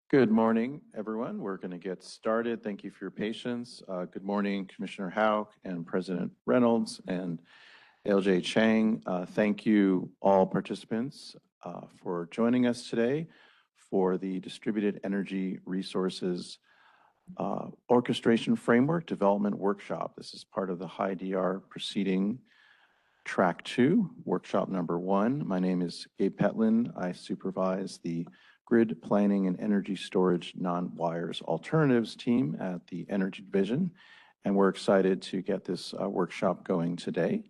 Good morning, everyone. We're going to get started. Thank you for your patience. Good morning, Commissioner Houck and President Reynolds and LJ Chang. Thank you, all participants, for joining us today for the Distributed Energy Resources Orchestration Framework Development Workshop. This is part of the High DR Proceeding Track 2, Workshop number 1. My name is Gabe Petlin. I supervise the Grid Planning and Energy Storage Non-Wires Alternatives team at the Energy Division, and we're excited to get this workshop going today.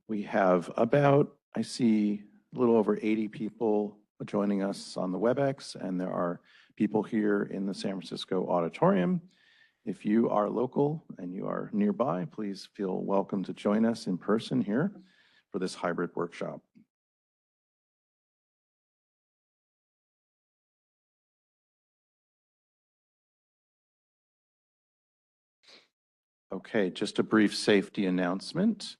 We have about, I see, a little over 80 people joining us on the WebEx, and there are people here in the San Francisco auditorium. If you are local and you are nearby, please feel welcome to join us in person here for this hybrid workshop. Okay, just a brief safety announcement.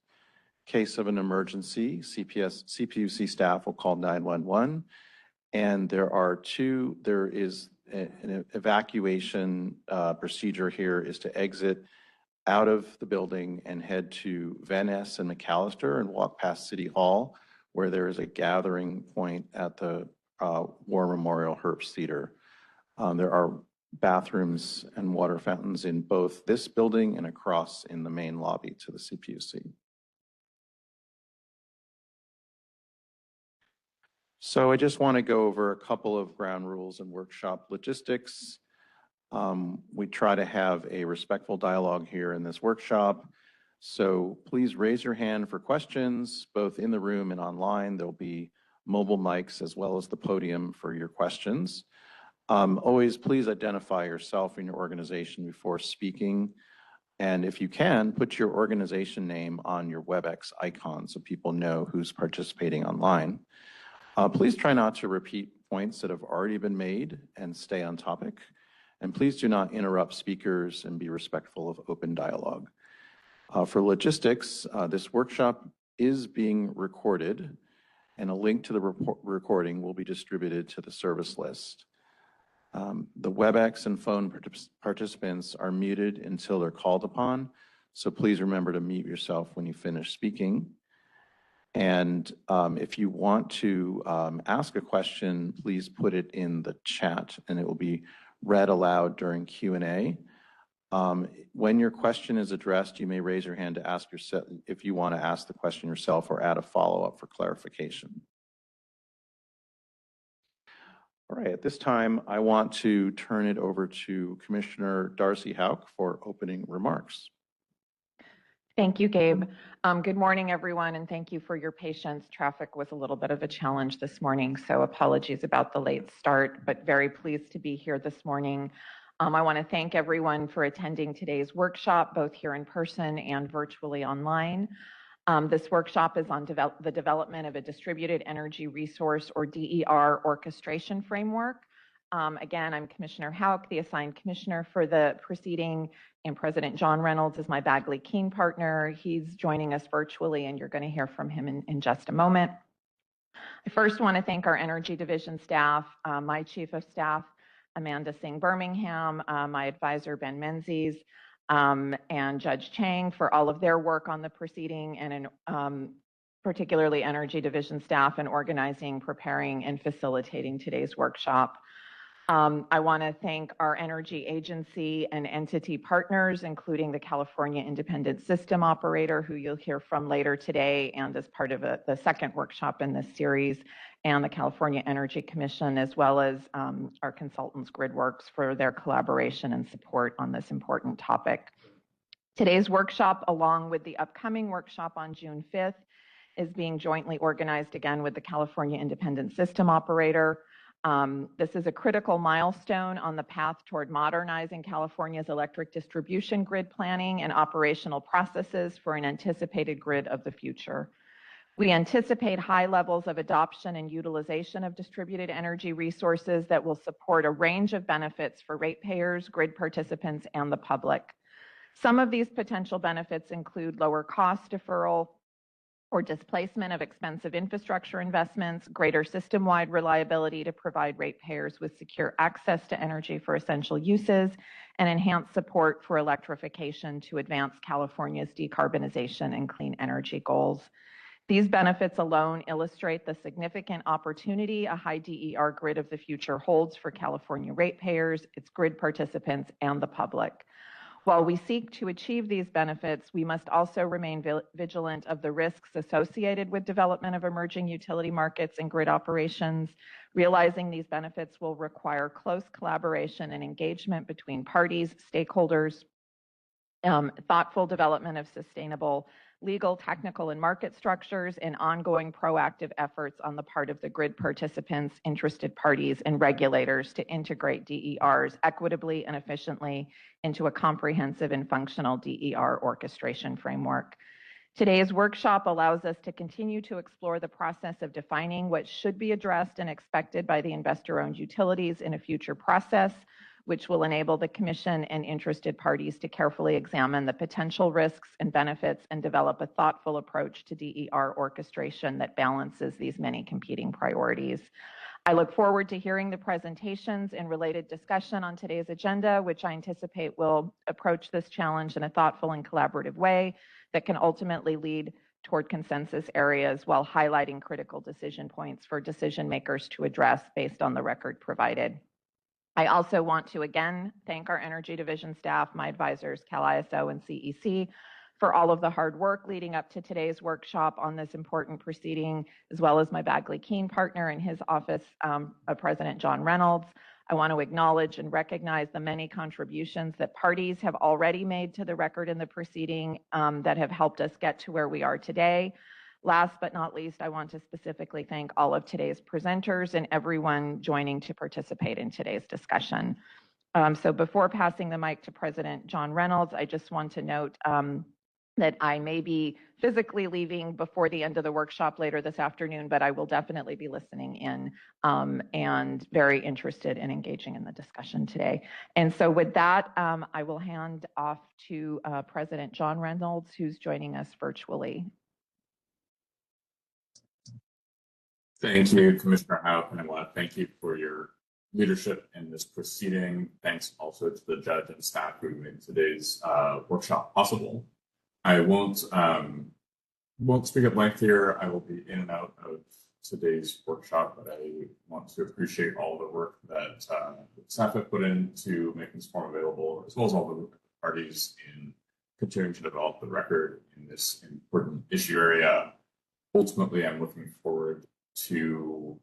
Case of an emergency, CPUC staff will call 911, and there is an evacuation procedure here is to exit out of the building and head to Van Ness and McAllister and walk past City Hall, where there is a gathering point at the War Memorial Herbst Theater. There are bathrooms and water fountains in both this building and across in the main lobby to the CPUC. So I just want to go over a couple of ground rules and workshop logistics. We try to have a respectful dialogue here in this workshop. So please raise your hand for questions, both in the room and online. There'll be mobile mics as well as the podium for your questions. Always please identify yourself and your organization before speaking. And if you can, put your organization name on your WebEx icon so people know who's participating online. Please try not to repeat points that have already been made and stay on topic. And please do not interrupt speakers and be respectful of open dialogue. For logistics, this workshop is being recorded, and a link to the recording will be distributed to the service list. The WebEx and phone participants are muted until they're called upon, so please remember to mute yourself when you finish speaking. And if you want to ask a question, please put it in the chat and it will be read aloud during Q&A. When your question is addressed, you may raise your hand to ask yourself if you want to ask the question yourself or add a follow-up for clarification. All right, at this time, I want to turn it over to Commissioner Darcy Houck for opening remarks. Thank you, Gabe. Good morning, everyone, and thank you for your patience. Traffic was a little bit of a challenge this morning, so apologies about the late start, but very pleased to be here this morning. I want to thank everyone for attending today's workshop, both here in person and virtually online. This workshop is on the development of a distributed energy resource, or DER, orchestration framework. Again, I'm Commissioner Houck, the assigned commissioner for the proceeding, and President John Reynolds is my Bagley-Keene partner. He's joining us virtually, and you're going to hear from him in just a moment. I first want to thank our Energy Division staff, my Chief of Staff, Amanda Singh Birmingham, my advisor, Ben Menzies, and Judge Chang for all of their work on the proceeding, and particularly Energy Division staff in organizing, preparing, and facilitating today's workshop. I want to thank our energy agency and entity partners, including the California Independent System Operator, who you'll hear from later today and as part of the second workshop in this series, and the California Energy Commission, as well as our consultants, GridWorks, for their collaboration and support on this important topic. Today's workshop, along with the upcoming workshop on June 5th, is being jointly organized again with the California Independent System Operator. This is a critical milestone on the path toward modernizing California's electric distribution grid planning and operational processes for an anticipated grid of the future. We anticipate high levels of adoption and utilization of distributed energy resources that will support a range of benefits for ratepayers, grid participants, and the public. Some of these potential benefits include lower cost deferral, or displacement of expensive infrastructure investments, greater system-wide reliability to provide ratepayers with secure access to energy for essential uses, and enhanced support for electrification to advance California's decarbonization and clean energy goals. These benefits alone illustrate the significant opportunity a high DER grid of the future holds for California ratepayers, its grid participants, and the public. While we seek to achieve these benefits, we must also remain vigilant of the risks associated with development of emerging utility markets and grid operations. Realizing these benefits will require close collaboration and engagement between parties, stakeholders, thoughtful development of sustainable legal, technical, and market structures, and ongoing proactive efforts on the part of the grid participants, interested parties, and regulators to integrate DERs equitably and efficiently into a comprehensive and functional DER orchestration framework. Today's workshop allows us to continue to explore the process of defining what should be addressed and expected by the investor-owned utilities in a future process, which will enable the Commission and interested parties to carefully examine the potential risks and benefits and develop a thoughtful approach to DER orchestration that balances these many competing priorities. I look forward to hearing the presentations and related discussion on today's agenda, which I anticipate will approach this challenge in a thoughtful and collaborative way that can ultimately lead toward consensus areas while highlighting critical decision points for decision makers to address based on the record provided. I also want to again thank our Energy Division staff, my advisors, CalISO and CEC, for all of the hard work leading up to today's workshop on this important proceeding, as well as my Bagley-Keene partner in his office, President John Reynolds. I want to acknowledge and recognize the many contributions that parties have already made to the record in the proceeding that have helped us get to where we are today. Last but not least, I want to specifically thank all of today's presenters and everyone joining to participate in today's discussion. So before passing the mic to President John Reynolds, I just want to note that I may be physically leaving before the end of the workshop later this afternoon, but I will definitely be listening in and very interested in engaging in the discussion today. And so with that, I will hand off to President John Reynolds, who's joining us virtually. Thank you, Commissioner Houck, and I want to thank you for your leadership in this proceeding. Thanks also to the judge and staff who made today's workshop possible. I won't speak at length here. I will be in and out of today's workshop, but I want to appreciate all the work that staff have put in to make this forum available, as well as all the parties in continuing to develop the record in this important issue area. Ultimately, I'm looking forward to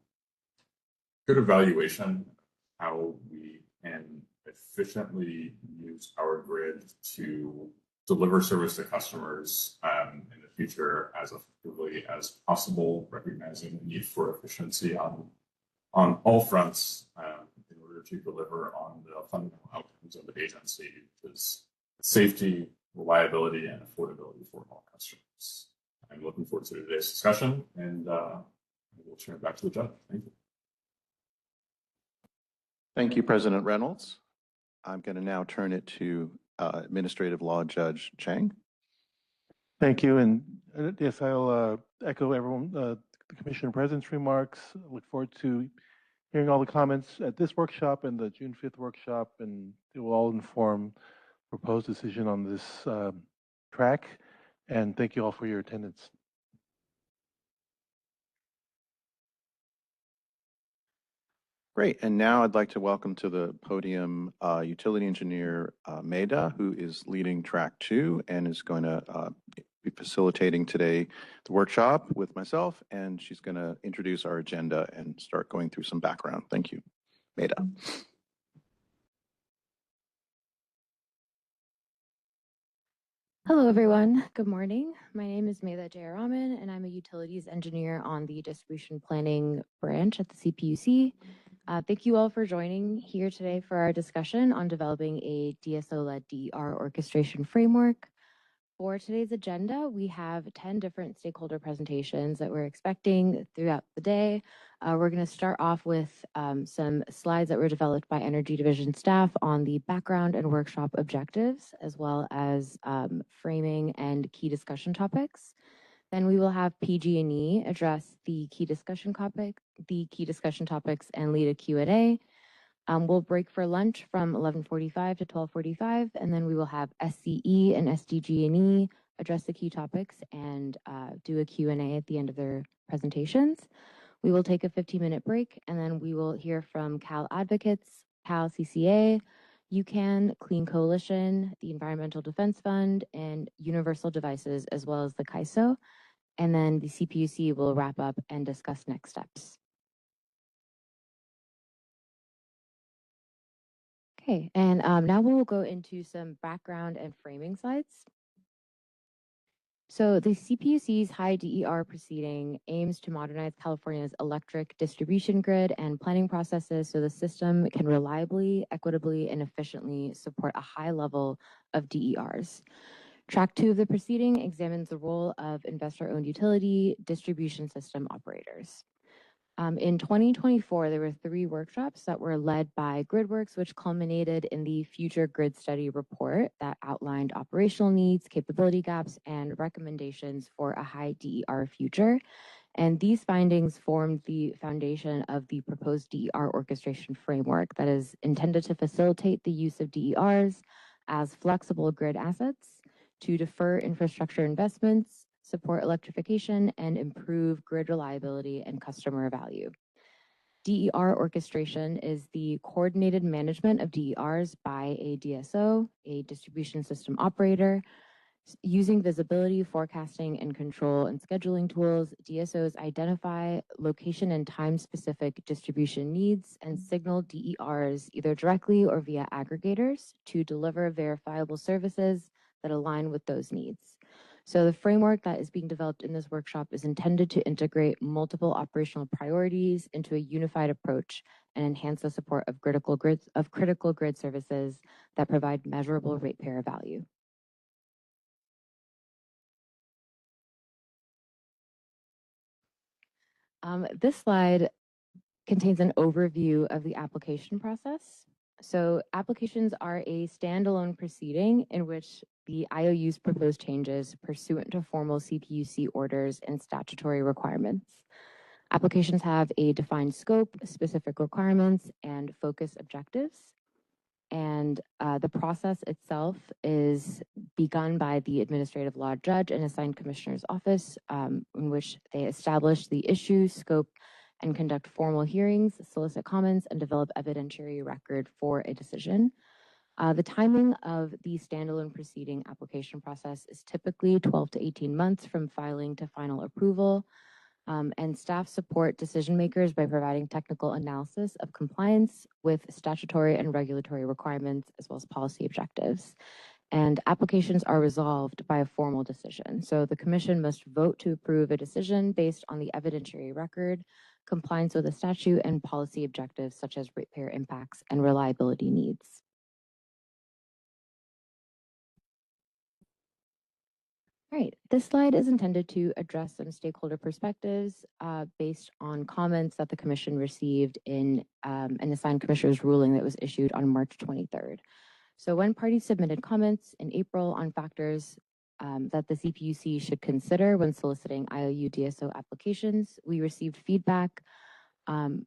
good evaluation of how we can efficiently use our grid to deliver service to customers in the future as effectively as possible, recognizing the need for efficiency on all fronts in order to deliver on the fundamental outcomes of the agency, which is safety, reliability, and affordability for all customers. I'm looking forward to today's discussion, and we'll turn it back to the judge. Thank you. Thank you, President Reynolds. I'm going to now turn it to Administrative Law Judge Chang. Thank you. And yes, I'll echo everyone, the Commissioner President's remarks. I look forward to hearing all the comments at this workshop and the June 5th workshop, and it will all inform proposed decision on this track. And thank you all for your attendance. Great, and now I'd like to welcome to the podium Utility Engineer Meda, who is leading Track 2 and is going to be facilitating today the workshop with myself, and she's going to introduce our agenda and start going through some background. Thank you. Meda. Hello, everyone. Good morning. My name is Meda Jayaraman, and I'm a utilities engineer on the distribution planning branch at the CPUC. Thank you all for joining here today for our discussion on developing a DSO-led DER orchestration framework. For today's agenda, we have 10 different stakeholder presentations that we're expecting throughout the day. We're going to start off with some slides that were developed by Energy Division staff on the background and workshop objectives, as well as framing and key discussion topics. Then we will have PG&E address the key discussion topics and lead a Q&A. We'll break for lunch from 11:45 to 12:45, and then we will have SCE and SDG&E address the key topics and do a Q&A at the end of their presentations. We will take a 15-minute break, and then we will hear from Cal Advocates, Cal CCA, UCAN, Clean Coalition, the Environmental Defense Fund, and Universal Devices, as well as the CAISO. And then the CPUC will wrap up and discuss next steps. Okay, and now we'll go into some background and framing slides. So the CPUC's high DER proceeding aims to modernize California's electric distribution grid and planning processes so the system can reliably, equitably, and efficiently support a high level of DERs. Track 2 of the proceeding examines the role of investor-owned utility distribution system operators. In 2024, there were 3 workshops that were led by GridWorks, which culminated in the Future Grid Study report that outlined operational needs, capability gaps, and recommendations for a high DER future. And these findings formed the foundation of the proposed DER orchestration framework that is intended to facilitate the use of DERs as flexible grid assets to defer infrastructure investments, support electrification, and improve grid reliability and customer value. DER orchestration is the coordinated management of DERs by a DSO, a distribution system operator. Using visibility, forecasting, and control and scheduling tools, DSOs identify location and time-specific distribution needs and signal DERs either directly or via aggregators to deliver verifiable services that align with those needs. So the framework that is being developed in this workshop is intended to integrate multiple operational priorities into a unified approach and enhance the support of critical grid services that provide measurable ratepayer value. This slide contains an overview of the application process. So applications are a standalone proceeding in which the IOUs propose changes pursuant to formal CPUC orders and statutory requirements. Applications have a defined scope, specific requirements, and focus objectives. And the process itself is begun by the administrative law judge and assigned commissioner's office, in which they establish the issue, scope, and conduct formal hearings, solicit comments, and develop evidentiary record for a decision. The timing of the standalone proceeding application process is typically 12 to 18 months from filing to final approval. And staff support decision makers by providing technical analysis of compliance with statutory and regulatory requirements, as well as policy objectives. And applications are resolved by a formal decision. So the commission must vote to approve a decision based on the evidentiary record, compliance with the statute, and policy objectives such as ratepayer impacts and reliability needs. All right, this slide is intended to address some stakeholder perspectives based on comments that the commission received in an assigned commissioner's ruling that was issued on March 23rd. So when parties submitted comments in April on factors that the CPUC should consider when soliciting IOU DSO applications, we received feedback on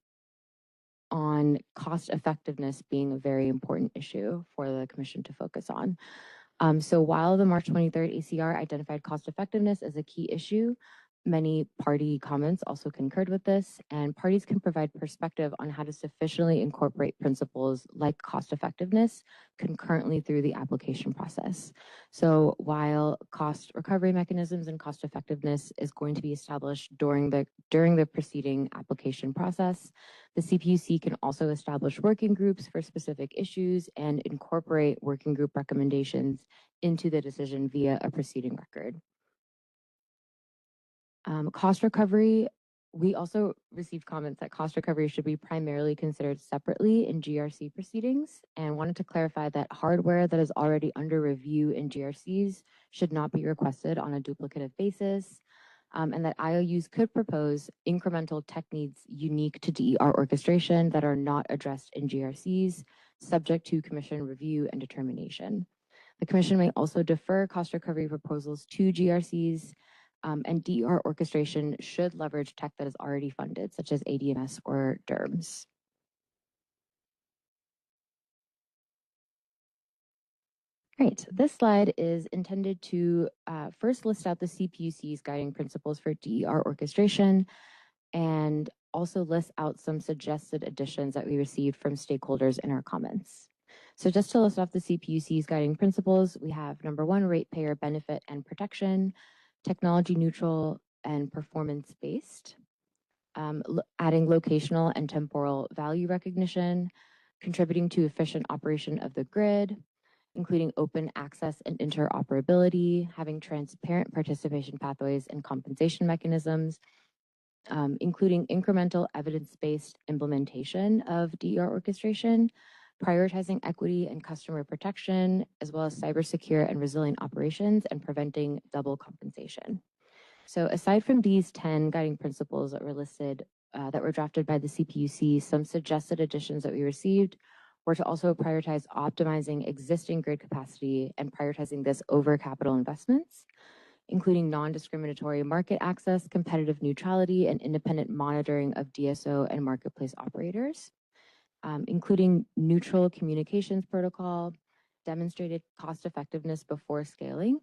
cost effectiveness being a very important issue for the commission to focus on. So while the March 23rd ACR identified cost effectiveness as a key issue, many party comments also concurred with this, and parties can provide perspective on how to sufficiently incorporate principles like cost effectiveness concurrently through the application process. So while cost recovery mechanisms and cost effectiveness is going to be established during the proceeding application process, the CPUC can also establish working groups for specific issues and incorporate working group recommendations into the decision via a proceeding record. Cost recovery, we also received comments that cost recovery should be primarily considered separately in GRC proceedings, and wanted to clarify that hardware that is already under review in GRCs should not be requested on a duplicative basis, and that IOUs could propose incremental tech needs unique to DER orchestration that are not addressed in GRCs, subject to commission review and determination. The commission may also defer cost recovery proposals to GRCs and DER orchestration should leverage tech that is already funded, such as ADMS or DERMS. Great. This slide is intended to first list out the CPUC's guiding principles for DER orchestration and also list out some suggested additions that we received from stakeholders in our comments. So just to list off the CPUC's guiding principles, we have number one, ratepayer benefit and protection, technology neutral and performance-based, adding locational and temporal value recognition, contributing to efficient operation of the grid, including open access and interoperability, having transparent participation pathways and compensation mechanisms, including incremental evidence-based implementation of DER orchestration, prioritizing equity and customer protection, as well as cybersecure and resilient operations and preventing double compensation. So aside from these 10 guiding principles that were listed, that were drafted by the CPUC, some suggested additions that we received were to also prioritize optimizing existing grid capacity and prioritizing this over capital investments, including non-discriminatory market access, competitive neutrality, and independent monitoring of DSO and marketplace operators, including neutral communications protocol, demonstrated cost effectiveness before scaling,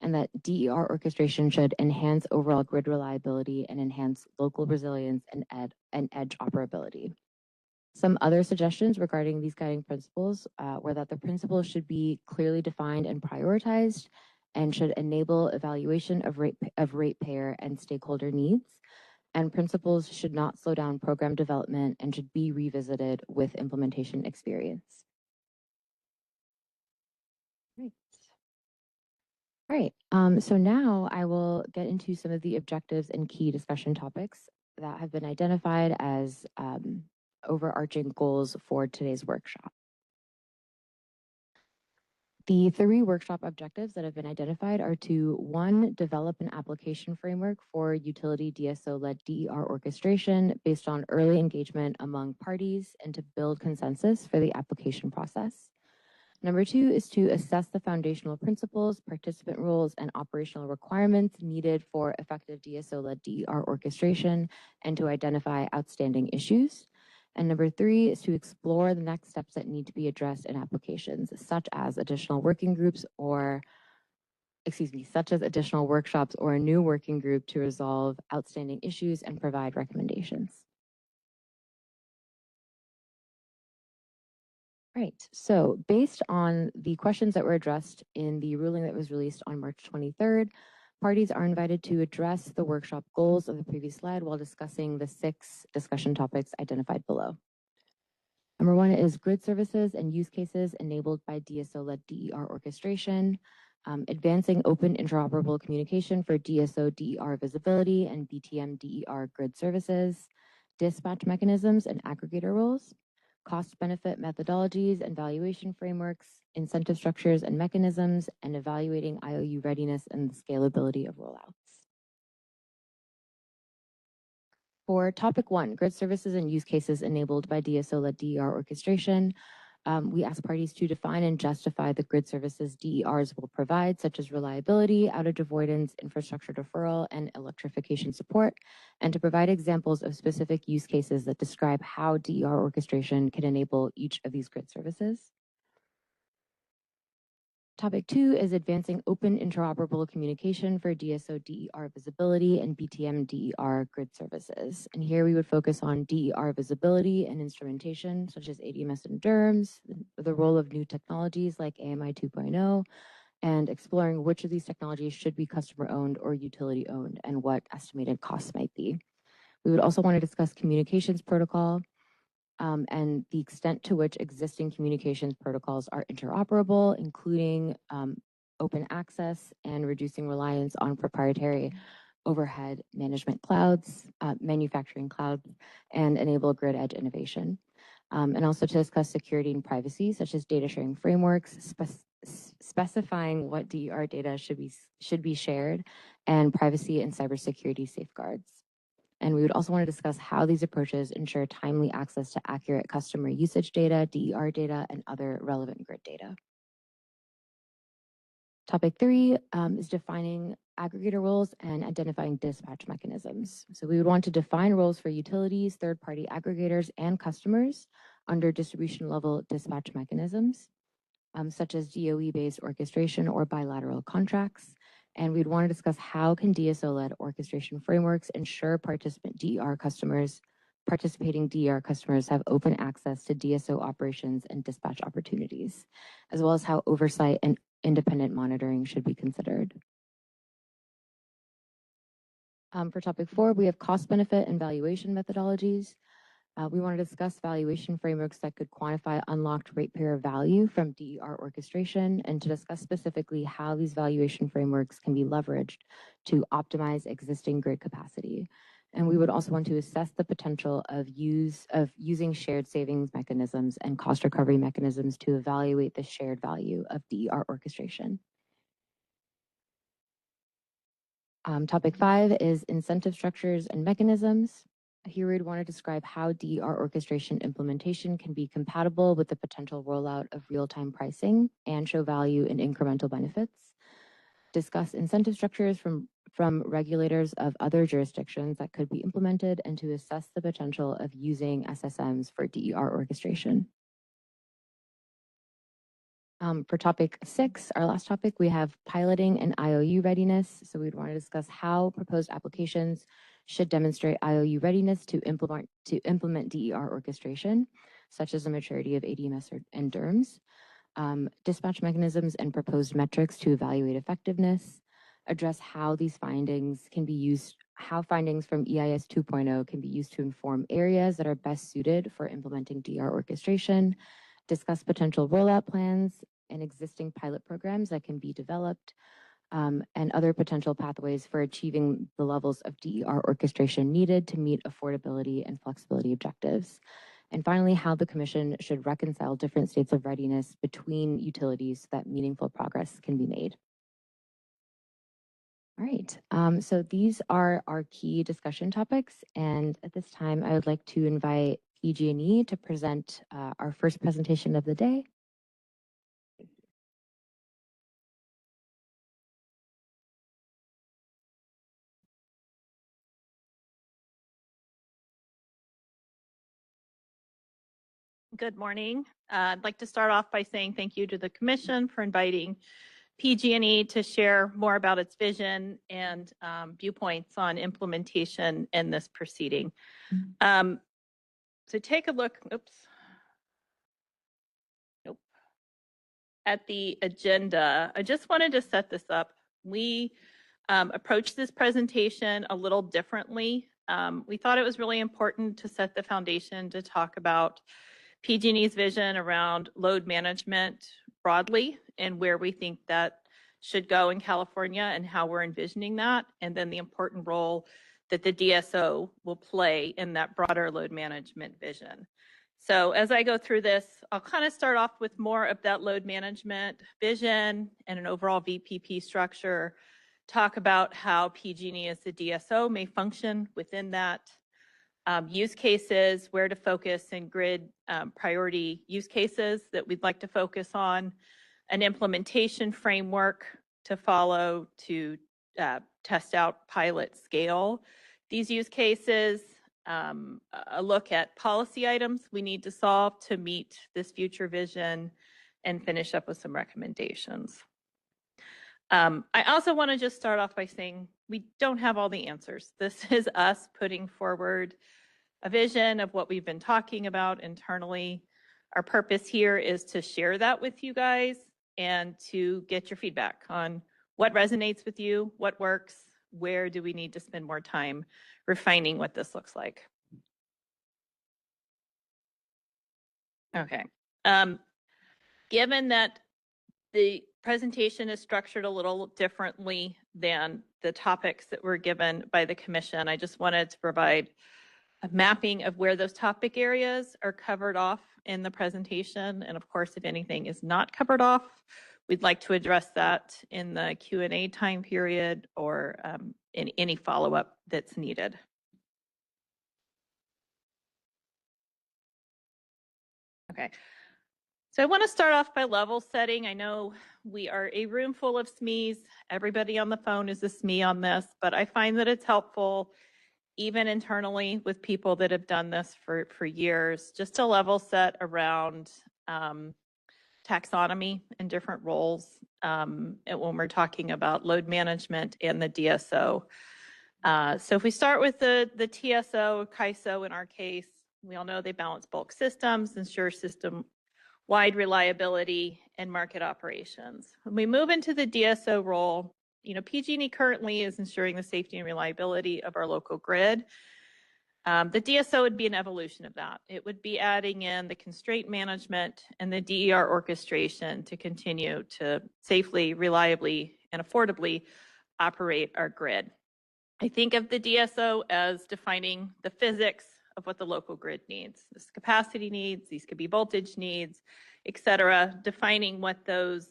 and that DER orchestration should enhance overall grid reliability and enhance local resilience and edge operability. Some other suggestions regarding these guiding principles were that the principles should be clearly defined and prioritized and should enable evaluation of ratepayer and stakeholder needs. And principles should not slow down program development and should be revisited with implementation experience. Great. All right, so now I will get into some of the objectives and key discussion topics that have been identified as overarching goals for today's workshop. The 3 workshop objectives that have been identified are to 1, develop an application framework for utility DSO-led DER orchestration based on early engagement among parties and to build consensus for the application process. Number 2 is to assess the foundational principles, participant roles, and operational requirements needed for effective DSO-led DER orchestration and to identify outstanding issues. And number 3 is to explore the next steps that need to be addressed in applications, such as additional working groups such as additional workshops or a new working group to resolve outstanding issues and provide recommendations. Right, so based on the questions that were addressed in the ruling that was released on March 23rd, parties are invited to address the workshop goals of the previous slide while discussing the 6 discussion topics identified below. Number 1 is grid services and use cases enabled by DSO-led DER orchestration, advancing open interoperable communication for DSO DER visibility and BTM DER grid services, dispatch mechanisms and aggregator roles, cost-benefit methodologies and valuation frameworks, incentive structures and mechanisms, and evaluating IOU readiness and the scalability of rollouts. For topic 1, grid services and use cases enabled by DSO-led DER orchestration, we ask parties to define and justify the grid services DERs will provide, such as reliability, outage avoidance, infrastructure deferral, and electrification support, and to provide examples of specific use cases that describe how DER orchestration can enable each of these grid services. Topic 2 is advancing open interoperable communication for DSO DER visibility and BTM DER grid services. And here we would focus on DER visibility and instrumentation, such as ADMS and DERMS, the role of new technologies like AMI 2.0, and exploring which of these technologies should be customer owned or utility owned and what estimated costs might be. We would also want to discuss communications protocol, and the extent to which existing communications protocols are interoperable, including open access and reducing reliance on proprietary overhead management clouds, manufacturing clouds, and enable grid edge innovation. And also to discuss security and privacy, such as data sharing frameworks, specifying what DER data should be shared, and privacy and cybersecurity safeguards. And we would also want to discuss how these approaches ensure timely access to accurate customer usage data, DER data, and other relevant grid data. Topic 3 is defining aggregator roles, and identifying dispatch mechanisms. So we would want to define roles for utilities, third-party aggregators, and customers under distribution level dispatch mechanisms, such as DOE-based orchestration or bilateral contracts. And we'd want to discuss how can DSO-led orchestration frameworks ensure participating DER customers have open access to DSO operations and dispatch opportunities, as well as how oversight and independent monitoring should be considered. For topic 4, we have cost benefit and valuation methodologies. We want to discuss valuation frameworks that could quantify unlocked ratepayer value from DER orchestration, and to discuss specifically how these valuation frameworks can be leveraged to optimize existing grid capacity. And we would also want to assess the potential of using shared savings mechanisms and cost recovery mechanisms to evaluate the shared value of DER orchestration. Topic 5 is incentive structures and mechanisms. Here we'd want to describe how DER orchestration implementation can be compatible with the potential rollout of real-time pricing and show value in incremental benefits. Discuss incentive structures from regulators of other jurisdictions that could be implemented, and to assess the potential of using SSMs for DER orchestration. For topic 6, our last topic, we have piloting and IOU readiness. So we'd want to discuss how proposed applications should demonstrate IOU readiness to implement DER orchestration, such as the maturity of ADMS and DERMS, dispatch mechanisms and proposed metrics to evaluate effectiveness, address how these findings can be used, how findings from EIS 2.0 can be used to inform areas that are best suited for implementing DER orchestration, discuss potential rollout plans and existing pilot programs that can be developed, and other potential pathways for achieving the levels of DER orchestration needed to meet affordability and flexibility objectives. And finally, how the Commission should reconcile different states of readiness between utilities so that meaningful progress can be made. All right, so these are our key discussion topics. And at this time, I would like to invite PG&E to present our first presentation of the day. Good morning. I'd like to start off by saying thank you to the Commission for inviting PG&E to share more about its vision and viewpoints on implementation in this proceeding. So take a look, at the agenda. I just wanted to set this up. We approached this presentation a little differently. We thought it was really important to set the foundation to talk about PG&E's vision around load management broadly and where we think that should go in California and how we're envisioning that, and then the important role that the DSO will play in that broader load management vision. So as I go through this, I'll kind of start off with more of that load management vision and an overall VPP structure, talk about how PG&E as the DSO may function within that, use cases, where to focus and grid priority use cases that we'd like to focus on, an implementation framework to follow to test out pilot scale these use cases, a look at policy items we need to solve to meet this future vision, and finish up with some recommendations. I also want to just start off by saying we don't have all the answers. This is us putting forward a vision of what we've been talking about internally. Our purpose here is to share that with you guys and to get your feedback on what resonates with you, what works, where do we need to spend more time refining what this looks like. Okay. Given that the presentation is structured a little differently than the topics that were given by the Commission, I just wanted to provide a mapping of where those topic areas are covered off in the presentation. And of course, if anything is not covered off, we'd like to address that in the Q&A time period or in any follow-up that's needed. Okay. So I want to start off by level setting. I know we are a room full of SMEs. Everybody on the phone is a SME on this, but I find that it's helpful, even internally with people that have done this for years, just to level set around taxonomy and different roles and when we're talking about load management and the DSO. So if we start with the TSO, CAISO in our case, we all know they balance bulk systems, ensure system-wide reliability, and market operations. When we move into the DSO role, PG&E currently is ensuring the safety and reliability of our local grid. The DSO would be an evolution of that. It would be adding in the constraint management and the DER orchestration to continue to safely, reliably, and affordably operate our grid. I think of the DSO as defining the physics of what the local grid needs. This capacity needs, these could be voltage needs, et cetera, defining what those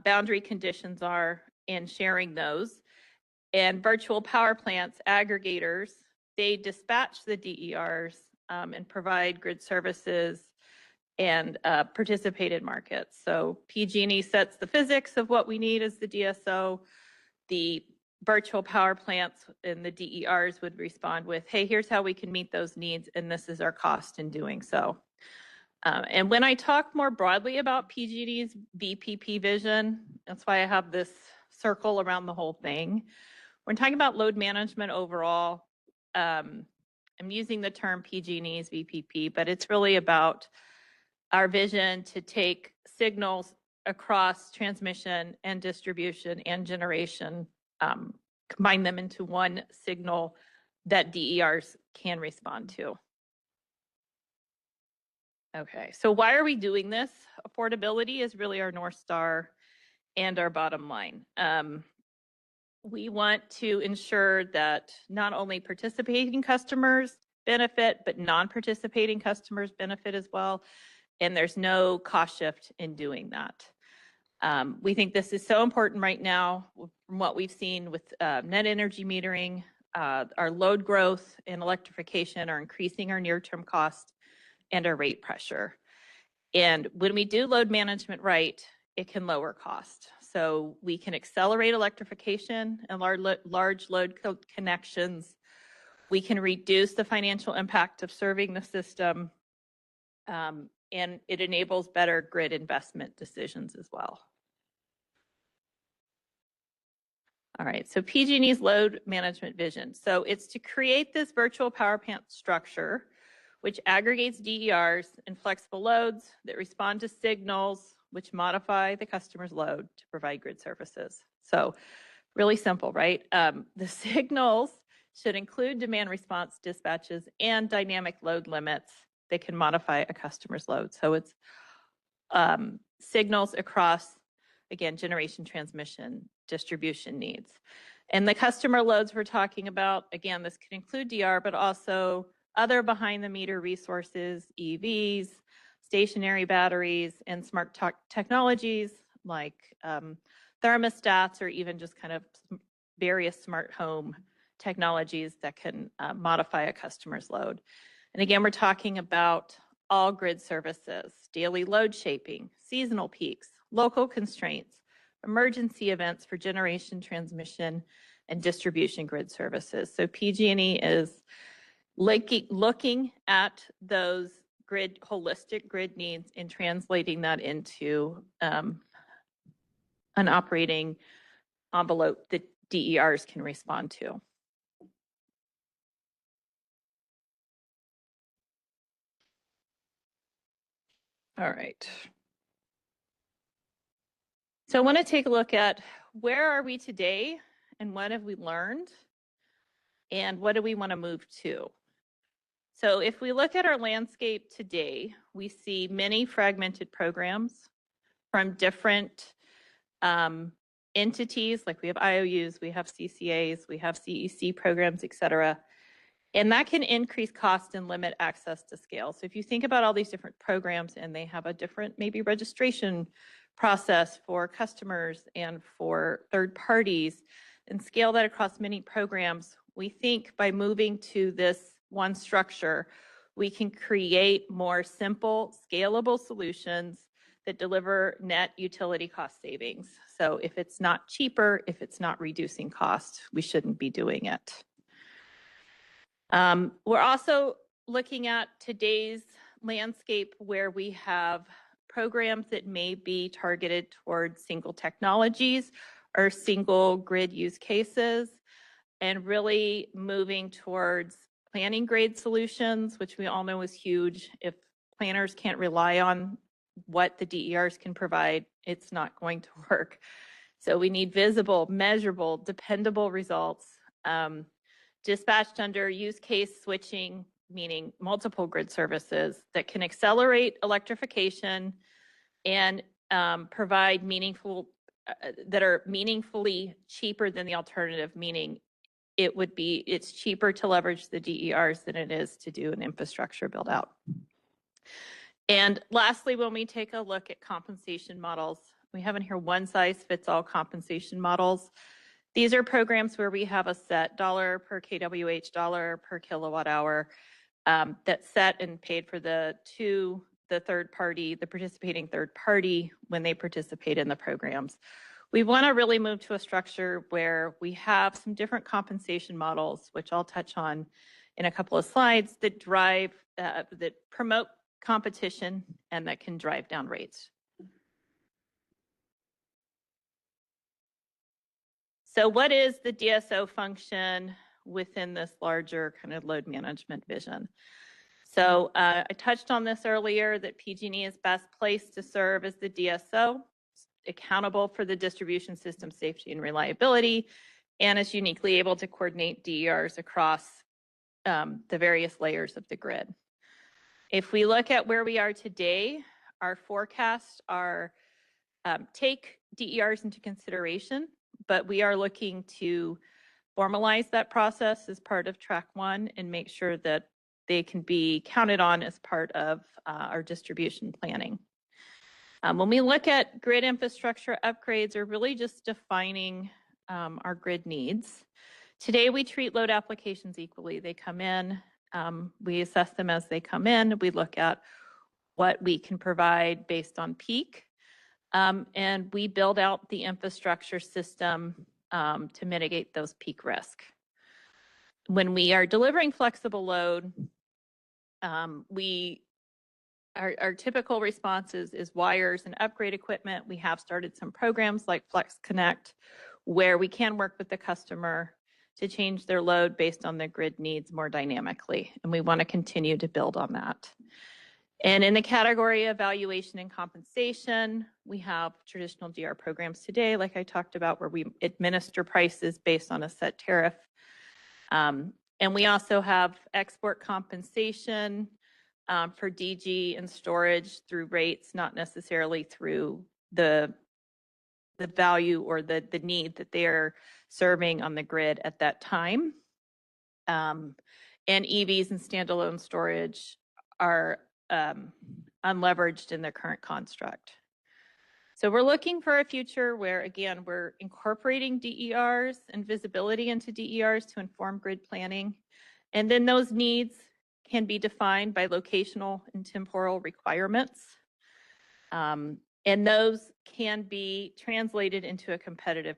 boundary conditions are and sharing those. And virtual power plants, aggregators, they dispatch the DERs and provide grid services and participated markets. So PG&E sets the physics of what we need as the DSO. The virtual power plants and the DERs would respond with, hey, here's how we can meet those needs, and this is our cost in doing so. And when I talk more broadly about PG&E's VPP vision, that's why I have this circle around the whole thing. When talking about load management overall, I'm using the term PG&E's VPP, but it's really about our vision to take signals across transmission and distribution and generation, combine them into one signal that DERs can respond to. Okay, so why are we doing this? Affordability is really our North Star and our bottom line. We want to ensure that not only participating customers benefit, but non-participating customers benefit as well. And there's no cost shift in doing that. We think this is so important right now from what we've seen with net energy metering. Our load growth and electrification are increasing our near-term cost and our rate pressure. And when we do load management right, it can lower cost. So we can accelerate electrification and large load connections. We can reduce the financial impact of serving the system, and it enables better grid investment decisions as well. All right, so PG&E's load management vision. So it's to create this virtual power plant structure, which aggregates DERs and flexible loads that respond to signals, which modify the customer's load to provide grid services. So really simple, right? The signals should include demand response dispatches and dynamic load limits that can modify a customer's load. So it's signals across, again, generation, transmission, distribution needs. And the customer loads we're talking about, again, this could include DR, but also other behind the meter resources, EVs, stationary batteries, and smart technologies like thermostats, or even just kind of various smart home technologies that can modify a customer's load. And again, we're talking about all grid services, daily load shaping, seasonal peaks, local constraints, emergency events for generation, transmission, and distribution grid services. So PG&E is looking at those holistic grid needs and translating that into an operating envelope that DERs can respond to. All right. So I want to take a look at where are we today and what have we learned and what do we want to move to? So if we look at our landscape today, we see many fragmented programs from different entities, like we have IOUs, we have CCAs, we have CEC programs, et cetera. And that can increase cost and limit access to scale. So if you think about all these different programs and they have a different maybe registration process for customers and for third parties, and scale that across many programs, we think by moving to this one structure, we can create more simple, scalable solutions that deliver net utility cost savings. So if it's not cheaper, if it's not reducing cost, we shouldn't be doing it. We're also looking at today's landscape where we have programs that may be targeted towards single technologies or single grid use cases, and really moving towards planning grade solutions, which we all know is huge. If planners can't rely on what the DERs can provide, it's not going to work. So we need visible, measurable, dependable results. Dispatched under use case switching, meaning multiple grid services that can accelerate electrification and provide meaningful, that are meaningfully cheaper than the alternative, meaning it's cheaper to leverage the DERs than it is to do an infrastructure build out. And lastly, when we take a look at compensation models, we have in here one size fits all compensation models. These are programs where we have a set dollar per kWh, dollar per kilowatt hour that's set and paid for the third party, the participating third party when they participate in the programs. We want to really move to a structure where we have some different compensation models, which I'll touch on in a couple of slides, that drive, that promote competition and that can drive down rates. So what is the DSO function within this larger kind of load management vision? So I touched on this earlier, that PG&E is best placed to serve as the DSO, accountable for the distribution system safety and reliability, and is uniquely able to coordinate DERs across the various layers of the grid. If we look at where we are today, our forecasts are take DERs into consideration, but we are looking to formalize that process as part of track one and make sure that they can be counted on as part of our distribution planning. When we look at grid infrastructure upgrades, are really just defining our grid needs. Today, we treat load applications equally. They come in, we assess them as they come in. We look at what we can provide based on peak, and we build out the infrastructure system to mitigate those peak risk. When we are delivering flexible load, our typical responses is wires and upgrade equipment. We have started some programs like Flex Connect, where we can work with the customer to change their load based on their grid needs more dynamically. And we want to continue to build on that. And in the category of valuation and compensation, we have traditional DR programs today, like I talked about, where we administer prices based on a set tariff. And we also have export compensation for DG and storage through rates, not necessarily through the value or the need that they are serving on the grid at that time. And EVs and standalone storage are unleveraged in their current construct. So we're looking for a future where, again, we're incorporating DERs and visibility into DERs to inform grid planning. And then those needs can be defined by locational and temporal requirements. And those can be translated into a competitive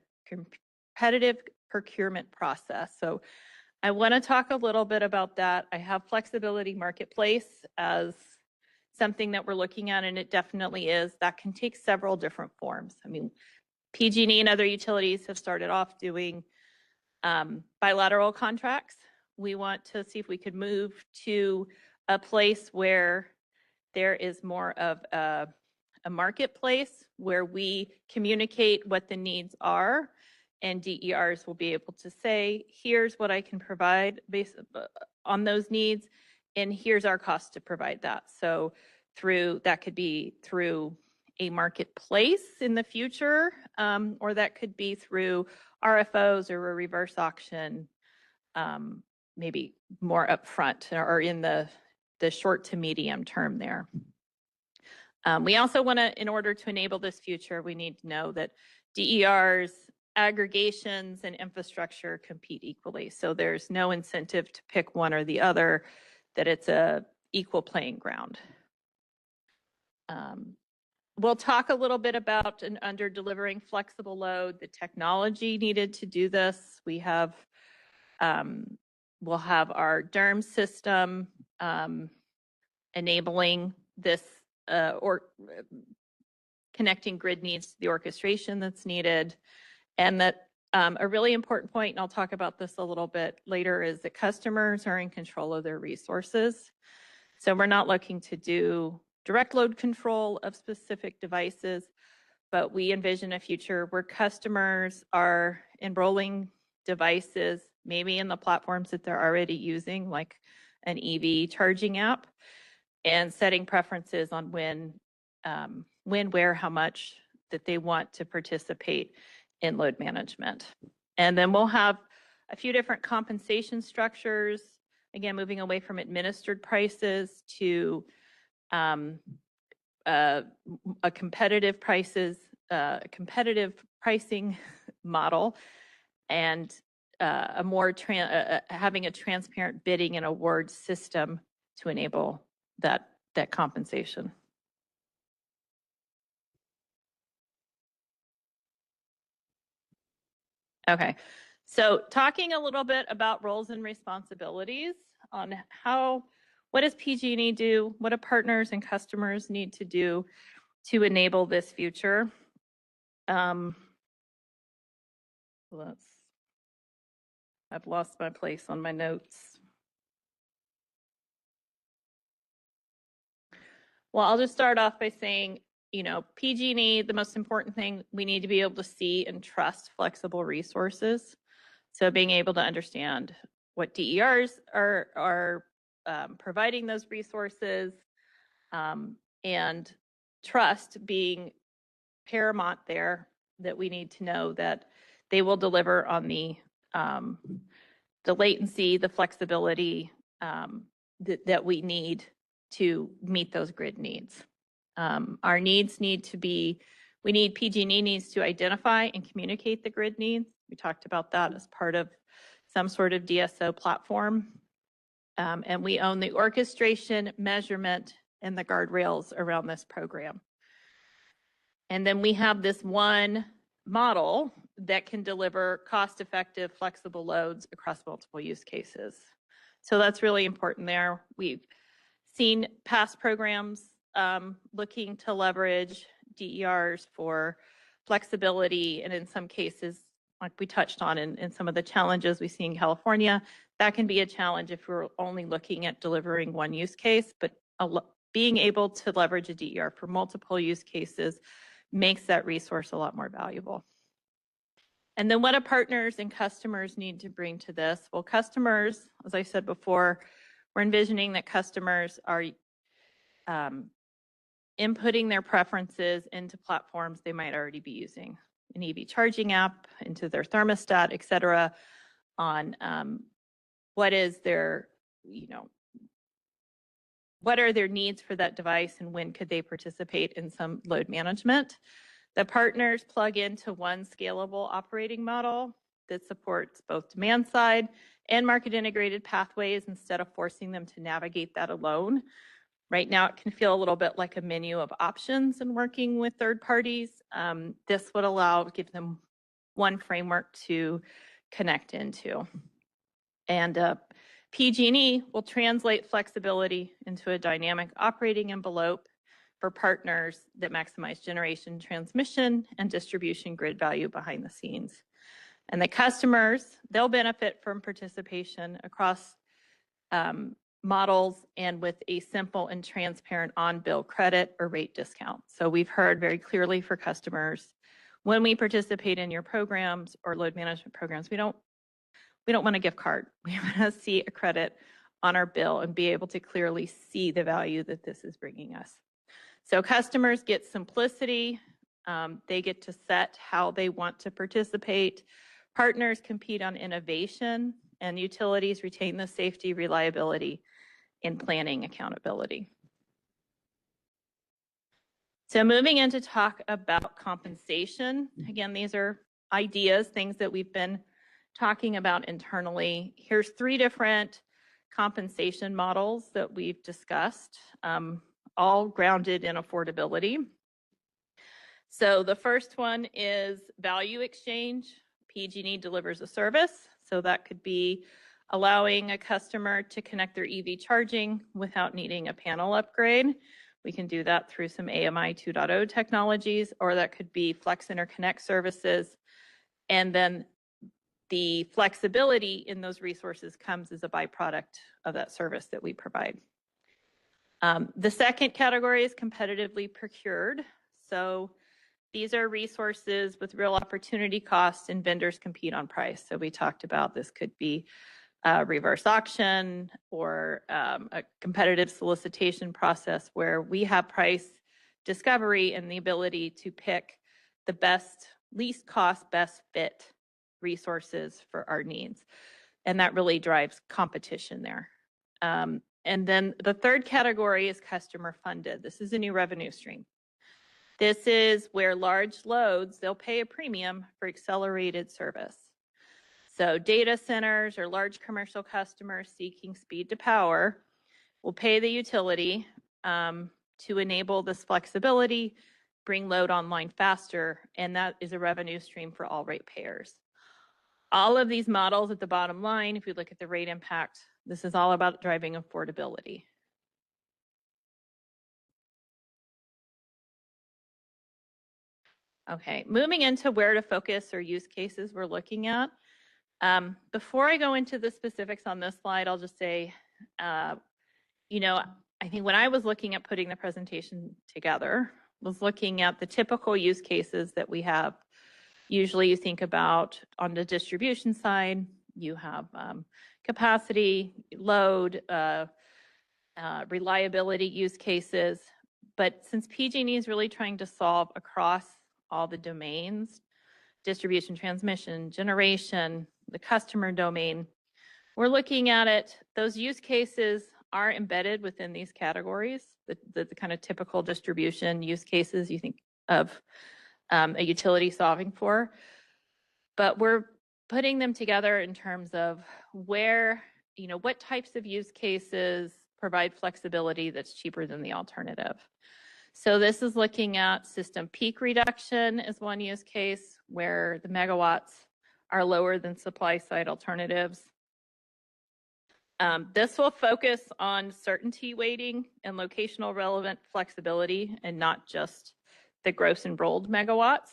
procurement process. So I want to talk a little bit about that. I have flexibility marketplace as something that we're looking at, and it definitely is. That can take several different forms. I mean, PG&E and other utilities have started off doing bilateral contracts. We want to see if we could move to a place where there is more of a marketplace where we communicate what the needs are, and DERs will be able to say, here's what I can provide based on those needs, and here's our cost to provide that. So that could be through a marketplace in the future, or that could be through RFOs or a reverse auction, maybe more upfront or in the short to medium term there. We also want to, in order to enable this future, we need to know that DERs, aggregations, and infrastructure compete equally. So there's no incentive to pick one or the other, that it's a equal playing ground. We'll talk a little bit about an under delivering flexible load, the technology needed to do this. We'll have our DERM system enabling this or connecting grid needs to the orchestration that's needed. And that a really important point, and I'll talk about this a little bit later, is that customers are in control of their resources. So we're not looking to do direct load control of specific devices, but we envision a future where customers are enrolling devices, maybe in the platforms that they're already using, like an EV charging app, and setting preferences on when, where, how much that they want to participate in load management. And then we'll have a few different compensation structures, again, moving away from administered prices to a competitive pricing model, and a more having a transparent bidding and award system to enable that compensation. Okay, so talking a little bit about roles and responsibilities on what does PG&E do? What do partners and customers need to do to enable this future? I've lost my place on my notes. Well, I'll just start off by saying, PG&E, the most important thing, we need to be able to see and trust flexible resources. So being able to understand what DERs are providing those resources, and trust being paramount there, that we need to know that they will deliver on the latency, the flexibility that we need to meet those grid needs. Our needs need to be, PG&E needs to identify and communicate the grid needs. We talked about that as part of some sort of DSO platform. And we own the orchestration, measurement, and the guardrails around this program. And then we have this one model that can deliver cost-effective, flexible loads across multiple use cases. So that's really important there. We've seen past programs looking to leverage DERs for flexibility, and in some cases, like we touched on in some of the challenges we see in California, that can be a challenge if we're only looking at delivering one use case, but being able to leverage a DER for multiple use cases makes that resource a lot more valuable. And then what do partners and customers need to bring to this? Well, customers, as I said before, we're envisioning that customers are inputting their preferences into platforms they might already be using, an EV charging app, into their thermostat, et cetera, on what is their, what are their needs for that device and when could they participate in some load management. The partners plug into one scalable operating model that supports both demand side and market integrated pathways instead of forcing them to navigate that alone. Right now, it can feel a little bit like a menu of options in working with third parties. This would give them one framework to connect into. And PG&E will translate flexibility into a dynamic operating envelope for partners that maximize generation, transmission, and distribution grid value behind the scenes. And the customers, they'll benefit from participation across models and with a simple and transparent on-bill credit or rate discount. So we've heard very clearly for customers, when we participate in your programs or load management programs, we don't want a gift card. We want to see a credit on our bill and be able to clearly see the value that this is bringing us. So customers get simplicity. They get to set how they want to participate. Partners compete on innovation, and utilities retain the safety, reliability, and planning accountability. So moving in to talk about compensation. Again, these are ideas, things that we've been talking about internally. Here's 3 different compensation models that we've discussed, all grounded in affordability. So the first one is value exchange. PG&E delivers a service. So that could be allowing a customer to connect their EV charging without needing a panel upgrade. We can do that through some AMI 2.0 technologies, or that could be Flex Interconnect services. And then the flexibility in those resources comes as a byproduct of that service that we provide. The second category is competitively procured. So these are resources with real opportunity costs, and vendors compete on price. So we talked about this could be reverse auction or a competitive solicitation process where we have price discovery and the ability to pick the best, least cost, best fit resources for our needs. And that really drives competition there. And then the third category is customer funded. This is a new revenue stream. This is where large loads, they'll pay a premium for accelerated service. So data centers or large commercial customers seeking speed to power will pay the utility to enable this flexibility, bring load online faster, and that is a revenue stream for all ratepayers. All of these models at the bottom line, if we look at the rate impact, this is all about driving affordability. Okay, moving into where to focus or use cases we're looking at. Before I go into the specifics on this slide, I'll just say, you know, I think when I was looking at putting the presentation together, was looking at the typical use cases that we have. Usually you think about on the distribution side, you have capacity, load, reliability use cases. But since PG&E is really trying to solve across all the domains, distribution, transmission, generation, the customer domain, we're looking at it, those use cases are embedded within these categories, the kind of typical distribution use cases you think of a utility solving for. But we're putting them together in terms of where, you know, what types of use cases provide flexibility that's cheaper than the alternative. So this is looking at system peak reduction as one use case where the megawatts are lower than supply side alternatives. This will focus on certainty weighting and locational relevant flexibility and not just the gross enrolled megawatts.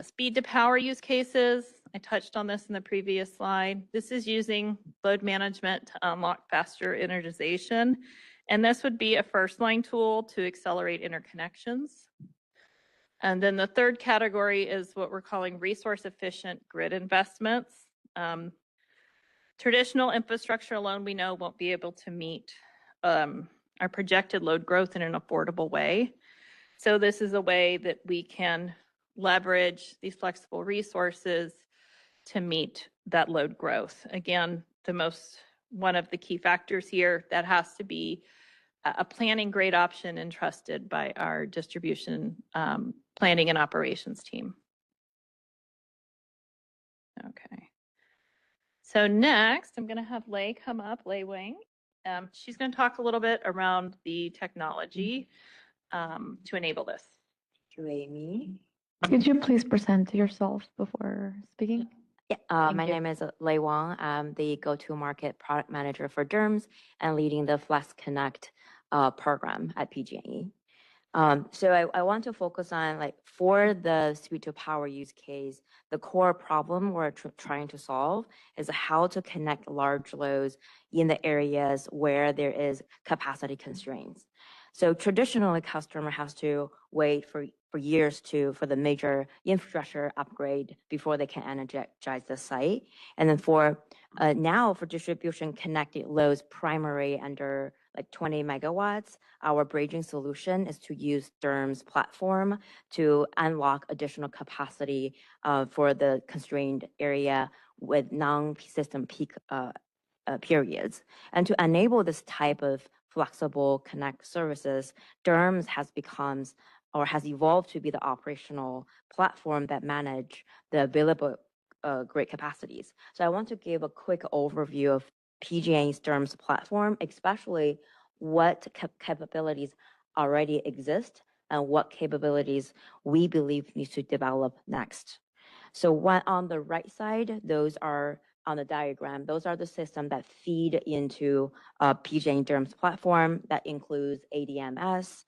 Speed to power use cases, I touched on this in the previous slide. This is using load management to unlock faster energization. And this would be a first line tool to accelerate interconnections. And then the third category is what we're calling resource efficient grid investments. Traditional infrastructure alone, we know, won't be able to meet our projected load growth in an affordable way. So this is a way that we can leverage these flexible resources to meet that load growth. Again, one of the key factors here, that has to be a planning grade option and trusted by our distribution planning and operations team. Okay. So next, I'm going to have Lei come up, Lei Wang. She's going to talk a little bit around the technology to enable this. Thank you, Amy. Could you please present yourself before speaking? Yeah, my name is Lei Wang. I'm the go-to-market product manager for DERMS and leading the Flex Connect program at PG&E. So I want to focus on, for the speed to power use case, the core problem we're trying to solve is how to connect large loads in the areas where there is capacity constraints. So traditionally, customer has to wait for years for the major infrastructure upgrade before they can energize the site. And then now for distribution connected loads primary under 20 megawatts, our bridging solution is to use DERMS platform to unlock additional capacity for the constrained area with non-system peak periods. And to enable this type of flexible connect services, DERMS has evolved to be the operational platform that manage the available grid capacities. So I want to give a quick overview of PG&E's DERMS platform, especially what capabilities already exist and what capabilities we believe needs to develop next. So on the right side, those are on the diagram, those are the systems that feed into PG&E DERMS platform. That includes ADMS,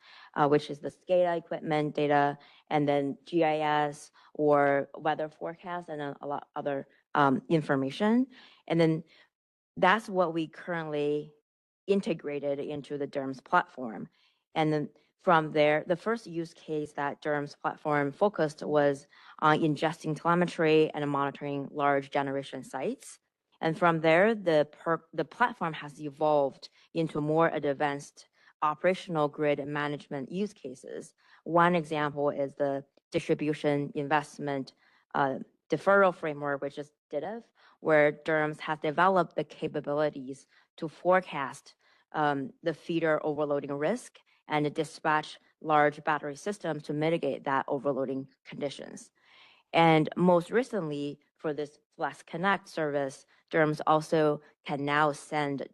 which is the SCADA equipment data, and then GIS or weather forecast, and then a lot other information. And then that's what we currently integrated into the DERMS platform. And then from there, the first use case that DERMS platform focused was on ingesting telemetry and monitoring large generation sites. And from there, the platform has evolved into more advanced operational grid management use cases. One example is the distribution investment deferral framework, which is DIDF, where DERMS has developed the capabilities to forecast the feeder overloading risk and dispatch large battery systems to mitigate that overloading conditions. And most recently, for this Flex Connect service, DERMS also can now send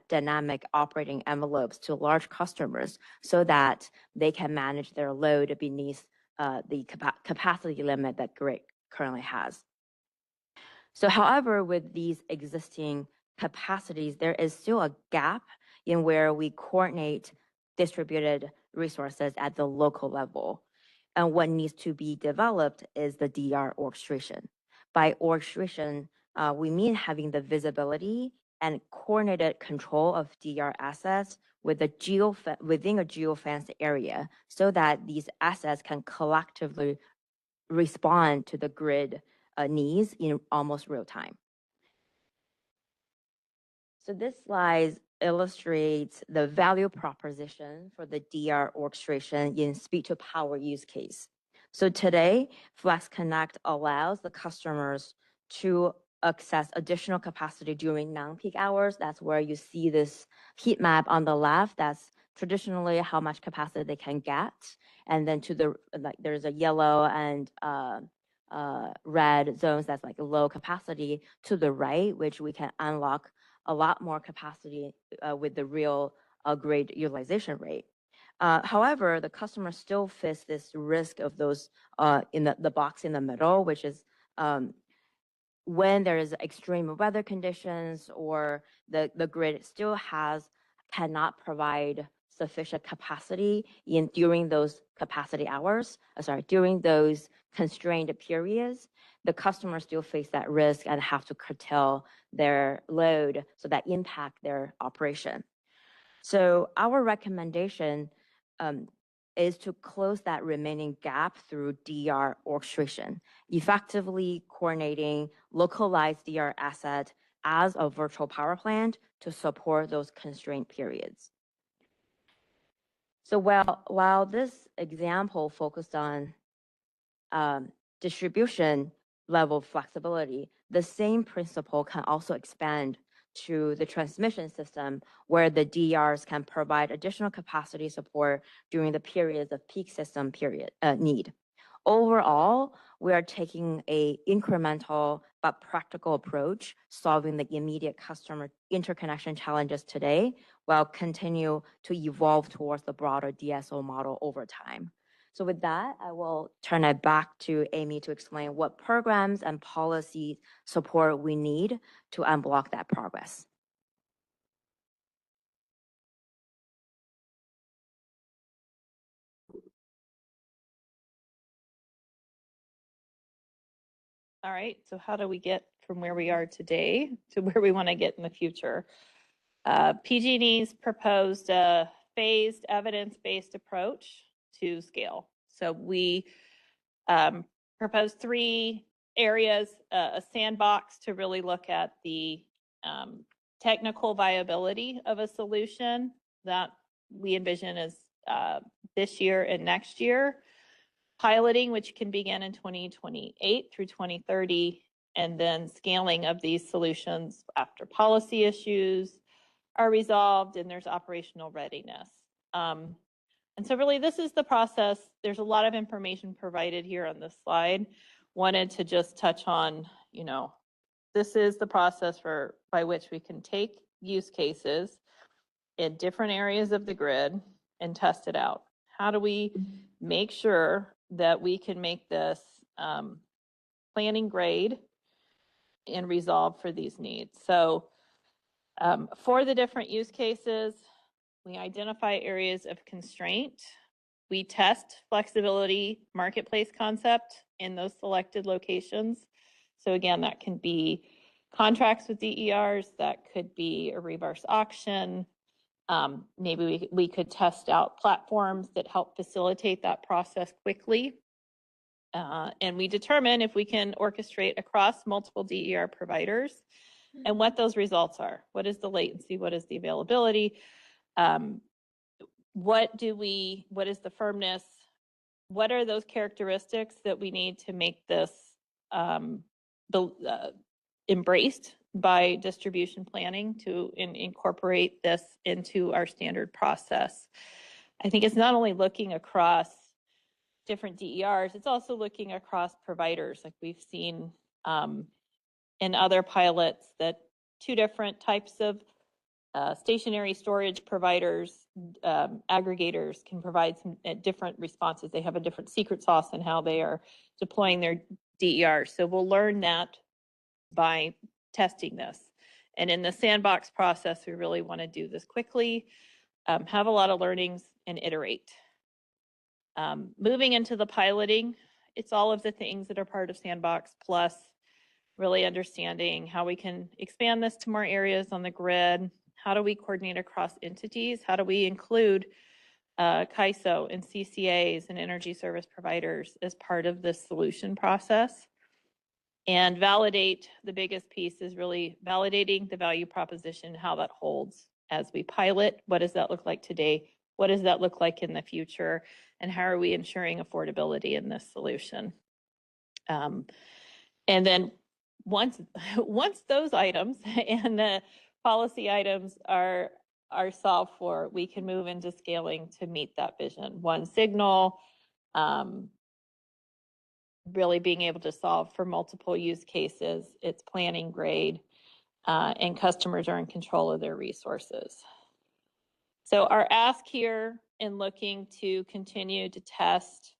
dynamic operating envelopes to large customers so that they can manage their load beneath the capacity limit that grid currently has. So however, with these existing capacities, there is still a gap in where we coordinate distributed resources at the local level. And what needs to be developed is the DR orchestration. By orchestration, we mean having the visibility and coordinated control of DR assets with within a geofenced area so that these assets can collectively respond to the grid needs in almost real time. So this slide illustrates the value proposition for the DR orchestration in speed to power use case. So today, Flex Connect allows the customers to access additional capacity during non-peak hours. That's where you see this heat map on the left. That's traditionally how much capacity they can get. And then to the, there's a yellow and red zones that's like low capacity to the right, which we can unlock a lot more capacity with the real grid utilization rate. However, the customer still face this risk of those in the box in the middle, which is when there is extreme weather conditions or the grid still cannot provide sufficient capacity during those capacity hours, during those constrained periods, the customers still face that risk and have to curtail their load, so that impact their operation. So our recommendation is to close that remaining gap through DR orchestration, effectively coordinating localized DR asset as a virtual power plant to support those constrained periods. So while this example focused on distribution level flexibility, the same principle can also expand to the transmission system, where the DRs can provide additional capacity support during the periods of peak system need. Overall, we are taking an incremental but practical approach, solving the immediate customer interconnection challenges today, while continue to evolve towards the broader DSO model over time. So with that, I will turn it back to Amy to explain what programs and policy support we need to unblock that progress. All right, so how do we get from where we are today to where we want to get in the future? PG&E's proposed a phased evidence-based approach to scale. So we proposed 3 areas, a sandbox to really look at the technical viability of a solution that we envision as this year and next year, piloting, which can begin in 2028 through 2030, and then scaling of these solutions after policy issues are resolved and there's operational readiness. And so really this is the process. There's a lot of information provided here on this slide. Wanted to just touch on, this is the process by which we can take use cases in different areas of the grid and test it out. How do we make sure that we can make this planning grade and resolve for these needs? So for the different use cases, we identify areas of constraint. We test flexibility marketplace concept in those selected locations. So again, that can be contracts with DERs, that could be a reverse auction. Maybe we could test out platforms that help facilitate that process quickly. And we determine if we can orchestrate across multiple DER providers and what those results are. What is the latency? What is the availability? What is the firmness? What are those characteristics that we need to make this embraced by distribution planning to incorporate this into our standard process? I think it's not only looking across different DERs, it's also looking across providers. Like we've seen in other pilots that two different types of stationary storage providers, aggregators can provide some different responses. They have a different secret sauce in how they are deploying their DER. So we'll learn that by testing this. And in the sandbox process, we really want to do this quickly, have a lot of learnings, and iterate. Moving into the piloting, it's all of the things that are part of sandbox, plus really understanding how we can expand this to more areas on the grid. How do we coordinate across entities? How do we include CAISO and CCAs and energy service providers as part of this solution process? And validate, the biggest piece is really validating the value proposition, how that holds as we pilot. What does that look like today? What does that look like in the future? And how are we ensuring affordability in this solution? And then once those items and the policy items are solved for, we can move into scaling to meet that vision. One signal, really being able to solve for multiple use cases, it's planning grade, and customers are in control of their resources. So our ask here in looking to continue to test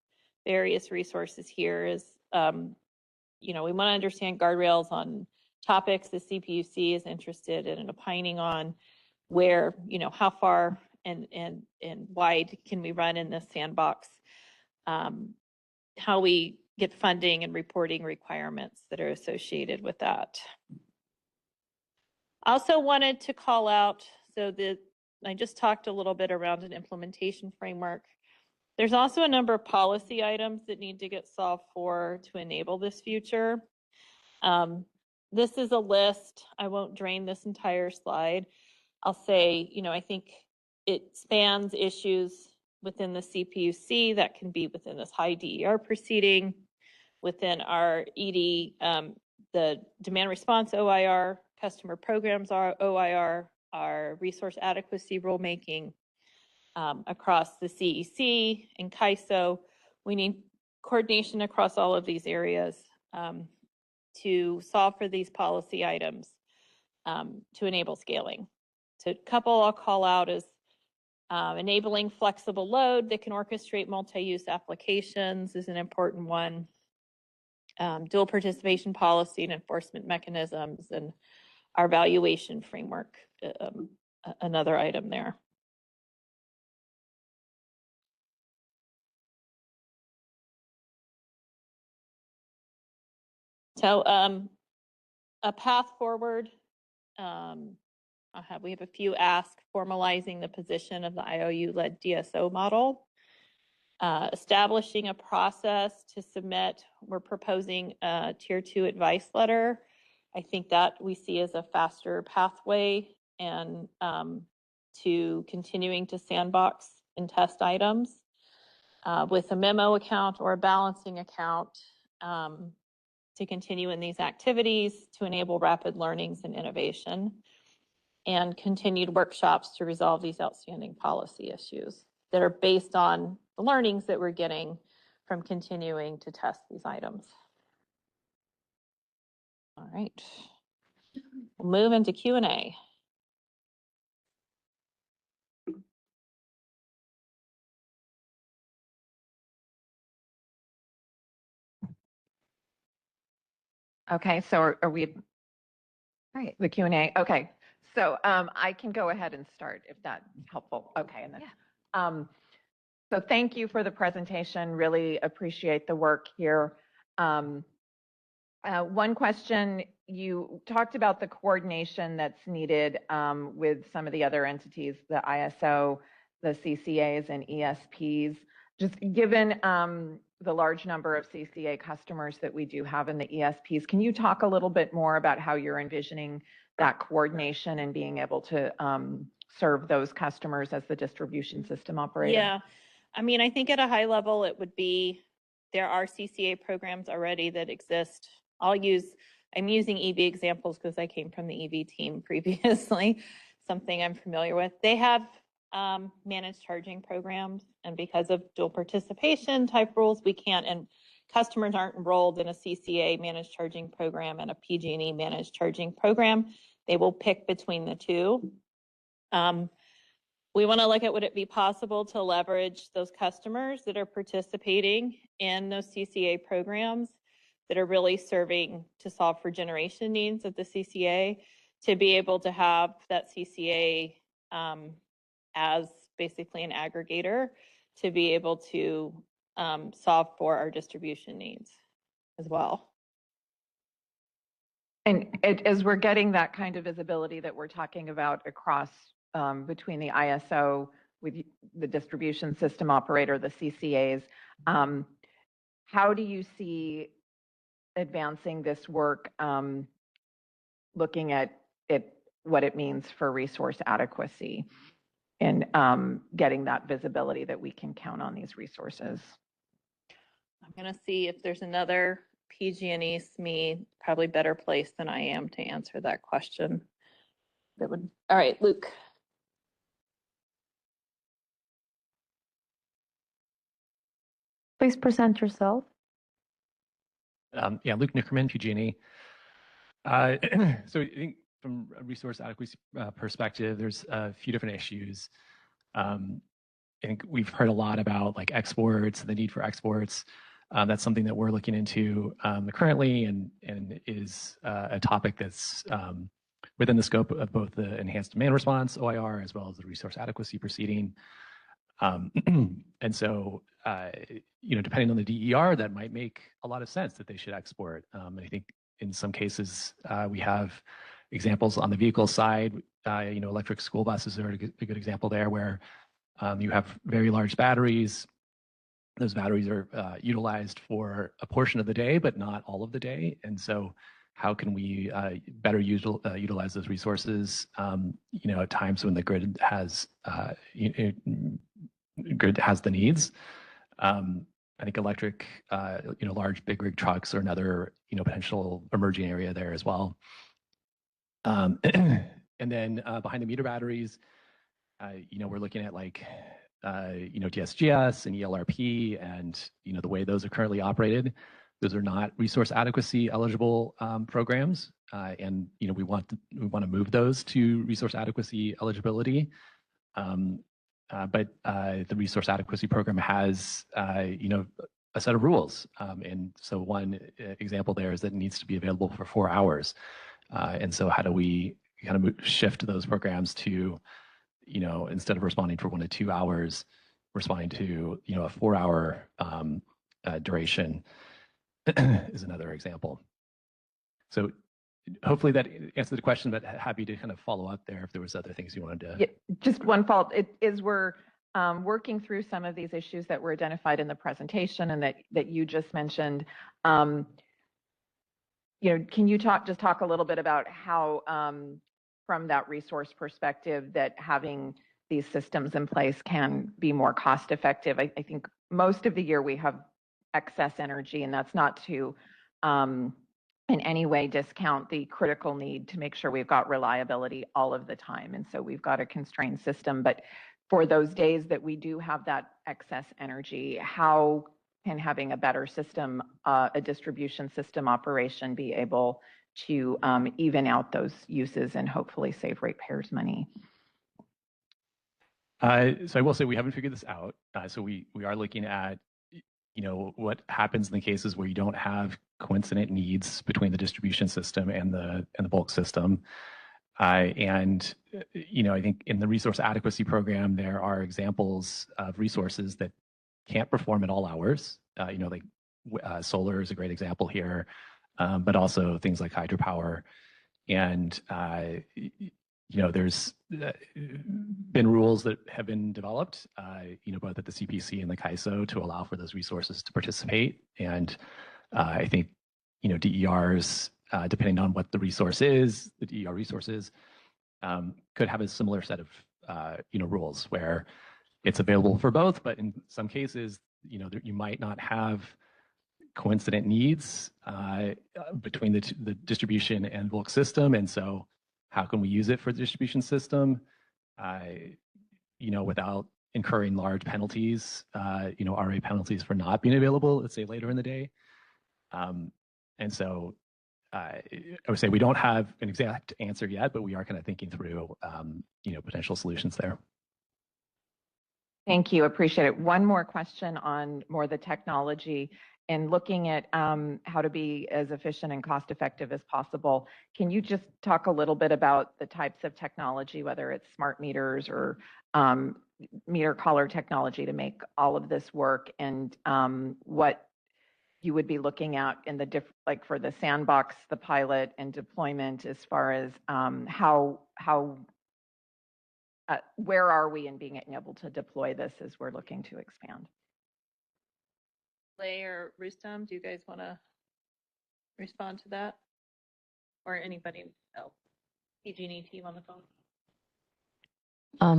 various resources here is, we want to understand guardrails on topics the CPUC is interested in and opining on, where, how far and wide can we run in this sandbox, how we get funding and reporting requirements that are associated with that. Also wanted to call out, I just talked a little bit around an implementation framework. There's also a number of policy items that need to get solved for to enable this future. This is a list. I won't drain this entire slide. I'll say, I think it spans issues within the CPUC that can be within this high DER proceeding, within our ED, the demand response OIR, customer programs OIR, our resource adequacy rulemaking, across the CEC and CAISO. We need coordination across all of these areas to solve for these policy items to enable scaling. So a couple I'll call out is enabling flexible load that can orchestrate multi-use applications is an important one. Dual participation policy and enforcement mechanisms, and our valuation framework, another item there. So a path forward, we have a few asks: formalizing the position of the IOU-led DSO model, establishing a process to submit. We're proposing a Tier 2 advice letter. I think that we see as a faster pathway and to continuing to sandbox and test items with a memo account or a balancing account to continue in these activities to enable rapid learnings and innovation, and continued workshops to resolve these outstanding policy issues that are based on the learnings that we're getting from continuing to test these items. All right, we'll move into Q&A. Okay, so are we, all right, the Q&A, okay. So I can go ahead and start if that's helpful. Okay, and then, so thank you for the presentation. Really appreciate the work here. One question, you talked about the coordination that's needed with some of the other entities, the ISO, the CCAs and ESPs. Just given the large number of CCA customers that we do have in the ESPs, can you talk a little bit more about how you're envisioning that coordination and being able to serve those customers as the distribution system operator? Yeah, I mean, I think at a high level, it would be, there are CCA programs already that exist. I'm using EV examples because I came from the EV team previously, something I'm familiar with. They have managed charging programs, and because of dual participation type rules, we can't, and customers aren't enrolled in a CCA managed charging program and a PG&E managed charging program. They will pick between the two. We want to look at, would it be possible to leverage those customers that are participating in those CCA programs that are really serving to solve for generation needs of the CCA, to be able to have that CCA as basically an aggregator to be able to solve for our distribution needs as well. And as we're getting that kind of visibility that we're talking about across between the ISO with the distribution system operator, the CCAs, how do you see advancing this work, looking at what it means for resource adequacy and getting that visibility that we can count on these resources? I'm going to see if there's another PG&E SME, probably better place than I am to answer that question. All right, Luke. Please present yourself. Yeah, Luke Nickerman, PG&E. So I think from a resource adequacy perspective, there's a few different issues. I think we've heard a lot about like exports and the need for exports. That's something that we're looking into currently, and is a topic that's within the scope of both the enhanced demand response, OIR, as well as the resource adequacy proceeding. And so, depending on the DER, that might make a lot of sense that they should export. And I think in some cases, we have examples on the vehicle side. Electric school buses are a good example there, where you have very large batteries. Those batteries are utilized for a portion of the day, but not all of the day. And so how can we better utilize those resources, at times when the grid has the needs. I think electric, large big rig trucks are another, potential emerging area there as well. And then behind the meter batteries, we're looking at like, DSGS and ELRP, and the way those are currently operated. Those are not resource adequacy eligible programs, and we want to move those to resource adequacy eligibility. But the resource adequacy program has, a set of rules. And so one example there is that it needs to be available for 4 hours. And so how do we kind of shift those programs to, instead of responding for 1 to 2 hours, responding to, a 4-hour duration is another example. So hopefully that answered the question, but happy to kind of follow up there if there was other things you wanted to. Yeah, just one follow-up is we're working through some of these issues that were identified in the presentation and that you just mentioned. Can you talk a little bit about how, from that resource perspective, that having these systems in place can be more cost effective? I think most of the year we have excess energy, and that's not to in any way discount the critical need to make sure we've got reliability all of the time. And so we've got a constrained system. But for those days that we do have that excess energy, how can having a better system, a distribution system operation, be able to even out those uses and hopefully save ratepayers money? So I will say we haven't figured this out. So we are looking at what happens in the cases where you don't have coincident needs between the distribution system and the bulk system. I think in the resource adequacy program, there are examples of resources that can't perform at all hours. Like solar is a great example here, but also things like hydropower. And there's been rules that have been developed, both at the CPC and the CAISO to allow for those resources to participate. And I think, DERs, depending on what the resource is, the DER resources, could have a similar set of, rules where it's available for both, but in some cases, you might not have coincident needs between the distribution and bulk system. And so how can we use it for the distribution system, without incurring large penalties, RA penalties for not being available, let's say later in the day. And so I would say we don't have an exact answer yet, but we are kind of thinking through, potential solutions there. Thank you. Appreciate it. One more question on more the technology and looking at how to be as efficient and cost effective as possible. Can you just talk a little bit about the types of technology, whether it's smart meters or meter collar technology to make all of this work, and what you would be looking at in the like for the sandbox, the pilot and deployment, as far as where are we in being able to deploy this as we're looking to expand? Lay or Rustam, do you guys want to respond to that? Or anybody else? PG&E team on the phone?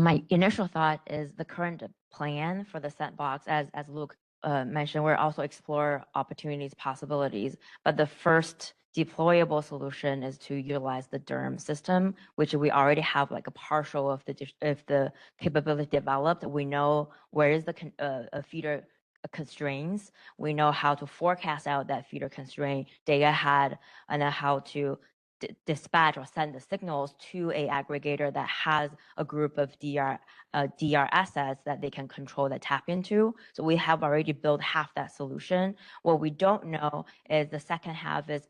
My initial thought is the current plan for the sandbox, as Luke mentioned, we're also explore opportunities, possibilities, but the first deployable solution is to utilize the DERM system, which we already have like a partial of the capability developed. We know where is the feeder constraints. We know how to forecast out that feeder constraint day ahead, and then how to dispatch or send the signals to a aggregator that has a group of DR assets that they can control, that tap into. So we have already built half that solution. What we don't know is the second half is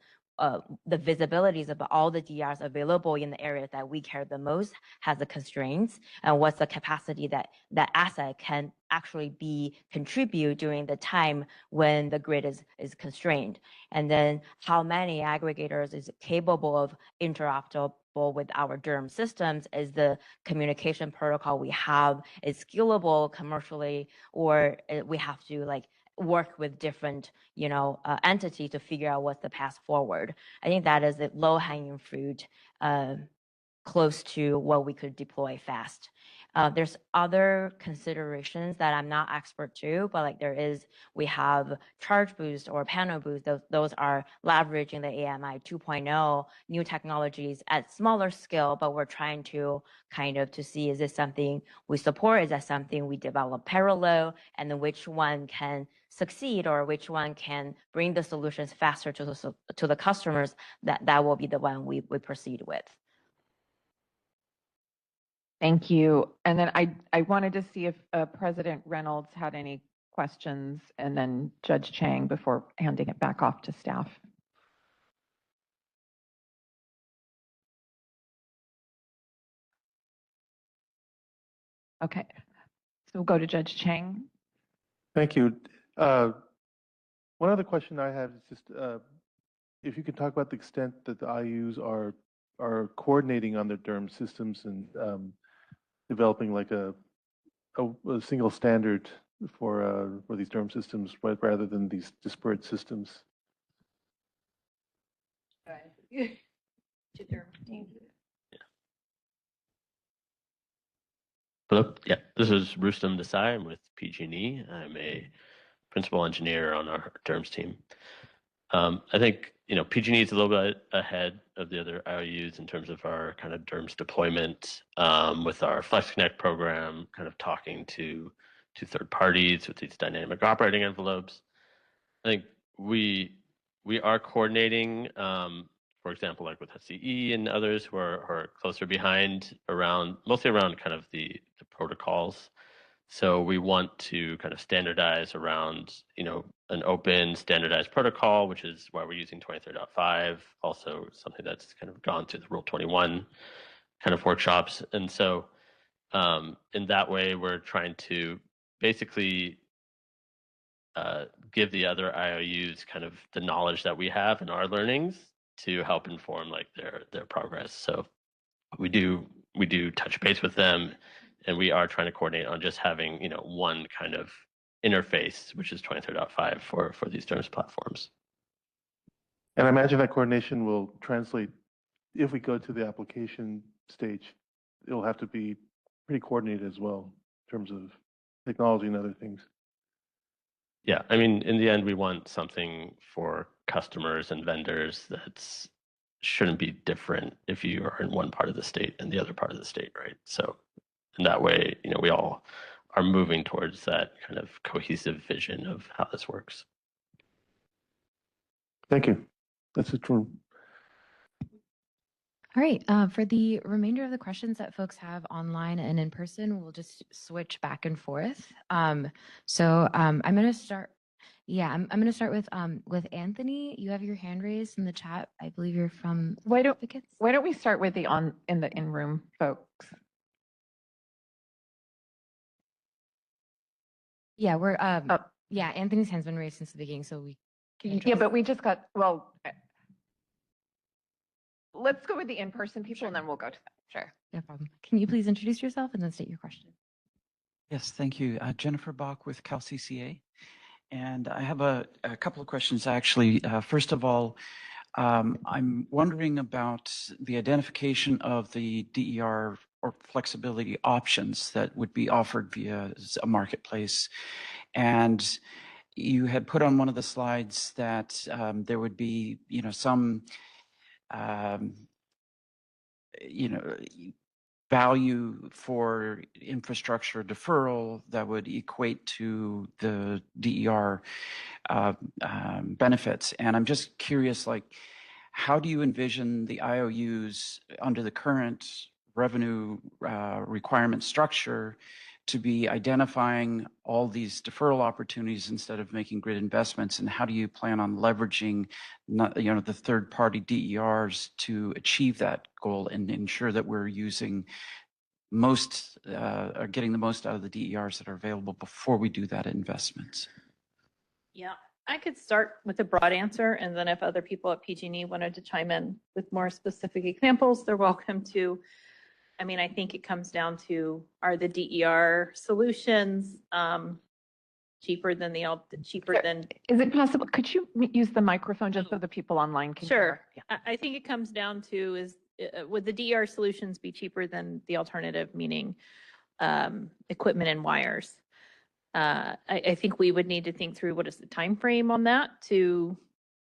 the visibilities of all the DRs available in the areas that we care the most has the constraints, and what's the capacity that that asset can actually contribute during the time when the grid is constrained. And then how many aggregators is capable of interoperable with our DERM systems, is the communication protocol we have is scalable commercially, or we have to like work with different entities to figure out what's the path forward. I think that is the low-hanging fruit, close to what we could deploy fast. There's other considerations that I'm not expert to, but like we have charge boost or panel boost. Those are leveraging the AMI 2.0 new technologies at smaller scale, but we're trying to to see, is this something we support? Is that something we develop parallel? And then which one can succeed, or which one can bring the solutions faster to the customers? That will be the one we proceed with. Thank you. And then I wanted to see if President Reynolds had any questions, and then Judge Chang before handing it back off to staff. Okay, so we'll go to Judge Chang. Thank you. One other question I have is just if you could talk about the extent that the IUs are coordinating on their DERM systems and developing like a single standard for these DERM systems rather than these disparate systems. Hello. Yeah, this is Rustam Desai. I'm with PG&E. I'm a principal engineer on our DERMS team. I think PG&E is a little bit ahead of the other IOUs in terms of our kind of DERMS deployment with our FlexConnect program, kind of talking to third parties with these dynamic operating envelopes. I think we are coordinating, for example, like with SCE and others who are closer behind, mostly around kind of the protocols. So we want to kind of standardize around, an open standardized protocol, which is why we're using 23.5, also something that's kind of gone through the Rule 21 kind of workshops. And so in that way, we're trying to basically give the other IOUs kind of the knowledge that we have in our learnings to help inform like their progress. So we do touch base with them, and we are trying to coordinate on just having one kind of interface, which is 23.5 for these DERMS platforms. And I imagine that coordination will translate if we go to the application stage. It'll have to be pretty coordinated as well in terms of technology and other things. Yeah, I mean, in the end, we want something for customers and vendors that shouldn't be different if you are in one part of the state and the other part of the state, right? So in that way, we all are moving towards that kind of cohesive vision of how this works. Thank you. That's it from. All right, for the remainder of the questions that folks have online and in person, we'll just switch back and forth. I'm going to start. Yeah, I'm going to start with Anthony. You have your hand raised in the chat. I believe you're from Advocates. Why don't we start with the in-room folks? Yeah, yeah, Anthony's hand's been raised since the beginning, so we can Yeah, but we just got, let's go with the in-person people and then we'll go to them. Sure, no problem. Can you please introduce yourself and then state your question? Yes, thank you. Jennifer Bach with CalCCA. And I have a couple of questions, actually. First of all, I'm wondering about the identification of the DER or flexibility options that would be offered via a marketplace. And you had put on one of the slides that there would be, some, value for infrastructure deferral that would equate to the DER benefits. And I'm just curious, how do you envision the IOUs under the current revenue requirement structure to be identifying all these deferral opportunities instead of making grid investments? And how do you plan on leveraging the third-party DERs to achieve that goal and ensure that we're using or getting the most out of the DERs that are available before we do that investment? Yeah, I could start with a broad answer, and then if other people at PG&E wanted to chime in with more specific examples, they're welcome to. I mean, I think it comes down to, are the DER solutions cheaper than Is it possible, could you use the microphone just so the people online can hear? Sure. Yeah. I think it comes down to would the DER solutions be cheaper than the alternative, meaning equipment and wires? I think we would need to think through what is the time frame on that to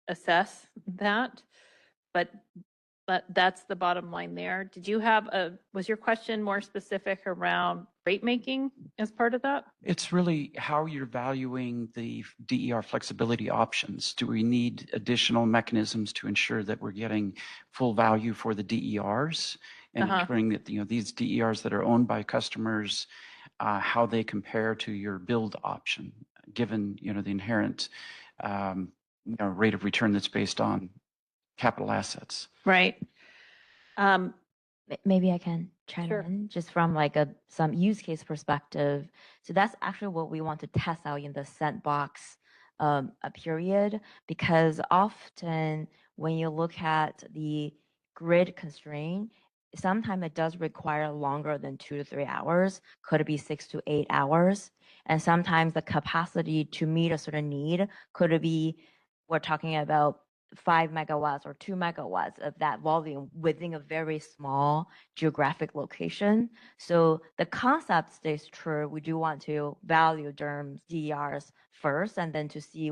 assess that. But that's the bottom line there. Did you was your question more specific around rate making as part of that? It's really how you're valuing the DER flexibility options. Do we need additional mechanisms to ensure that we're getting full value for the DERs and ensuring that these DERs that are owned by customers, how they compare to your build option, given the inherent rate of return that's based on capital assets? Right. Maybe I can chime Sure. in just from some use case perspective. So that's actually what we want to test out in the sandbox period, because often when you look at the grid constraint, sometimes it does require longer than 2 to 3 hours, could be 6 to 8 hours. And sometimes the capacity to meet a certain need could be, we're talking about 5 megawatts or 2 megawatts of that volume within a very small geographic location. So the concept stays true. We do want to value DERs first, and then to see,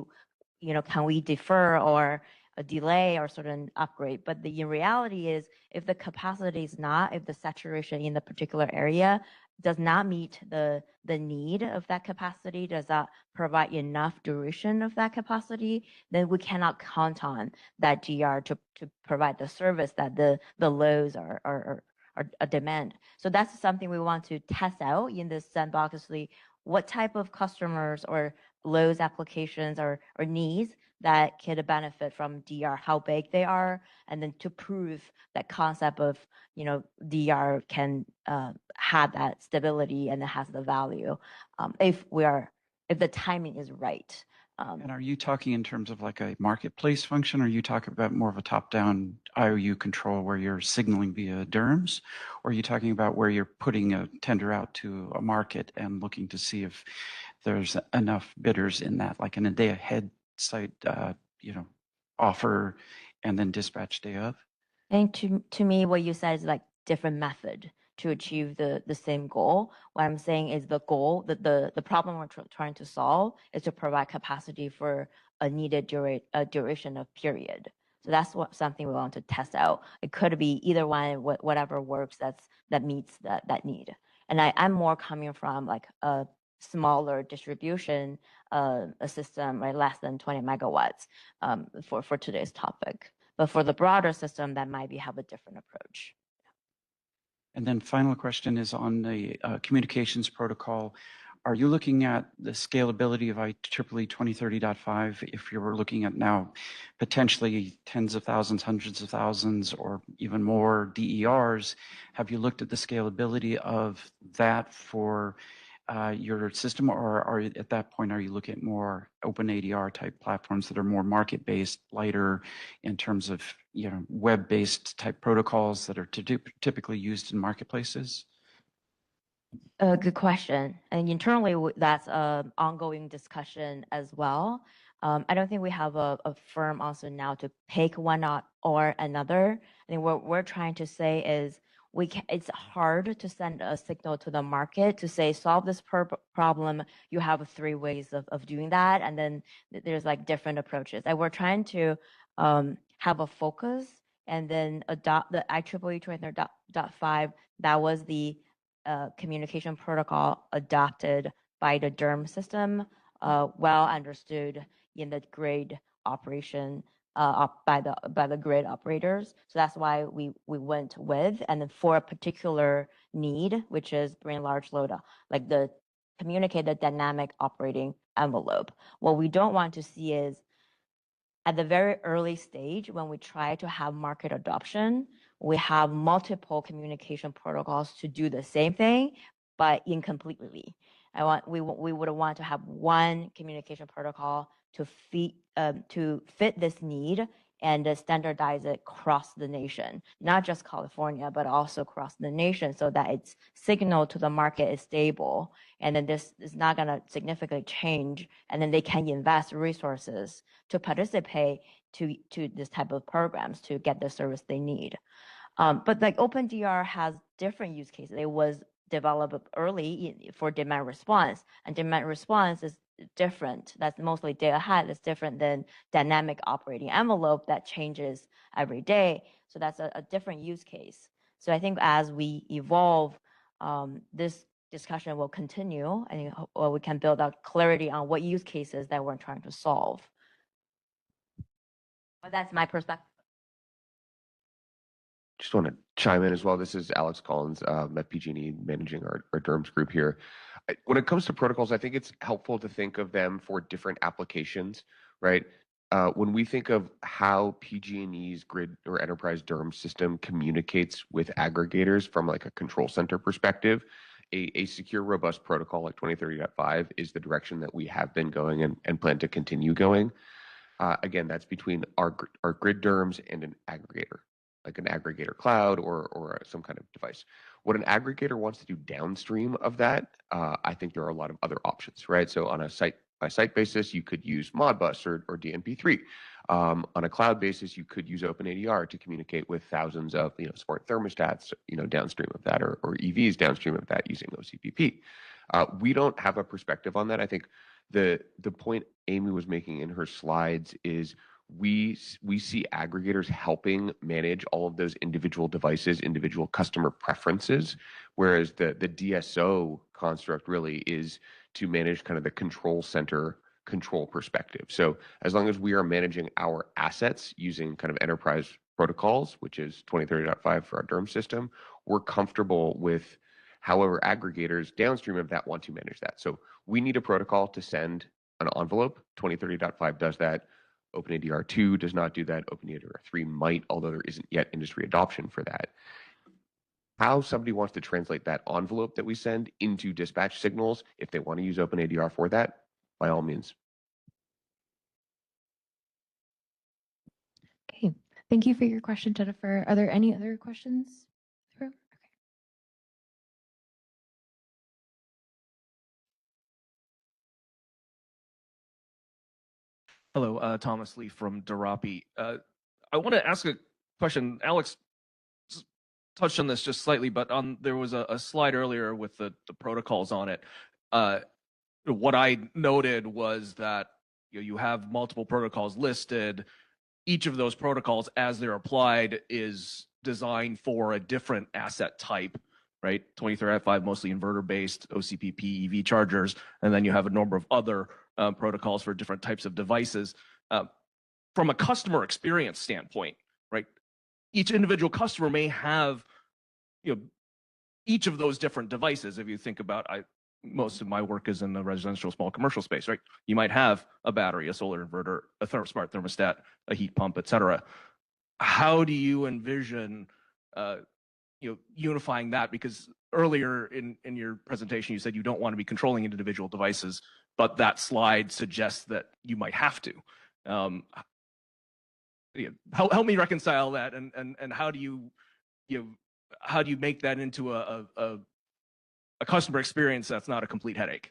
can we defer or delay or certain upgrade. But in reality is, if the capacity is not, if the saturation in the particular area does not meet the need of that capacity, does not provide enough duration of that capacity, then we cannot count on that GR to provide the service that the loads are a demand. So that's something we want to test out in this sandbox. what type of customers or loads applications or needs that could benefit from DR, how big they are, and then to prove that concept of, DR can have that stability and it has the value if the timing is right. And are you talking in terms of like a marketplace function, or are you talking about more of a top-down IOU control where you're signaling via DERMS, or are you talking about where you're putting a tender out to a market and looking to see if there's enough bidders in that, like in a day ahead site, offer and then dispatch day of? I think to me, what you said is like different method to achieve the same goal. What I'm saying is the goal, the problem we're trying to solve is to provide capacity for a needed duration of period. So that's something we want to test out. It could be either one, whatever works that meets that need. And I'm more coming from like a smaller distribution, a system, right, less than 20 megawatts for today's topic. But for the broader system, that might have a different approach. And then final question is on the communications protocol. Are you looking at the scalability of IEEE 2030.5 if you were looking at now potentially tens of thousands, hundreds of thousands, or even more DERs? Have you looked at the scalability of that for your system, or at that point, are you looking at more open ADR type platforms that are more market-based, lighter in terms of web-based type protocols that are typically used in marketplaces? Good question. And internally, that's an ongoing discussion as well. I don't think we have a firm answer now to pick one or another. I think what we're trying to say is it's hard to send a signal to the market to say, solve this problem. You have 3 ways of doing that. And then there's like different approaches. And we're trying to have a focus and then adopt the IEEE 2030.5. That was the communication protocol adopted by the DERM system, well understood in the grid operation by the grid operators. So that's why we went with, and then for a particular need, which is bring large load, like the communicated dynamic operating envelope. What we don't want to see is at the very early stage when we try to have market adoption, we have multiple communication protocols to do the same thing, but incompletely. We would want to have one communication protocol to fit this need and standardize it across the nation, not just California, but also across the nation, so that its signal to the market is stable, and then this is not going to significantly change, and then they can invest resources to participate to this type of programs to get the service they need. But like OpenDR has different use cases. It was developed early for demand response, and demand response is different. That's mostly day ahead. It's different than dynamic operating envelope that changes every day. So that's a different use case. So I think as we evolve, this discussion will continue, and we can build out clarity on what use cases that we're trying to solve. But that's my perspective. Just want to chime in as well. This is Alex Collins at PG&E, managing our DERMS group here. When it comes to protocols, I think it's helpful to think of them for different applications, right? When we think of how PG&E's grid or enterprise DERMS system communicates with aggregators from like a control center perspective, a secure, robust protocol like 2030.5 is the direction that we have been going and plan to continue going. Again, that's between our grid DERMS and an aggregator, like an aggregator cloud or some kind of device. What an aggregator wants to do downstream of that, I think there are a lot of other options, right? So on a site-by-site basis, you could use Modbus or DNP3. On a cloud basis, you could use OpenADR to communicate with thousands of smart thermostats, downstream of that, or EVs downstream of that using OCPP. We don't have a perspective on that. I think the point Amy was making in her slides is we see aggregators helping manage all of those individual devices, individual customer preferences, whereas the DSO construct really is to manage kind of the control center control perspective. So as long as we are managing our assets using kind of enterprise protocols, which is 2030.5 for our DERM system, we're comfortable with However, aggregators downstream of that want to manage that. So we need a protocol to send an envelope. 2030.5 does that. OpenADR 2 does not do that. OpenADR 3 might, although there isn't yet industry adoption for that. How somebody wants to translate that envelope that we send into dispatch signals, if they want to use OpenADR for that, by all means. Okay, thank you for your question, Jennifer. Are there any other questions? Okay. Hello, Thomas Lee from Darapi. I want to ask a question. Alex touched on this just slightly, but there was a slide earlier with the protocols on it. What I noted was that you have multiple protocols listed. Each of those protocols, as they're applied, is designed for a different asset type, right? 2035 mostly inverter-based, OCPP, EV chargers, and then you have a number of other protocols for different types of devices. From a customer experience standpoint, right? Each individual customer may have, each of those different devices. If you think about, most of my work is in the residential small commercial space, right? You might have a battery, a solar inverter, a smart thermostat, a heat pump, et cetera. How do you envision, unifying that? Because earlier in your presentation, you said you don't want to be controlling individual devices, but that slide suggests that you might have to. Help me reconcile that, and how do you make that into a customer experience that's not a complete headache?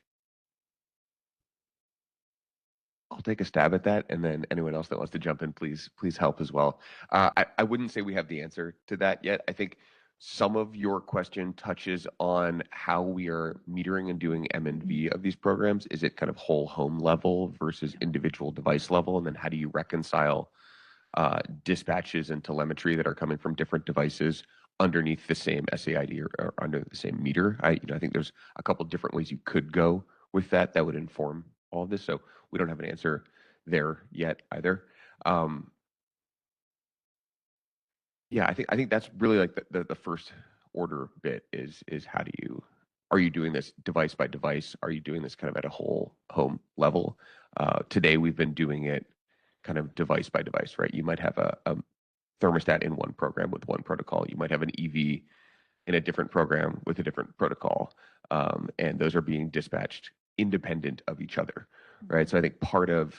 I'll take a stab at that, and then anyone else that wants to jump in, please help as well. I wouldn't say we have the answer to that yet. I think some of your question touches on how we are metering and doing M&V of these programs. Is it kind of whole home level versus individual device level? And then how do you reconcile dispatches and telemetry that are coming from different devices underneath the same SAID or under the same meter? I think there's a couple different ways you could go with that would inform all of this. So we don't have an answer there yet either. Yeah, I think that's really like the first order bit is are you doing this device by device? Are you doing this kind of at a whole home level? Today we've been doing it kind of device by device, right? You might have a thermostat in one program with one protocol. You might have an EV in a different program with a different protocol. And those are being dispatched independent of each other, right? So I think part of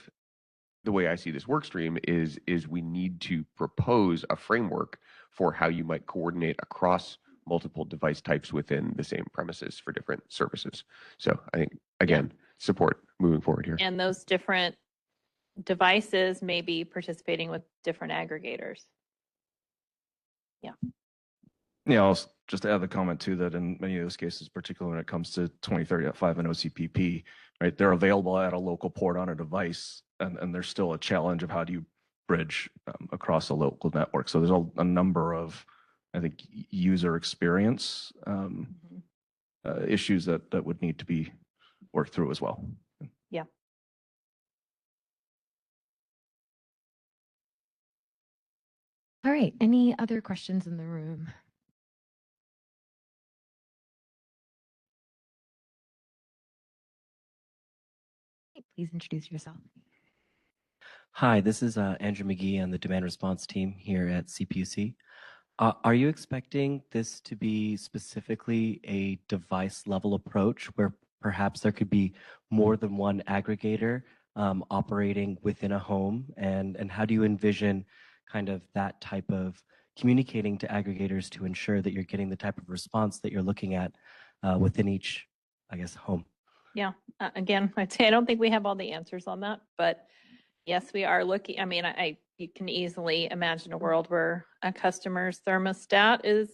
the way I see this work stream is we need to propose a framework for how you might coordinate across multiple device types within the same premises for different services. So I think, again, support moving forward here. And those different devices may be participating with different aggregators. Yeah. Yeah, I'll just add the comment too that in many of those cases, particularly when it comes to 2030.5 and OCPP, right, they're available at a local port on a device, and there's still a challenge of how do you bridge across a local network. So there's a number of, I think, user experience issues that would need to be worked through as well. Yeah. All right, any other questions in the room? Please introduce yourself. Hi, this is Andrew McGee on the demand response team here at CPUC. Are you expecting this to be specifically a device level approach where perhaps there could be more than one aggregator operating within a home? And how do you envision kind of that type of communicating to aggregators to ensure that you're getting the type of response that you're looking at within each, I guess, home? Yeah. Again, I'd say I don't think we have all the answers on that, but yes, we are looking. I mean, you can easily imagine a world where a customer's thermostat is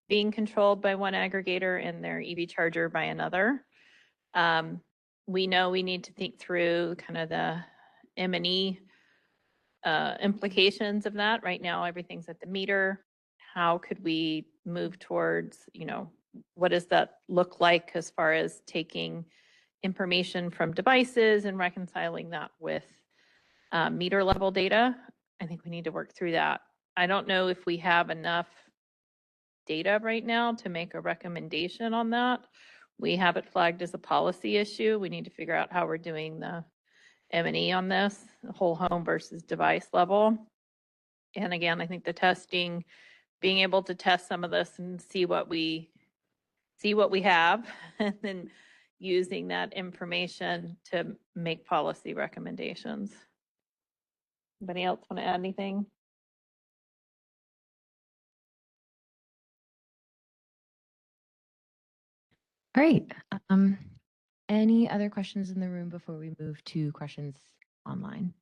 being controlled by one aggregator and their EV charger by another. We know we need to think through kind of the M&E implications of that. Right now, everything's at the meter. How could we move towards, what does that look like as far as taking information from devices and reconciling that with meter level data? I think we need to work through that. I don't know if we have enough data right now to make a recommendation on that. We have it flagged as a policy issue. We need to figure out how we're doing the M&E on this, whole home versus device level. And again, I think the testing, being able to test some of this and see what we have, and then using that information to make policy recommendations. Anybody else want to add anything? All right. Any other questions in the room before we move to questions online?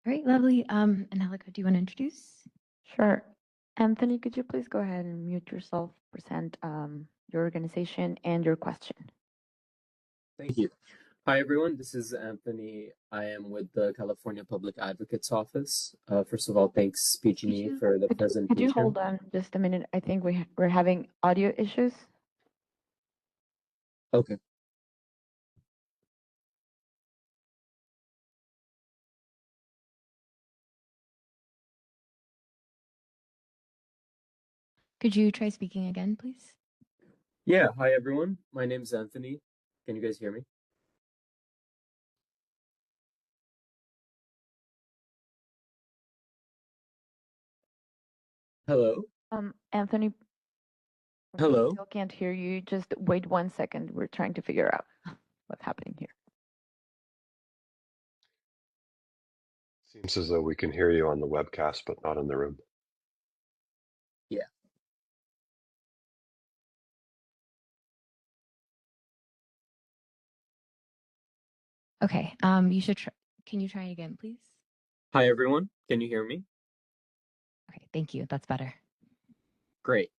All right, lovely. Angelica, do you want to introduce? Sure. Anthony, could you please go ahead and mute yourself, present your organization and your question? Thank you. Hi, everyone. This is Anthony. I am with the California Public Advocate's Office. First of all, thanks, PG&E, for the presentation. Could you hold on just a minute? I think we're having audio issues. Okay. Could you try speaking again, please? Yeah. Hi, everyone. My name is Anthony. Can you guys hear me? Hello? Anthony, Hello? we still can't hear you. Just wait 1 second. We're trying to figure out what's happening here. Seems as though we can hear you on the webcast, but not in the room. Yeah. Okay. You should try. Can you try it again, please? Hi, everyone. Can you hear me? Okay. Thank you. That's better. Great.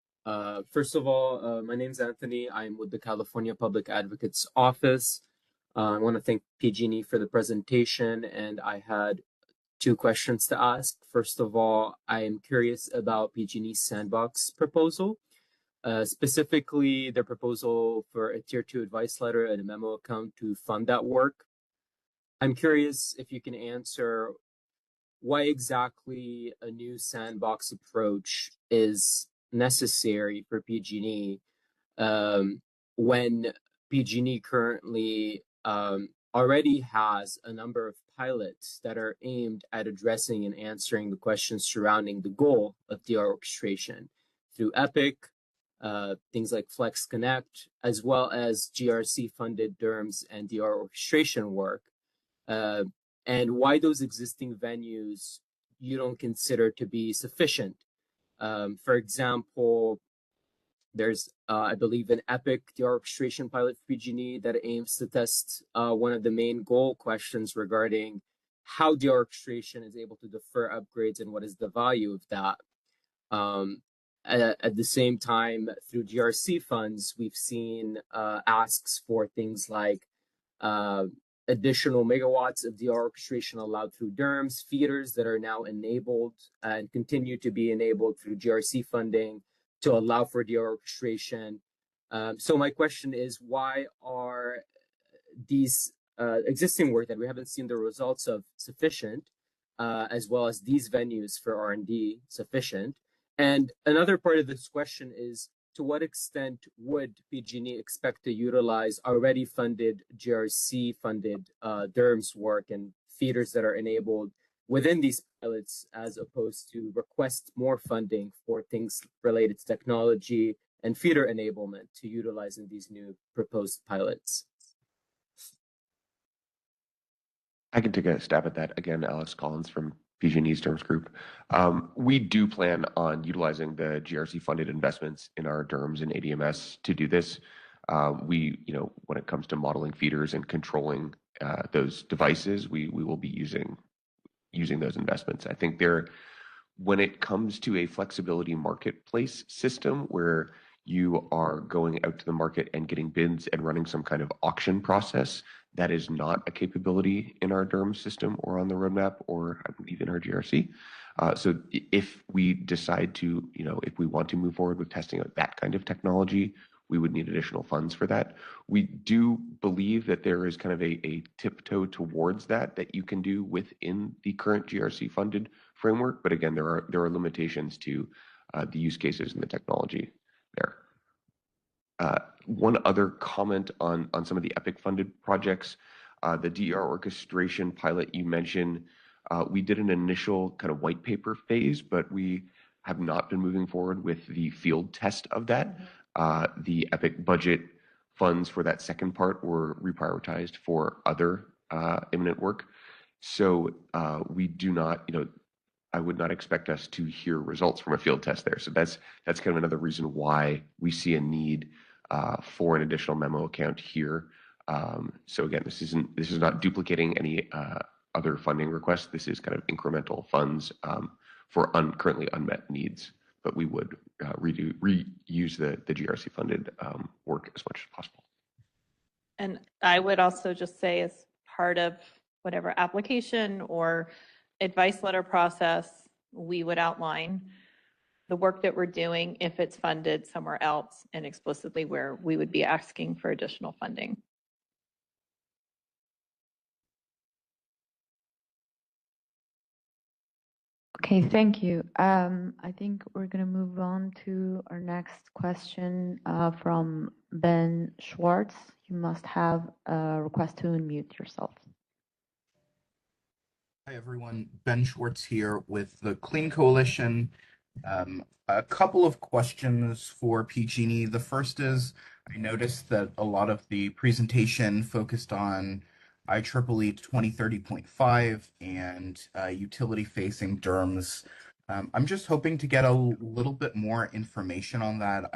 First of all, my name is Anthony. I'm with the California Public Advocate's Office. I want to thank PG&E for the presentation, and I had 2 questions to ask. First of all, I am curious about PG&E's sandbox proposal, specifically their proposal for a Tier 2 advice letter and a memo account to fund that work. I'm curious if you can answer why exactly a new sandbox approach is necessary for PG&E when PG&E currently already has a number of pilots that are aimed at addressing and answering the questions surrounding the goal of DR orchestration through EPIC, things like Flex Connect, as well as GRC-funded DERMS and DR orchestration work, and why those existing venues you don't consider to be sufficient. For example, there's, I believe, an EPIC, the orchestration pilot for PG&E that aims to test one of the main goal questions regarding how the orchestration is able to defer upgrades and what is the value of that. At the same time, through GRC funds, we've seen asks for things like additional megawatts of DR orchestration allowed through DERMS, feeders that are now enabled and continue to be enabled through GRC funding to allow for DR orchestration. So my question is, why are these existing work that we haven't seen the results of sufficient, as well as these venues for R&D sufficient? And another part of this question is, to what extent would PG&E expect to utilize already funded GRC-funded DERMS work and feeders that are enabled within these pilots, as opposed to request more funding for things related to technology and feeder enablement to utilize in these new proposed pilots? I can take a stab at that. Again, Alex Collins from PG&E's DERMS Group. We do plan on utilizing the GRC-funded investments in our DERMS and ADMS to do this. When it comes to modeling feeders and controlling those devices, we will be using those investments. I think when it comes to a flexibility marketplace system where you are going out to the market and getting bids and running some kind of auction process, that is not a capability in our DERMS system or on the roadmap or I believe in our GRC. So if we decide to, if we want to move forward with testing out that kind of technology, we would need additional funds for that. We do believe that there is kind of a tiptoe towards that you can do within the current GRC funded framework. But again, there are limitations to the use cases and the technology there. One other comment on some of the EPIC funded projects, the DER orchestration pilot you mentioned, we did an initial kind of white paper phase, but we have not been moving forward with the field test of that. The EPIC budget funds for that second part were reprioritized for other imminent work. So we do not, I would not expect us to hear results from a field test there. So that's kind of another reason why we see a need for an additional memo account here. So again, this is not duplicating any other funding requests. This is kind of incremental funds for currently unmet needs, but we would reuse the GRC funded work as much as possible. And I would also just say, as part of whatever application or advice letter process, we would outline the work that we're doing if it's funded somewhere else, and explicitly where we would be asking for additional funding. Okay, thank you. I think we're going to move on to our next question from Ben Schwartz. You must have a request to unmute yourself. Hi, everyone. Ben Schwartz here with the Clean Coalition. A couple of questions for PG&E. The first is, I noticed that a lot of the presentation focused on IEEE 2030.5 and utility-facing DERMS. I'm just hoping to get a little bit more information on that.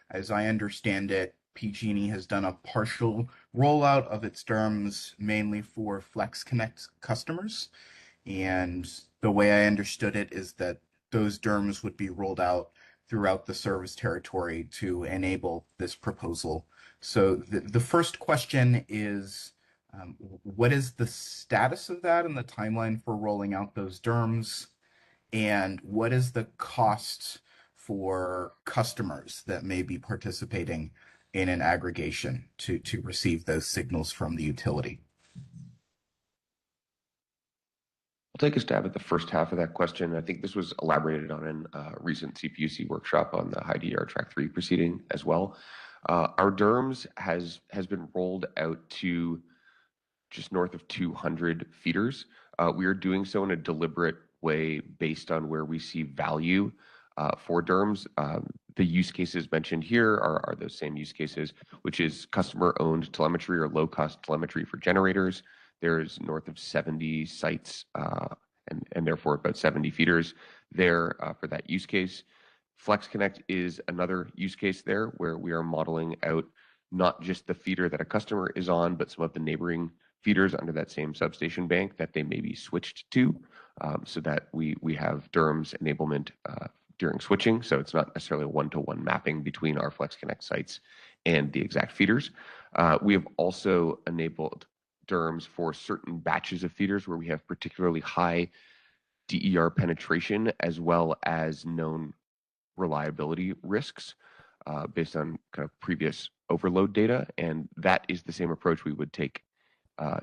As I understand it, PG&E has done a partial rollout of its DERMS, mainly for FlexConnect customers. And the way I understood it is that those DERMS would be rolled out throughout the service territory to enable this proposal. So the first question is, what is the status of that and the timeline for rolling out those DERMS? And what is the cost for customers that may be participating in an aggregation to receive those signals from the utility? I'll take a stab at the first half of that question. I think this was elaborated on in a recent CPUC workshop on the high DER Track 3 proceeding as well. Our DERMS has been rolled out to just north of 200 feeders. We are doing so in a deliberate way based on where we see value for DERMS. The use cases mentioned here are those same use cases, which is customer-owned telemetry or low-cost telemetry for generators. There's north of 70 sites and therefore about 70 feeders there for that use case. FlexConnect is another use case there where we are modeling out not just the feeder that a customer is on, but some of the neighboring feeders under that same substation bank that they may be switched to, so that we have DERMS enablement during switching. So it's not necessarily a one-to-one mapping between our FlexConnect sites and the exact feeders. We have also enabled DERMS for certain batches of feeders where we have particularly high DER penetration as well as known reliability risks based on kind of previous overload data. And that is the same approach we would take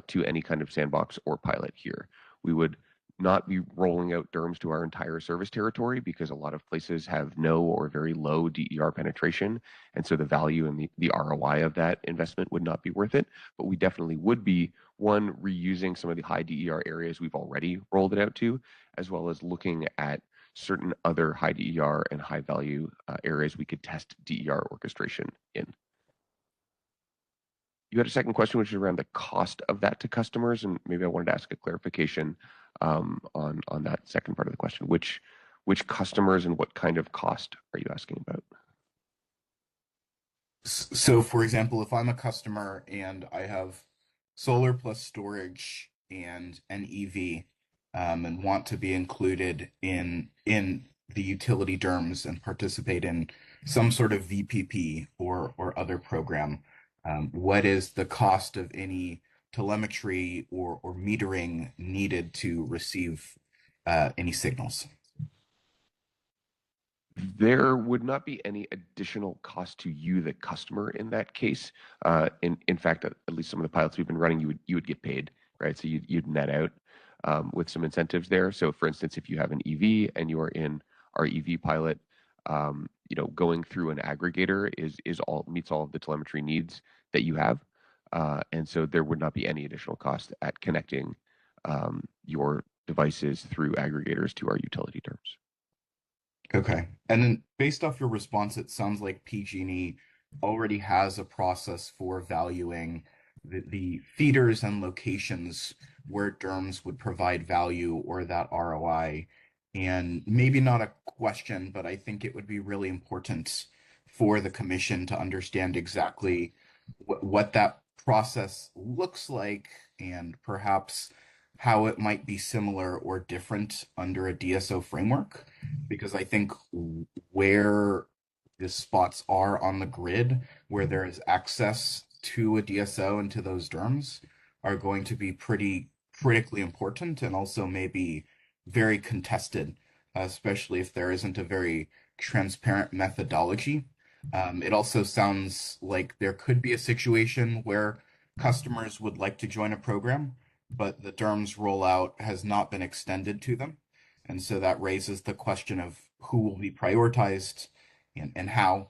to any kind of sandbox or pilot here. We would not be rolling out DERMS to our entire service territory because a lot of places have no or very low DER penetration. And so the value and the ROI of that investment would not be worth it. But we definitely would be, one, reusing some of the high DER areas we've already rolled it out to, as well as looking at certain other high DER and high value areas we could test DER orchestration in. You had a second question, which is around the cost of that to customers, and maybe I wanted to ask a clarification on that second part of the question. Which customers and what kind of cost are you asking about? So, for example, if I'm a customer and I have solar plus storage and an EV, and want to be included in the utility DERMS and participate in some sort of VPP or other program, what is the cost of any telemetry or metering needed to receive any signals? There would not be any additional cost to you, the customer, in that case. In fact, at least some of the pilots we've been running, you would get paid, right? So you'd net out with some incentives there. So, for instance, if you have an EV and you're in our EV pilot, going through an aggregator meets all of the telemetry needs that you have, and so there would not be any additional cost at connecting your devices through aggregators to our utility terms. Okay. And then based off your response, it sounds like PG&E already has a process for valuing the feeders and locations where DERMS would provide value or that ROI. And maybe not a question, but I think it would be really important for the commission to understand exactly what that process looks like and perhaps how it might be similar or different under a DSO framework, because I think where the spots are on the grid where there is access to a DSO and to those DERMS are going to be pretty critically important and also maybe very contested, especially if there isn't a very transparent methodology. It also sounds like there could be a situation where customers would like to join a program, but the DERMS rollout has not been extended to them. And so that raises the question of who will be prioritized and how.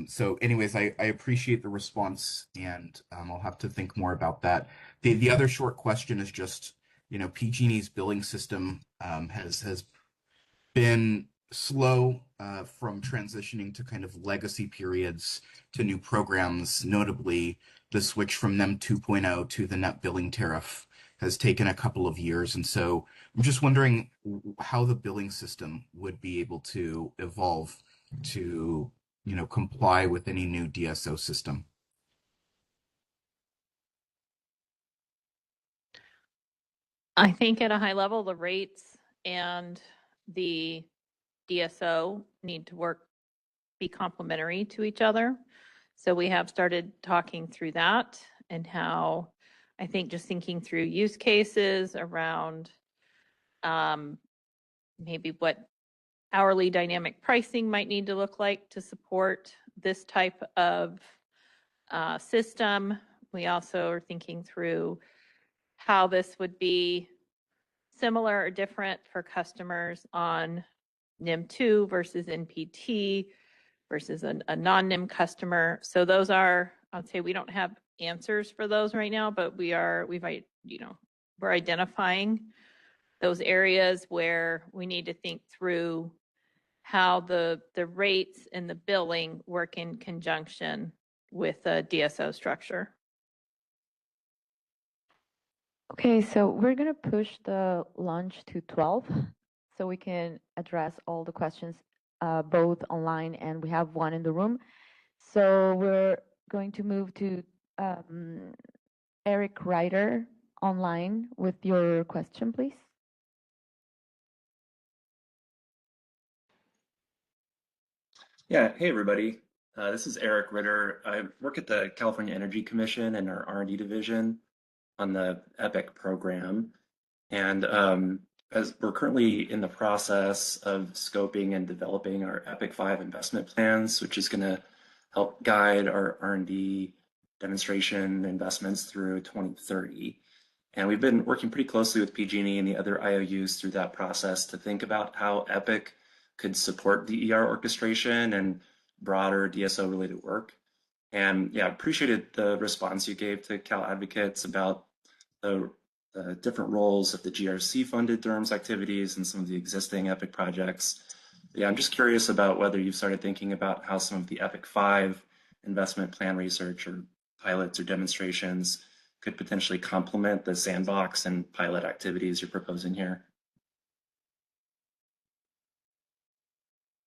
So anyways, I appreciate the response, and I'll have to think more about that. The other short question is just, PG&E's billing system has been slow from transitioning to kind of legacy periods to new programs, notably the switch from NEM 2.0 to the net billing tariff has taken a couple of years. And so I'm just wondering how the billing system would be able to evolve to, comply with any new DSO system. I think at a high level, the rates and the DSO need to be complementary to each other. So we have started talking through that and how I think just thinking through use cases around maybe what hourly dynamic pricing might need to look like to support this type of system. We also are thinking through how this would be similar or different for customers on NIM2 versus NPT versus a non-NIM customer. So those are, I'd say we don't have answers for those right now, but we're identifying those areas where we need to think through how the rates and the billing work in conjunction with a DSO structure. Okay, so we're going to push the lunch to 12 so we can address all the questions both online and we have one in the room. So we're going to move to Eric Ryder online with your question, please. Yeah, hey everybody. This is Eric Ritter. I work at the California Energy Commission in our R&D division on the EPIC program. And as we're currently in the process of scoping and developing our EPIC 5 investment plans, which is going to help guide our R&D demonstration investments through 2030. And we've been working pretty closely with PG&E and the other IOUs through that process to think about how EPIC could support DER orchestration and broader DSO related work. And yeah, appreciated the response you gave to Cal Advocates about the different roles of the GRC funded DERMS activities and some of the existing EPIC projects. Yeah, I'm just curious about whether you've started thinking about how some of the EPIC 5 investment plan research or pilots or demonstrations could potentially complement the sandbox and pilot activities you're proposing here.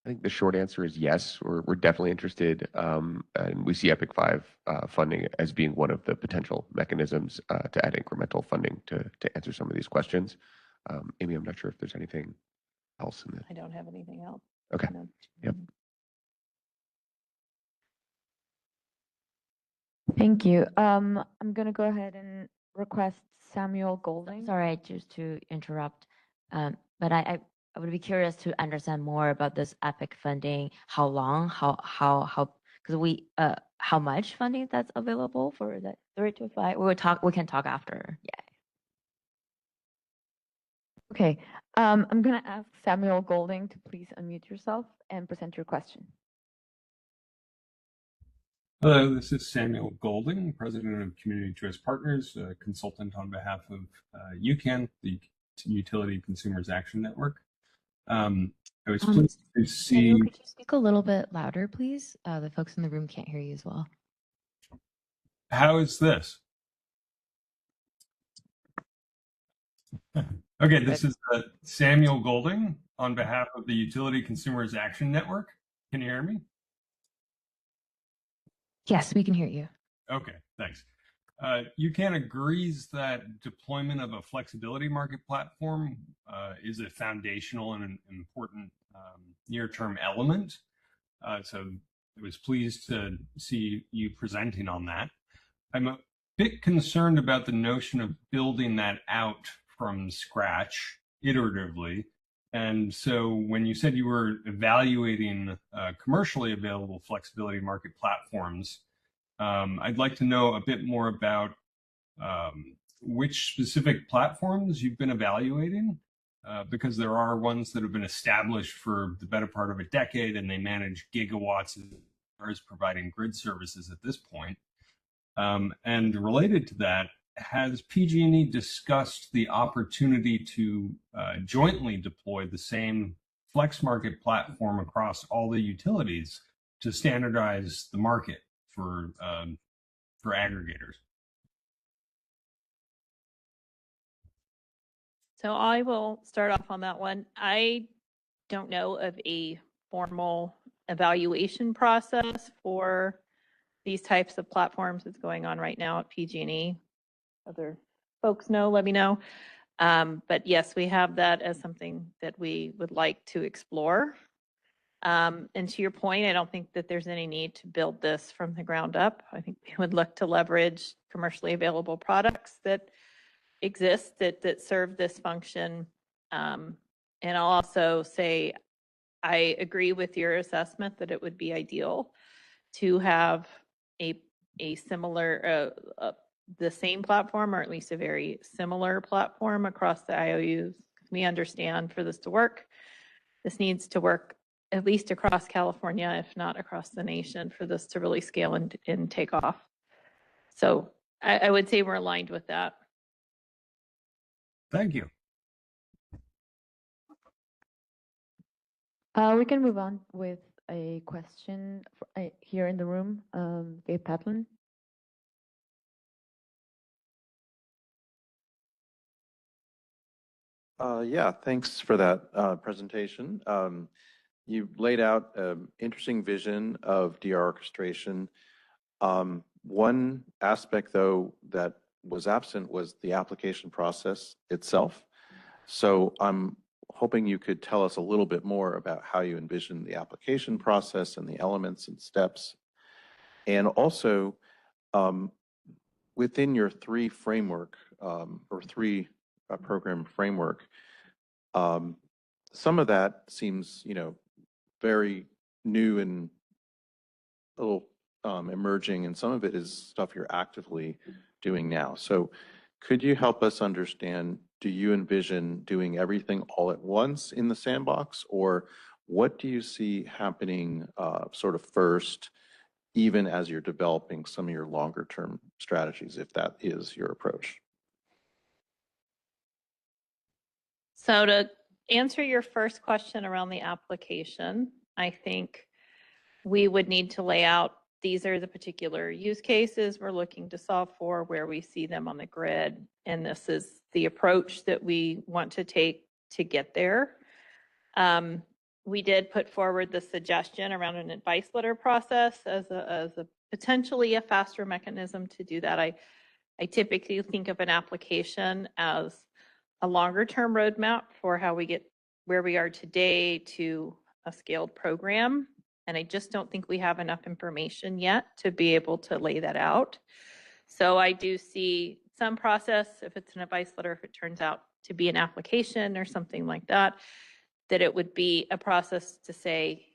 I think the short answer is yes. We're definitely interested, and we see EPIC 5 funding as being one of the potential mechanisms to add incremental funding to answer some of these questions. Amy, I'm not sure if there's anything else in the. I don't have anything else. Okay. No. Yep. Thank you. I'm going to go ahead and request Samuel Golding. Sorry, just to interrupt, but I I would be curious to understand more about this EPIC funding. How long? Because how much funding that's available for that 3 to 5? We can talk after. Yeah. Okay, I'm going to ask Samuel Golding to please unmute yourself and present your question. Hello, this is Samuel Golding, President of Community Choice Partners, a consultant on behalf of UCAN, the Utility Consumers Action Network. I was pleased to see. Samuel, could you speak a little bit louder, please? The folks in the room can't hear you as well. How is this? Okay, this is Samuel Golding on behalf of the Utility Consumers Action Network. Can you hear me? Yes, we can hear you. Okay, thanks. UCAN agrees that deployment of a flexibility market platform is a foundational and an important near-term element. So I was pleased to see you presenting on that. I'm a bit concerned about the notion of building that out from scratch iteratively. And so when you said you were evaluating commercially available flexibility market platforms, I'd like to know a bit more about which specific platforms you've been evaluating, because there are ones that have been established for the better part of a decade and they manage gigawatts as far as providing grid services at this point. And related to that, has PG&E discussed the opportunity to jointly deploy the same flex market platform across all the utilities to standardize the market for aggregators? So I will start off on that one. I don't know of a formal evaluation process for these types of platforms that's going on right now at PG&E. Other folks know, let me know. But yes, we have that as something that we would like to explore. And to your point, I don't think that there's any need to build this from the ground up. I think we would look to leverage commercially available products that exist that serve this function. And I'll also say, I agree with your assessment that it would be ideal to have a similar, the same platform, or at least a very similar platform across the IOUs. We understand for this to work, this needs to work at least across California, if not across the nation, for this to really scale and take off. So I would say we're aligned with that. Thank you. We can move on with a question here in the room. Gabe Patlin. Yeah, thanks for that presentation. You laid out an interesting vision of DR orchestration. One aspect, though, that was absent was the application process itself. So I'm hoping you could tell us a little bit more about how you envision the application process and the elements and steps. And also, within your three framework, or three program framework, some of that seems, very new and a little emerging, and some of it is stuff you're actively doing now. So could you help us understand, do you envision doing everything all at once in the sandbox, or what do you see happening sort of first, even as you're developing some of your longer term strategies, if that is your approach? So to answer your first question around the application, I think we would need to lay out, these are the particular use cases we're looking to solve for, where we see them on the grid, and this is the approach that we want to take to get there. We did put forward the suggestion around an advice letter process as a potentially a faster mechanism to do that. I typically think of an application as a longer term roadmap for how we get where we are today to a scaled program. And I just don't think we have enough information yet to be able to lay that out. So I do see some process, if it's an advice letter, if it turns out to be an application or something like that, that it would be a process to say,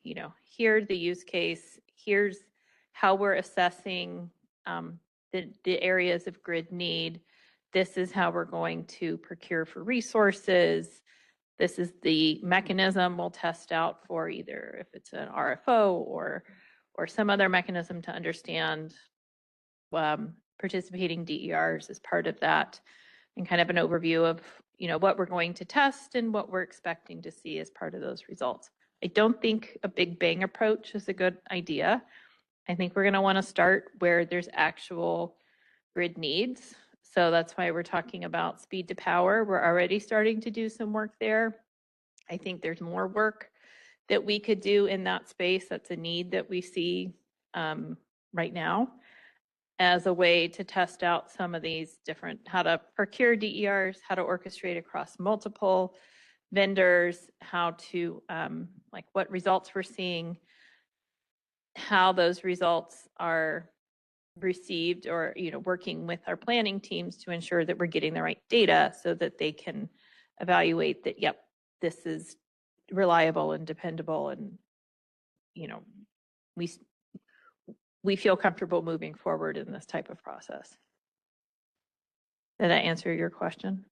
here's the use case, here's how we're assessing the areas of grid need. This is how we're going to procure for resources. This is the mechanism we'll test out for either if it's an RFO or some other mechanism to understand participating DERs as part of that, and kind of an overview of what we're going to test and what we're expecting to see as part of those results. I don't think a big bang approach is a good idea. I think we're going to want to start where there's actual grid needs. So that's why we're talking about speed to power. We're already starting to do some work there. I think there's more work that we could do in that space. That's a need that we see right now as a way to test out some of these different, how to procure DERs, how to orchestrate across multiple vendors, how to, like what results we're seeing, how those results are received, or working with our planning teams to ensure that we're getting the right data so that they can evaluate that, yep, this is reliable and dependable, and we feel comfortable moving forward in this type of process. Did that answer your question?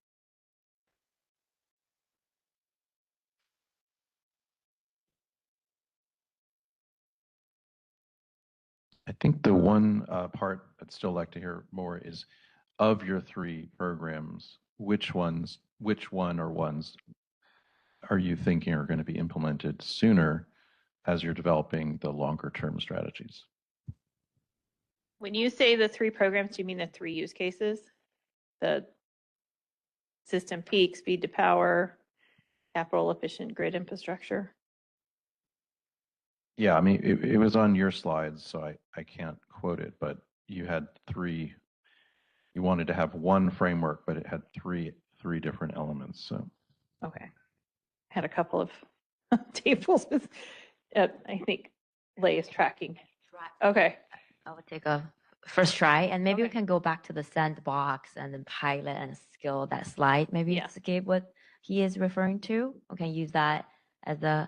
I think the one part I'd still like to hear more is, of your 3 programs, which one or ones are you thinking are going to be implemented sooner as you're developing the longer term strategies? When you say the 3 programs, do you mean the 3 use cases? The system peak, speed to power, capital efficient grid infrastructure? Yeah, I mean, it was on your slides, so I can't quote it, but you had 3, you wanted to have one framework, but it had three different elements, so. Okay. Had a couple of tables. I think Lay is tracking. Okay. I would take a first try, and maybe we can go back to the sandbox and then pilot and scale that slide. Maybe it's Gabe what he is referring to. We can use that as a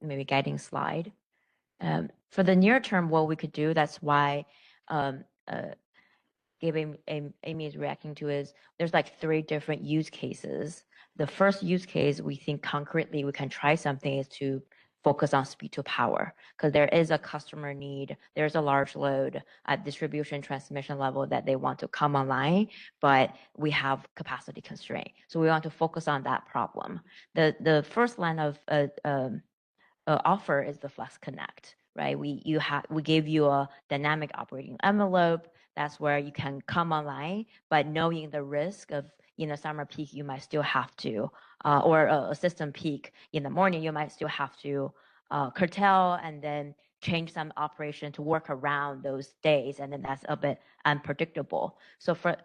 maybe guiding slide. For the near term, what we could do, that's why Gabe Amy is reacting to, is there's like 3 different use cases. The first use case we think concretely we can try something is to focus on speed to power, because there is a customer need. There's a large load at distribution transmission level that they want to come online, but we have capacity constraint. So we want to focus on that problem. The first line of offer is the Flex Connect, right? We gave you a dynamic operating envelope. That's where you can come online, but knowing the risk of summer peak, you might still have to, or a system peak in the morning, you might still have to curtail and then change some operation to work around those days, and then that's a bit unpredictable.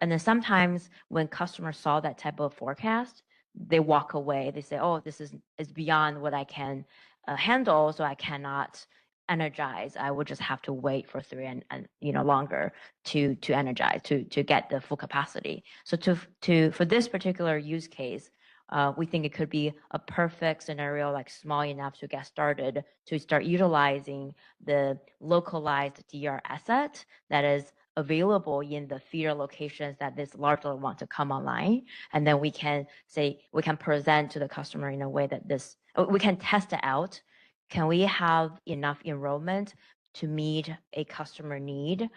And then sometimes when customers saw that type of forecast, they walk away. They say, "Oh, this is beyond what I can handle, so I cannot energize. I would just have to wait for 3 and longer to energize to get the full capacity." So for this particular use case, we think it could be a perfect scenario, like small enough to get started, to start utilizing the localized DR asset that is available in the feeder locations that this large load want to come online. And then we can present to the customer in a way that we can test it out. Can we have enough enrollment to meet a customer need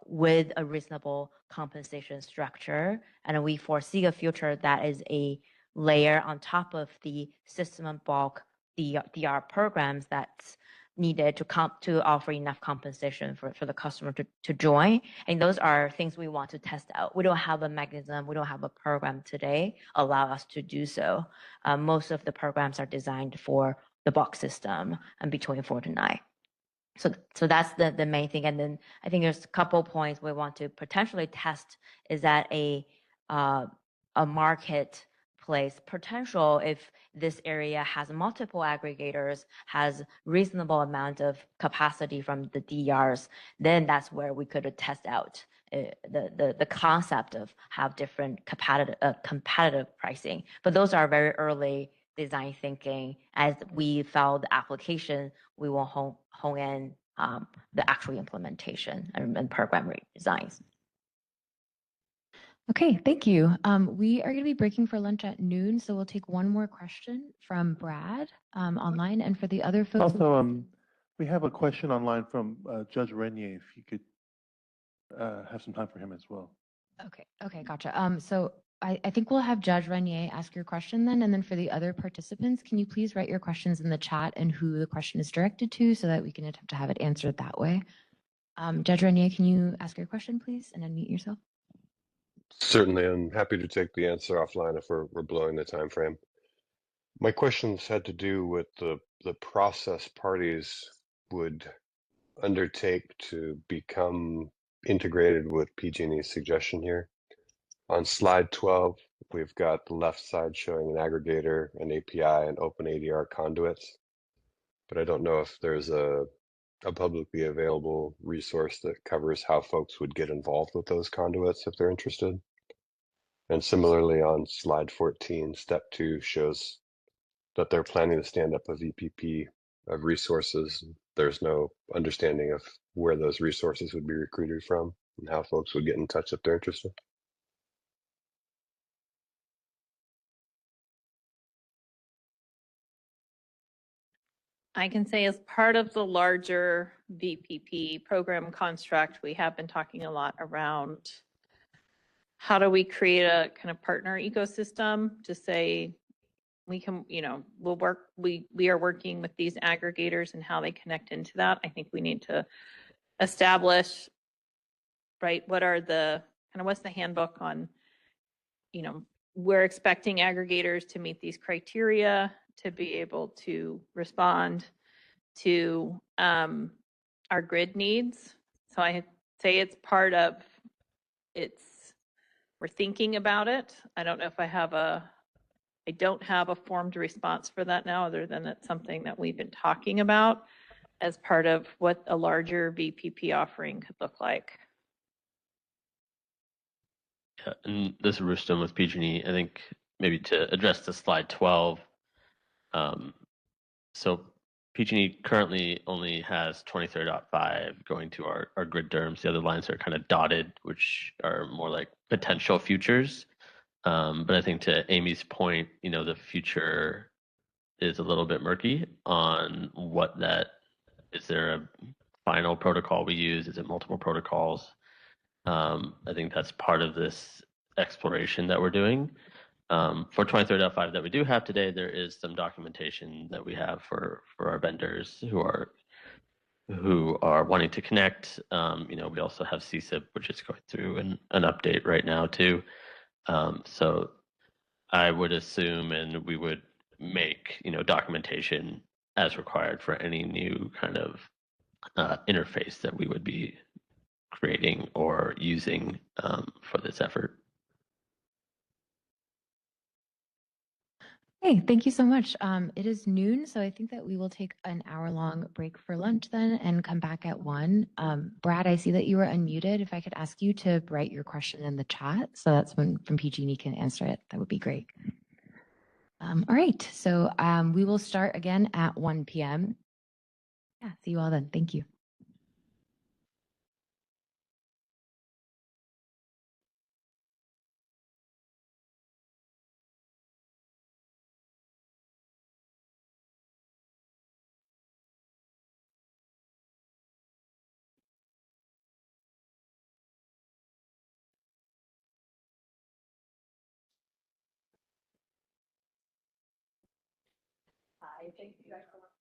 with a reasonable compensation structure? And we foresee a future that is a layer on top of the system and bulk DR programs that's needed to offer enough compensation for the customer to join. And those are things we want to test out. We don't have a mechanism, we don't have a program today allow us to do so. Most of the programs are designed for the box system and between 4 to 9. So that's the main thing. And then I think there's a couple points we want to potentially test. Is that a marketplace potential if this area has multiple aggregators, has reasonable amount of capacity from the DRs, then that's where we could test out the concept of have different competitive pricing. But those are very early design thinking. As we file the application, we will hone in the actual implementation and program designs. Okay, thank you. We are going to be breaking for lunch at noon, so we'll take one more question from Brad online, and for the other folks. Also, we have a question online from Judge Renier, if you could have some time for him as well. Okay, gotcha. So I think we'll have Judge Renier ask your question then, and then for the other participants, can you please write your questions in the chat and who the question is directed to so that we can attempt to have it answered that way. Judge Renier, can you ask your question, please, and unmute yourself? Certainly, I'm happy to take the answer offline if we're blowing the time frame. My questions had to do with the process parties would undertake to become integrated with PG&E's suggestion here. On slide 12, we've got the left side showing an aggregator, an API, and open ADR conduits. But I don't know if there's a publicly available resource that covers how folks would get involved with those conduits if they're interested. And similarly, on slide 14, step 2 shows that they're planning to stand up a VPP of resources. There's no understanding of where those resources would be recruited from and how folks would get in touch if they're interested. I can say as part of the larger VPP program construct, we have been talking a lot around how do we create a kind of partner ecosystem to say we can, we'll work, we are working with these aggregators and how they connect into that. I think we need to establish, right, what's the handbook on, we're expecting aggregators to meet these criteria to be able to respond to our grid needs. So I say it's part of we're thinking about it. I don't know if I don't have a formed response for that now, other than it's something that we've been talking about as part of what a larger VPP offering could look like. Yeah, and this is Rustam with PG&E. I think maybe to address the slide 12. So PG&E currently only has 23.5 going to our grid derms. The other lines are kind of dotted, which are more like potential futures. But I think to Amy's point, the future is a little bit murky on what that is. There a final protocol we use? Is it multiple protocols? I think that's part of this exploration that we're doing. For 23.5 that we do have today, there is some documentation that we have for our vendors who are wanting to connect. We also have CSIP, which is going through an update right now too. So I would assume, and we would make documentation as required for any new kind of interface that we would be creating or using for this effort. Hey, thank you so much. It is noon, so I think that we will take an hour-long break for lunch then and come back at 1. Brad, I see that you were unmuted. If I could ask you to write your question in the chat, so that's when from PG&E can answer it, that would be great. All right, so we will start again at 1 p.m. Yeah, see you all then. Thank you. Thank you guys so much.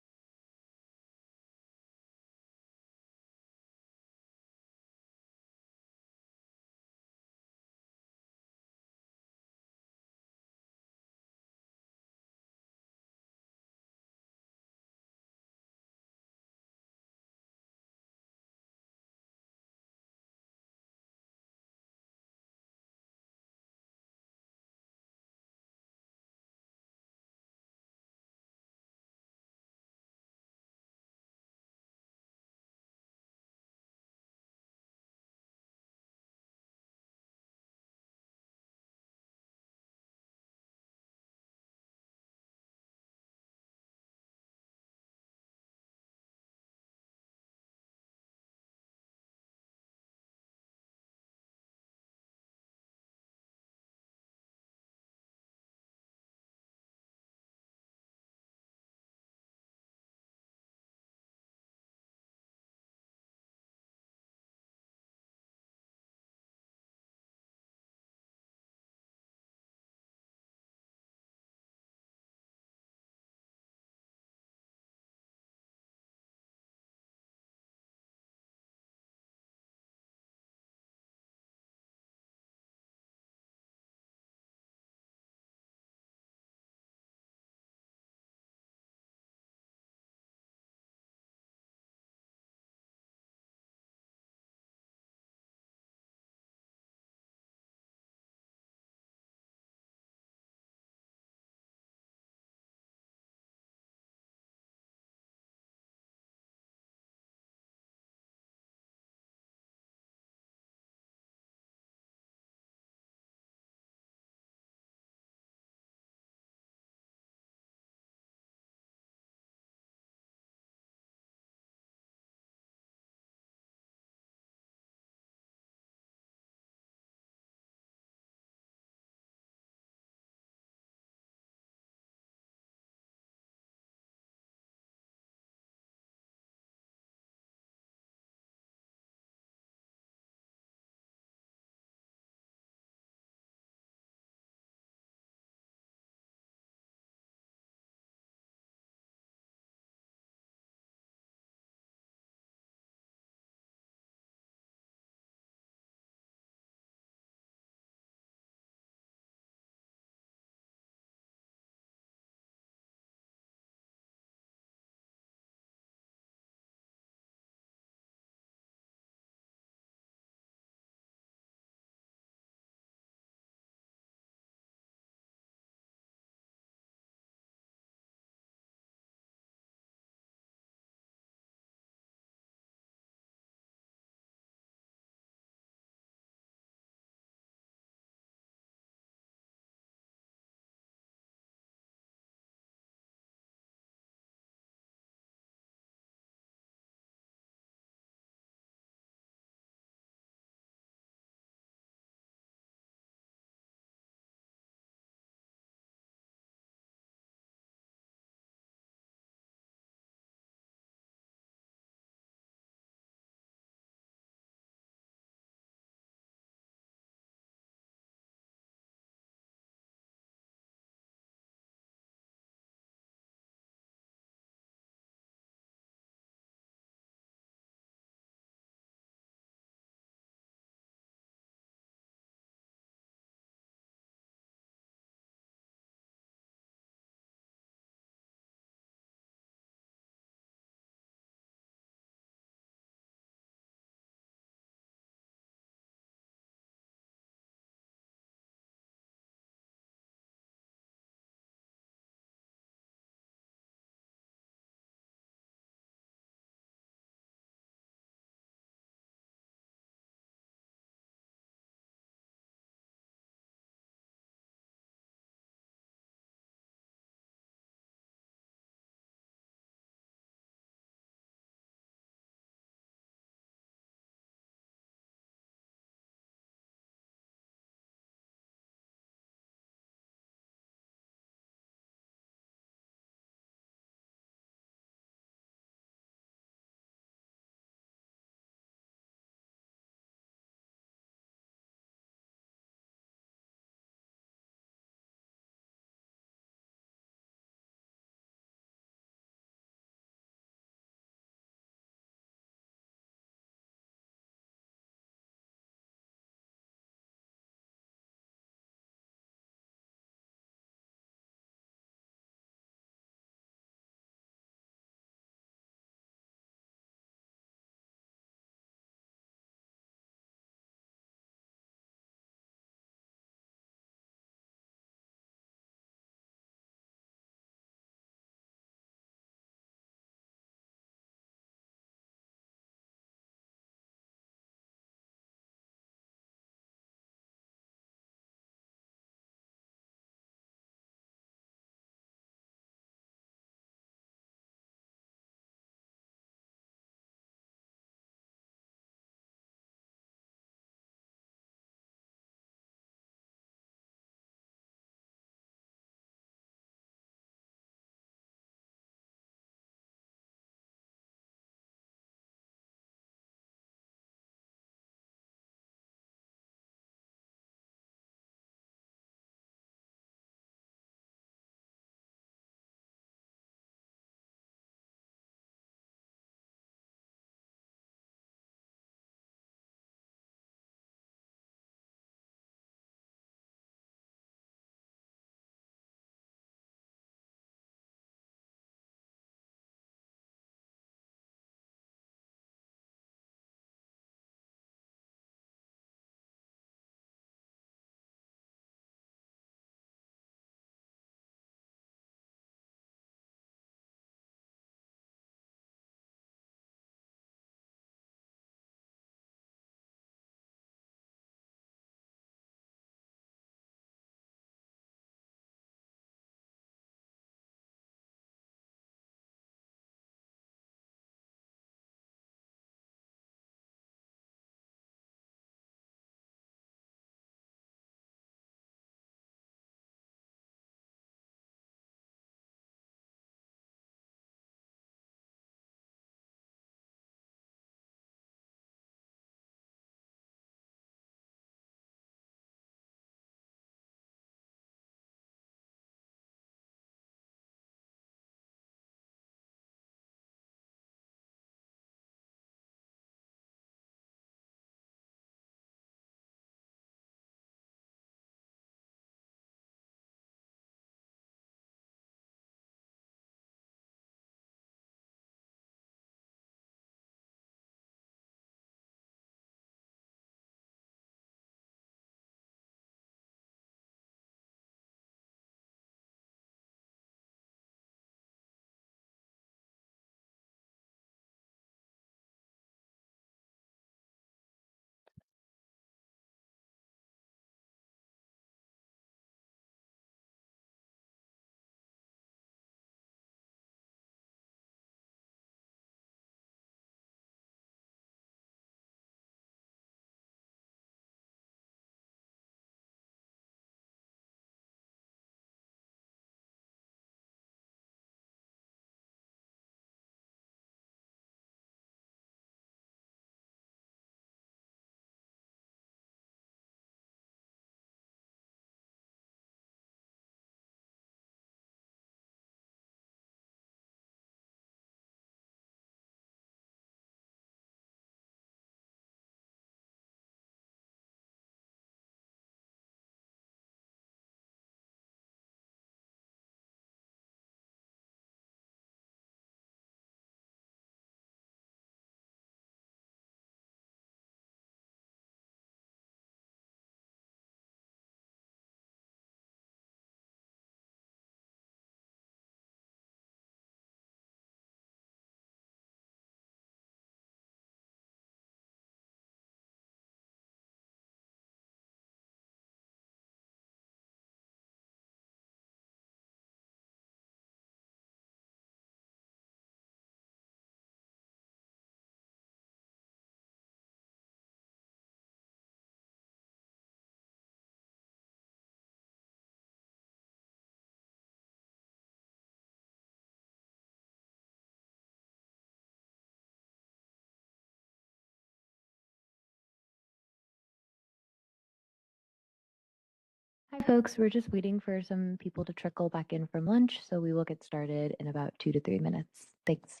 Hi, folks. We're just waiting for some people to trickle back in from lunch, so we will get started in about 2 to 3 minutes. Thanks.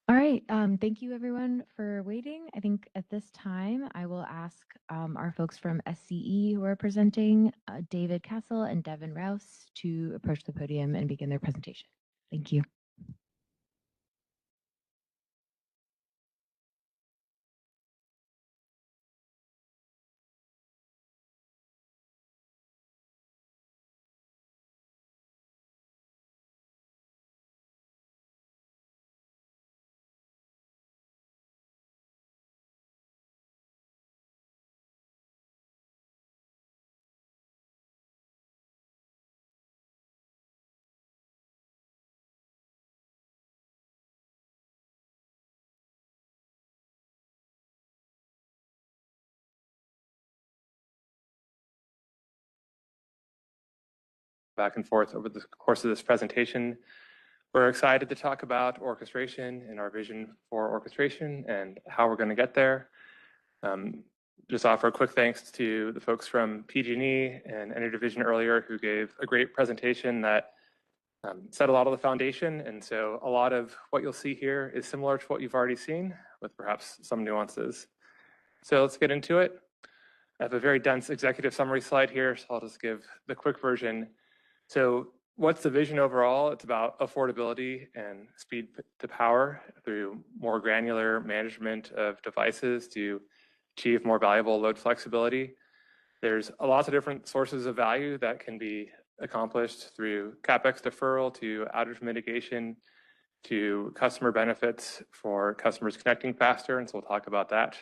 All right. Thank you, everyone, for waiting. I think at this time, I will ask our folks from SCE who are presenting, David Castle and Devin Rouse, to approach the podium and begin their presentation. Thank you. Back and forth over the course of this presentation. We're excited to talk about orchestration and our vision for orchestration and how we're going to get there. Just offer a quick thanks to the folks from PG&E and Energy Division earlier who gave a great presentation that set a lot of the foundation. And so a lot of what you'll see here is similar to what you've already seen with perhaps some nuances. So let's get into it. I have a very dense executive summary slide here, so I'll just give the quick version. So what's the vision overall? It's about affordability and speed to power through more granular management of devices to achieve more valuable load flexibility. There's a lot of different sources of value that can be accomplished through CapEx deferral to outage mitigation to customer benefits for customers connecting faster, and so we'll talk about that.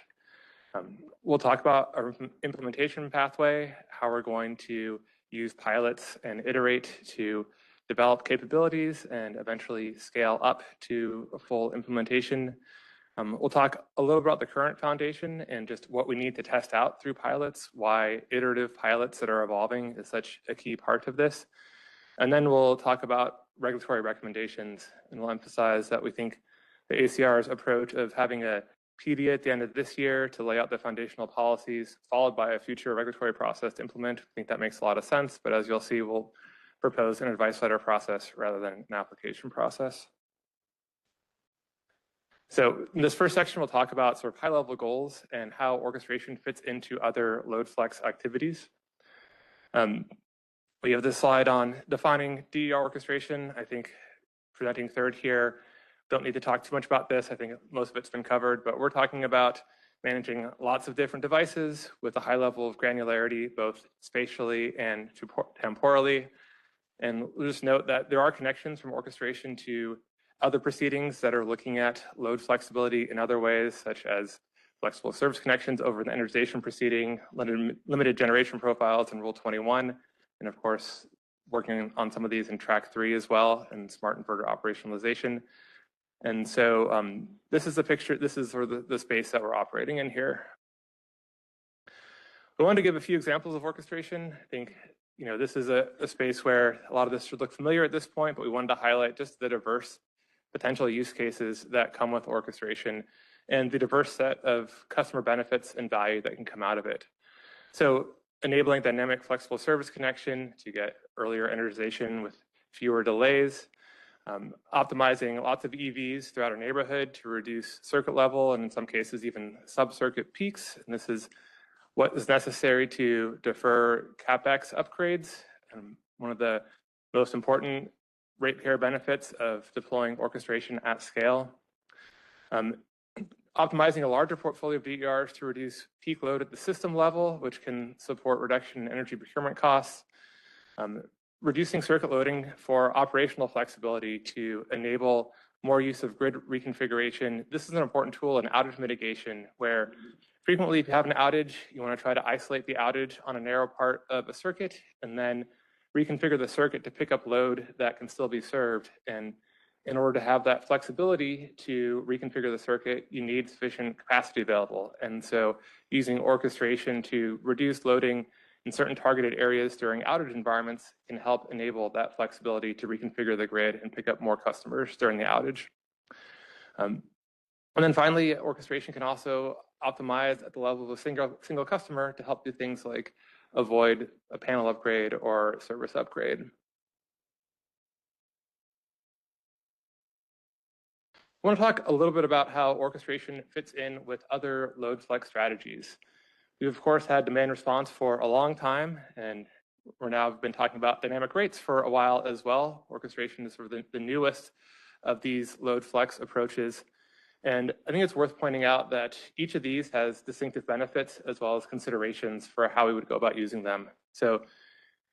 We'll talk about our implementation pathway, how we're going to use pilots and iterate to develop capabilities and eventually scale up to a full implementation. We'll talk a little about the current foundation and just what we need to test out through pilots, why iterative pilots that are evolving is such a key part of this. And then we'll talk about regulatory recommendations, and we'll emphasize that we think the ACR's approach of having a PD at the end of this year to lay out the foundational policies, followed by a future regulatory process to implement, I think that makes a lot of sense, but as you'll see, we'll propose an advice letter process rather than an application process. So in this first section, we'll talk about sort of high-level goals and how orchestration fits into other load flex activities. We have this slide on defining DER orchestration. I think presenting third here, don't need to talk too much about this. I think most of it's been covered, but we're talking about managing lots of different devices with a high level of granularity, both spatially and temporally. And we'll just note that there are connections from orchestration to other proceedings that are looking at load flexibility in other ways, such as flexible service connections over the energization proceeding, limited generation profiles in Rule 21, and of course, working on some of these in Track 3 as well, and smart inverter operationalization. And so this is the picture, this is sort of the space that we're operating in here. I wanted to give a few examples of orchestration. I think this is a space where a lot of this should look familiar at this point, but we wanted to highlight just the diverse potential use cases that come with orchestration and the diverse set of customer benefits and value that can come out of it. So enabling dynamic flexible service connection to get earlier energization with fewer delays, optimizing lots of EVs throughout our neighborhood to reduce circuit level and in some cases even sub-circuit peaks. And this is what is necessary to defer CapEx upgrades. One of the most important ratepayer benefits of deploying orchestration at scale. Optimizing a larger portfolio of DERs to reduce peak load at the system level, which can support reduction in energy procurement costs. Reducing circuit loading for operational flexibility to enable more use of grid reconfiguration. This is an important tool in outage mitigation, where frequently if you have an outage, you want to try to isolate the outage on a narrow part of a circuit and then reconfigure the circuit to pick up load that can still be served. And in order to have that flexibility to reconfigure the circuit, you need sufficient capacity available. And so using orchestration to reduce loading in certain targeted areas during outage environments can help enable that flexibility to reconfigure the grid and pick up more customers during the outage. And then finally, orchestration can also optimize at the level of a single customer to help do things like avoid a panel upgrade or service upgrade. I want to talk a little bit about how orchestration fits in with other load flex strategies. We've of course had demand response for a long time, and we're now been talking about dynamic rates for a while as well. Orchestration is sort of the newest of these load flex approaches. And I think it's worth pointing out that each of these has distinctive benefits as well as considerations for how we would go about using them. So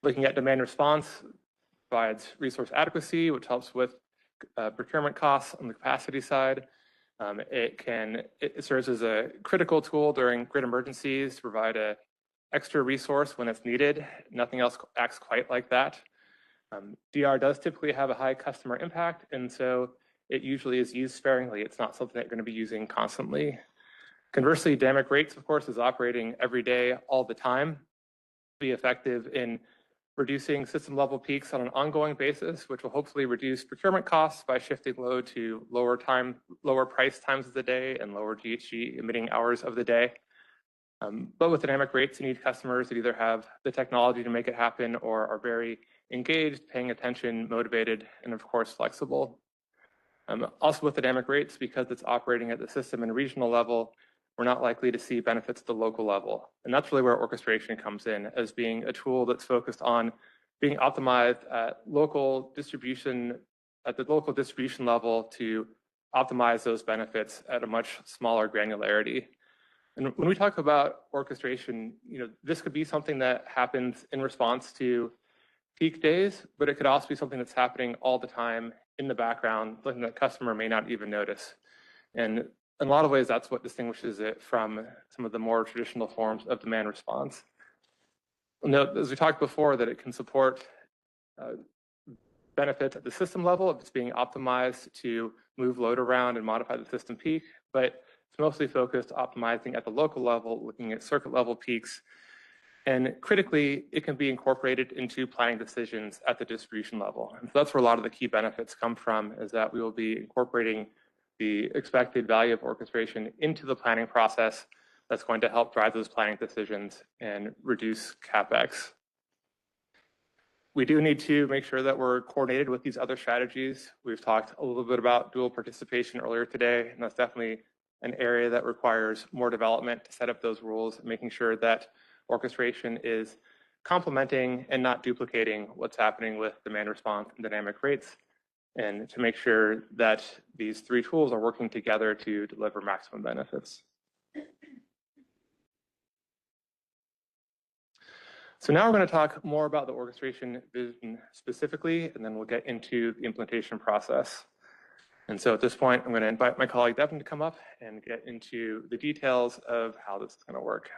looking at demand response provides resource adequacy, which helps with procurement costs on the capacity side. It serves as a critical tool during grid emergencies to provide an extra resource when it's needed. Nothing else acts quite like that. DR does typically have a high customer impact, and so it usually is used sparingly. It's not something that you're going to be using constantly. Conversely, dynamic rates, of course, is operating every day, all the time, be effective in reducing system level peaks on an ongoing basis, which will hopefully reduce procurement costs by shifting load to lower price times of the day and lower GHG emitting hours of the day. But with dynamic rates, you need customers that either have the technology to make it happen or are very engaged, paying attention, motivated, and of course, flexible. Also with dynamic rates, because it's operating at the system and regional level, we're not likely to see benefits at the local level. And that's really where orchestration comes in, as being a tool that's focused on being optimized at the local distribution level to optimize those benefits at a much smaller granularity. And when we talk about orchestration, this could be something that happens in response to peak days, but it could also be something that's happening all the time in the background, something that the customer may not even notice. And in a lot of ways, that's what distinguishes it from some of the more traditional forms of demand response. Note, as we talked before, that it can support benefits at the system level if it's being optimized to move load around and modify the system peak, but it's mostly focused optimizing at the local level, looking at circuit level peaks. And critically, it can be incorporated into planning decisions at the distribution level. And so that's where a lot of the key benefits come from, is that we will be incorporating the expected value of orchestration into the planning process that's going to help drive those planning decisions and reduce CapEx. We do need to make sure that we're coordinated with these other strategies. We've talked a little bit about dual participation earlier today, and that's definitely an area that requires more development to set up those rules, making sure that orchestration is complementing and not duplicating what's happening with demand response and dynamic rates, and to make sure that these three tools are working together to deliver maximum benefits. So now we're going to talk more about the orchestration vision specifically, and then we'll get into the implementation process. And so at this point, I'm going to invite my colleague Devin to come up and get into the details of how this is going to work.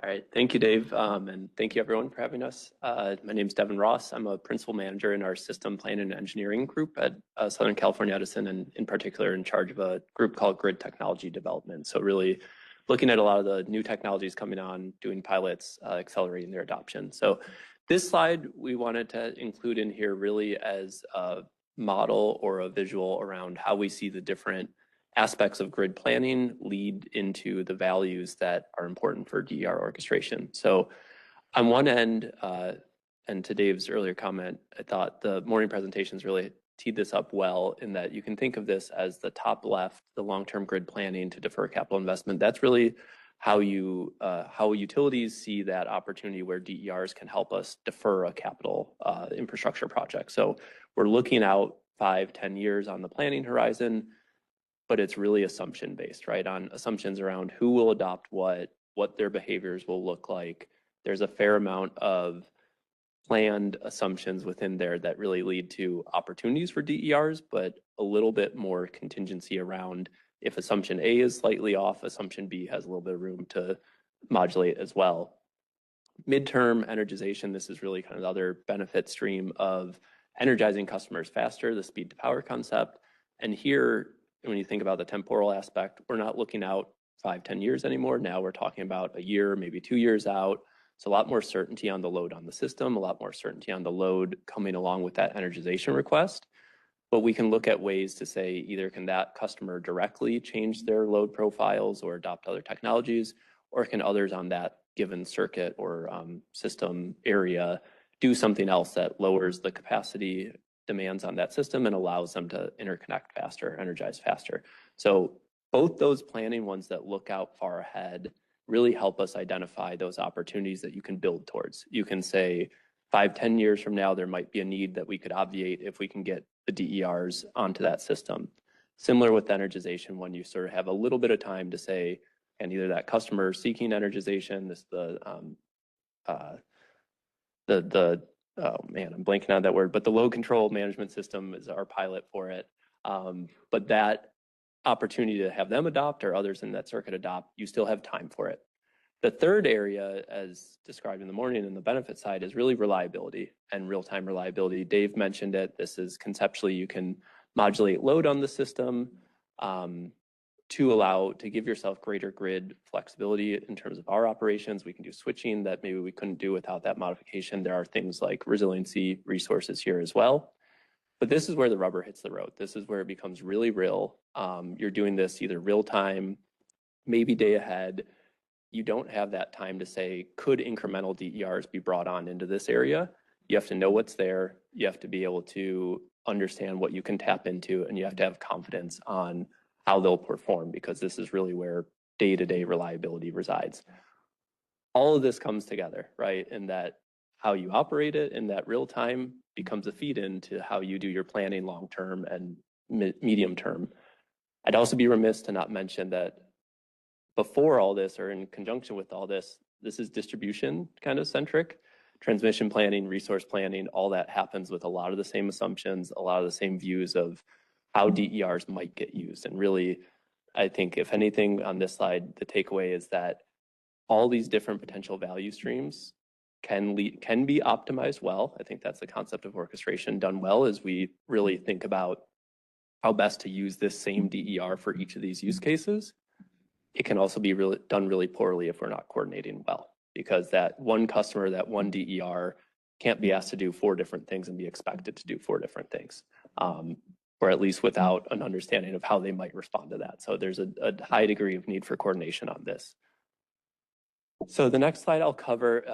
All right, thank you, Dave, and thank you everyone for having us. My name is Devin Ross. I'm a principal manager in our system planning and engineering group at Southern California Edison, and in particular in charge of a group called Grid Technology Development. So really looking at a lot of the new technologies coming on, doing pilots, accelerating their adoption. So this slide we wanted to include in here really as a model or a visual around how we see the different aspects of grid planning lead into the values that are important for DER orchestration. So on one end, and to Dave's earlier comment, I thought the morning presentations really teed this up well in that you can think of this as the top left, the long-term grid planning to defer capital investment. That's really how utilities see that opportunity where DERs can help us defer a capital infrastructure project. So we're looking out 5-10 years on the planning horizon, but it's really assumption based, right? On assumptions around who will adopt what their behaviors will look like. There's a fair amount of planned assumptions within there that really lead to opportunities for DERs, but a little bit more contingency around if assumption A is slightly off, assumption B has a little bit of room to modulate as well. Midterm energization, this is really kind of the other benefit stream of energizing customers faster, the speed to power concept. And here, when you think about the temporal aspect, we're not looking out 5-10 years anymore. Now we're talking about a year, maybe 2 years out. So a lot more certainty on the load on the system, a lot more certainty on the load coming along with that energization request. But we can look at ways to say either can that customer directly change their load profiles or adopt other technologies, or can others on that given circuit or system area do something else that lowers the capacity demands on that system and allows them to interconnect faster, energize faster. So both those planning ones that look out far ahead really help us identify those opportunities that you can build towards. You can say 5-10 years from now, there might be a need that we could obviate if we can get the DERs onto that system. Similar with energization, when you sort of have a little bit of time to say, and either that customer seeking energization, oh man, I'm blanking on that word, but the load control management system is our pilot for it. But that opportunity to have them adopt or others in that circuit adopt, you still have time for it. The third area, as described in the morning in the benefit side, is really reliability and real-time reliability. Dave mentioned it. This is conceptually, you can modulate load on the system to give yourself greater grid flexibility in terms of our operations. We can do switching that maybe we couldn't do without that modification. There are things like resiliency resources here as well. But this is where the rubber hits the road. This is where it becomes really real. You're doing this either real time, maybe day ahead. You don't have that time to say, could incremental DERs be brought on into this area? You have to know what's there. You have to be able to understand what you can tap into, and you have to have confidence on how they'll perform, because this is really where day-to-day reliability resides. All of this comes together, right? In that how you operate it in that real time becomes a feed into how you do your planning long-term and medium term. I'd also be remiss to not mention that before all this, or in conjunction with all this, this is distribution kind of centric. Transmission planning, resource planning, all that happens with a lot of the same assumptions, a lot of the same views of how DERs might get used. And really, I think if anything on this slide, the takeaway is that all these different potential value streams can be optimized well. I think that's the concept of orchestration done well, is we really think about how best to use this same DER for each of these use cases. It can also be done really poorly if we're not coordinating well, because that one customer, that one DER can't be asked to do 4 different things and be expected to do 4 different things, or at least without an understanding of how they might respond to that. So there's a high degree of need for coordination on this. So the next slide, I'll cover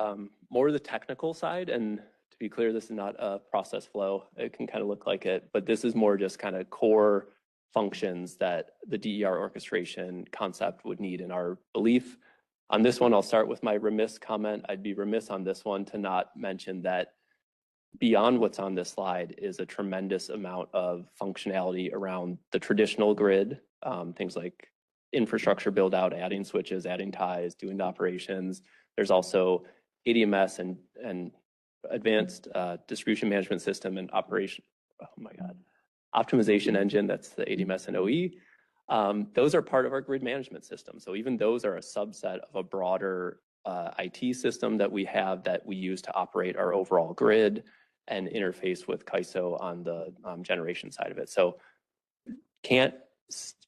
more of the technical side. And to be clear, this is not a process flow. It can kind of look like it, but this is more just kind of core functions that the DER orchestration concept would need in our belief. On this one, I'll start with my remiss comment. I'd be remiss on this one to not mention that beyond what's on this slide is a tremendous amount of functionality around the traditional grid, things like infrastructure build out, adding switches, adding ties, doing the operations. There's also ADMS and advanced distribution management system and optimization engine. That's the ADMS and OE. Those are part of our grid management system. So even those are a subset of a broader IT system that we have that we use to operate our overall grid and interface with CAISO on the generation side of it. So can't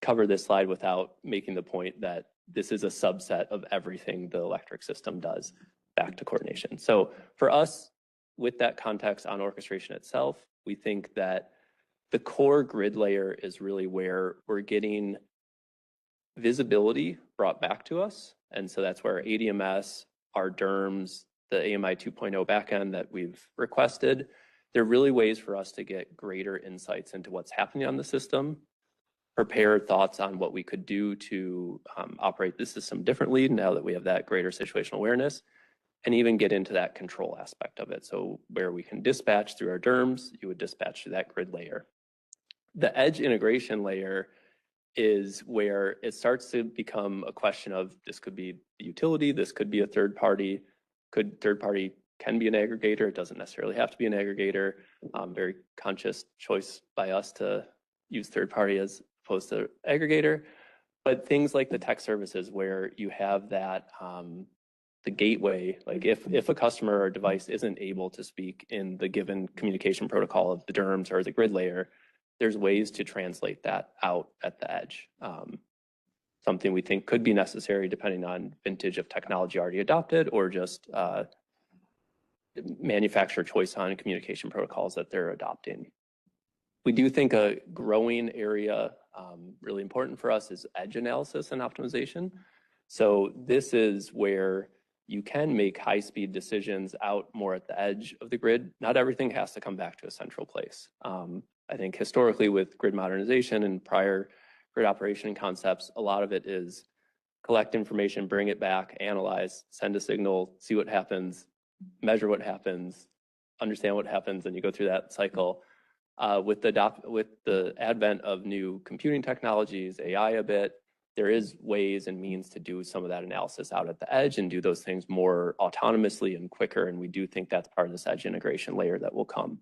cover this slide without making the point that this is a subset of everything the electric system does, back to coordination. So for us, with that context on orchestration itself, we think that the core grid layer is really where we're getting visibility brought back to us. And so that's where our ADMS, our DERMS, the AMI 2.0 backend that we've requested, they're really ways for us to get greater insights into what's happening on the system, prepare thoughts on what we could do to operate the system differently now that we have that greater situational awareness, and even get into that control aspect of it. So where we can dispatch through our DERMS, you would dispatch to that grid layer. The edge integration layer is where it starts to become a question of, this could be the utility, this could be a third party, third party can be an aggregator, it doesn't necessarily have to be an aggregator. Very conscious choice by us to use third party as opposed to aggregator. But things like the tech services where you have that, the gateway, like if a customer or device isn't able to speak in the given communication protocol of the DERMS or the grid layer, there's ways to translate that out at the edge. Something we think could be necessary depending on vintage of technology already adopted, or just manufacturer choice on communication protocols that they're adopting. We do think a growing area, really important for us, is edge analysis and optimization. So this is where you can make high-speed decisions out more at the edge of the grid. Not everything has to come back to a central place. I think historically with grid modernization and prior grid operation concepts, a lot of it is collect information, bring it back, analyze, send a signal, see what happens, measure what happens, understand what happens, and you go through that cycle. With the advent of new computing technologies, AI a bit, there is ways and means to do some of that analysis out at the edge and do those things more autonomously and quicker. And we do think that's part of this edge integration layer that will come.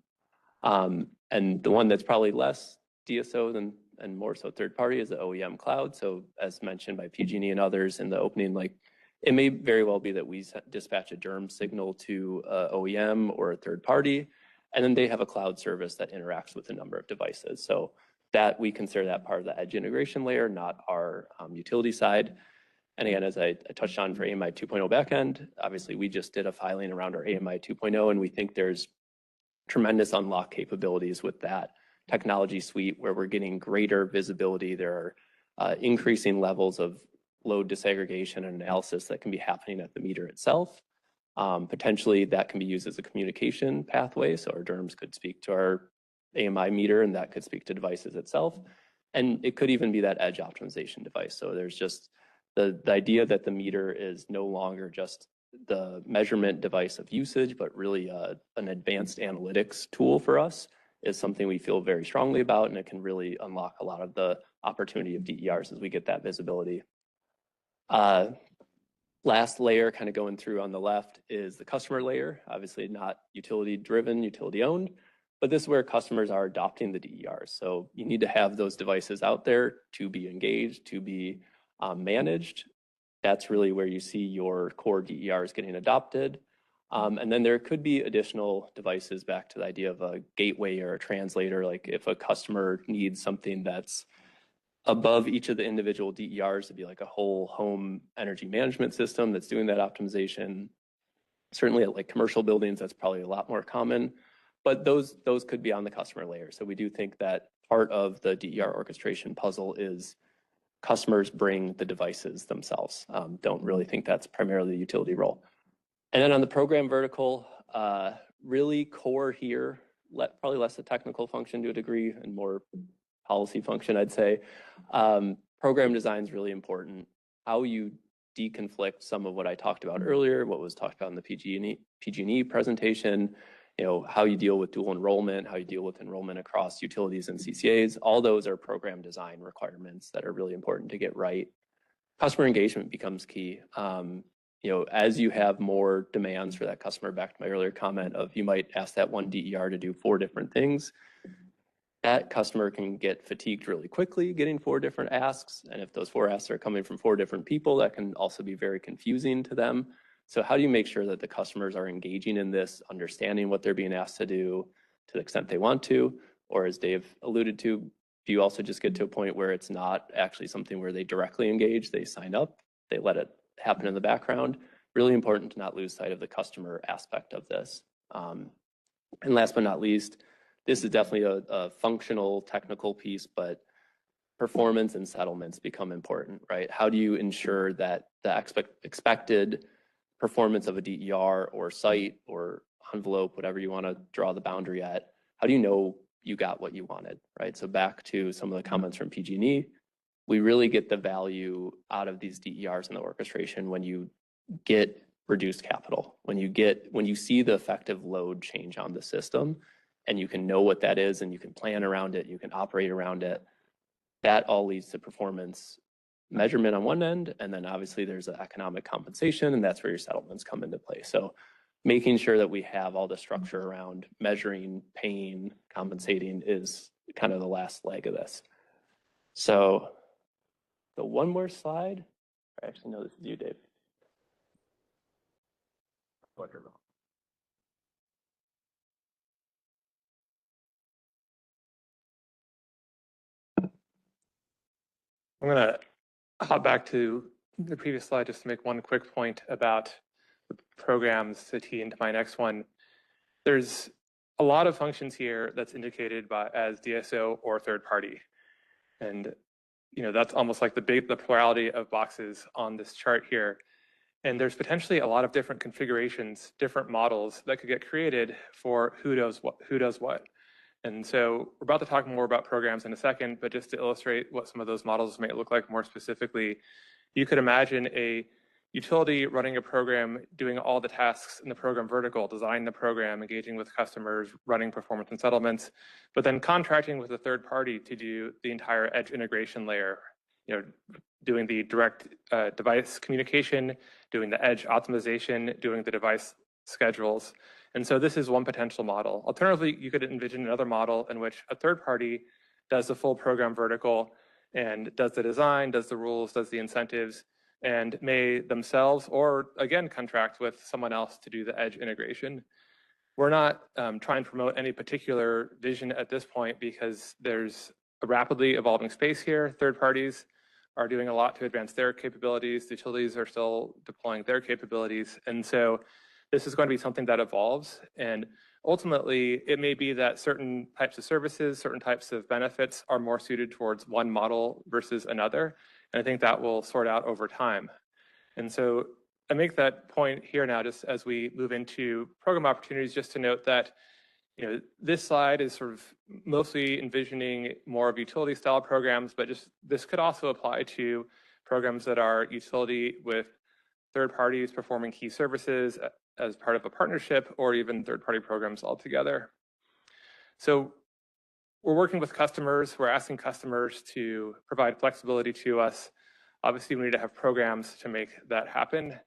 And the one that's probably less DSO and more so third party is the OEM cloud. So as mentioned by PG&E and others in the opening, like it may very well be that we dispatch a DERM signal to OEM or a third party, and then they have a cloud service that interacts with a number of devices. So that we consider that part of the edge integration layer, not our utility side. And again, as I touched on for AMI 2.0 backend, obviously we just did a filing around our AMI 2.0, and we think there's tremendous unlock capabilities with that technology suite where we're getting greater visibility. There are increasing levels of load disaggregation and analysis that can be happening at the meter itself. Potentially that can be used as a communication pathway. So our DERMS could speak to our AMI meter, and that could speak to devices itself. And it could even be that edge optimization device. So there's just the idea that the meter is no longer just the measurement device of usage, but really an advanced analytics tool for us is something we feel very strongly about, and it can really unlock a lot of the opportunity of DERs as we get that visibility. Last layer kind of going through on the left is the customer layer, obviously not utility driven, utility owned, but this is where customers are adopting the DERs. So you need to have those devices out there to be engaged, to be managed. That's really where you see your core DERs getting adopted. And then there could be additional devices, back to the idea of a gateway or a translator, like if a customer needs something that's above each of the individual DERs to be like a whole home energy management system that's doing that optimization. Certainly at like commercial buildings, that's probably a lot more common, but those could be on the customer layer. So we do think that part of the DER orchestration puzzle is customers bring the devices themselves. Don't really think that's primarily the utility role. And then on the program vertical, really core here, probably less a technical function to a degree and more policy function, I'd say. Program design is really important. How you deconflict some of what I talked about earlier, what was talked about in the PG&E presentation, how you deal with dual enrollment, how you deal with enrollment across utilities and CCAs, all those are program design requirements that are really important to get right. Customer engagement becomes key. As you have more demands for that customer, back to my earlier comment of you might ask that one DER to do 4 different things, that customer can get fatigued really quickly getting 4 different asks. And if those 4 asks are coming from 4 different people, that can also be very confusing to them. So how do you make sure that the customers are engaging in this, understanding what they're being asked to do to the extent they want to? Or as Dave alluded to, do you also just get to a point where it's not actually something where they directly engage, they sign up, they let it happen in the background? Really important to not lose sight of the customer aspect of this. And last but not least, this is definitely a functional, technical piece, but performance and settlements become important, right? How do you ensure that the expected performance of a DER or site or envelope, whatever you want to draw the boundary at, how do you know you got what you wanted, right? So back to some of the comments from PG&E, we really get the value out of these DERs in the orchestration when you get reduced capital, when you see the effective load change on the system, and you can know what that is and you can plan around it, you can operate around it. That all leads to performance measurement on one end, and then obviously there's the economic compensation, and that's where your settlements come into play. So making sure that we have all the structure around measuring, paying, compensating is kind of the last leg of this. So the one more slide. I actually know this is you, Dave. I'm going to hop back to the previous slide just to make one quick point about the programs to tee into my next one. There's a lot of functions here that's indicated as DSO or third party. And that's almost like the plurality of boxes on this chart here. And there's potentially a lot of different configurations, different models that could get created for who does what. And so we're about to talk more about programs in a second, but just to illustrate what some of those models may look like more specifically, you could imagine a utility running a program, doing all the tasks in the program vertical, designing the program, engaging with customers, running performance and settlements, but then contracting with a third party to do the entire edge integration layer, doing the direct device communication, doing the edge optimization, doing the device schedules. And so this is one potential model. Alternatively, you could envision another model in which a third party does the full program vertical and does the design, does the rules, does the incentives, and may themselves, or again, contract with someone else to do the edge integration. We're not trying to promote any particular vision at this point because there's a rapidly evolving space here. Third parties are doing a lot to advance their capabilities. The utilities are still deploying their capabilities. And so this is going to be something that evolves. And ultimately, it may be that certain types of services, certain types of benefits are more suited towards one model versus another. And I think that will sort out over time. And so I make that point here now, just as we move into program opportunities, just to note that this slide is sort of mostly envisioning more of utility style programs, but this could also apply to programs that are utility with third parties performing key services as part of a partnership, or even third party programs altogether. So we're working with customers. We're asking customers to provide flexibility to us. Obviously, we need to have programs to make that happen.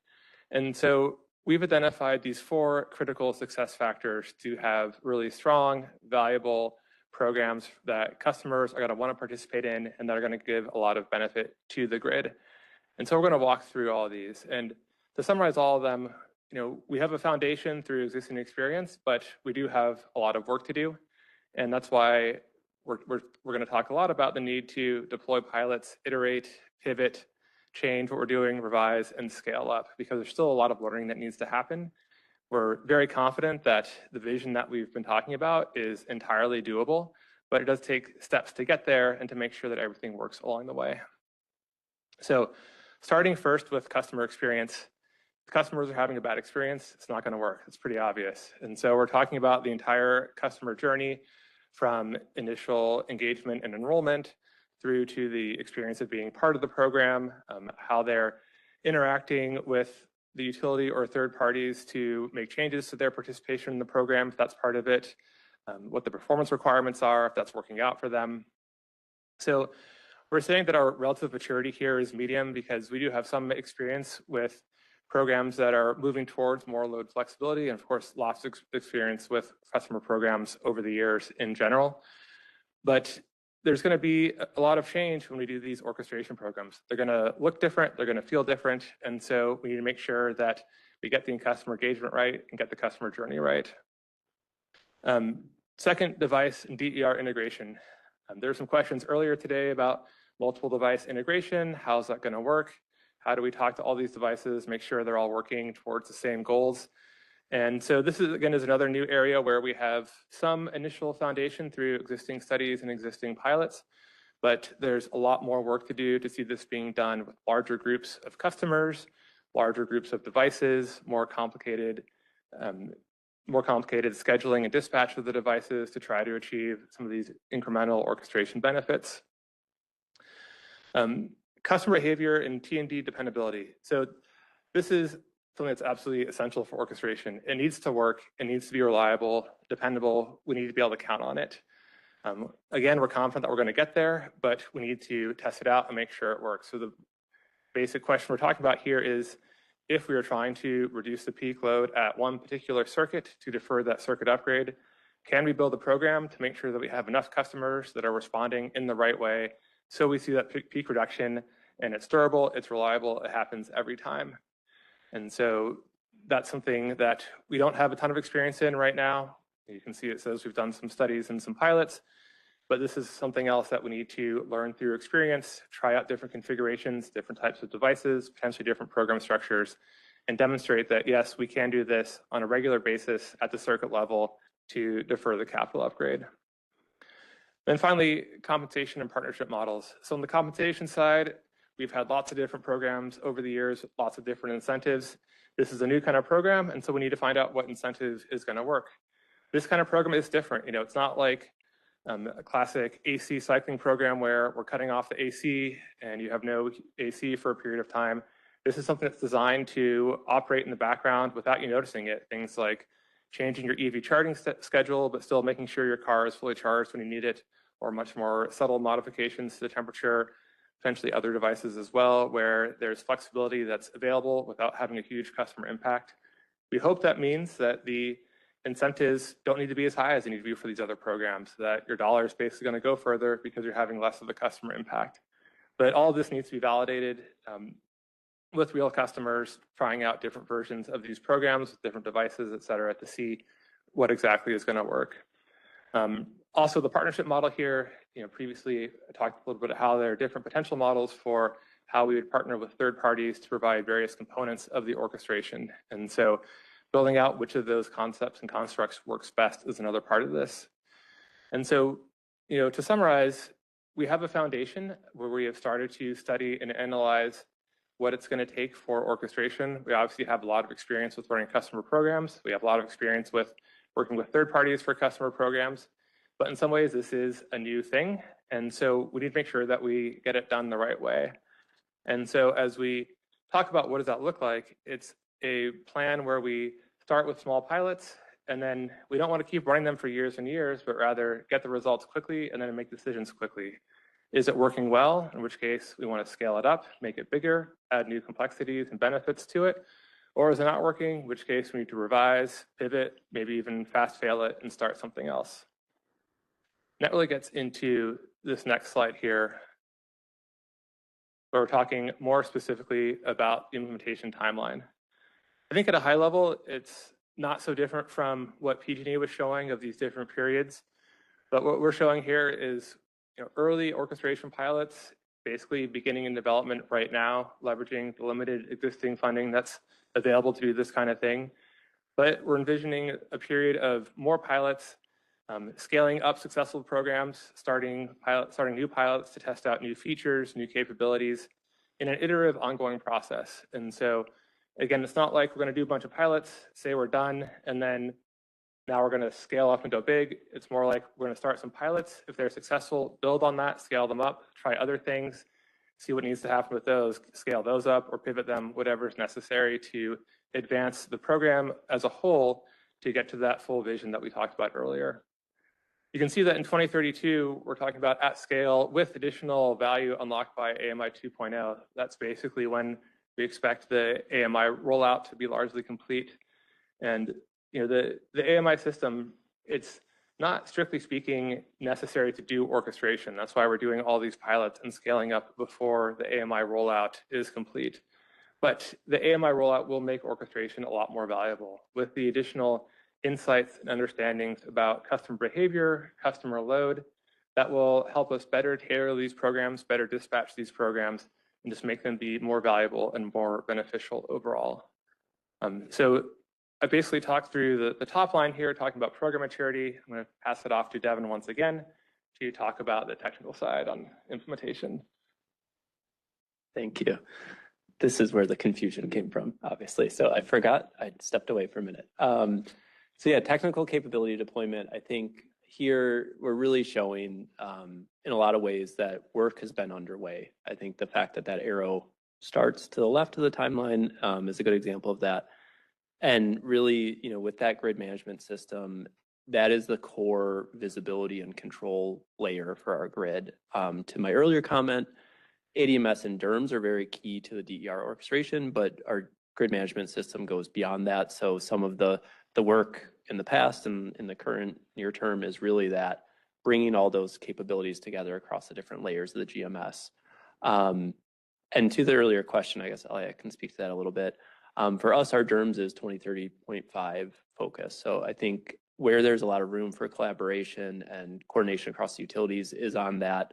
And so we've identified these 4 critical success factors to have really strong, valuable programs that customers are going to want to participate in and that are going to give a lot of benefit to the grid. And so we're going to walk through all of these. And to summarize all of them, we have a foundation through existing experience, but we do have a lot of work to do. And that's why we're going to talk a lot about the need to deploy pilots, iterate, pivot, change what we're doing, revise, and scale up, because there's still a lot of learning that needs to happen. We're very confident that the vision that we've been talking about is entirely doable, but it does take steps to get there and to make sure that everything works along the way. So starting first with customer experience. If customers are having a bad experience, it's not going to work. It's pretty obvious. And so we're talking about the entire customer journey from initial engagement and enrollment through to the experience of being part of the program, how they're interacting with the utility or third parties to make changes to their participation in the program, if that's part of it, what the performance requirements are, if that's working out for them. So we're saying that our relative maturity here is medium because we do have some experience with programs that are moving towards more load flexibility, and of course, lots of experience with customer programs over the years in general. But there's going to be a lot of change when we do these orchestration programs. They're going to look different, they're going to feel different, and so we need to make sure that we get the customer engagement right and get the customer journey right. Second, device and DER integration. There were some questions earlier today about multiple device integration. How's that going to work? How do we talk to all these devices, make sure they're all working towards the same goals? And so this is, again, is another new area where we have some initial foundation through existing studies and existing pilots, but there's a lot more work to do to see this being done with larger groups of customers, larger groups of devices, more complicated scheduling and dispatch of the devices to try to achieve some of these incremental orchestration benefits. Customer behavior and T&D dependability. So this is something that's absolutely essential for orchestration. It needs to work, it needs to be reliable, dependable, we need to be able to count on it. Again, we're confident that we're going to get there, but we need to test it out and make sure it works. So the basic question we're talking about here is, if we are trying to reduce the peak load at one particular circuit to defer that circuit upgrade, can we build a program to make sure that we have enough customers that are responding in the right way so we see that peak reduction and it's durable, it's reliable, it happens every time. And so that's something that we don't have a ton of experience in right now. You can see it says we've done some studies and some pilots, but this is something else that we need to learn through experience, try out different configurations, different types of devices, potentially different program structures, and demonstrate that, yes, we can do this on a regular basis at the circuit level to defer the capital upgrade. Then finally, compensation and partnership models. So on the compensation side, we've had lots of different programs over the years, lots of different incentives. This is a new kind of program, and so we need to find out what incentive is going to work. This kind of program is different. It's not like a classic AC cycling program where we're cutting off the AC and you have no AC for a period of time. This is something that's designed to operate in the background without you noticing it. Things like changing your EV charging schedule, but still making sure your car is fully charged when you need it, or much more subtle modifications to the temperature, potentially other devices as well, where there's flexibility that's available without having a huge customer impact. We hope that means that the incentives don't need to be as high as they need to be for these other programs, that your dollar is basically going to go further because you're having less of the customer impact. But all of this needs to be validated with real customers, trying out different versions of these programs, different devices, et cetera, to see what exactly is going to work. Also, the partnership model here, previously I talked a little bit about how there are different potential models for how we would partner with third parties to provide various components of the orchestration. And so building out which of those concepts and constructs works best is another part of this. And so, to summarize, we have a foundation where we have started to study and analyze what it's going to take for orchestration. We obviously have a lot of experience with running customer programs. We have a lot of experience with working with third parties for customer programs. But in some ways, this is a new thing. And so we need to make sure that we get it done the right way. And so as we talk about what does that look like, it's a plan where we start with small pilots, and then we don't want to keep running them for years and years, but rather get the results quickly and then make decisions quickly. Is it working well? In which case we want to scale it up, make it bigger, add new complexities and benefits to it. Or is it not working? In which case we need to revise, pivot, maybe even fast fail it and start something else. And that really gets into this next slide here, where we're talking more specifically about the implementation timeline. I think at a high level, it's not so different from what PG&E was showing of these different periods. But what we're showing here is early orchestration pilots, basically beginning in development right now, leveraging the limited existing funding that's available to do this kind of thing. But we're envisioning a period of more pilots, scaling up successful programs, starting new pilots to test out new features, new capabilities in an iterative ongoing process. And so again, it's not like we're going to do a bunch of pilots, say we're done, and then now we're going to scale up and go big. It's more like we're going to start some pilots. If they're successful, build on that, scale them up, try other things, see what needs to happen with those, scale those up or pivot them, whatever is necessary to advance the program as a whole to get to that full vision that we talked about earlier. You can see that in 2032, we're talking about at scale with additional value unlocked by AMI 2.0. That's basically when we expect the AMI rollout to be largely complete. And the AMI system, it's not strictly speaking necessary to do orchestration. That's why we're doing all these pilots and scaling up before the AMI rollout is complete. But the AMI rollout will make orchestration a lot more valuable with the additional insights and understandings about customer behavior, customer load, that will help us better tailor these programs, better dispatch these programs, and just make them be more valuable and more beneficial overall. So I basically talked through the top line here, talking about program maturity. I'm going to pass it off to Devin once again to talk about the technical side on implementation. Thank you. This is where the confusion came from, obviously. So I forgot, I stepped away for a minute. So yeah, technical capability deployment, I think here we're really showing in a lot of ways that work has been underway. I think the fact that that arrow starts to the left of the timeline is a good example of that. And really, with that grid management system, that is the core visibility and control layer for our grid. To my earlier comment, ADMS and DERMS are very key to the DER orchestration, but our grid management system goes beyond that. So some of the work in the past and in the current near term is really that bringing all those capabilities together across the different layers of the GMS. And to the earlier question, I guess I can speak to that a little bit. For us, our DERMS is 2030.5 focus. So I think where there's a lot of room for collaboration and coordination across the utilities is on that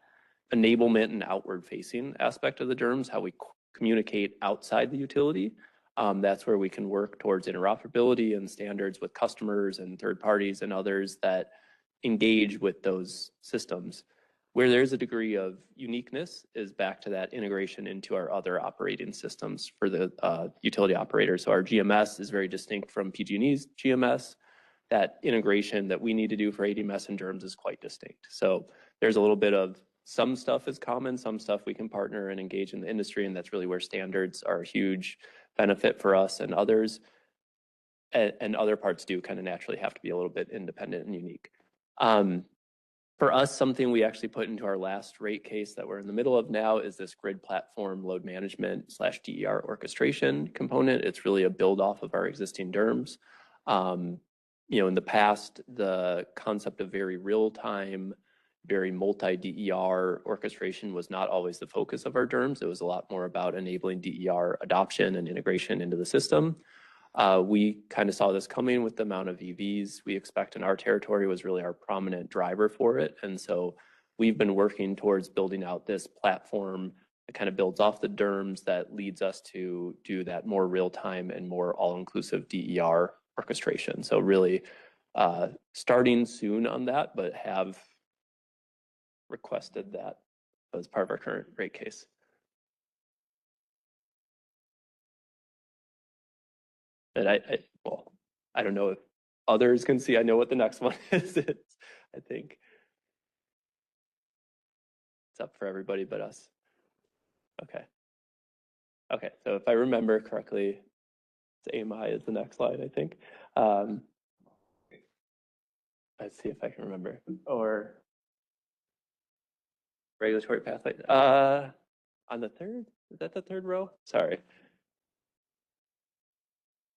enablement and outward facing aspect of the DERMS, how we communicate outside the utility. That's where we can work towards interoperability and standards with customers and third parties and others that engage with those systems. Where there's a degree of uniqueness is back to that integration into our other operating systems for the utility operators. So our GMS is very distinct from PG&E's GMS. That integration that we need to do for ADMS and DERMS is quite distinct. So there's a little bit of some stuff is common, some stuff we can partner and engage in the industry, and that's really where standards are a huge benefit for us and others. And other parts do kind of naturally have to be a little bit independent and unique. For us, something we actually put into our last rate case that we're in the middle of now is this grid platform load management / DER orchestration component. It's really a build off of our existing DERMS. In the past, the concept of very real time, very multi-DER orchestration was not always the focus of our DERMS. It was a lot more about enabling DER adoption and integration into the system. We kind of saw this coming with the amount of EVs we expect in our territory was really our prominent driver for it. And so we've been working towards building out this platform that kind of builds off the DERMS that leads us to do that more real-time and more all-inclusive DER orchestration. So really starting soon on that, but have requested that as part of our current rate case. And I don't know if others can see. I know what the next one is. I think it's up for everybody but us. Okay. Okay, so if I remember correctly, it's AMI is the next slide, I think. Let's see if I can remember. Or regulatory pathway. On the third? Is that the third row? Sorry.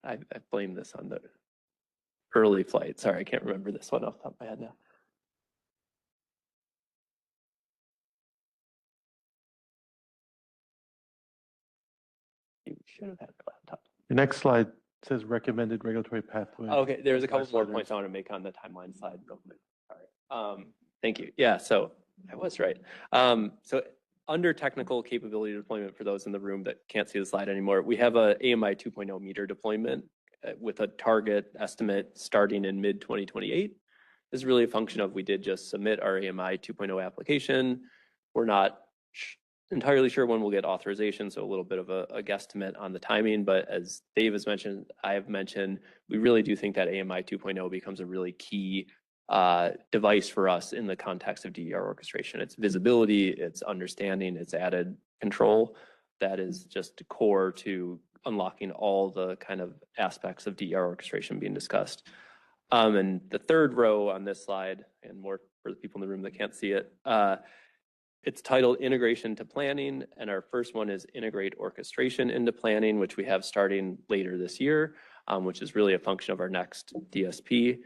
I blame this on the early flight. Sorry, I can't remember this one off the top of my head now. You should have had a laptop. The next slide says recommended regulatory pathway. Okay, there's a couple more points I want to make on the timeline slide real quick. Sorry. Thank you. Yeah, so I was right. So under technical capability deployment, for those in the room that can't see the slide anymore, we have a AMI 2.0 meter deployment with a target estimate starting in mid 2028. This is really a function of we did just submit our AMI 2.0 application. We're not entirely sure when we'll get authorization, so a little bit of a guesstimate on the timing. But as Dave has mentioned, I have mentioned, we really do think that AMI 2.0 becomes a really key device for us in the context of DER orchestration. It's visibility, it's understanding, it's added control that is just core to unlocking all the kind of aspects of DER orchestration being discussed. And the third row on this slide, and more for the people in the room that can't see it, it's titled Integration to Planning, and our first one is Integrate Orchestration into Planning, which we have starting later this year, which is really a function of our next DSP.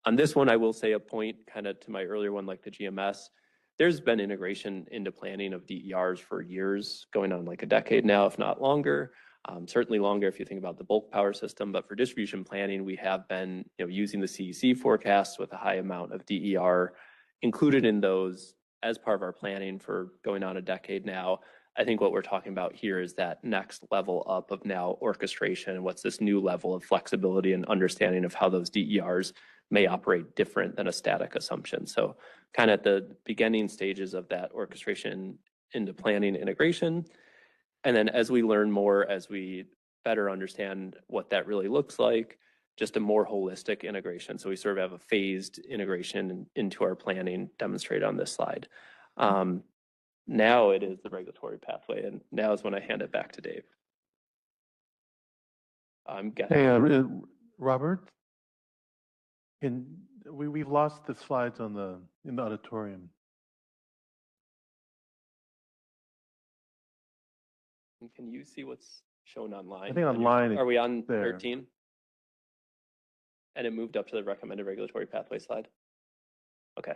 On this one, I will say a point kind of to my earlier one, like the GMS. There's been integration into planning of DERs for years, going on like a decade now, if not longer. Certainly longer if you think about the bulk power system, but for distribution planning, we have been using the CEC forecasts with a high amount of DER included in those as part of our planning for going on a decade now. I think what we're talking about here is that next level up of now orchestration and what's this new level of flexibility and understanding of how those DERs may operate different than a static assumption. So kind of at the beginning stages of that orchestration into planning integration. And then as we learn more, as we better understand what that really looks like, just a more holistic integration. So we sort of have a phased integration into our planning demonstrated on this slide. Now it is the regulatory pathway, and now is when I hand it back to Dave. I'm guessing. Hey, Robert, we've lost the slides in the auditorium. Can you see what's shown online? I think online. Are we on there. 13? And it moved up to the recommended regulatory pathway slide. Okay.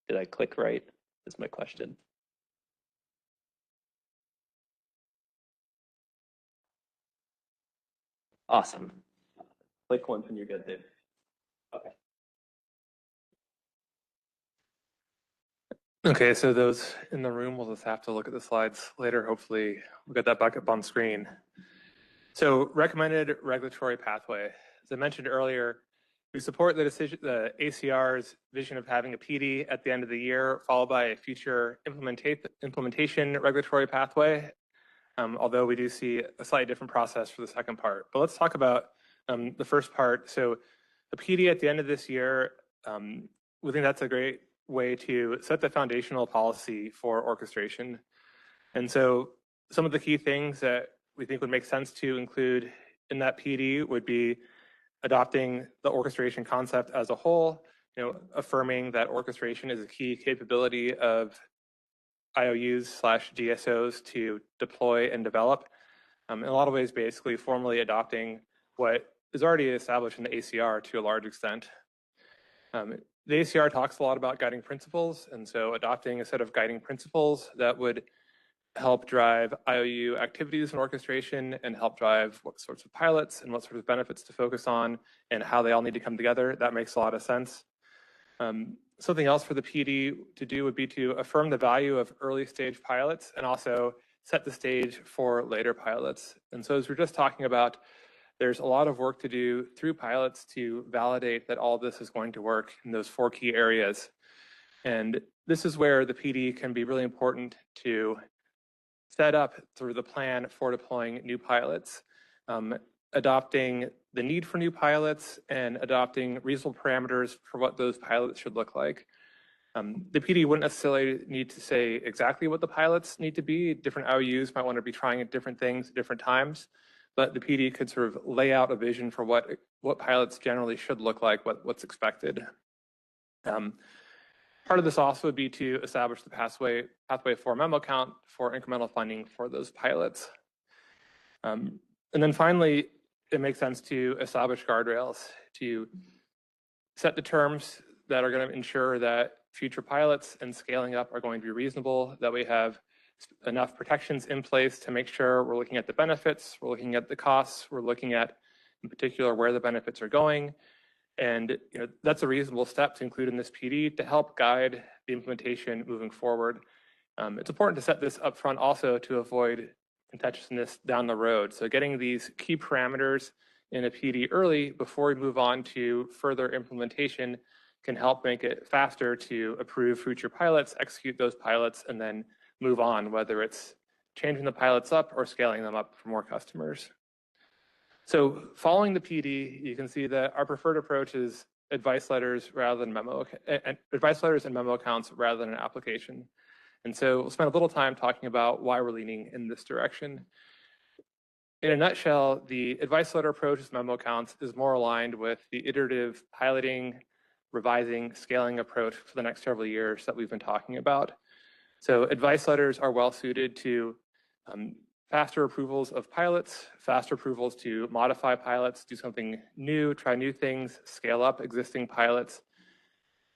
Did I click right? Is my question. Awesome. Click once and you're good, Dave. Okay. Okay, so those in the room will just have to look at the slides later. Hopefully we'll get that back up on screen. So recommended regulatory pathway. As I mentioned earlier, we support the ACR's vision of having a PD at the end of the year, followed by a future implementation regulatory pathway, although we do see a slightly different process for the second part. But let's talk about the first part. So the PD at the end of this year, we think that's a great way to set the foundational policy for orchestration. And so some of the key things that we think would make sense to include in that PD would be adopting the orchestration concept as a whole, affirming that orchestration is a key capability of IOUs/DSOs to deploy and develop. In a lot of ways, basically formally adopting what is already established in the ACR to a large extent. The ACR talks a lot about guiding principles, and so adopting a set of guiding principles that would help drive IOU activities and orchestration and help drive what sorts of pilots and what sort of benefits to focus on and how they all need to come together. That makes a lot of sense. Something else for the PD to do would be to affirm the value of early stage pilots and also set the stage for later pilots. And so as we're just talking about, there's a lot of work to do through pilots to validate that all of this is going to work in those 4 key areas. And this is where the PD can be really important to set up through the plan for deploying new pilots, adopting the need for new pilots and adopting reasonable parameters for what those pilots should look like. The PD wouldn't necessarily need to say exactly what the pilots need to be. Different IOUs might want to be trying different things at different times, but the PD could sort of lay out a vision for what pilots generally should look like, what's expected. Part of this also would be to establish the pathway for memo count for incremental funding for those pilots. And then finally, it makes sense to establish guardrails, to set the terms that are going to ensure that future pilots and scaling up are going to be reasonable, that we have enough protections in place to make sure we're looking at the benefits, we're looking at the costs, we're looking at, in particular, where the benefits are going. And that's a reasonable step to include in this PD to help guide the implementation moving forward. It's important to set this up front also to avoid contentiousness down the road. So getting these key parameters in a PD early before we move on to further implementation can help make it faster to approve future pilots, execute those pilots, and then move on, whether it's changing the pilots up or scaling them up for more customers. So following the PD, you can see that our preferred approach is advice letters rather than advice letters and memo accounts rather than an application. And so we'll spend a little time talking about why we're leaning in this direction. In a nutshell, the advice letter approach with memo accounts is more aligned with the iterative piloting, revising, scaling approach for the next several years that we've been talking about. So advice letters are well suited to faster approvals of pilots, faster approvals to modify pilots, do something new, try new things, scale up existing pilots.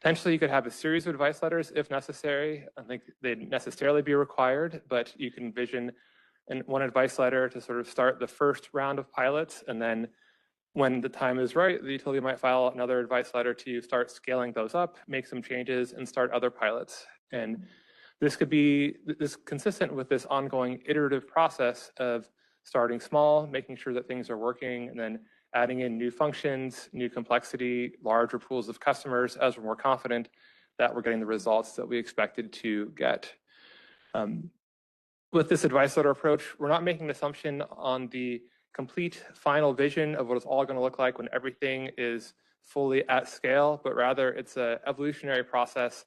Potentially, you could have a series of advice letters if necessary. I think they'd necessarily be required, but you can envision one advice letter to sort of start the first round of pilots, and then when the time is right, the utility might file another advice letter to start scaling those up, make some changes, and start other pilots. And this could be consistent with this ongoing iterative process of starting small, making sure that things are working, and then adding in new functions, new complexity, larger pools of customers as we're more confident that we're getting the results that we expected to get. With this advice letter approach, we're not making an assumption on the complete final vision of what it's all going to look like when everything is fully at scale, but rather it's an evolutionary process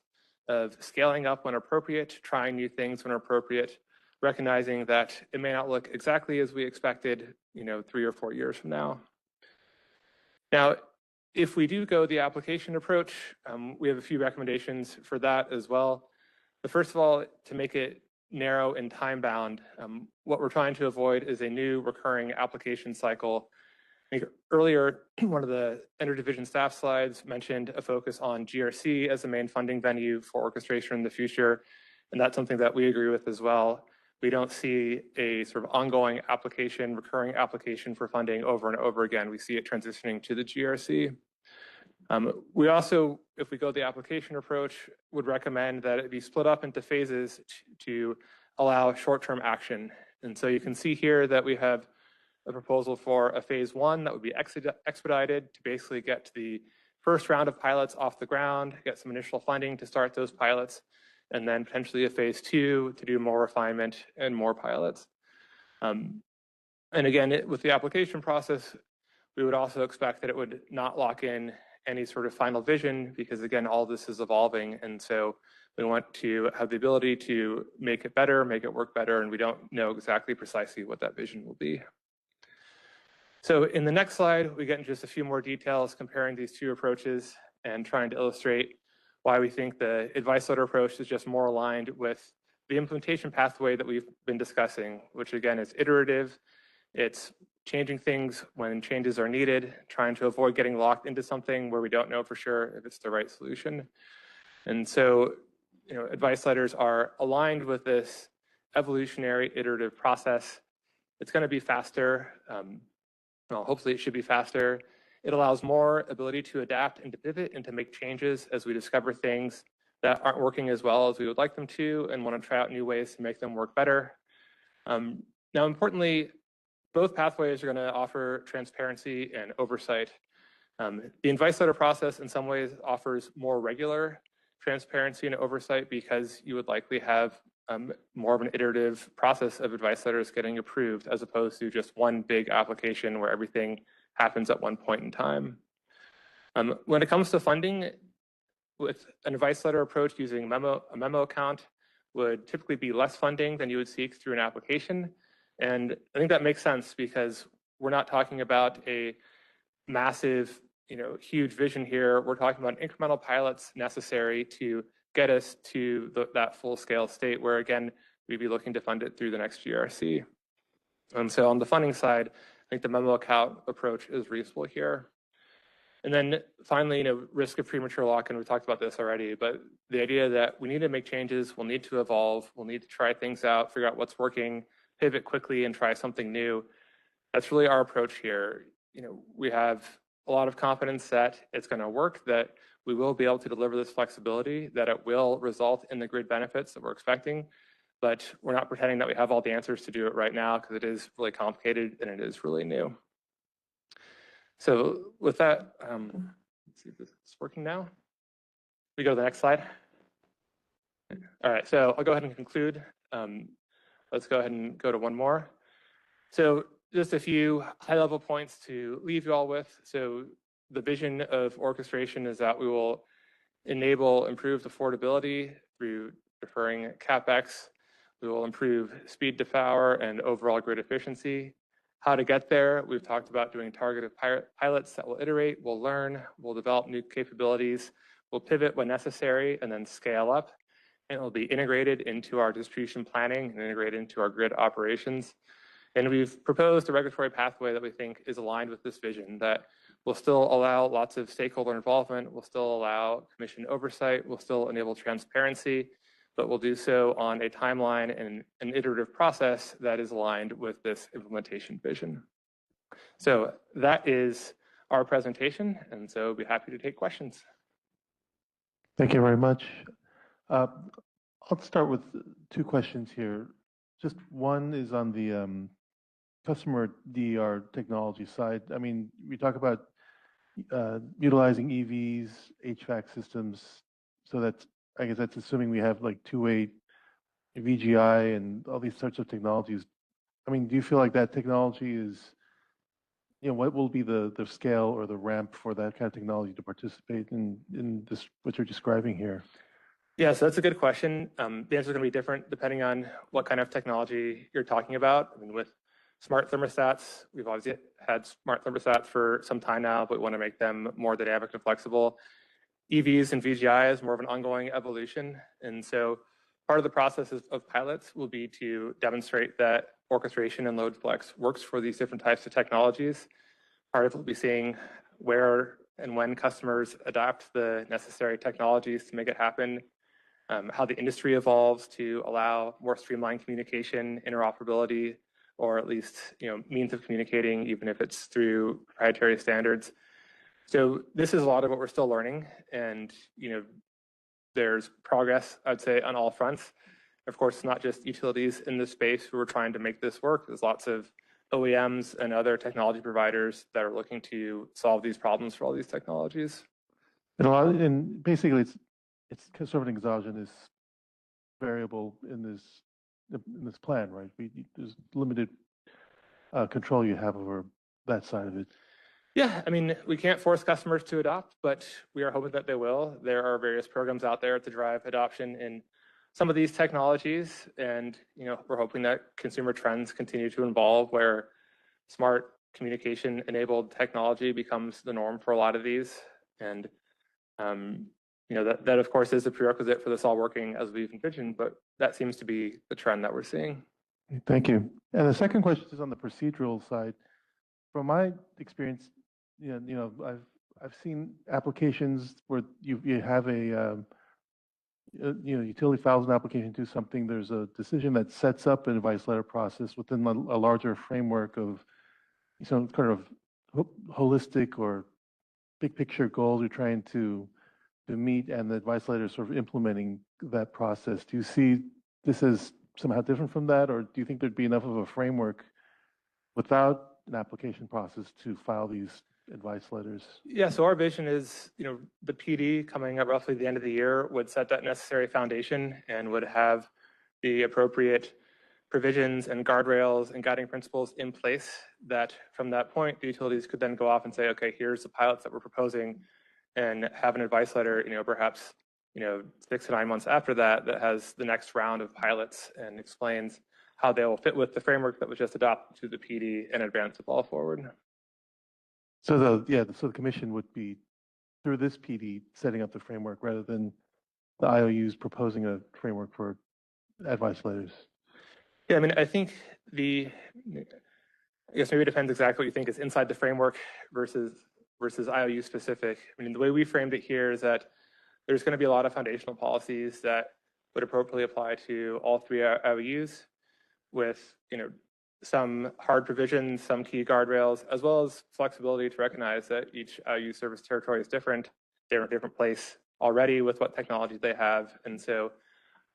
of scaling up when appropriate, trying new things when appropriate, recognizing that it may not look exactly as we expected, 3 or 4 years from now. Now, if we do go the application approach, we have a few recommendations for that as well. But first of all, to make it narrow and time bound, what we're trying to avoid is a new recurring application cycle. I think earlier, one of the interdivision staff slides mentioned a focus on GRC as the main funding venue for orchestration in the future, and that's something that we agree with as well. We don't see a sort of ongoing application, recurring application for funding over and over again. We see it transitioning to the GRC. We also, if we go the application approach, would recommend that it be split up into phases to allow short-term action. And so you can see here that we have a proposal for a phase 1 that would be expedited to basically get to the first round of pilots off the ground, get some initial funding to start those pilots, and then potentially a phase 2 to do more refinement and more pilots. And again, with the application process, we would also expect that it would not lock in any sort of final vision because, again, all this is evolving. And so we want to have the ability to make it better, make it work better, and we don't know exactly precisely what that vision will be. So in the next slide, we get into just a few more details comparing these two approaches and trying to illustrate why we think the advice letter approach is just more aligned with the implementation pathway that we've been discussing, which again is iterative. It's changing things when changes are needed, trying to avoid getting locked into something where we don't know for sure if it's the right solution. And so, advice letters are aligned with this evolutionary iterative process. It's going to be faster. Well, hopefully it should be faster. It allows more ability to adapt and to pivot and to make changes as we discover things that aren't working as well as we would like them to and want to try out new ways to make them work better. Now, importantly, both pathways are going to offer transparency and oversight. The advice letter process in some ways offers more regular transparency and oversight because you would likely have more of an iterative process of advice letters getting approved as opposed to just one big application where everything happens at one point in time. When it comes to funding, with an advice letter approach using a memo account would typically be less funding than you would seek through an application. And I think that makes sense because we're not talking about a massive, huge vision here. We're talking about incremental pilots necessary to get us to that full-scale state where, again, we'd be looking to fund it through the next GRC. So on the funding side, think the memo account approach is reasonable here. And then finally, risk of premature lock-in, we talked about this already, but the idea that we need to make changes, we'll need to evolve, we'll need to try things out, figure out what's working, pivot quickly and try something new. That's really our approach here. We have a lot of confidence that it's going to work, that we will be able to deliver this flexibility, that it will result in the grid benefits that we're expecting, but we're not pretending that we have all the answers to do it right now because it is really complicated and it is really new. So with that, let's see if this is working now. We go to the next slide. All right, so I'll go ahead and conclude. Let's go ahead and go to one more. So just a few high-level points to leave you all with. So the vision of orchestration is that we will enable improved affordability through deferring CapEx. We will improve speed to power and overall grid efficiency. How to get there, we've talked about doing targeted pilots that will iterate, we'll learn, we'll develop new capabilities, we'll pivot when necessary, and then scale up. And it will be integrated into our distribution planning and integrated into our grid operations. And we've proposed a regulatory pathway that we think is aligned with this vision, that will still allow lots of stakeholder involvement, will still allow commission oversight, will still enable transparency, but we'll do so on a timeline and an iterative process that is aligned with this implementation vision. So that is our presentation, and so I'll be happy to take questions. Thank you very much. I'll start with two questions here. Just one is on the customer DER technology side. I mean, we talk about utilizing EVs, HVAC systems, so that's, I guess that's assuming we have like two-way VGI and all these sorts of technologies. I mean, do you feel like that technology is, what will be the scale or the ramp for that kind of technology to participate in this, what you're describing here? Yeah, so that's a good question. The answer is going to be different depending on what kind of technology you're talking about. I mean, with smart thermostats, we've obviously had smart thermostats for some time now, but we want to make them more dynamic and flexible. EVs and VGI is more of an ongoing evolution. And so part of the process of pilots will be to demonstrate that orchestration and load flex works for these different types of technologies. Part of it will be seeing where and when customers adopt the necessary technologies to make it happen, how the industry evolves to allow more streamlined communication, interoperability, or at least means of communicating, even if it's through proprietary standards. So this is a lot of what we're still learning, and there's progress, I'd say, on all fronts. Of course, it's not just utilities in this space who are trying to make this work. There's lots of OEMs and other technology providers that are looking to solve these problems for all these technologies. And basically, it's sort of an exogenous variable in this plan, right? There's limited control you have over that side of it. Yeah, I mean, we can't force customers to adopt, but we are hoping that they will. There are various programs out there to drive adoption in some of these technologies, and we're hoping that consumer trends continue to evolve where smart communication-enabled technology becomes the norm for a lot of these. And that of course is a prerequisite for this all working as we've envisioned, but that seems to be the trend that we're seeing. Thank you. And the second question is on the procedural side. From my experience, I've seen applications where you have a utility files an application to something. There's a decision that sets up an advice letter process within a larger framework of some kind of holistic or big picture goals you're trying to meet, and the advice letter is sort of implementing that process. Do you see this as somehow different from that, or do you think there'd be enough of a framework without an application process to file these advice letters? Yeah, so our vision is, the PD coming up roughly the end of the year would set that necessary foundation and would have the appropriate provisions and guardrails and guiding principles in place that from that point, the utilities could then go off and say, okay, here's the pilots that we're proposing, and have an advice letter, perhaps 6 to 9 months after that, that has the next round of pilots and explains how they will fit with the framework that was just adopted to the PD and advance the ball forward. So the commission would be through this PD setting up the framework rather than the IOUs proposing a framework for advice letters. Yeah, I mean, I think I guess maybe it depends exactly what you think is inside the framework versus IOU specific. I mean, the way we framed it here is that there's going to be a lot of foundational policies that would appropriately apply to all three IOUs with, some hard provisions, some key guardrails, as well as flexibility to recognize that each IOU service territory is different. They're in a different place already with what technologies they have. And so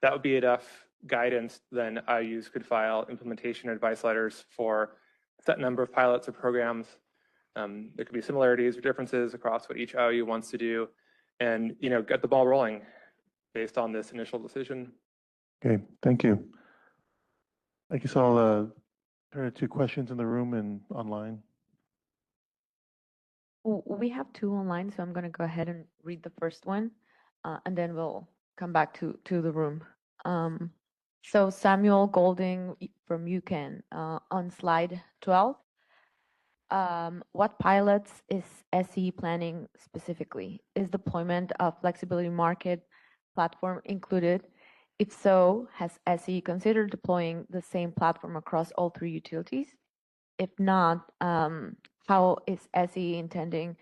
that would be enough guidance. Then IOUs could file implementation advice letters for a set number of pilots or programs. There could be similarities or differences across what each IOU wants to do, and get the ball rolling based on this initial decision. Okay, thank you. I guess I'll turn it to questions in the room and online. We have two online, so I'm going to go ahead and read the first one, and then we'll come back to the room. So Samuel Golding from UCAN, on slide 12, what pilots is SE planning specifically? Is deployment of flexibility market platform included? If so, has SE considered deploying the same platform across all three utilities? If not, how is SE intending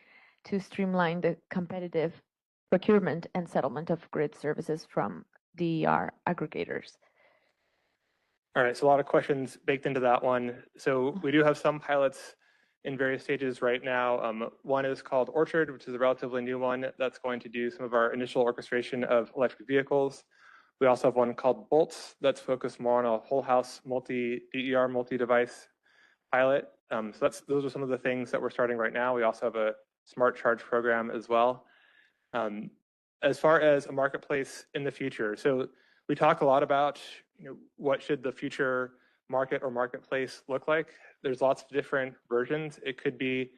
to streamline the competitive procurement and settlement of grid services from DER aggregators? All right, so a lot of questions baked into that one. So we do have some pilots in various stages right now. One is called Orchard, which is a relatively new one that's going to do some of our initial orchestration of electric vehicles. We also have one called Bolts that's focused more on a whole house DER multi-device pilot. So those are some of the things that we're starting right now. We also have a smart charge program as well. As far as a marketplace in the future, so we talk a lot about what should the future market or marketplace look like. There's lots of different versions. It could be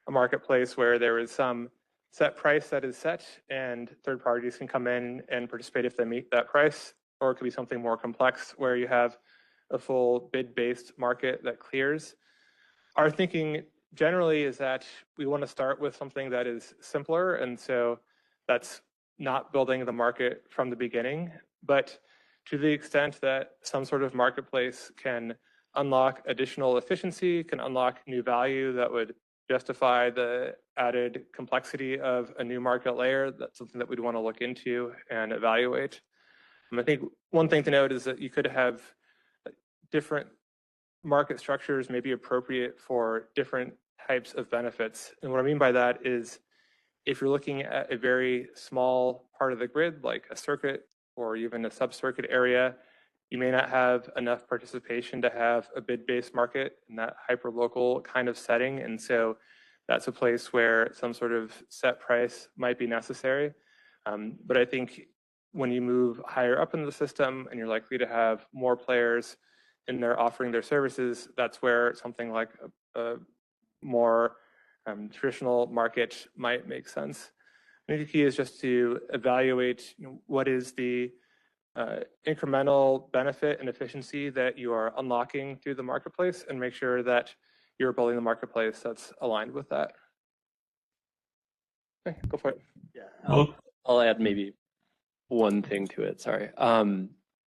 a marketplace where there is some set price that is set and third parties can come in and participate if they meet that price, or it could be something more complex where you have a full bid-based market that clears. Our thinking generally is that we want to start with something that is simpler, and so that's not building the market from the beginning, but to the extent that some sort of marketplace can unlock additional efficiency, can unlock new value that would justify the added complexity of a new market layer, that's something that we'd want to look into and evaluate. I think one thing to note is that you could have different market structures may be appropriate for different types of benefits. And what I mean by that is if you're looking at a very small part of the grid, like a circuit or even a sub-circuit area, you may not have enough participation to have a bid-based market in that hyper-local kind of setting. And so that's a place where some sort of set price might be necessary. But I think when you move higher up in the system and you're likely to have more players in there offering their services, that's where something like a more traditional market might make sense. I think the key is just to evaluate what is the incremental benefit and efficiency that you are unlocking through the marketplace and make sure that you're building the marketplace that's aligned with that. Okay, go for it. Yeah, I'll add maybe one thing to it, sorry.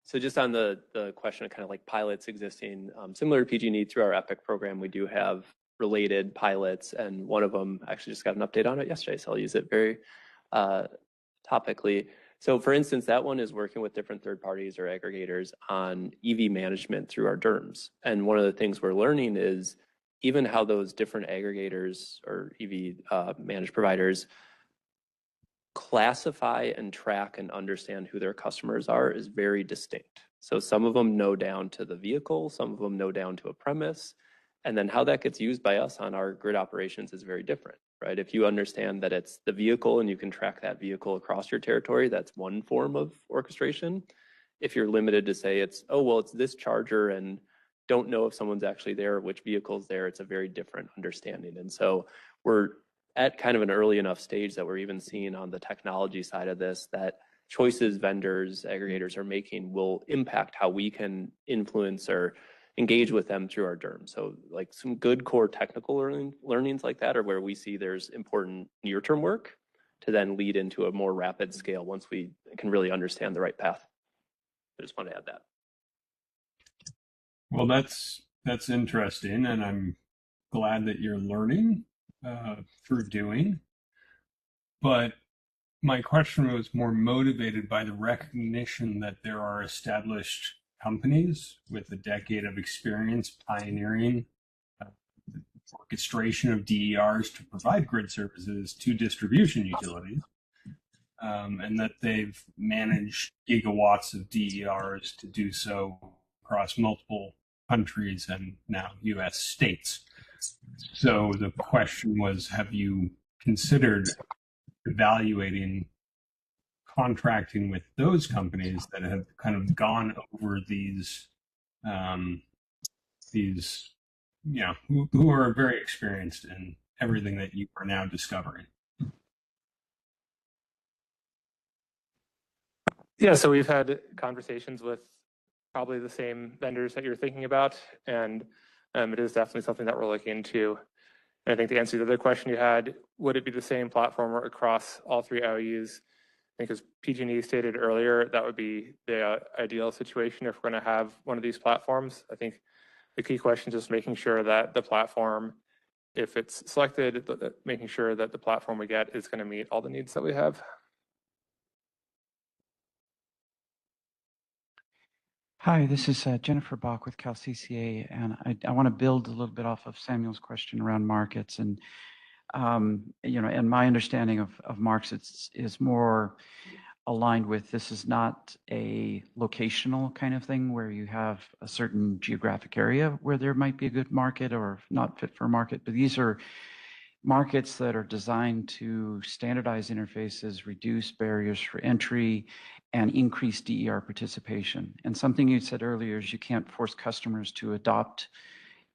So just on the question of kind of like pilots existing, similar to PG&E through our EPIC program, we do have related pilots, and one of them actually just got an update on it yesterday, so I'll use it very topically. So for instance, that one is working with different third parties or aggregators on EV management through our DERMS. And one of the things we're learning is even how those different aggregators or EV managed providers classify and track and understand who their customers are is very distinct. So some of them know down to the vehicle, some of them know down to a premise, and then how that gets used by us on our grid operations is very different, right? If you understand that it's the vehicle and you can track that vehicle across your territory, that's one form of orchestration. If you're limited to say it's, oh, well, it's this charger and don't know if someone's actually there or which vehicle's there, it's a very different understanding. And so we're at kind of an early enough stage that we're even seeing on the technology side of this that choices vendors, aggregators are making will impact how we can influence or engage with them through our DERM. So like some good core technical learnings like that are where we see there's important near-term work to then lead into a more rapid scale once we can really understand the right path. I just want to add that. Well, that's interesting, and I'm glad that you're learning through doing. But my question was more motivated by the recognition that there are established companies with a decade of experience pioneering uh, orchestration of DERs to provide grid services to distribution utilities, and that they've managed gigawatts of DERs to do so across multiple countries and now US states. So the question was, have you considered evaluating contracting with those companies that have kind of gone over these, who are very experienced in everything that you are now discovering? Yeah, so we've had conversations with probably the same vendors that you're thinking about, and it is definitely something that we're looking into. And I think to answer the other question you had, would it be the same platform across all three IOUs? I think as PG&E stated earlier, that would be the ideal situation if we're going to have one of these platforms. I think the key question is just making sure that the platform, if it's selected, making sure that the platform we get is going to meet all the needs that we have. Hi, this is Jennifer Bach with CalCCA, and I want to build a little bit off of Samuel's question around markets. And, and my understanding of markets is more aligned with this is not a locational kind of thing where you have a certain geographic area where there might be a good market or not fit for market, but these are markets that are designed to standardize interfaces, reduce barriers for entry, and increase DER participation. And something you said earlier is you can't force customers to adopt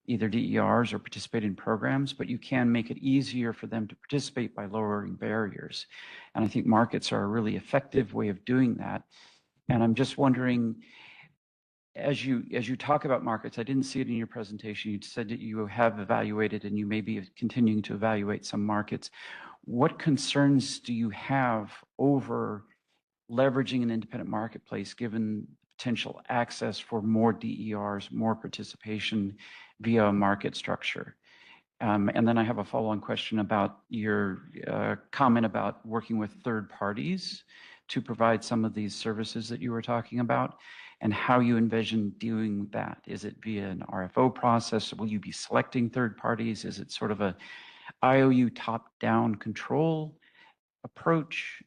either DERs or participate in programs, but you can make it easier for them to participate by lowering barriers. And I think markets are a really effective way of doing that. And I'm just wondering, as you talk about markets, I didn't see it in your presentation. You said that you have evaluated and you may be continuing to evaluate some markets. What concerns do you have over leveraging an independent marketplace given potential access for more DERs, more participation via a market structure? And then I have a follow-on question about your comment about working with third parties to provide some of these services that you were talking about, and how you envision doing that. Is it via an RFO process? Will you be selecting third parties? Is it sort of a IOU top-down control approach,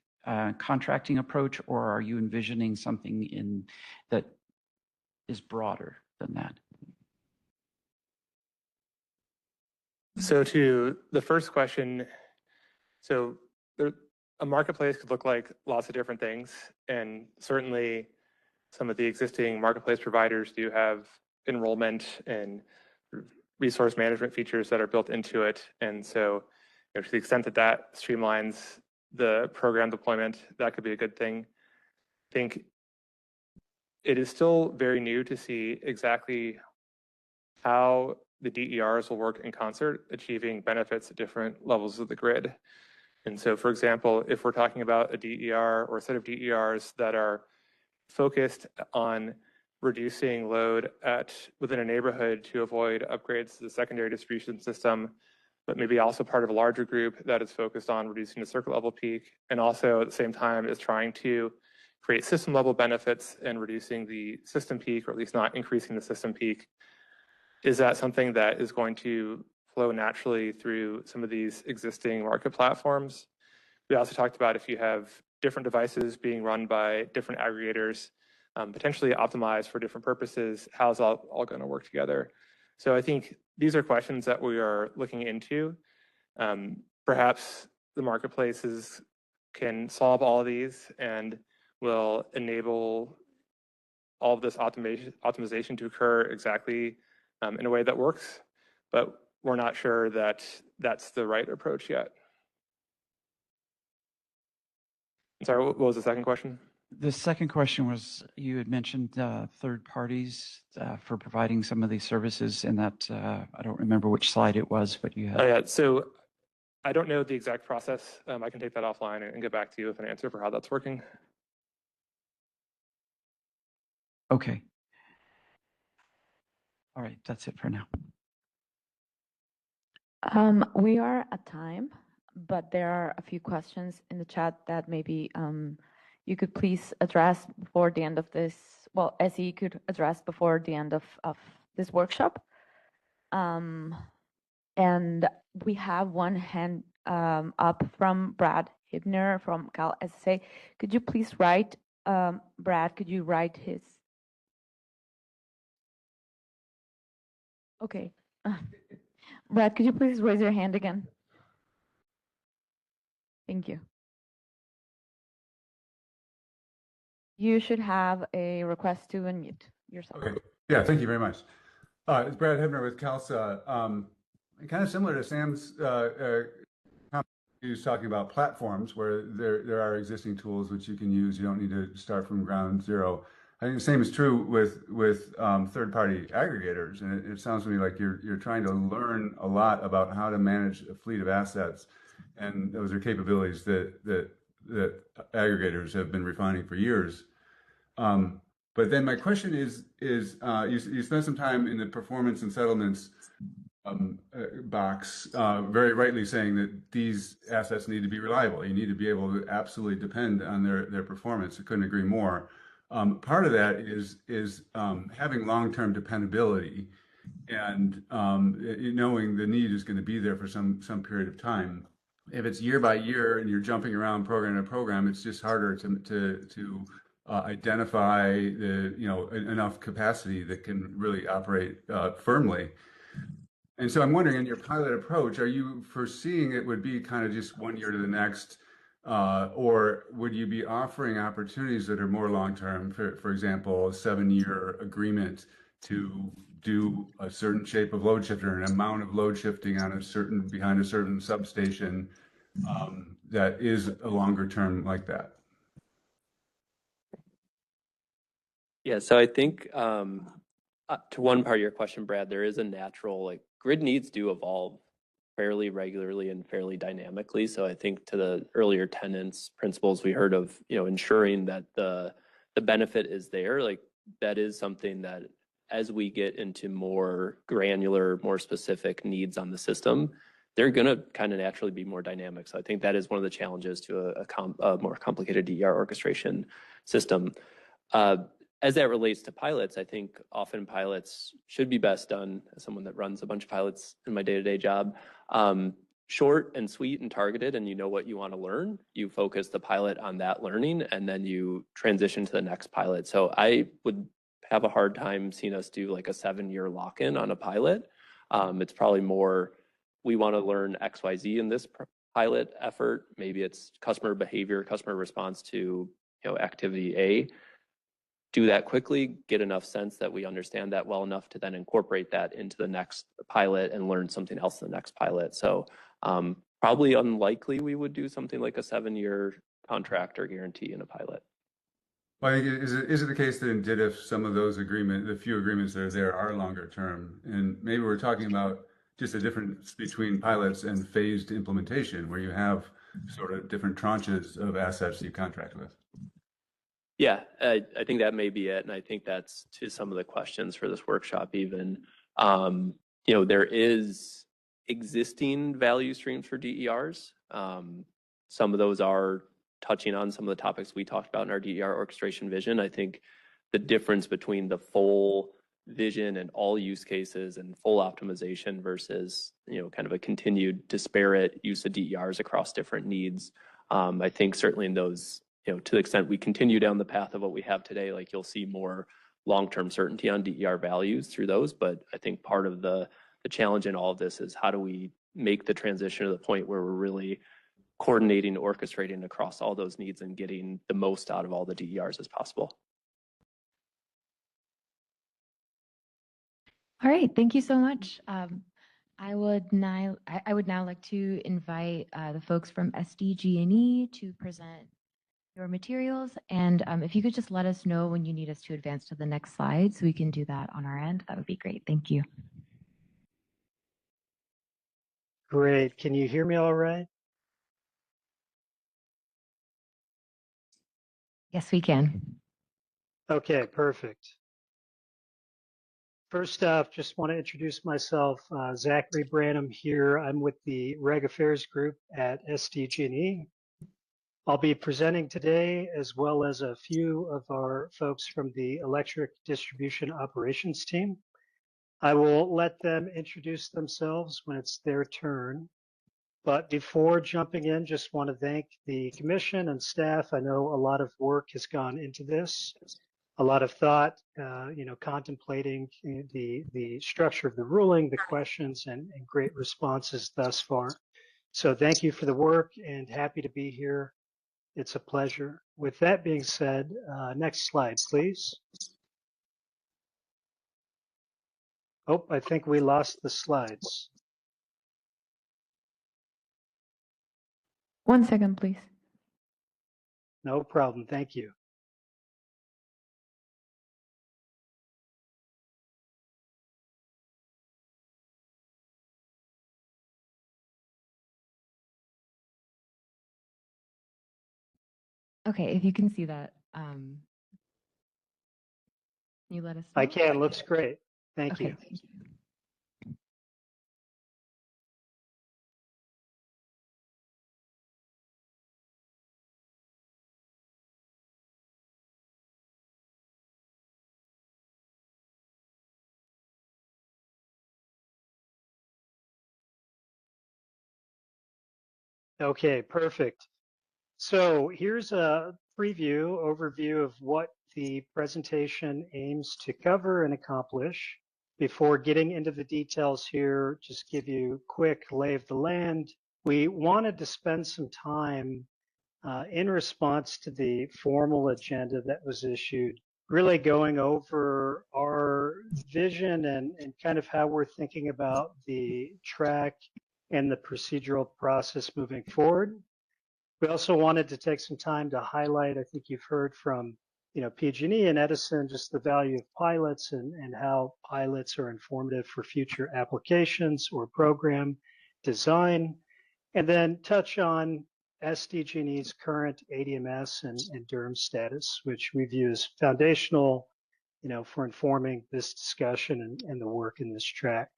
contracting approach, or are you envisioning something that is broader than that? So to the first question, so a marketplace could look like lots of different things, and certainly some of the existing marketplace providers do have enrollment and resource management features that are built into it. And so to the extent that that streamlines the program deployment, that could be a good thing. I think it is still very new to see exactly how the DERs will work in concert, achieving benefits at different levels of the grid. And so, for example, if we're talking about a DER or a set of DERs that are focused on reducing load within a neighborhood to avoid upgrades to the secondary distribution system, but maybe also part of a larger group that is focused on reducing the circuit level peak, and also at the same time is trying to create system level benefits and reducing the system peak, or at least not increasing the system peak. Is that something that is going to flow naturally through some of these existing market platforms? We also talked about if you have different devices being run by different aggregators, potentially optimized for different purposes, how's all going to work together? So I think these are questions that we are looking into. Perhaps the marketplaces can solve all of these and will enable all of this optimization to occur exactly in a way that works, but we're not sure that that's the right approach yet. I'm sorry, what was the second question? The second question was, you had mentioned third parties for providing some of these services, and that I don't remember which slide it was, but you had. Oh yeah, so I don't know the exact process. I can take that offline and get back to you with an answer for how that's working. Okay. All right, that's it for now. We are at time, but there are a few questions in the chat that maybe you could please address before the end of this. Well, SE could address before the end of this workshop. And we have one hand up from Brad Hibner from Cal SSA. Could you please write, Brad, could you write his? Okay. Brad, could you please raise your hand again? Thank you. You should have a request to unmute yourself. Okay. Yeah, thank you very much. It's Brad Hebner with CALSA. Kind of similar to Sam's comment, he was talking about platforms where there are existing tools which you can use. You don't need to start from ground zero. I think the same is true with third-party aggregators, and it sounds to me like you're trying to learn a lot about how to manage a fleet of assets, and those are capabilities that aggregators have been refining for years. But then my question is you spent some time in the performance and settlements box, very rightly saying that these assets need to be reliable. You need to be able to absolutely depend on their performance. I couldn't agree more. Part of that is having long-term dependability and knowing the need is going to be there for some period of time. If it's year by year and you're jumping around program to program, it's just harder to identify enough capacity that can really operate firmly. And so I'm wondering, in your pilot approach, are you foreseeing it would be kind of just 1 year to the next, or would you be offering opportunities that are more long-term, for example, a 7-year agreement to do a certain shape of load shifter, an amount of load shifting on behind a certain substation that is a longer term like that? Yeah, so I think to one part of your question, Brad, there is a natural, grid needs do evolve fairly regularly and fairly dynamically. So I think to the earlier tenants principles we heard of, ensuring that the benefit is there, that is something that as we get into more granular, more specific needs on the system, they're going to kind of naturally be more dynamic. So I think that is one of the challenges to a more complicated DER orchestration system. As that relates to pilots, I think often pilots should be best done, as someone that runs a bunch of pilots in my day-to-day job, short and sweet and targeted, and you know what you want to learn. You focus the pilot on that learning, and then you transition to the next pilot. So I would have a hard time seeing us do like a 7-year lock-in on a pilot. It's probably more, we want to learn XYZ in this pilot effort. Maybe it's customer behavior, customer response to activity A. Do that quickly, get enough sense that we understand that well enough to then incorporate that into the next pilot and learn something else in the next pilot. So probably unlikely we would do something like a 7-year contract or guarantee in a pilot. Well, is it the case that in DITIF, some of those agreements, the few agreements that are there are longer term? And maybe we're talking about just a difference between pilots and phased implementation, where you have sort of different tranches of assets you contract with. Yeah, I think that may be it. And I think that's to some of the questions for this workshop even. There is existing value streams for DERs. Some of those are touching on some of the topics we talked about in our DER orchestration vision. I think the difference between the full vision and all use cases and full optimization versus, kind of a continued disparate use of DERs across different needs. I think certainly in those, to the extent we continue down the path of what we have today, you'll see more long-term certainty on DER values through those. But I think part of the challenge in all of this is how do we make the transition to the point where we're really coordinating, orchestrating across all those needs and getting the most out of all the DERs as possible. All right, thank you so much. I would now like to invite the folks from SDG&E to present your materials. And if you could just let us know when you need us to advance to the next slide so we can do that on our end, that would be great. Thank you. Great. Can you hear me all right? Yes, we can. Okay, perfect. First off, just want to introduce myself, Zachary Branham here. I'm with the Reg Affairs Group at SDG&E. I'll be presenting today as well as a few of our folks from the Electric Distribution Operations team. I will let them introduce themselves when it's their turn. But before jumping in, just want to thank the commission and staff. I know a lot of work has gone into this. A lot of thought, contemplating the structure of the ruling, the questions, and great responses thus far. So thank you for the work and happy to be here. It's a pleasure. With that being said, next slide, please. Oh, I think we lost the slides. 1 second, please. No problem. Thank you. Okay, if you can see that, you let us know. I can. Looks great. Thank Okay, you. thank you. Okay, perfect. So here's a preview, overview of what the presentation aims to cover and accomplish. Before getting into the details here, just give you a quick lay of the land. We wanted to spend some time in response to the formal agenda that was issued, really going over our vision and kind of how we're thinking about the track and the procedural process moving forward. We also wanted to take some time to highlight, I think you've heard from, PG&E and Edison, just the value of pilots and how pilots are informative for future applications or program design, and then touch on SDG&E's current ADMS and DERM status, which we view as foundational, for informing this discussion and the work in this track.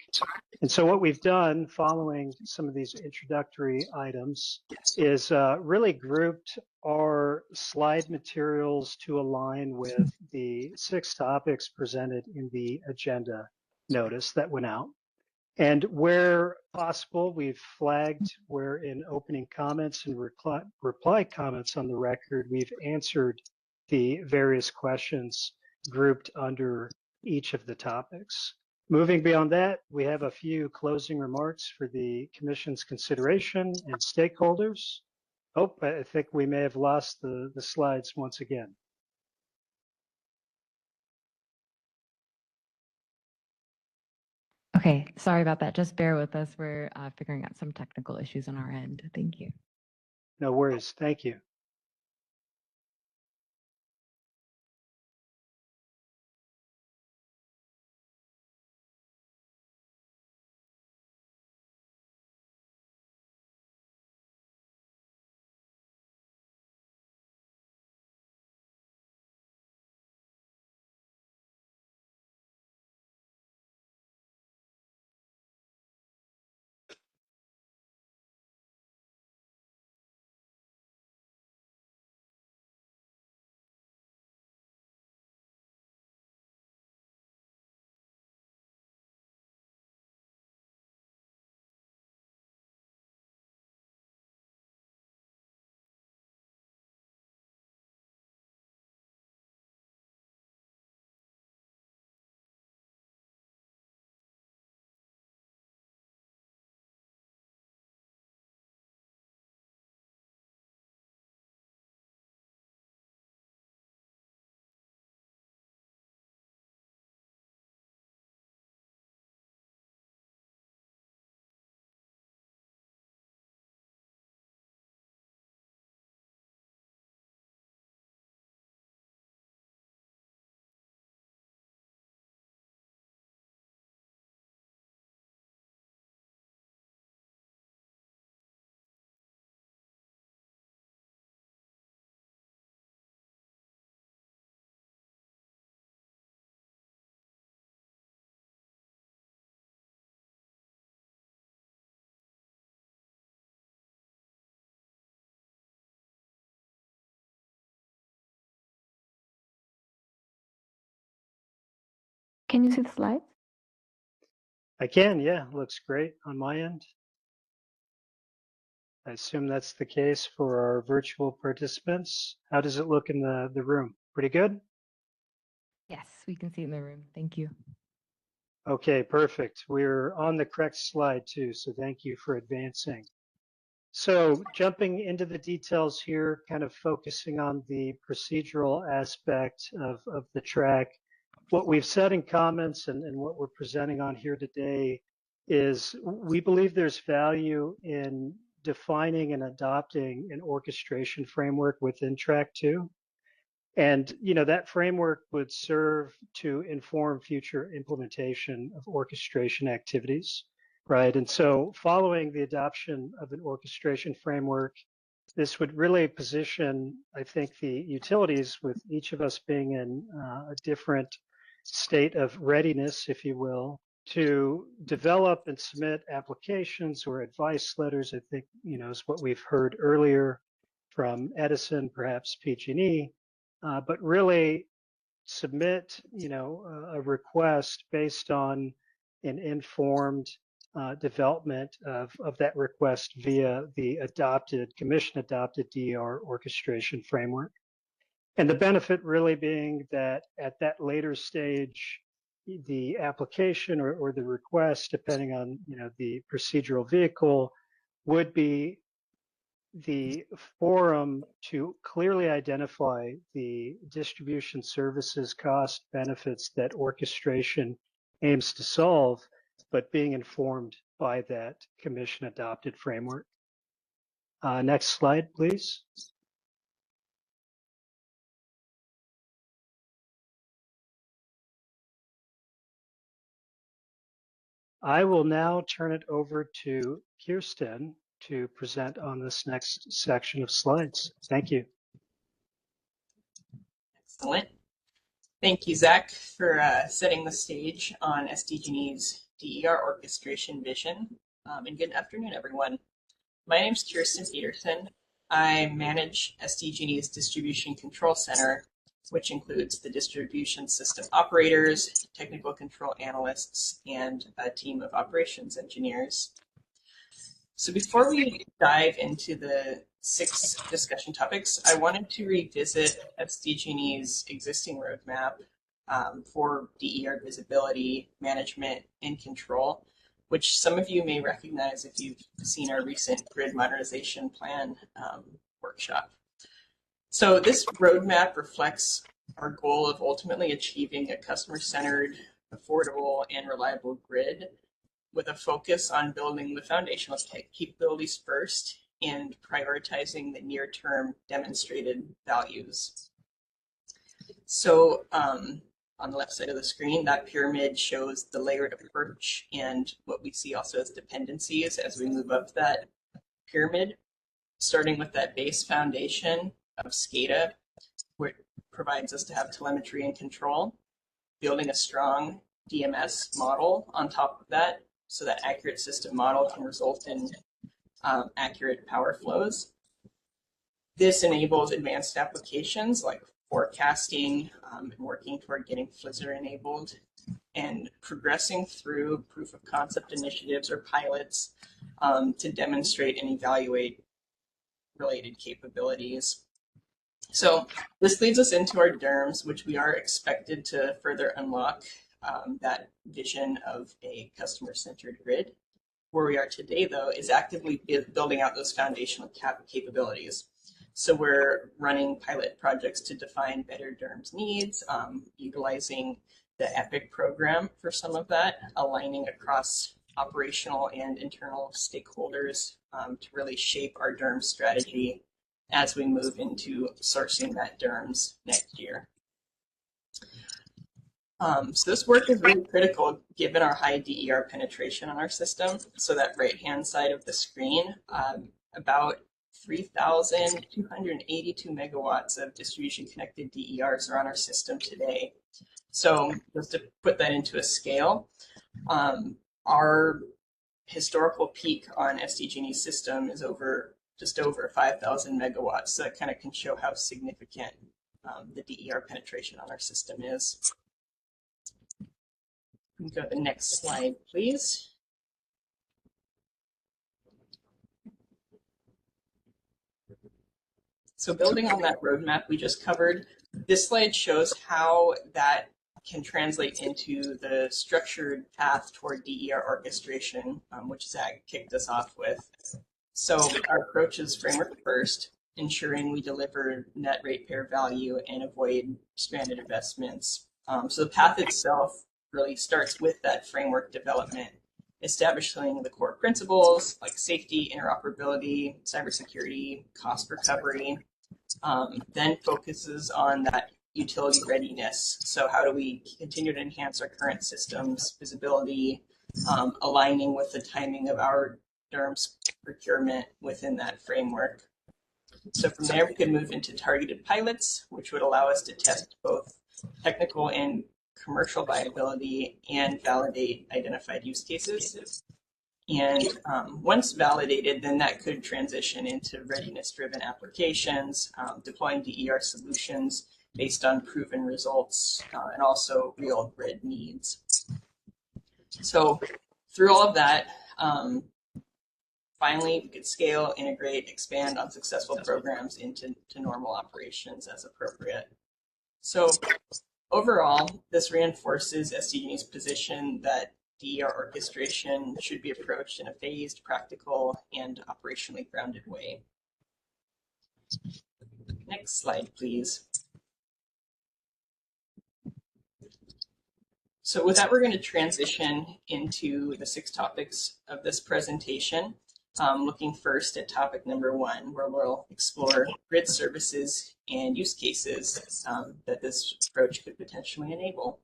And so what we've done following some of these introductory items is really grouped our slide materials to align with the 6 topics presented in the agenda notice that went out. And where possible, we've flagged where in opening comments and reply comments on the record, we've answered the various questions grouped under each of the topics. Moving beyond that, we have a few closing remarks for the Commission's consideration and stakeholders. Oh, I think we may have lost the slides once again. Okay, sorry about that. Just bear with us. We're figuring out some technical issues on our end. Thank you. No worries. Thank you. Can you see the slides? I can, yeah, looks great on my end. I assume that's the case for our virtual participants. How does it look in the room? Pretty good? Yes, we can see it in the room. Thank you. Okay, perfect. We're on the correct slide too, so thank you for advancing. So jumping into the details here, kind of focusing on the procedural aspect of the track. What we've said in comments and what we're presenting on here today is we believe there's value in defining and adopting an orchestration framework within track 2. And that framework would serve to inform future implementation of orchestration activities, right? And so following the adoption of an orchestration framework, this would really position, I think, the utilities, with each of us being in a different state of readiness, if you will, to develop and submit applications or advice letters. I think, is what we've heard earlier from Edison, perhaps PG&E, but really submit, a request based on an informed development of that request via the commission adopted DER orchestration framework. And the benefit really being that at that later stage, the application or the request, depending on the procedural vehicle, would be the forum to clearly identify the distribution services cost benefits that orchestration aims to solve, but being informed by that commission adopted framework. Next slide, please. I will now turn it over to Kirsten to present on this next section of slides. Thank you. Excellent. Thank you, Zach, for setting the stage on SDG&E's DER orchestration vision. And good afternoon, everyone. My name is Kirsten Peterson. I manage SDG&E's Distribution Control Center, which includes the distribution system operators, technical control analysts, and a team of operations engineers. So before we dive into the 6 discussion topics, I wanted to revisit SDG&E's existing roadmap for DER visibility, management, and control, which some of you may recognize if you've seen our recent grid modernization plan workshop. So this roadmap reflects our goal of ultimately achieving a customer-centered, affordable, and reliable grid, with a focus on building the foundational capabilities first and prioritizing the near-term demonstrated values. So on the left side of the screen, that pyramid shows the layered approach and what we see also as dependencies as we move up that pyramid, starting with that base foundation of SCADA, where it provides us to have telemetry and control, building a strong DMS model on top of that, so that accurate system model can result in accurate power flows. This enables advanced applications like forecasting and working toward getting Flizzr enabled and progressing through proof of concept initiatives or pilots to demonstrate and evaluate related capabilities. So this leads us into our DERMS, which we are expected to further unlock that vision of a customer-centered grid. Where we are today, though, is actively building out those foundational capabilities. So we're running pilot projects to define better DERMS needs, utilizing the EPIC program for some of that, aligning across operational and internal stakeholders to really shape our DERMS strategy as we move into sourcing that DERMS next year. So this work is really critical given our high DER penetration on our system. So that right-hand side of the screen, about 3,282 megawatts of distribution connected DERs are on our system today. So just to put that into a scale, our historical peak on SDG&E's system is just over 5,000 megawatts. So that kind of can show how significant the DER penetration on our system is. You can go to the next slide, please. So building on that roadmap we just covered, this slide shows how that can translate into the structured path toward DER orchestration, which Zach kicked us off with. So our approach is framework first, ensuring we deliver net ratepayer value and avoid stranded investments. So the path itself really starts with that framework development, establishing the core principles like safety, interoperability, cybersecurity, cost recovery, then focuses on that utility readiness. So how do we continue to enhance our current systems visibility, aligning with the timing of our DERMS procurement within that framework. So from there, we could move into targeted pilots, which would allow us to test both technical and commercial viability and validate identified use cases. And once validated, then that could transition into readiness-driven applications, deploying DER solutions based on proven results and also real grid needs. So through all of that, finally, we could scale, integrate, expand on successful programs into normal operations as appropriate. So overall, this reinforces SDG&E's position that DER orchestration should be approached in a phased, practical, and operationally grounded way. Next slide, please. So with that, we're going to transition into the 6 topics of this presentation, looking first at topic number 1, where we'll explore grid services and use cases that this approach could potentially enable.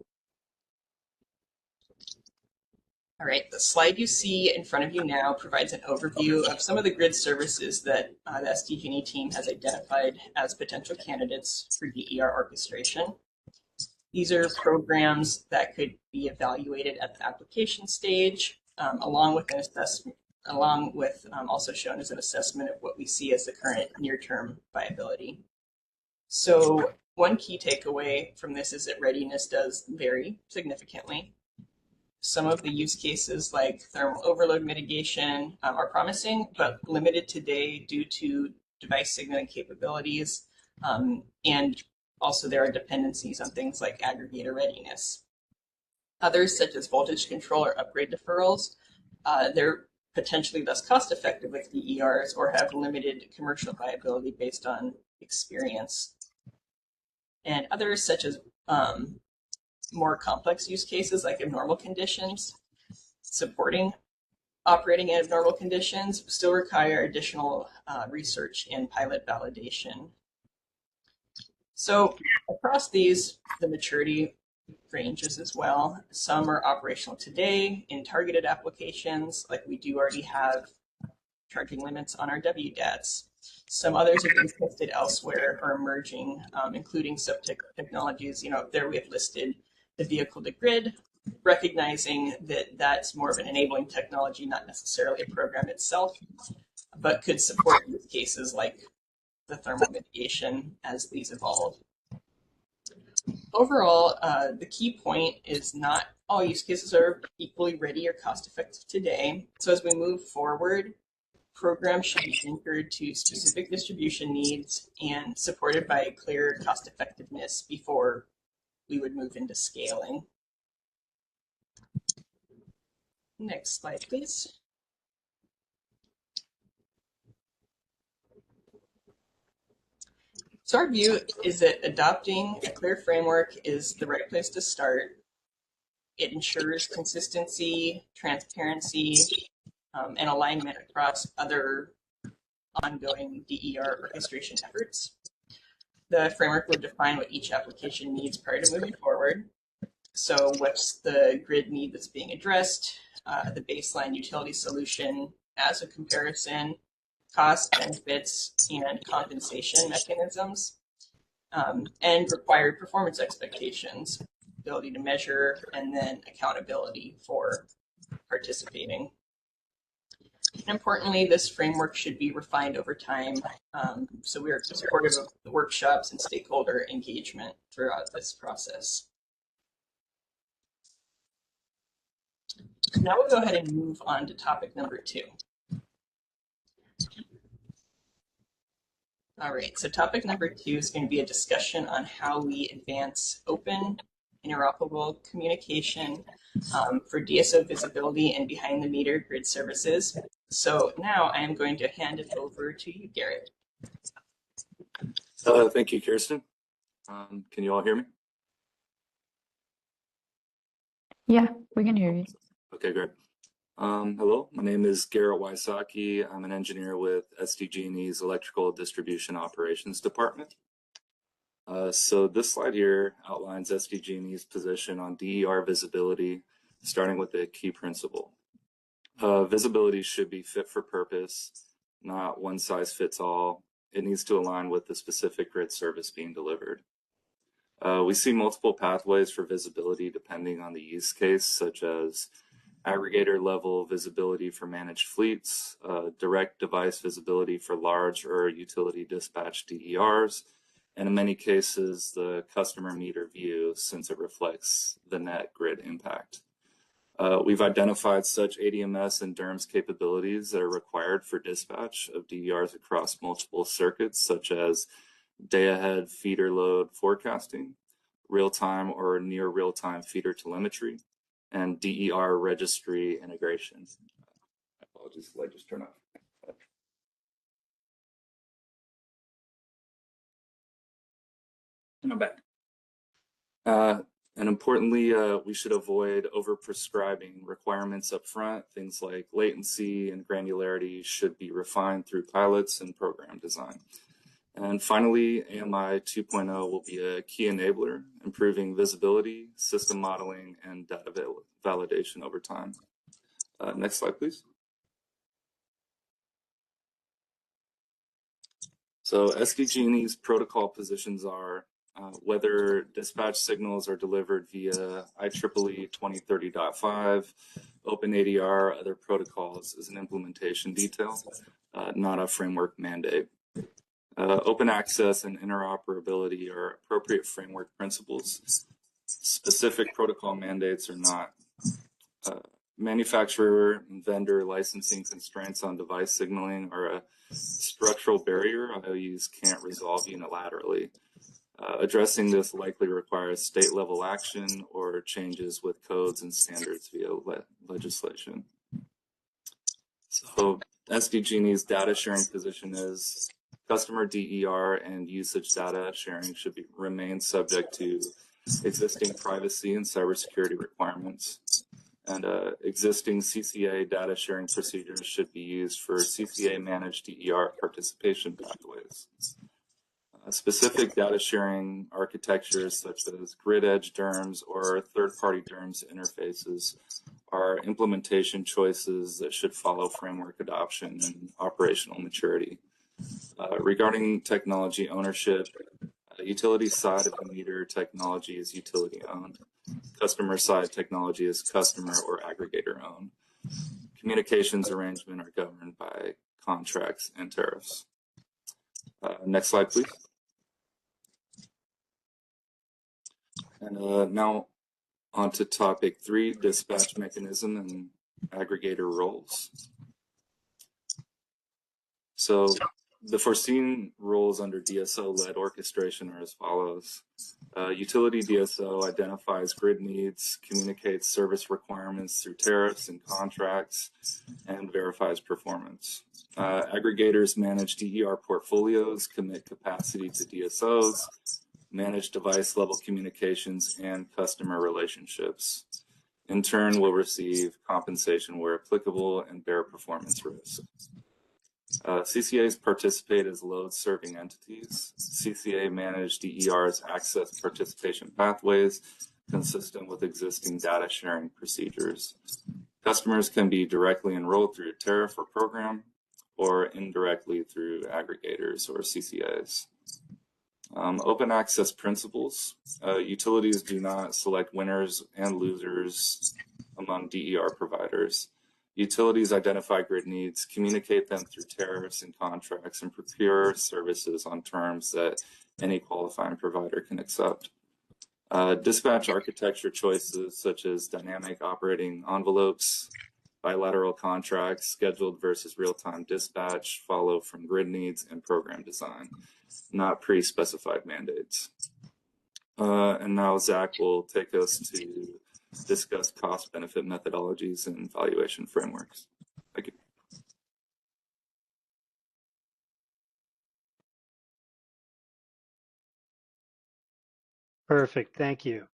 All right, the slide you see in front of you now provides an overview of some of the grid services that the SDG&E team has identified as potential candidates for DER orchestration. These are programs that could be evaluated at the application stage, along with an assessment, also shown as an assessment of what we see as the current near-term viability. So one key takeaway from this is that readiness does vary significantly. Some of the use cases like thermal overload mitigation are promising, but limited today due to device signaling capabilities, and also there are dependencies on things like aggregator readiness. Others, such as voltage control or upgrade deferrals, they're potentially less cost-effective with DERs or have limited commercial viability based on experience. And others, such as more complex use cases like abnormal conditions, supporting operating in abnormal conditions, still require additional research and pilot validation. So across these, the maturity ranges as well. Some are operational today in targeted applications, like we do already have charging limits on our WDATs. Some others are being tested elsewhere or emerging, including sub-technologies. There we have listed the vehicle to grid, recognizing that that's more of an enabling technology, not necessarily a program itself, but could support use cases like the thermal mitigation as these evolve. Overall, the key point is not all use cases are equally ready or cost-effective today. So as we move forward, programs should be anchored to specific distribution needs and supported by clear cost-effectiveness before we would move into scaling. Next slide, please. So our view is that adopting a clear framework is the right place to start. It ensures consistency, transparency, and alignment across other ongoing DER orchestration efforts. The framework will define what each application needs prior to moving forward. So what's the grid need that's being addressed, the baseline utility solution as a comparison, cost, benefits, and compensation mechanisms, and required performance expectations, ability to measure, and then accountability for participating. And importantly, this framework should be refined over time. So we are supportive of the workshops and stakeholder engagement throughout this process. Now we'll go ahead and move on to topic number 2. All right, so topic number 2 is going to be a discussion on how we advance open, interoperable communication for DSO visibility and behind the meter grid services. So now I am going to hand it over to you, Garrett. Thank you, Kirsten. Can you all hear me? Yeah, we can hear you. Okay, great. Hello, my name is Garrett Wysocki. I'm an engineer with SDG&E's Electrical Distribution Operations Department. So this slide here outlines SDG&E's position on DER visibility, starting with the key principle. Visibility should be fit for purpose, not one size fits all. It needs to align with the specific grid service being delivered. We see multiple pathways for visibility depending on the use case, such as aggregator level visibility for managed fleets, direct device visibility for large or utility dispatch DERs, and in many cases, the customer meter view, since it reflects the net grid impact. We've identified such ADMS and DERMS capabilities that are required for dispatch of DERs across multiple circuits, such as day-ahead feeder load forecasting, real-time or near real-time feeder telemetry, and DER registry integration. Apologies, the light just turned off. And I'm back. And importantly, we should avoid over-prescribing requirements up front. Things like latency and granularity should be refined through pilots and program design. And finally, AMI 2.0 will be a key enabler, improving visibility, system modeling, and data validation over time. Next slide, please. So SDG&E's protocol positions are whether dispatch signals are delivered via IEEE 2030.5, OpenADR, other protocols is an implementation detail, not a framework mandate. Open access and interoperability are appropriate framework principles. Specific protocol mandates are not. Manufacturer and vendor licensing constraints on device signaling are a structural barrier IOUs can't resolve unilaterally. Addressing this likely requires state-level action or changes with codes and standards via legislation. So SDG&E's data sharing position is customer DER and usage data sharing should remain subject to existing privacy and cybersecurity requirements. And existing CCA data sharing procedures should be used for CCA managed DER participation pathways. Specific data sharing architectures such as grid edge DERMS or third-party DERMS interfaces are implementation choices that should follow framework adoption and operational maturity. Regarding technology ownership, utility side of the meter technology is utility owned. Customer side technology is customer or aggregator owned. Communications arrangements are governed by contracts and tariffs. Next slide, please. And now on to topic 3, dispatch mechanism and aggregator roles. So the foreseen roles under DSO-led orchestration are as follows. Utility DSO identifies grid needs, communicates service requirements through tariffs and contracts, and verifies performance. Aggregators manage DER portfolios, commit capacity to DSOs, manage device-level communications and customer relationships. In turn, will receive compensation where applicable and bear performance risk. CCAs participate as load-serving entities. CCA manage DER's access participation pathways consistent with existing data sharing procedures. Customers can be directly enrolled through a tariff or program or indirectly through aggregators or CCAs. Open access principles. Utilities do not select winners and losers among DER providers. Utilities identify grid needs, communicate them through tariffs and contracts, and procure services on terms that any qualifying provider can accept. Dispatch architecture choices such as dynamic operating envelopes, bilateral contracts, scheduled versus real-time dispatch follow from grid needs and program design, not pre-specified mandates. And now Zach will take us to discuss cost-benefit methodologies and valuation frameworks. Thank you. Perfect, thank you.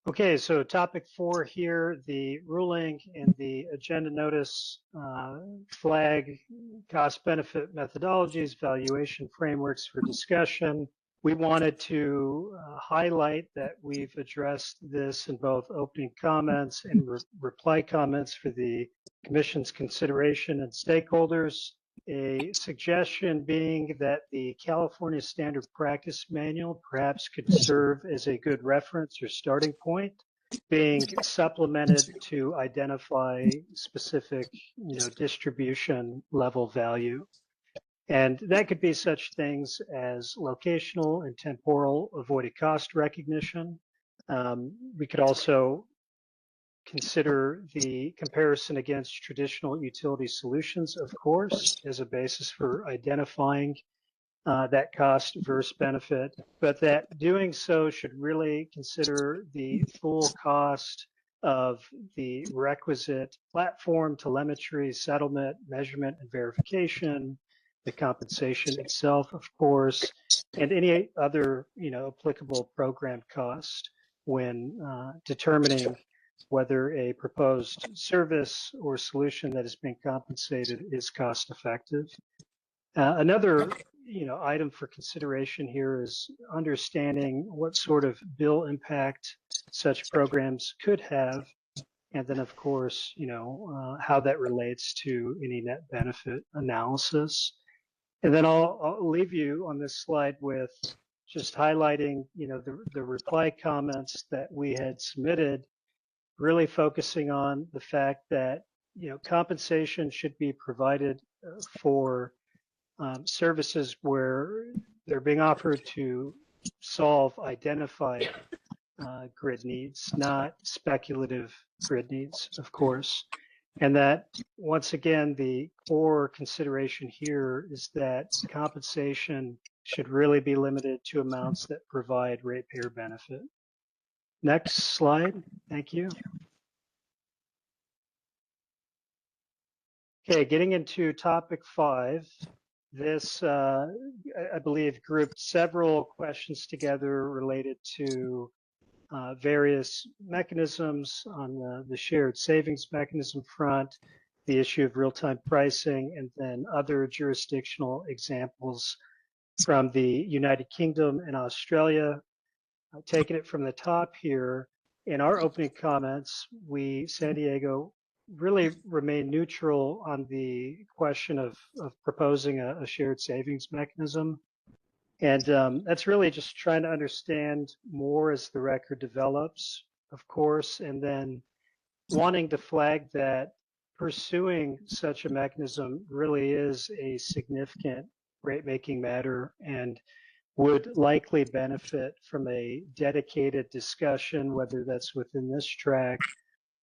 Okay, so topic 4 here, the ruling and the agenda notice flag cost-benefit methodologies, valuation frameworks for discussion. We wanted to highlight that we've addressed this in both opening comments and reply comments for the Commission's consideration and stakeholders. A suggestion being that the California Standard Practice Manual perhaps could serve as a good reference or starting point, being supplemented to identify specific, distribution level value. And that could be such things as locational and temporal avoided cost recognition. We could also consider the comparison against traditional utility solutions, of course, as a basis for identifying that cost versus benefit, but that doing so should really consider the full cost of the requisite platform, telemetry, settlement, measurement, and verification, the compensation itself, of course, and any other, applicable program cost when determining whether a proposed service or solution that is being compensated is cost effective. Another item for consideration here is understanding what sort of bill impact such programs could have, and then of course, how that relates to any net benefit analysis. And then I'll leave you on this slide with just highlighting, the reply comments that we had submitted, really focusing on the fact that, compensation should be provided for services where they're being offered to solve identified grid needs, not speculative grid needs, of course. And that, once again, the core consideration here is that compensation should really be limited to amounts that provide ratepayer benefit. Next slide, thank you. Okay, getting into topic 5. This, I believe, grouped several questions together related to various mechanisms on the shared savings mechanism front, the issue of real-time pricing, and then other jurisdictional examples from the United Kingdom and Australia. Taking it from the top here, in our opening comments, San Diego, really remain neutral on the question of proposing a shared savings mechanism. And that's really just trying to understand more as the record develops, of course, and then wanting to flag that pursuing such a mechanism really is a significant rate-making matter and would likely benefit from a dedicated discussion, whether that's within this track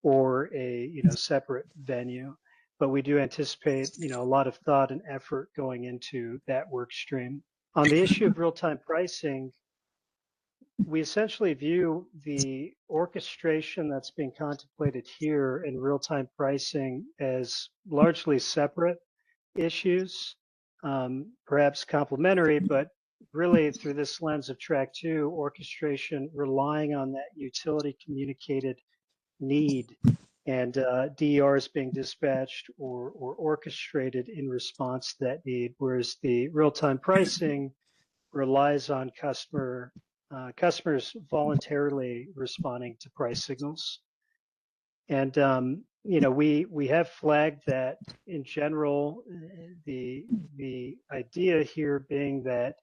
or a separate venue. But we do anticipate a lot of thought and effort going into that work stream. On the issue of real-time pricing, we essentially view the orchestration that's being contemplated here in real-time pricing as largely separate issues, perhaps complementary, but really through this lens of track 2, orchestration relying on that utility communicated need and DERs being dispatched or orchestrated in response to that need, whereas the real-time pricing relies on customers voluntarily responding to price signals. And we have flagged that in general, the idea here being that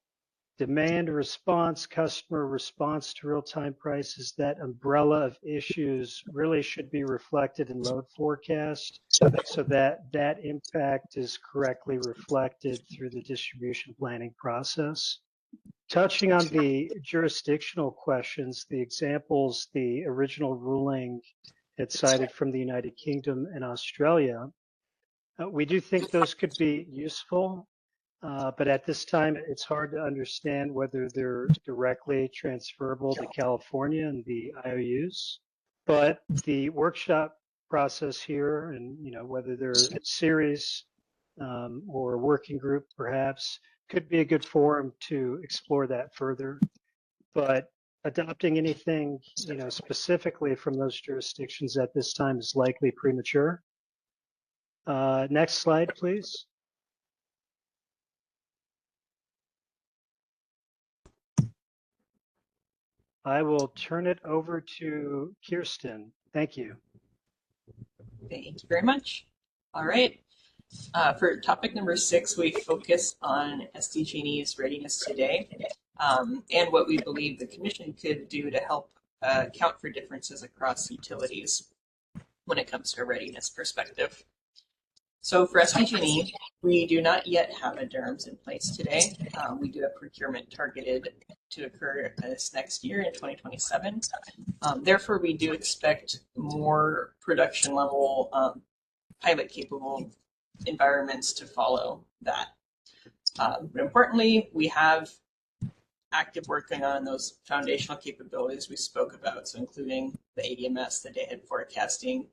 demand response, customer response to real-time prices, that umbrella of issues really should be reflected in load forecast so that that impact is correctly reflected through the distribution planning process. touching on the jurisdictional questions, the examples the original ruling had cited from the United Kingdom and Australia, we do think those could be useful, but at this time it's hard to understand whether they're directly transferable to California and the IOUs. But the workshop process here, and whether they're a series or a working group perhaps, could be a good forum to explore that further. But adopting anything specifically from those jurisdictions at this time is likely premature. Next slide, please. I will turn it over to Kirsten. Thank you. Thank you very much. All right. For topic number 6, we focus on SDG&E's readiness today and what we believe the Commission could do to help account for differences across utilities when it comes to a readiness perspective. So for SDG&E, we do not yet have a DERMS in place today. We do have procurement targeted to occur this next year in 2027. Therefore, we do expect more production level pilot capable environments to follow that. But importantly, we have active work going on those foundational capabilities we spoke about, so including the ADMS, the day-ahead forecasting,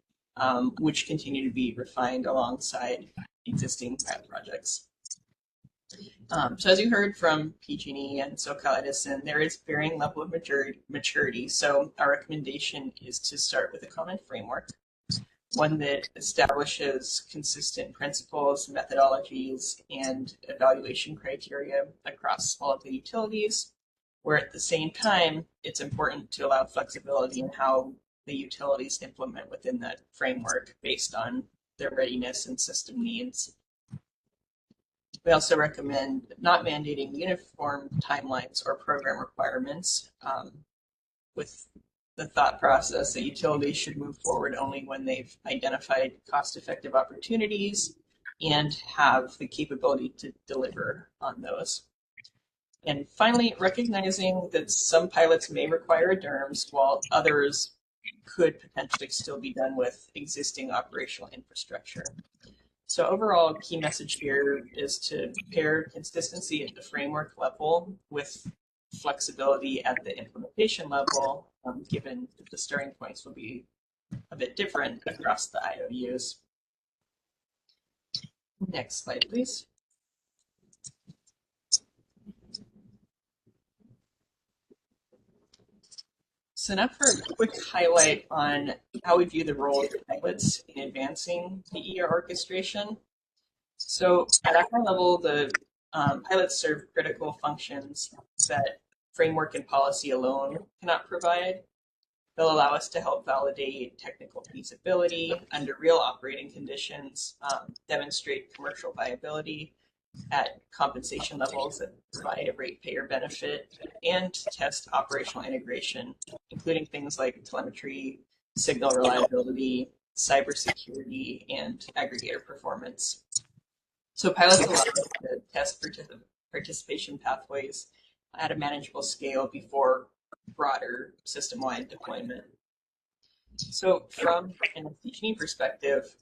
which continue to be refined alongside existing pilot projects. So as you heard from PG&E and SoCal Edison, there is varying level of maturity. So our recommendation is to start with a common framework, one that establishes consistent principles, methodologies, and evaluation criteria across all of the utilities, where at the same time, it's important to allow flexibility in how the utilities implement within that framework based on their readiness and system needs. We also recommend not mandating uniform timelines or program requirements, with the thought process that utilities should move forward only when they've identified cost-effective opportunities and have the capability to deliver on those. And finally, recognizing that some pilots may require a DERMS while others could potentially still be done with existing operational infrastructure. So overall, key message here is to pair consistency at the framework level with flexibility at the implementation level, given that the starting points will be a bit different across the IOUs. Next slide, please. So now for a quick highlight on how we view the role of pilots in advancing the ER orchestration. So at a high level, the pilots serve critical functions that framework and policy alone cannot provide. They'll allow us to help validate technical feasibility under real operating conditions, demonstrate commercial viability at compensation levels that provide a ratepayer benefit, and test operational integration, including things like telemetry, signal reliability, cybersecurity, and aggregator performance. So pilots allow us to test participation pathways at a manageable scale before broader system-wide deployment. So from an SDG&E perspective,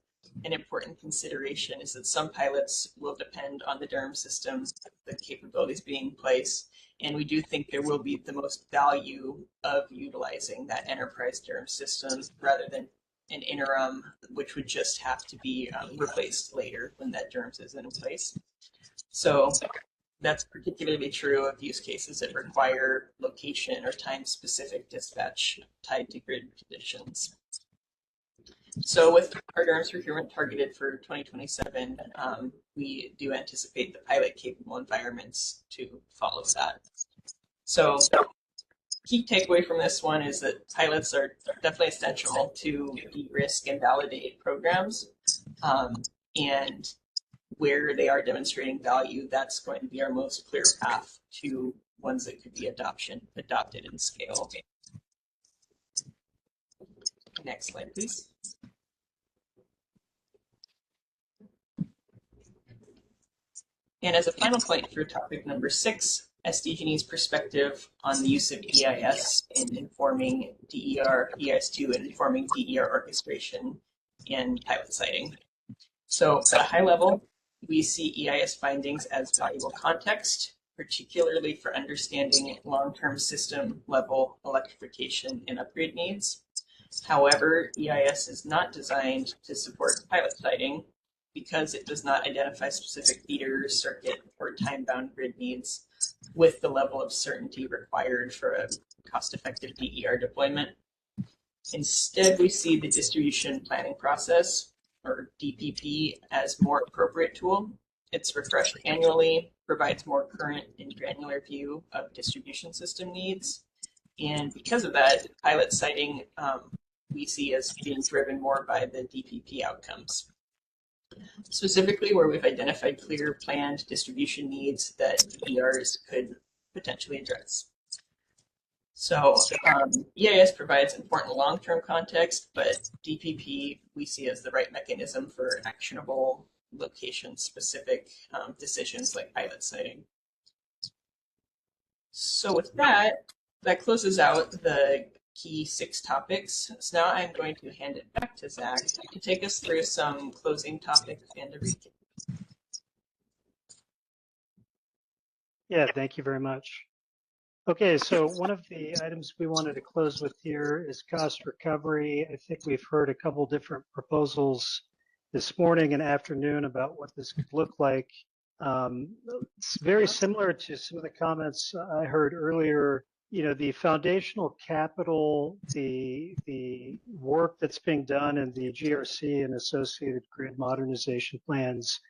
an important consideration is that some pilots will depend on the DERM system, the capabilities being in place, and we do think there will be the most value of utilizing that enterprise DERM system rather than an interim, which would just have to be replaced later when that DERMS is in place. So that's particularly true of use cases that require location or time-specific dispatch tied to grid conditions. So with our DERMS procurement targeted for 2027, we do anticipate the pilot-capable environments to follow that. So key takeaway from this one is that pilots are definitely essential to de-risk and validate programs. And where they are demonstrating value, that's going to be our most clear path to ones that could be adopted and scaled. Next slide, please. And as a final point for topic number 6, SDG&E's perspective on the use of EIS in informing DER, EIS2, and informing DER orchestration and pilot siting. So at a high level, we see EIS findings as valuable context, particularly for understanding long-term system level electrification and upgrade needs. However, EIS is not designed to support pilot siting because it does not identify specific feeder, circuit, or time-bound grid needs with the level of certainty required for a cost-effective DER deployment. Instead, we see the distribution planning process, or DPP, as more appropriate tool. It's refreshed annually, provides more current and granular view of distribution system needs, and because of that, pilot siting we see as being driven more by the DPP outcomes. Specifically, where we've identified clear planned distribution needs that DERs could potentially address. So EIS provides important long-term context, but DPP we see as the right mechanism for actionable location-specific decisions like pilot siting. So with that, that closes out the key 6 topics. So now I'm going to hand it back to Zach to take us through some closing topics and a recap. Yeah, thank you very much. Okay, so one of the items we wanted to close with here is cost recovery. I think we've heard a couple different proposals this morning and afternoon about what this could look like. It's very similar to some of the comments I heard earlier. You know, the foundational capital, the work that's being done in the GRC and associated grid modernization plans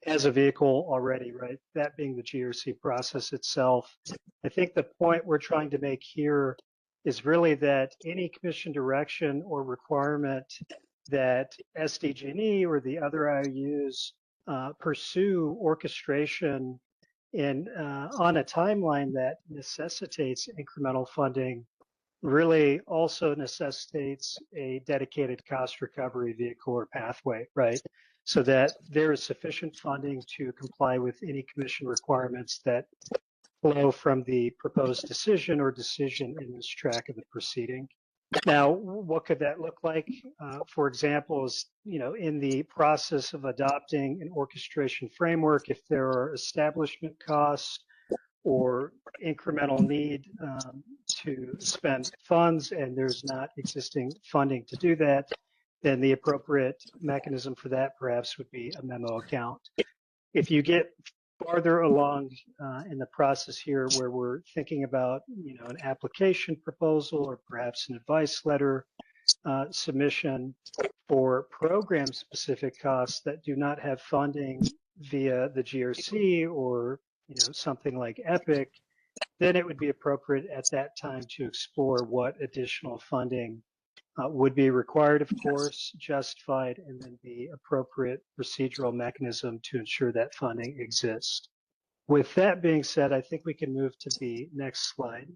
as a vehicle already, right? That being the GRC process itself. I think the point we're trying to make here is really that any commission direction or requirement that SDG&E or the other IOUs pursue orchestration in on a timeline that necessitates incremental funding really also necessitates a dedicated cost recovery vehicle or pathway, right? So that there is sufficient funding to comply with any commission requirements that flow from the proposed decision or decision in this track of the proceeding. Now, what could that look like? For example, is, you know, in the process of adopting an orchestration framework, if there are establishment costs or incremental need to spend funds and there's not existing funding to do that, then the appropriate mechanism for that perhaps would be a memo account. If you get farther along in the process here where we're thinking about, you know, an application proposal or perhaps an advice letter submission for program specific costs that do not have funding via the GRC or, you know, something like EPIC, then it would be appropriate at that time to explore what additional funding would be required, of course, justified, and then the appropriate procedural mechanism to ensure that funding exists. With that being said, I think we can move to the next slide.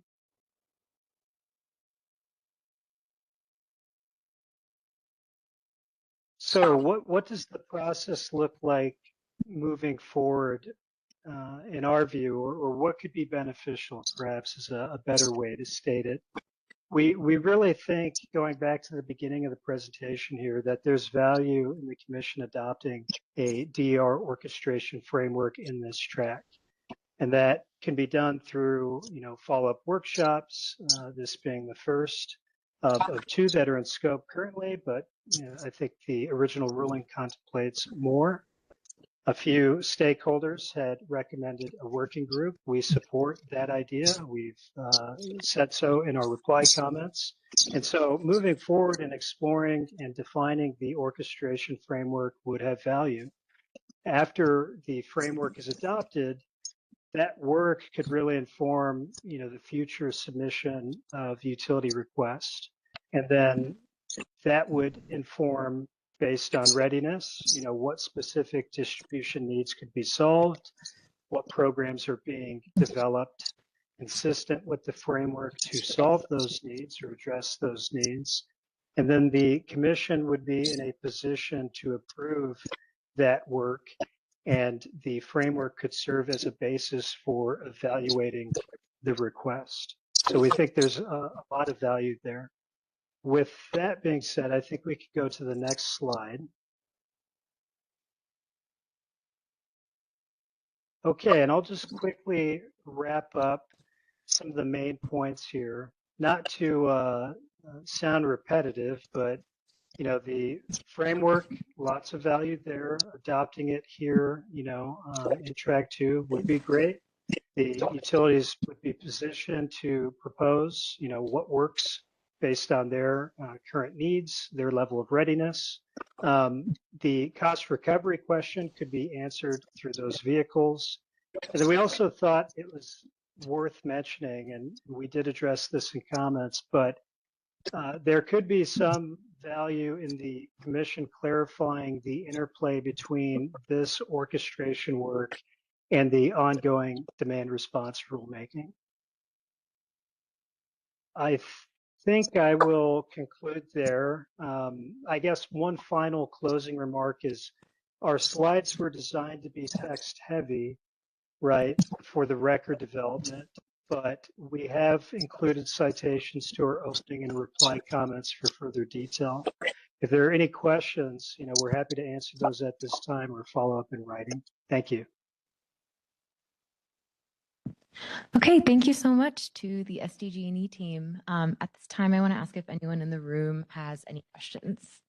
So what does the process look like moving forward in our view, or what could be beneficial, perhaps is a better way to state it? We really think, going back to the beginning of the presentation here, that there's value in the commission adopting a DER orchestration framework in this track. And that can be done through, you know, follow-up workshops, this being the first of 2 that are in scope currently, but you know, I think the original ruling contemplates more. A few stakeholders had recommended a working group. We support that idea. We've said so in our reply comments. And so moving forward and exploring and defining the orchestration framework would have value. After the framework is adopted, that work could really inform, you know, the future submission of utility requests. And then that would inform, based on readiness, you know, what specific distribution needs could be solved, what programs are being developed consistent with the framework to solve those needs or address those needs. And then the commission would be in a position to approve that work and the framework could serve as a basis for evaluating the request. So we think there's a lot of value there. With that being said, I think we could go to the next slide. Okay, and I'll just quickly wrap up some of the main points here. Not to sound repetitive, but the framework, lots of value there. Adopting it here, in track 2 would be great. The utilities would be positioned to propose, what works based on their current needs, their level of readiness. The cost recovery question could be answered through those vehicles. And then we also thought it was worth mentioning, and we did address this in comments, but there could be some value in the commission clarifying the interplay between this orchestration work and the ongoing demand response rulemaking. I think I will conclude there. I guess one final closing remark is our slides were designed to be text heavy, right, for the record development, but we have included citations to our opening and reply comments for further detail. If there are any questions, we're happy to answer those at this time or follow up in writing. Thank you. Okay, thank you so much to the SDG&E team. At this time, I want to ask if anyone in the room has any questions.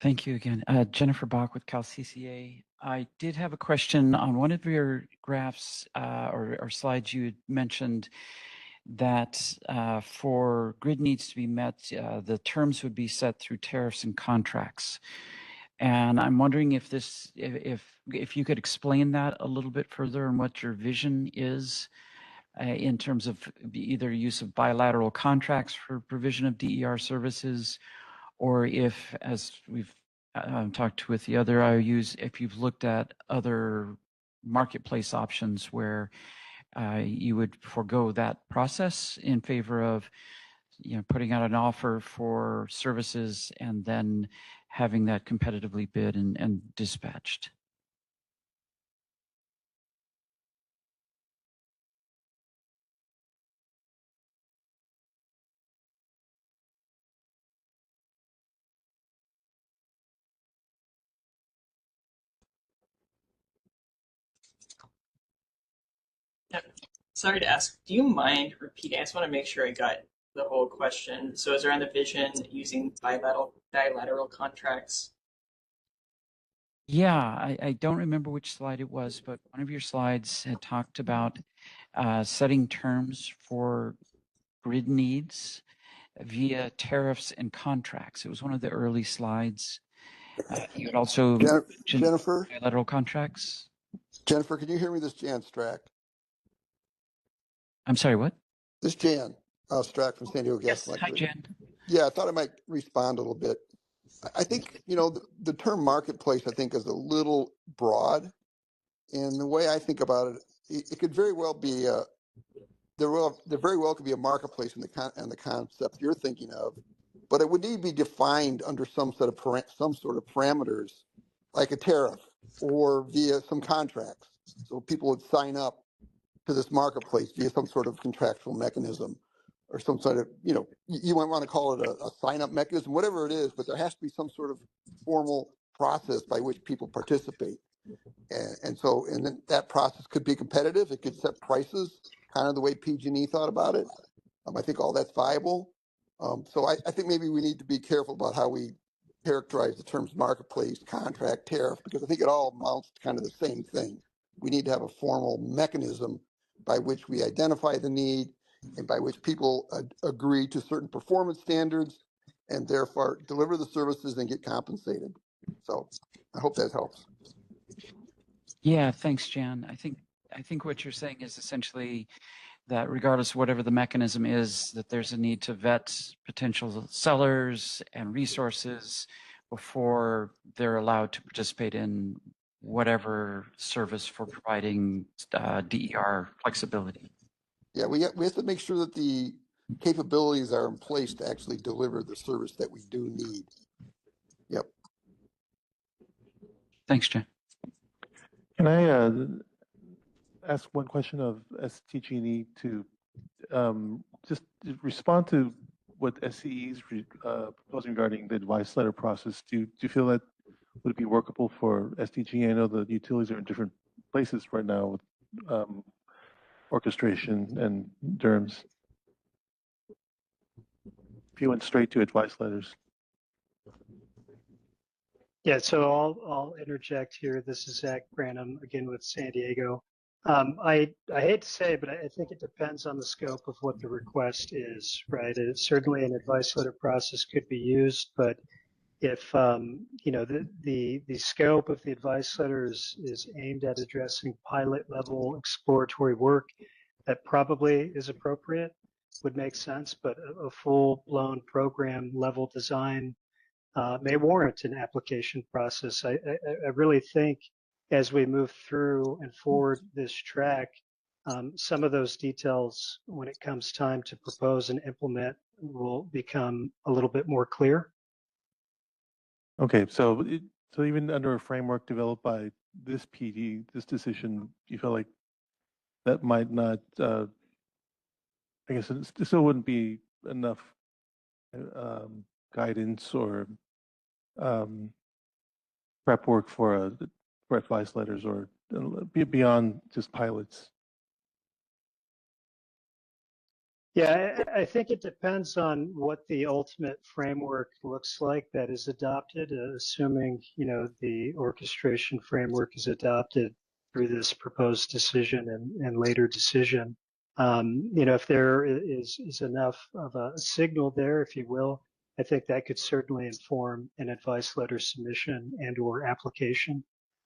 Thank you again. Jennifer Bach with CalCCA. I did have a question on one of your graphs or slides. You had mentioned that for grid needs to be met, the terms would be set through tariffs and contracts. And I'm wondering if you could explain that a little bit further and what your vision is in terms of either use of bilateral contracts for provision of DER services, or if, as we've talked with the other IOUs, if you've looked at other marketplace options where you would forego that process in favor of putting out an offer for services and then having that competitively bid and dispatched. Sorry to ask, do you mind repeating? I just want to make sure I got the whole question. So is there on the vision using bilateral contracts? Yeah, I don't remember which slide it was, but one of your slides had talked about setting terms for grid needs via tariffs and contracts. It was one of the early slides. You had also Jennifer, bilateral contracts. Jennifer, can you hear me? This is Jan Strack. I'm sorry, what? This is Jan Strack from San Diego Gas. Yes, hi, Jan. Yeah, I thought I might respond a little bit. I think, the term marketplace, I think, is a little broad. And the way I think about it, it could very well be there very well could be a marketplace in the concept you're thinking of, but it would need to be defined under some sort of parameters, like a tariff or via some contracts. So people would sign up to this marketplace via some sort of contractual mechanism or some sort of, you might want to call it a sign-up mechanism, whatever it is, but there has to be some sort of formal process by which people participate. And then that process could be competitive. It could set prices, kind of the way PG&E thought about it. I think all that's viable. So I think maybe we need to be careful about how we characterize the terms marketplace, contract, tariff, because I think it all amounts to kind of the same thing. We need to have a formal mechanism by which we identify the need and by which people agree to certain performance standards and therefore deliver the services and get compensated. So I hope that helps. Yeah, thanks, Jan. I think what you're saying is essentially that regardless of whatever the mechanism is, that there's a need to vet potential sellers and resources before they're allowed to participate in whatever service for providing DER flexibility. Yeah, we have to make sure that the capabilities are in place to actually deliver the service that we do need. Thanks, Jay. Can I ask one question of STG&E to just respond to what SCE is proposing regarding the advice letter process? Do you feel that would it be workable for SDG? I know the utilities are in different places right now with orchestration and DERMS. If you went straight to advice letters. Yeah, so I'll interject here. This is Zach Branham again with San Diego. I hate to say, but I think it depends on the scope of what the request is, right? Certainly an advice letter process could be used, but if the scope of the advice letter is aimed at addressing pilot level exploratory work, that probably is appropriate, would make sense. But a full blown program level design may warrant an application process. I really think as we move through and forward this track, some of those details, when it comes time to propose and implement, will become a little bit more clear. Okay, so even under a framework developed by this PD, this decision, you feel like that might not, I guess it still wouldn't be enough guidance or prep work for advice letters or beyond just pilots? Yeah, I think it depends on what the ultimate framework looks like that is adopted, assuming, the orchestration framework is adopted through this proposed decision and later decision. If there is enough of a signal there, if you will, I think that could certainly inform an advice letter submission and or application,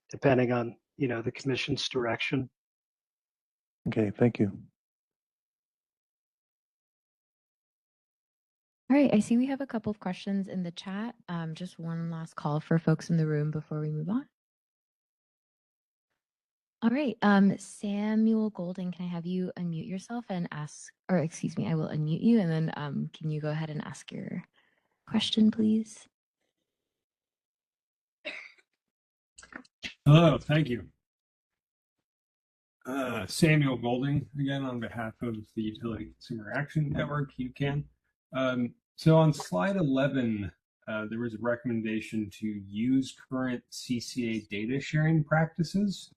depending on, the commission's direction. Okay, thank you. All right, I see we have a couple of questions in the chat. Just one last call for folks in the room before we move on. All right, Samuel Golden, can I have you unmute yourself and ask, or excuse me, I will unmute you, and then can you go ahead and ask your question, please? Hello, thank you. Samuel Golding, again, on behalf of the Utility Consumer Action Network, UCAN. So on slide 11, there was a recommendation to use current CCA data sharing practices.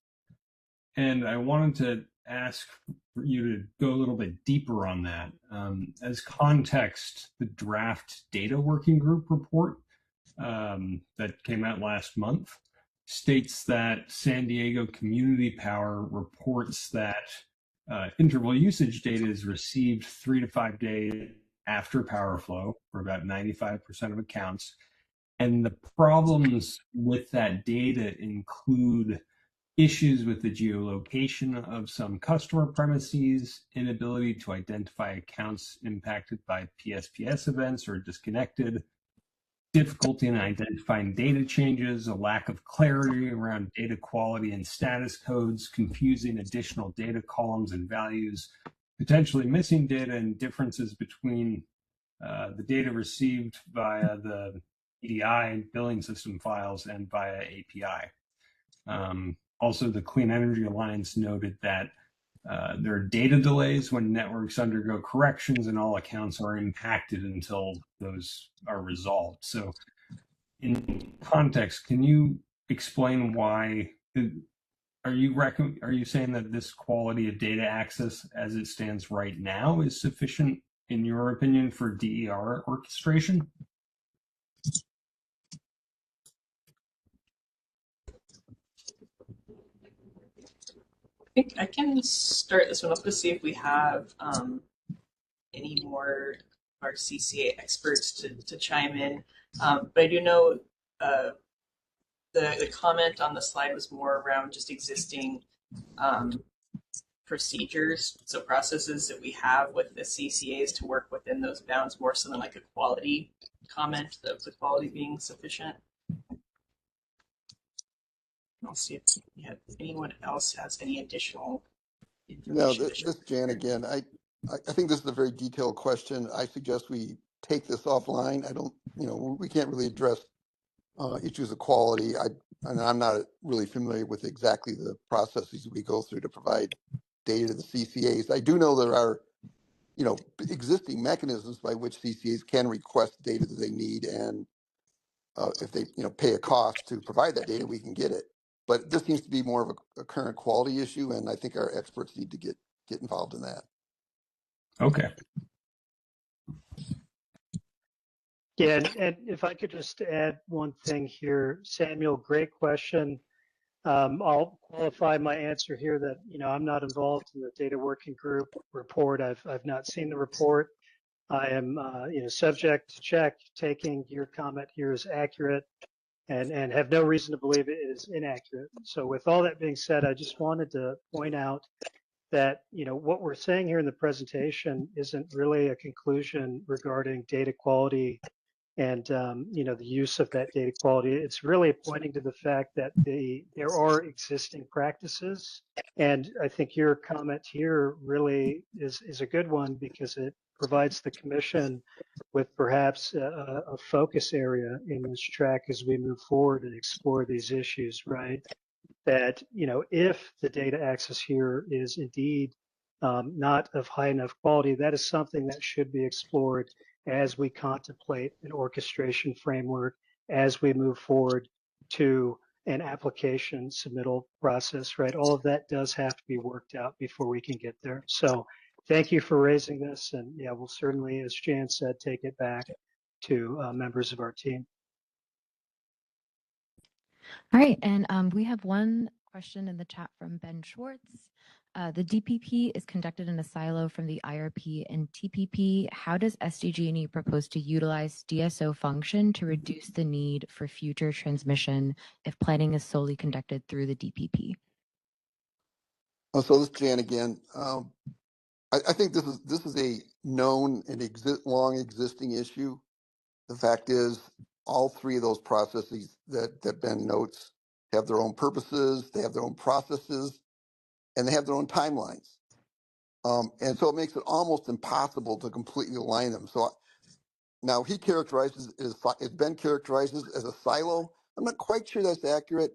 And I wanted to ask for you to go a little bit deeper on that. As context, the draft data working group report that came out last month states that San Diego Community Power reports that interval usage data is received 3 to 5 days after power flow for about 95% of accounts. And the problems with that data include issues with the geolocation of some customer premises, inability to identify accounts impacted by PSPS events or disconnected, difficulty in identifying data changes, a lack of clarity around data quality and status codes, confusing additional data columns and values, potentially missing data, and differences between the data received via the EDI billing system files and via API. Also, the Clean Energy Alliance noted that there are data delays when networks undergo corrections and all accounts are impacted until those are resolved. So in context, can you explain why, are you saying that this quality of data access as it stands right now is sufficient, in your opinion, for DER orchestration? I think I can start this one up to see if we have any more of our CCA experts to chime in. But I do know the comment on the slide was more around just existing procedures, so processes that we have with the CCAs to work within those bounds, more so than like a quality comment of the quality being sufficient. I'll see if anyone else has any additional information. No, this is Jan again. I think this is a very detailed question. I suggest we take this offline. I don't, we can't really address issues of quality. And I'm not really familiar with exactly the processes we go through to provide data to the CCAs. I do know there are, existing mechanisms by which CCAs can request data that they need, and if they, pay a cost to provide that data, we can get it. But this seems to be more of a current quality issue, and I think our experts need to get involved in that. Okay. Yeah, and if I could just add one thing here, Samuel, great question. I'll qualify my answer here that, I'm not involved in the data working group report. I've not seen the report. I am, subject to check, taking your comment here as accurate and have no reason to believe it is inaccurate. So with all that being said, I just wanted to point out that, what we're saying here in the presentation isn't really a conclusion regarding data quality and the use of that data quality. It's really pointing to the fact that there are existing practices, and I think your comment here really is a good one because it provides the commission with perhaps a focus area in this track as we move forward and explore these issues, right? That, if the data access here is indeed not of high enough quality, that is something that should be explored as we contemplate an orchestration framework, as we move forward to an application submittal process, right? All of that does have to be worked out before we can get there. So thank you for raising this. And yeah, we'll certainly, as Jan said, take it back to members of our team. All right, and we have one question in the chat from Ben Schwartz. The DPP is conducted in a silo from the IRP and TPP. How does SDG&E propose to utilize DSO function to reduce the need for future transmission if planning is solely conducted through the DPP? So this is Jan again. I think this is a known and long existing issue. The fact is, all three of those processes that Ben notes have their own purposes, they have their own processes, and they have their own timelines. And so it makes it almost impossible to completely align them. So now he characterizes it, Ben characterizes as a silo. I'm not quite sure that's accurate.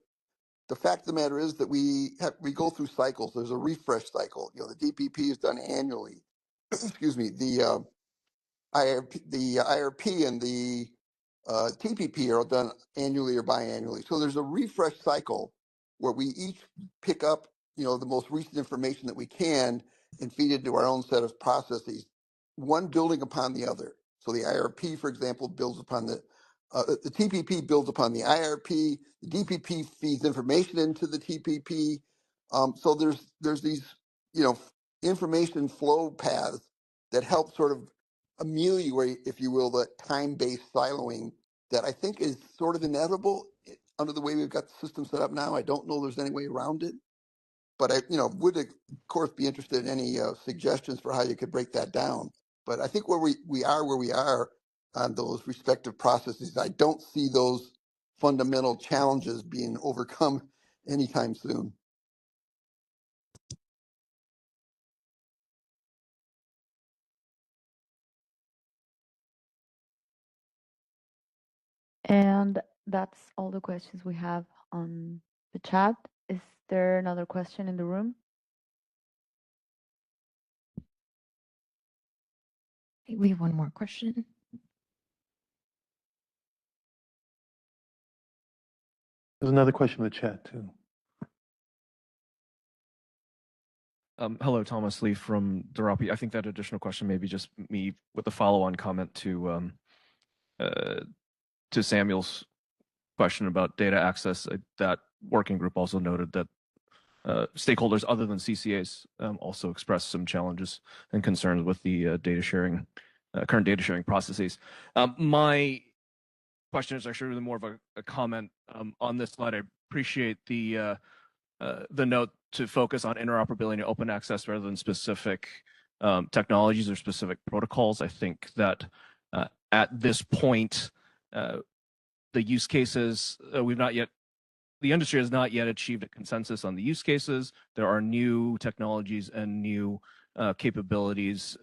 The fact of the matter is that we go through cycles. There's a refresh cycle. The DPP is done annually. Excuse me. The IRP and the TPP are done annually or biannually. So there's a refresh cycle where we each pick up, the most recent information that we can and feed it into our own set of processes, one building upon the other. So the IRP, for example, builds upon the TPP builds upon the IRP. The DPP feeds information into the TPP. So there's these, information flow paths that help sort of ameliorate, if you will, the time-based siloing that I think is sort of inevitable under the way we've got the system set up now. I don't know there's any way around it, but I, would of course be interested in any suggestions for how you could break that down. But I think where we are on those respective processes, I don't see those fundamental challenges being overcome anytime soon. And that's all the questions we have on the chat. Is there another question in the room? We have one more question. There's another question in the chat too. Hello, Thomas Lee from Darapi. I think that additional question may be just me with a follow-on comment to Samuel's question about data access. That working group also noted that stakeholders other than CCAs also expressed some challenges and concerns with the current data sharing processes. My question is actually really more of a comment on this slide. I appreciate the note to focus on interoperability and open access rather than specific technologies or specific protocols. I think that at this point, the use cases, the industry has not yet achieved a consensus on the use cases. There are new technologies and new capabilities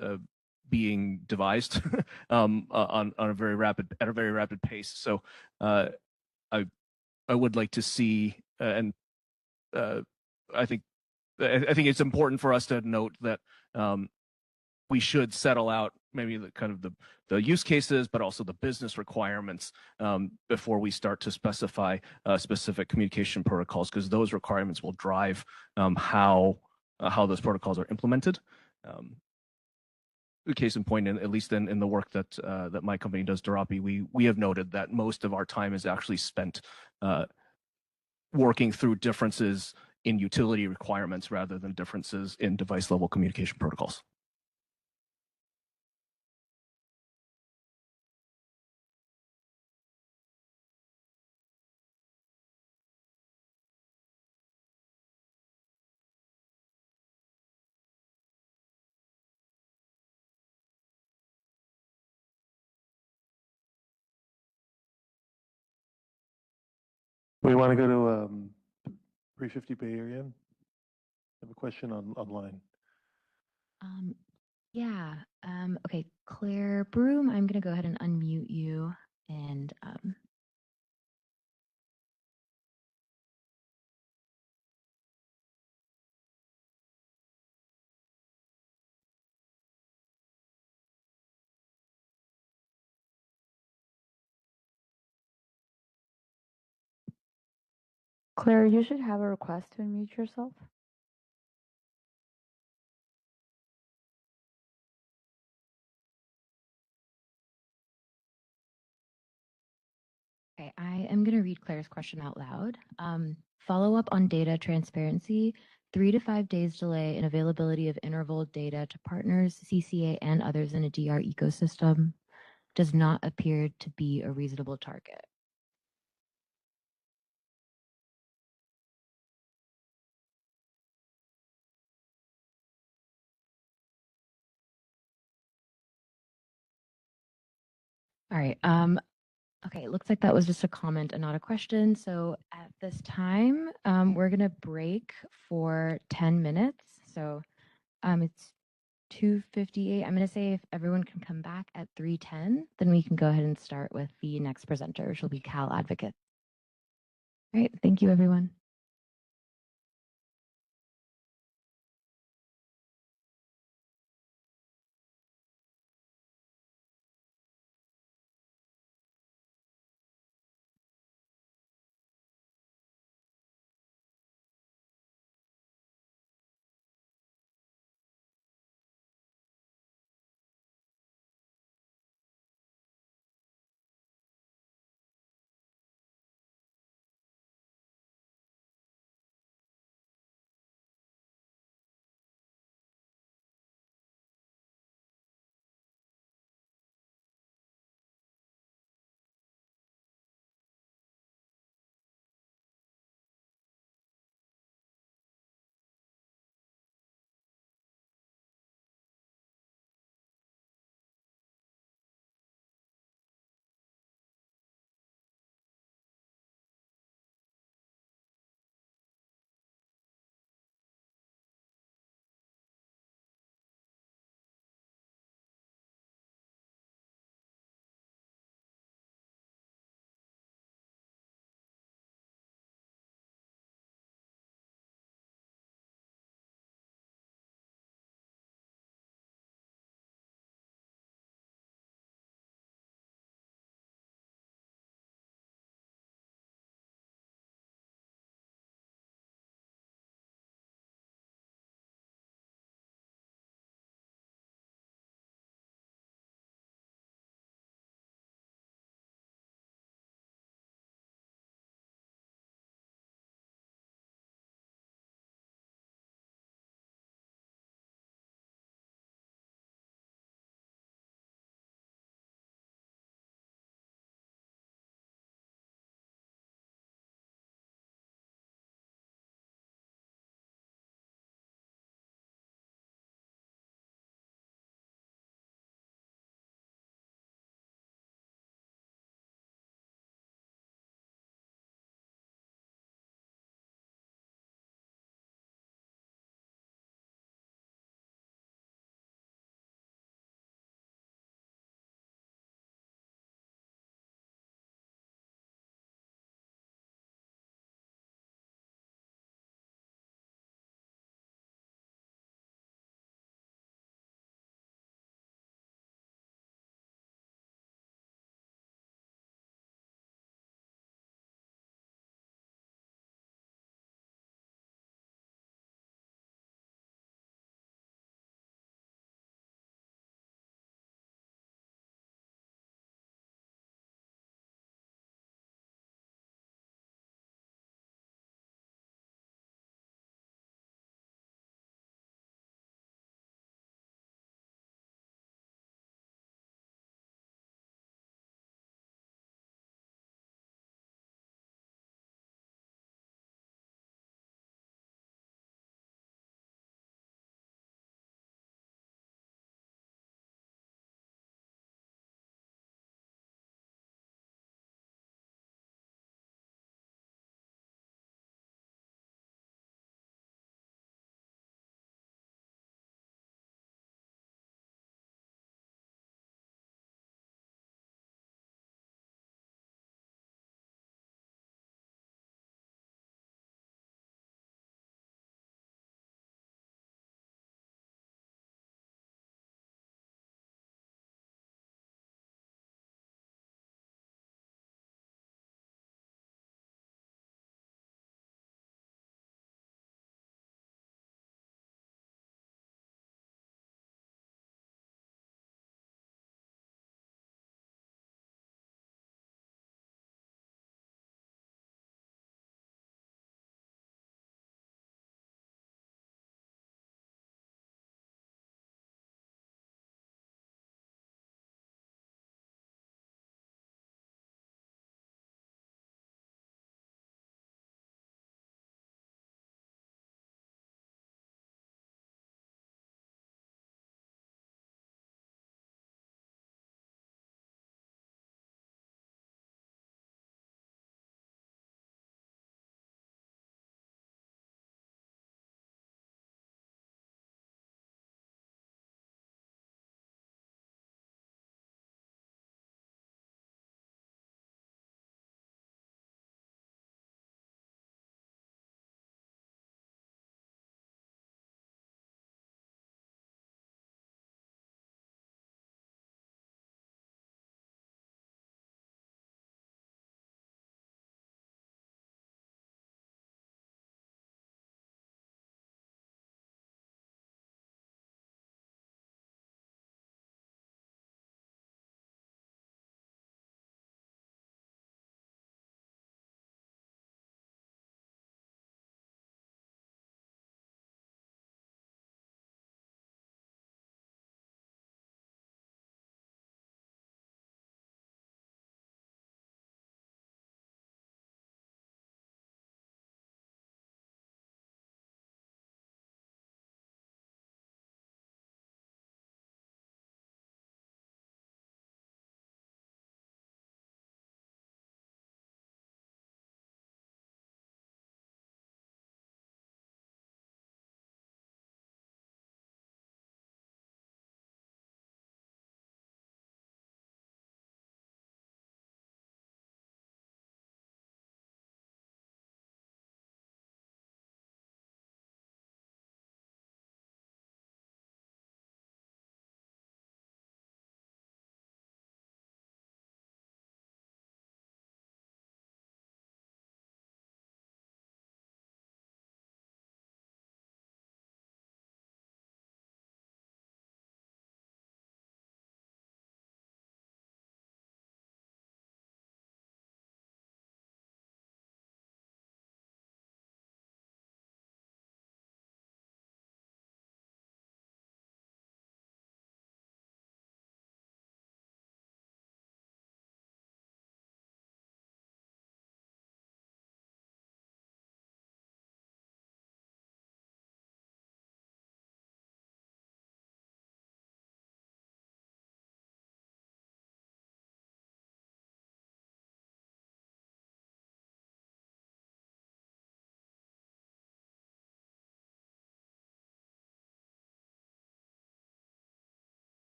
being devised at a very rapid pace. So I would like to see, and I think it's important for us to note that we should settle out maybe the kind of the use cases, but also the business requirements before we start to specify specific communication protocols, because those requirements will drive how those protocols are implemented. Case in point, at least in the work that that my company does, Darapi, we have noted that most of our time is actually spent working through differences in utility requirements rather than differences in device level communication protocols. We want to go to 350 Bay Area. I have a question online. Yeah. Okay, Claire Broom, I'm going to go ahead and unmute you and Claire, you should have a request to unmute yourself. okay, I am going to read Claire's question out loud. Follow up on data transparency. 3 to 5 days delay in availability of interval data to partners, CCA, and others in a DR ecosystem does not appear to be a reasonable target. All right. Okay, it looks like that was just a comment and not a question. So at this time, we're going to break for 10 minutes. So it's 2:58. I'm going to say if everyone can come back at 3:10, then we can go ahead and start with the next presenter, which will be Cal Advocate. All right, thank you, everyone.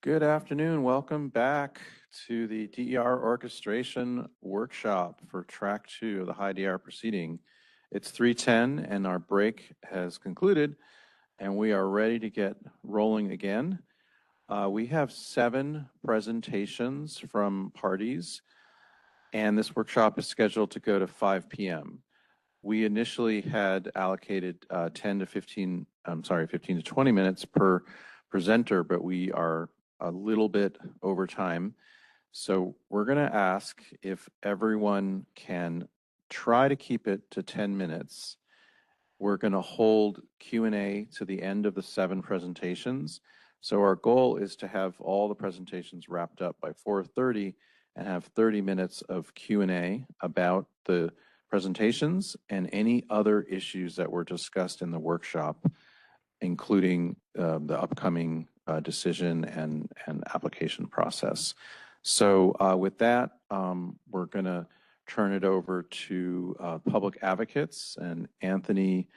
Good afternoon. Welcome back to the DER orchestration workshop for track 2 of the high DR proceeding. It's 3:10 and our break has concluded and we are ready to get rolling again. We have 7 presentations from parties and this workshop is scheduled to go to 5 p.m. We initially had allocated 15 to 20 minutes per presenter, but we are a little bit over time. So we're going to ask if everyone can try to keep it to 10 minutes. We're going to hold Q&A to the end of the 7 presentations. So our goal is to have all the presentations wrapped up by 4:30 and have 30 minutes of Q&A about the presentations and any other issues that were discussed in the workshop, including the upcoming decision and application process. So with that, we're going to turn it over to public advocates, and Anthony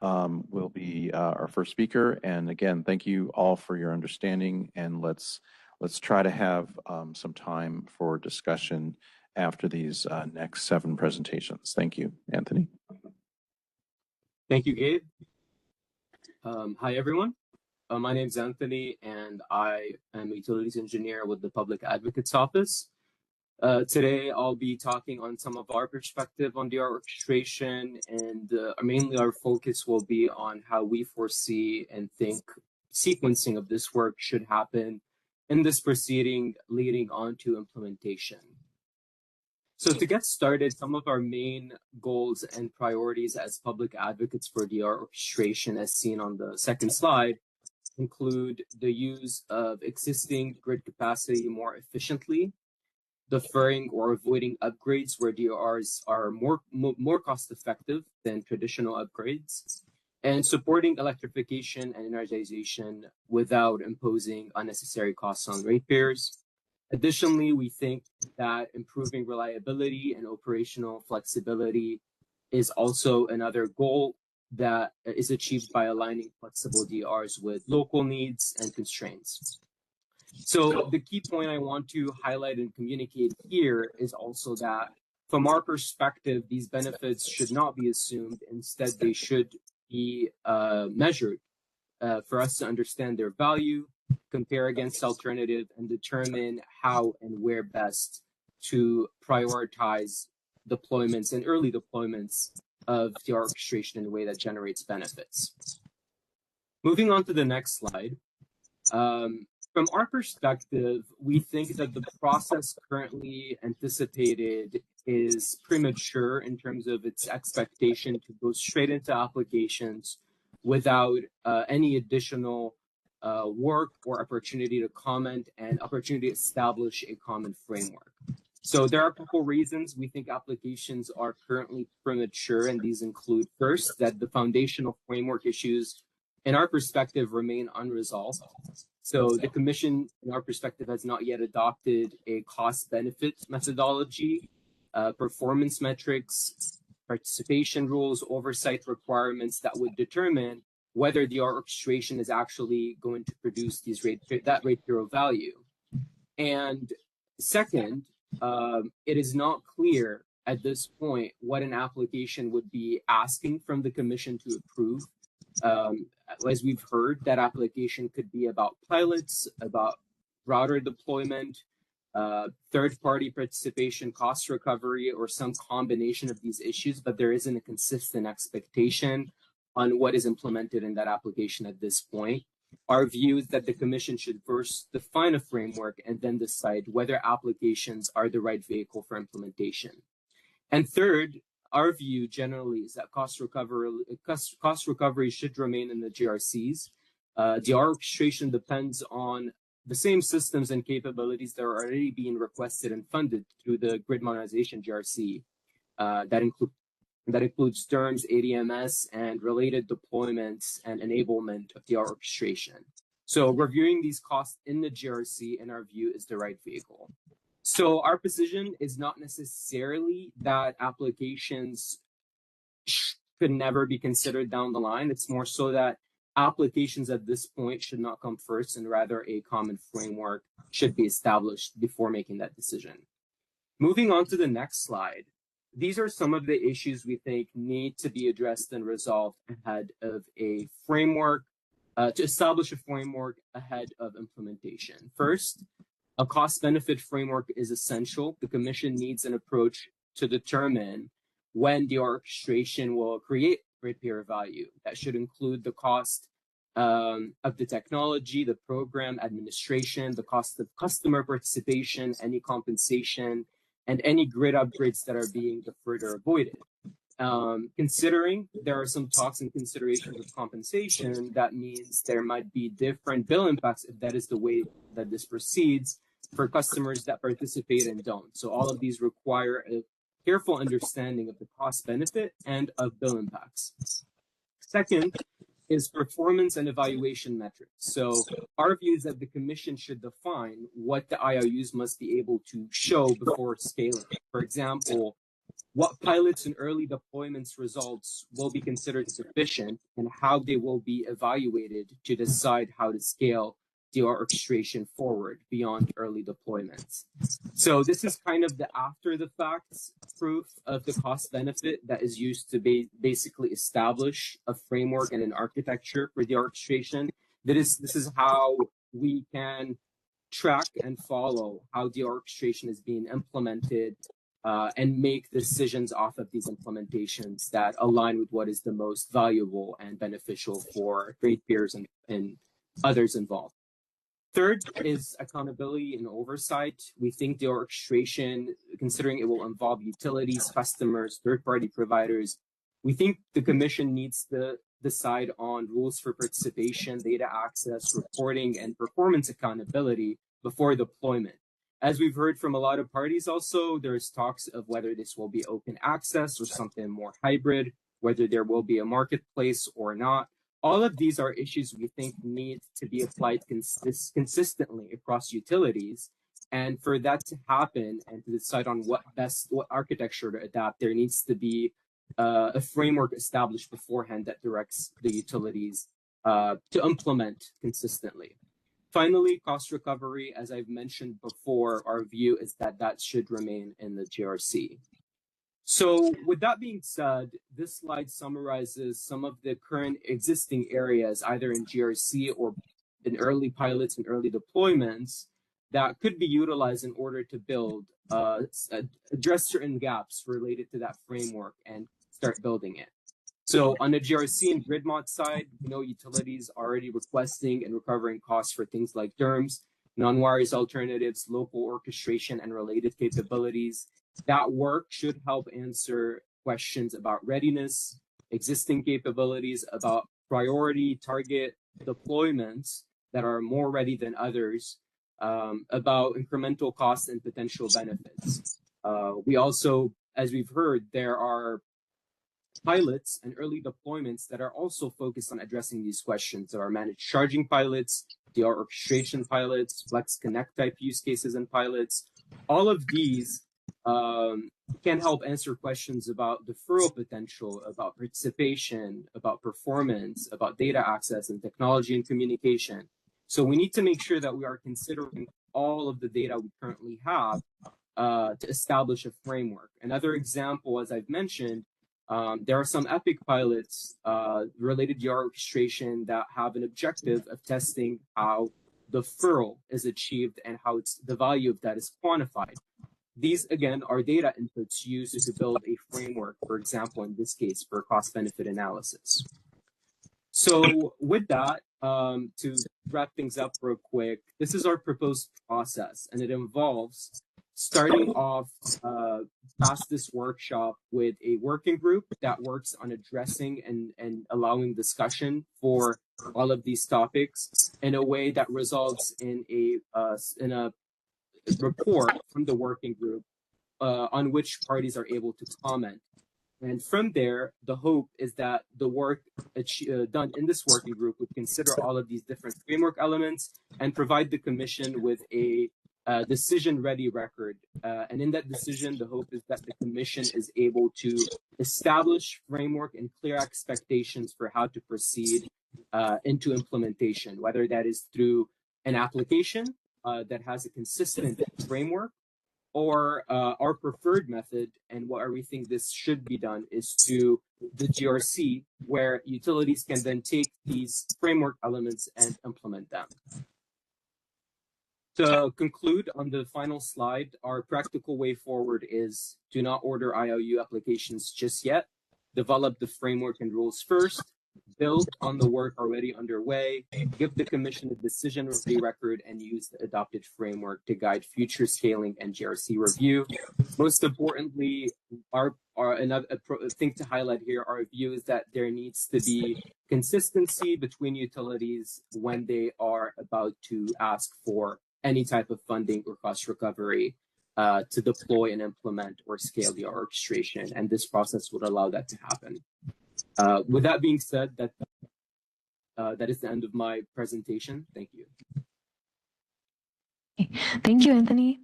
will be our first speaker. And again, thank you all for your understanding, and let's try to have some time for discussion after these next 7 presentations. Thank you, Anthony. Thank you, Gabe. Hi, everyone. My name is Anthony, and I am a utilities engineer with the Public Advocate's Office. Today, I'll be talking on some of our perspective on DR orchestration, and mainly our focus will be on how we foresee and think sequencing of this work should happen in this proceeding leading on to implementation. So to get started, some of our main goals and priorities as public advocates for DR orchestration, as seen on the second slide, include the use of existing grid capacity more efficiently, deferring or avoiding upgrades where DRs are more cost-effective than traditional upgrades, and supporting electrification and energization without imposing unnecessary costs on ratepayers. Additionally, we think that improving reliability and operational flexibility is also another goal that is achieved by aligning flexible DRs with local needs and constraints. So the key point I want to highlight and communicate here is also that from our perspective, these benefits should not be assumed. Instead, they should be measured for us to understand their value, compare against alternative, and determine how and where best to prioritize deployments and early deployments of the orchestration in a way that generates benefits. Moving on to the next slide. From our perspective, we think that the process currently anticipated is premature in terms of its expectation to go straight into applications without any additional work or opportunity to comment and opportunity to establish a common framework. So there are a couple reasons we think applications are currently premature, and these include, first, that the foundational framework issues, in our perspective, remain unresolved. So the Commission, in our perspective, has not yet adopted a cost-benefit methodology, performance metrics, participation rules, oversight requirements that would determine whether the orchestration is actually going to produce these that rate zero value. And second, it is not clear at this point what an application would be asking from the Commission to approve. As we've heard, that application could be about pilots, about router deployment, third-party participation, cost recovery, or some combination of these issues, but there isn't a consistent expectation on what is implemented in that application at this point. Our view is that the Commission should first define a framework and then decide whether applications are the right vehicle for implementation. And third, our view generally is that cost recovery should remain in the GRCs. The orchestration depends on the same systems and capabilities that are already being requested and funded through the Grid Modernization GRC. That includes DERMS, ADMS, and related deployments and enablement of the orchestration. So reviewing these costs in the GRC, in our view, is the right vehicle. So our position is not necessarily that applications could never be considered down the line. It's more so that applications at this point should not come first, and rather a common framework should be established before making that decision. Moving on to the next slide. These are some of the issues we think need to be addressed and resolved ahead of a framework, to establish a framework ahead of implementation. First, a cost-benefit framework is essential. The Commission needs an approach to determine when the orchestration will create ratepayer value. That should include the cost of the technology, the program administration, the cost of customer participation, any compensation, and any grid upgrades that are being deferred or avoided. Considering there are some talks and considerations of compensation, that means there might be different bill impacts if that is the way that this proceeds for customers that participate and don't. So all of these require a careful understanding of the cost benefit and of bill impacts. Second is performance and evaluation metrics. So our view is that the Commission should define what the IOUs must be able to show before scaling. For example, what pilots and early deployments results will be considered sufficient and how they will be evaluated to decide how to scale the orchestration forward beyond early deployments. So this is kind of the after the facts proof of the cost benefit that is used to basically establish a framework and an architecture for the orchestration. This is how we can track and follow how the orchestration is being implemented and make decisions off of these implementations that align with what is the most valuable and beneficial for ratepayers and others involved. Third is accountability and oversight. We think the orchestration, considering it will involve utilities, customers, third-party providers, we think the Commission needs to decide on rules for participation, data access, reporting, and performance accountability before deployment. As we've heard from a lot of parties also, there's talks of whether this will be open access or something more hybrid, whether there will be a marketplace or not. All of these are issues we think need to be applied consistently across utilities. And for that to happen and to decide on what architecture to adapt, there needs to be a framework established beforehand that directs the utilities to implement consistently. Finally, cost recovery, as I've mentioned before, our view is that that should remain in the GRC. So with that being said, this slide summarizes some of the current existing areas, either in GRC or in early pilots and early deployments, that could be utilized in order to build, address certain gaps related to that framework and start building it. So on the GRC and grid mod side, we know utilities are already requesting and recovering costs for things like DERMS, non-wires alternatives, local orchestration, and related capabilities. That work should help answer questions about readiness, existing capabilities, about priority target deployments that are more ready than others, about incremental costs and potential benefits. We also, as we've heard, there are pilots and early deployments that are also focused on addressing these questions. There are managed charging pilots, there are orchestration pilots, Flex Connect type use cases and pilots. All of these can help answer questions about deferral potential, about participation, about performance, about data access and technology and communication. So we need to make sure that we are considering all of the data we currently have to establish a framework. Another example, as I've mentioned, there are some epic pilots related to orchestration that have an objective of testing how deferral is achieved and how the value of that is quantified. These, again, are data inputs used to build a framework, for example, in this case, for cost-benefit analysis. So with that, to wrap things up real quick, this is our proposed process, and it involves starting off past this workshop with a working group that works on addressing and allowing discussion for all of these topics in a way that results in a report from the working group on which parties are able to comment. And from there, the hope is that the work done in this working group would consider all of these different framework elements and provide the Commission with a decision-ready record. And in that decision, the hope is that the Commission is able to establish framework and clear expectations for how to proceed into implementation, whether that is through an application that has a consistent framework, or our preferred method, and where we think this should be done, is to the GRC, where utilities can then take these framework elements and implement them. To conclude on the final slide, our practical way forward is do not order IOU applications just yet. Develop the framework and rules first. Build on the work already underway. Give the Commission a decision-ready record and use the adopted framework to guide future scaling and GRC review. Most importantly, another thing to highlight here, our view is that there needs to be consistency between utilities when they are about to ask for any type of funding or cost recovery to deploy and implement or scale the orchestration, and this process would allow that to happen. With that being said, that is the end of my presentation. Thank you. Thank you, Anthony.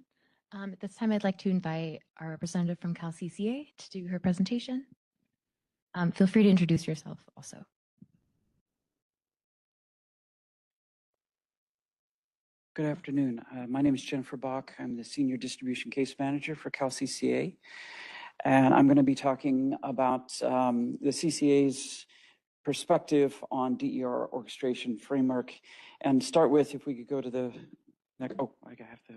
At this time, I'd like to invite our representative from CalCCA to do her presentation. Feel free to introduce yourself also. Good afternoon. My name is Jennifer Bach. I'm the Senior Distribution Case Manager for CalCCA. And I'm going to be talking about the CCA's perspective on DER orchestration framework. And start with, if we could go to the next, I have to.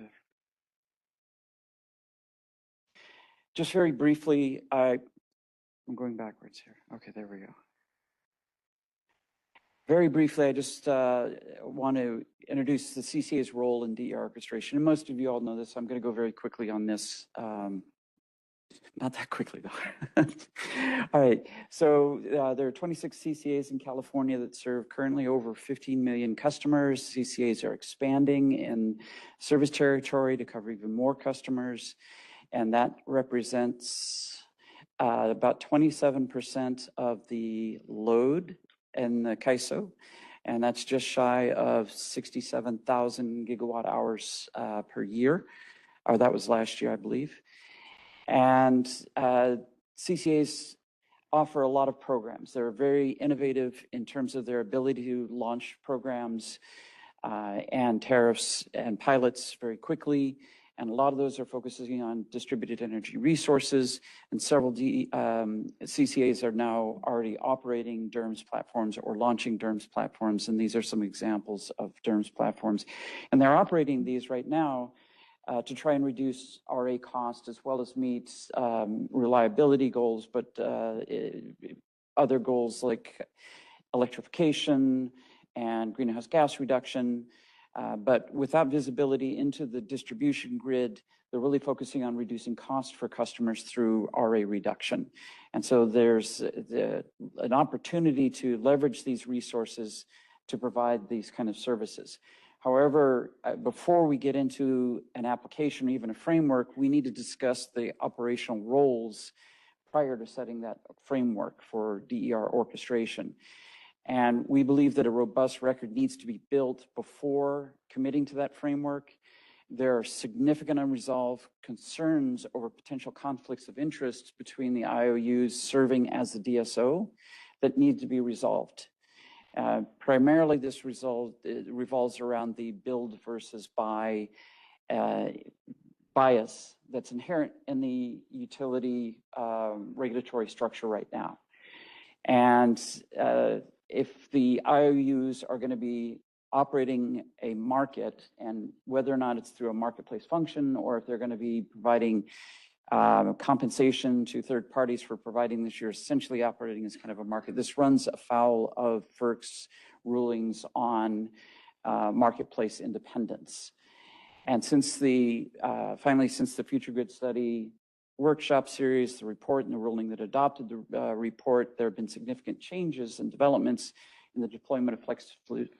Just very briefly, I'm going backwards here. Okay, there we go. Very briefly, I just want to introduce the CCA's role in DER orchestration. And most of you all know this. I'm going to go very quickly on this. Not that quickly, though. All right. So there are 26 CCAs in California that serve currently over 15 million customers. CCAs are expanding in service territory to cover even more customers. And that represents about 27% of the load in the CAISO, and that's just shy of 67,000 gigawatt hours per year, or that was last year, I believe. And CCAs offer a lot of programs. They're very innovative in terms of their ability to launch programs and tariffs and pilots very quickly. And a lot of those are focusing on distributed energy resources, and several CCAs are now already operating DERMS platforms or launching DERMS platforms, and these are some examples of DERMS platforms. And they're operating these right now to try and reduce RA cost as well as meet reliability goals, but other goals like electrification and greenhouse gas reduction. But without visibility into the distribution grid, they're really focusing on reducing cost for customers through RA reduction. And so there's an opportunity to leverage these resources to provide these kind of services. However, before we get into an application or even a framework, we need to discuss the operational roles prior to setting that framework for DER orchestration. And we believe that a robust record needs to be built before committing to that framework. There are significant unresolved concerns over potential conflicts of interest between the IOUs serving as the DSO that need to be resolved. Primarily, this revolves around the build versus buy bias that's inherent in the utility regulatory structure right now. And if the IOUs are going to be operating a market, and whether or not it's through a marketplace function or if they're going to be providing compensation to third parties for providing this, you're essentially operating as kind of a market. This runs afoul of FERC's rulings on marketplace independence. And since finally, since the Future Grid Study workshop series, the report and the ruling that adopted the report, there have been significant changes and developments in the deployment of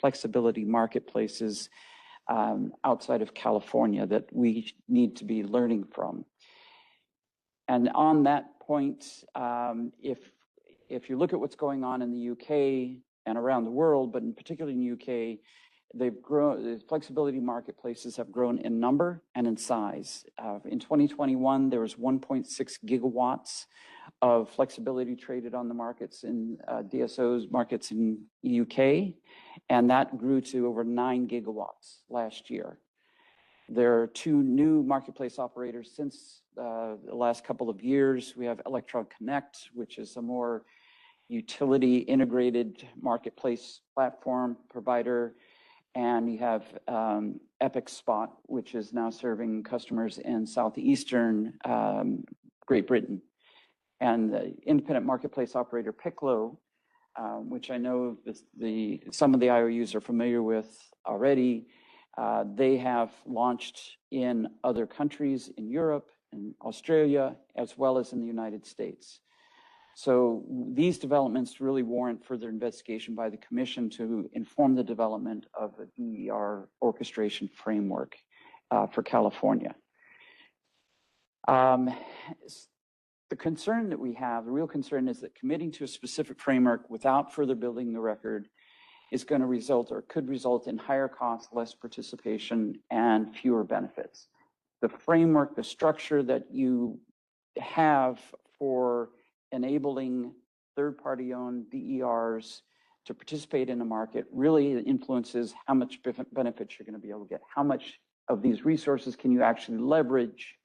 flexibility marketplaces outside of California that we need to be learning from. And on that point, if you look at what's going on in the UK and around the world, but in particular in the UK, they've grown, the flexibility marketplaces have grown in number and in size. In 2021, there was 1.6 gigawatts of flexibility traded on the markets in DSOs markets in UK, and that grew to over 9 gigawatts last year. There are 2 new marketplace operators since the last couple of years. We have Electron Connect, which is a more utility integrated marketplace platform provider, and you have Epic Spot, which is now serving customers in southeastern Great Britain. And the independent marketplace operator Piccolo, which I know some of the IOUs are familiar with already, they have launched in other countries in Europe and Australia, as well as in the United States. So these developments really warrant further investigation by the Commission to inform the development of a DER orchestration framework for California. The concern that we have, the real concern, is that committing to a specific framework without further building the record is going to result or could result in higher costs, less participation, and fewer benefits. The framework, the structure that you have for enabling third-party owned DERs to participate in the market really influences how much benefits you're going to be able to get. How much of these resources can you actually leverage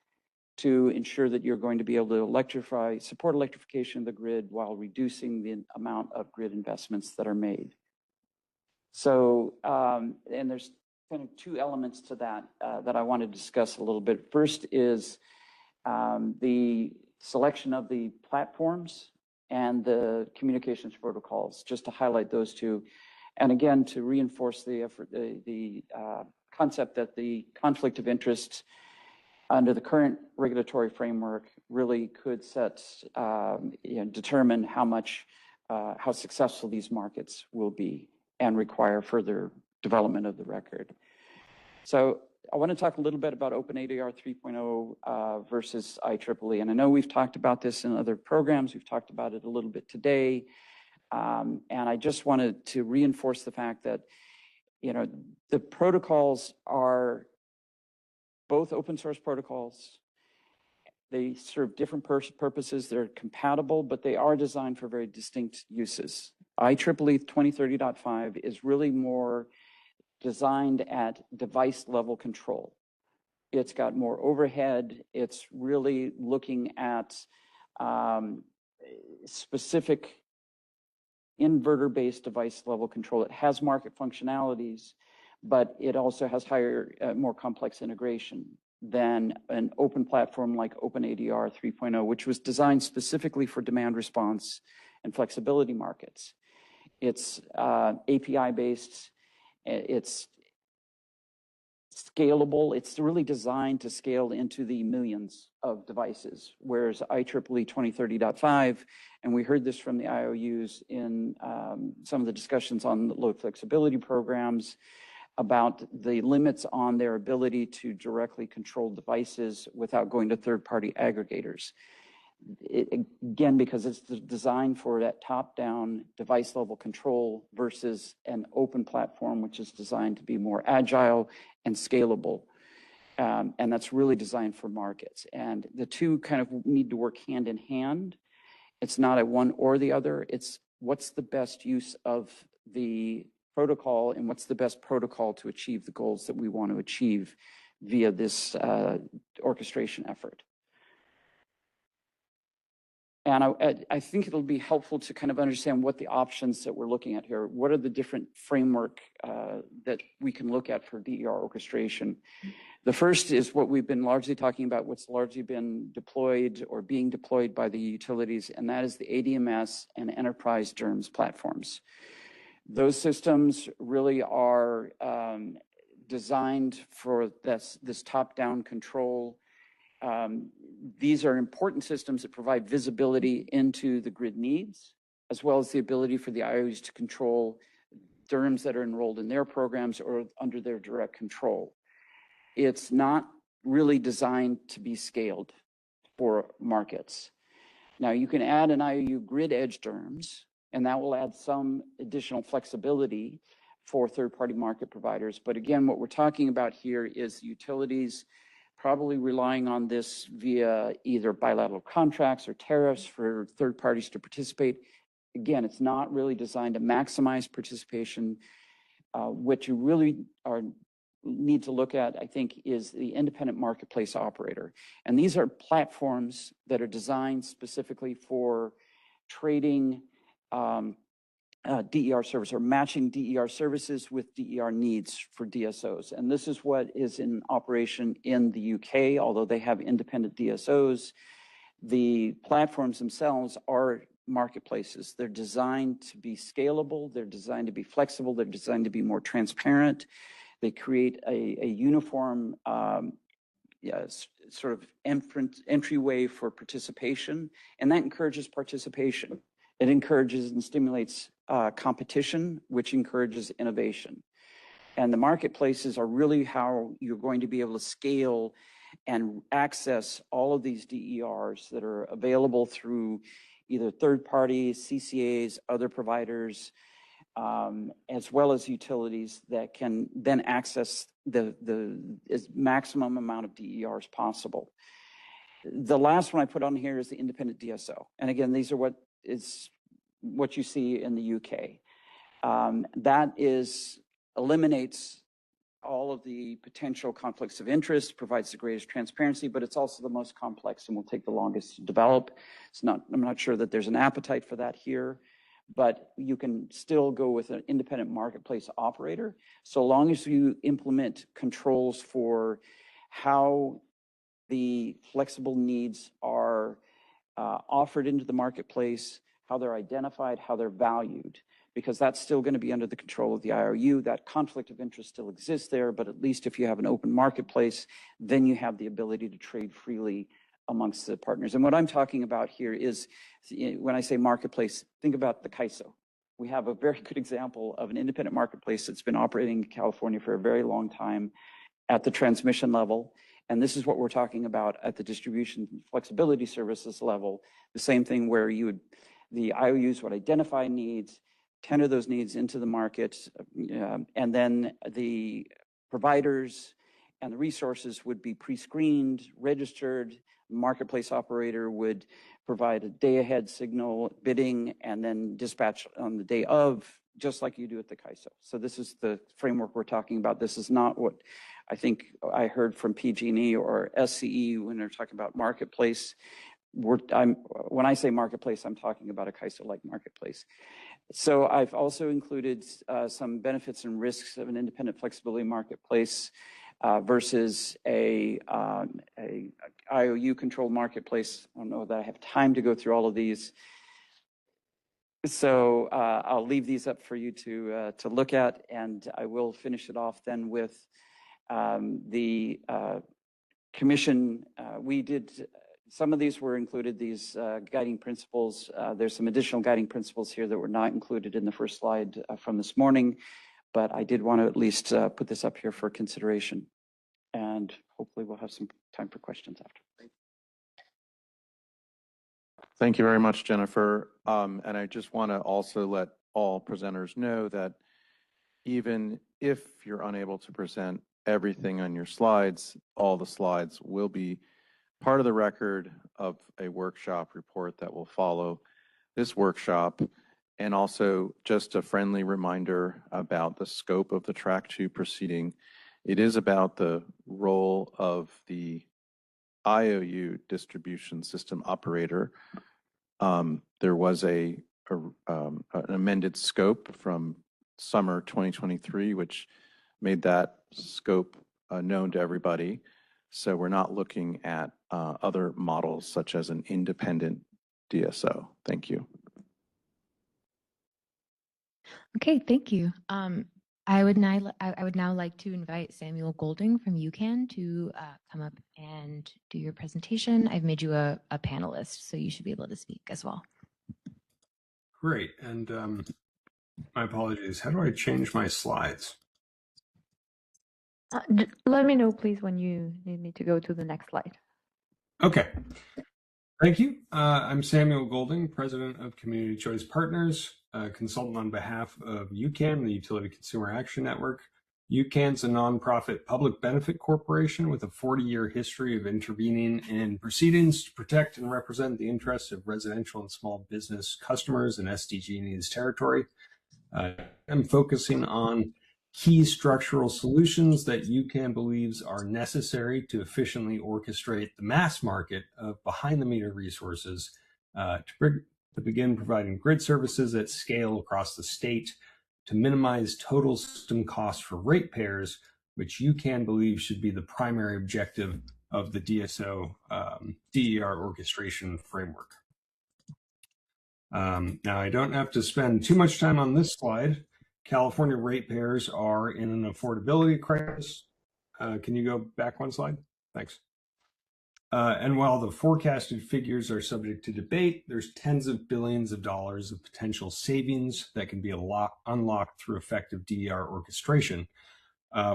to ensure that you're going to be able to support electrification of the grid while reducing the amount of grid investments that are made. So, and there's kind of 2 elements to that that I want to discuss a little bit. First is the selection of the platforms and the communications protocols, just to highlight those 2. And again, to reinforce the effort, the concept that the conflict of interest under the current regulatory framework really could determine how successful these markets will be and require further development of the record. So I want to talk a little bit about OpenADR 3.0 versus IEEE. And I know we've talked about this in other programs. We've talked about it a little bit today. And I just wanted to reinforce the fact that, the protocols are both open source protocols. They serve different purposes. They're compatible, but they are designed for very distinct uses. IEEE 2030.5 is really more designed at device level control. It's got more overhead. It's really looking at specific inverter-based device level control. It has market functionalities, but it also has higher, more complex integration than an open platform like OpenADR 3.0, which was designed specifically for demand response and flexibility markets. It's API-based. It's scalable. It's really designed to scale into the millions of devices, whereas IEEE 2030.5, and we heard this from the IOUs in some of the discussions on the load flexibility programs, about the limits on their ability to directly control devices without going to third-party aggregators. Again, because it's designed for that top-down device-level control versus an open platform, which is designed to be more agile and scalable. And that's really designed for markets. And the 2 kind of need to work hand in hand. It's not a one or the other. It's what's the best use of the protocol and what's the best protocol to achieve the goals that we want to achieve via this orchestration effort. And I think it'll be helpful to kind of understand what the options that we're looking at here. What are the different framework that we can look at for DER orchestration? The first is what we've been largely talking about, what's largely been deployed or being deployed by the utilities, and that is the ADMS and enterprise DERMS platforms. Those systems really are designed for this top-down control. These are important systems that provide visibility into the grid needs, as well as the ability for the IOUs to control DERMS that are enrolled in their programs or under their direct control. It's not really designed to be scaled for markets. Now, you can add an IOU grid edge DERMS, and that will add some additional flexibility for third-party market providers. But again, what we're talking about here is utilities probably relying on this via either bilateral contracts or tariffs for third parties to participate. Again, it's not really designed to maximize participation. What you really need to look at, I think, is the independent marketplace operator. And these are platforms that are designed specifically for trading DER service or matching DER services with DER needs for DSOs. And this is what is in operation in the UK, although they have independent DSOs. The platforms themselves are marketplaces. They're designed to be scalable. They're designed to be flexible. They're designed to be more transparent. They create a uniform sort of entryway for participation, and that encourages participation. It encourages and stimulates competition, which encourages innovation. And the marketplaces are really how you're going to be able to scale and access all of these DERs that are available through either third parties, CCAs, other providers, as well as utilities that can then access the maximum amount of DERs possible. The last one I put on here is the independent DSO. And again, these are what you see in the UK. That eliminates all of the potential conflicts of interest, provides the greatest transparency, but it's also the most complex and will take the longest to develop. I'm not sure that there's an appetite for that here, but you can still go with an independent marketplace operator, so long as you implement controls for how the flexible needs are offered into the marketplace, how they're identified, how they're valued, because that's still going to be under the control of the IOU. That conflict of interest still exists there, but at least if you have an open marketplace, then you have the ability to trade freely amongst the partners. And what I'm talking about here is, when I say marketplace, think about the CAISO. We have a very good example of an independent marketplace that's been operating in California for a very long time at the transmission level. And this is what we're talking about at the distribution flexibility services level. The same thing where the IOUs would identify needs, tender those needs into the market, and then the providers and the resources would be pre-screened, registered. The marketplace operator would provide a day-ahead signal bidding and then dispatch on the day of, just like you do at the CAISO. So this is the framework we're talking about. This is not what I think I heard from PG&E or SCE when they're talking about marketplace. When I say marketplace, I'm talking about a CAISO-like marketplace. So I've also included some benefits and risks of an independent flexibility marketplace versus a IOU-controlled marketplace. I don't know that I have time to go through all of these. So I'll leave these up for you to look at, and I will finish it off then with the commission. Some of these were included, these guiding principles. There's some additional guiding principles here that were not included in the first slide from this morning, but I did want to at least put this up here for consideration. And hopefully we'll have some time for questions after. Thank you very much, Jennifer. And I just want to also let all presenters know that even if you're unable to present everything on your slides, all the slides will be part of the record of a workshop report that will follow this workshop. And also just a friendly reminder about the scope of the Track 2 proceeding. It is about the role of the IOU distribution system operator. There was an amended scope from summer 2023, which made that scope known to everybody. So we're not looking at other models such as an independent DSO. Thank you. Okay, thank you. I would now like to invite Samuel Golding from UCAN to come up and do your presentation. I've made you a panelist, so you should be able to speak as well. Great, and my apologies. How do I change my slides? Let me know, please, when you need me to go to the next slide. Okay. Thank you. I'm Samuel Golding, President of Community Choice Partners, consultant on behalf of UCAN, the Utility Consumer Action Network. UCAN's a nonprofit public benefit corporation with a 40-year history of intervening in proceedings to protect and represent the interests of residential and small business customers in SDG&E's territory. I'm focusing on key structural solutions that UCAN believes are necessary to efficiently orchestrate the mass market of behind-the-meter resources to begin providing grid services at scale across the state, to minimize total system costs for ratepayers, which UCAN believes should be the primary objective of the DSO DER orchestration framework. Now, I don't have to spend too much time on this slide. California ratepayers are in an affordability crisis. Can you go back one slide? Thanks. And while the forecasted figures are subject to debate, there's tens of billions of dollars of potential savings that can be unlocked through effective DER orchestration,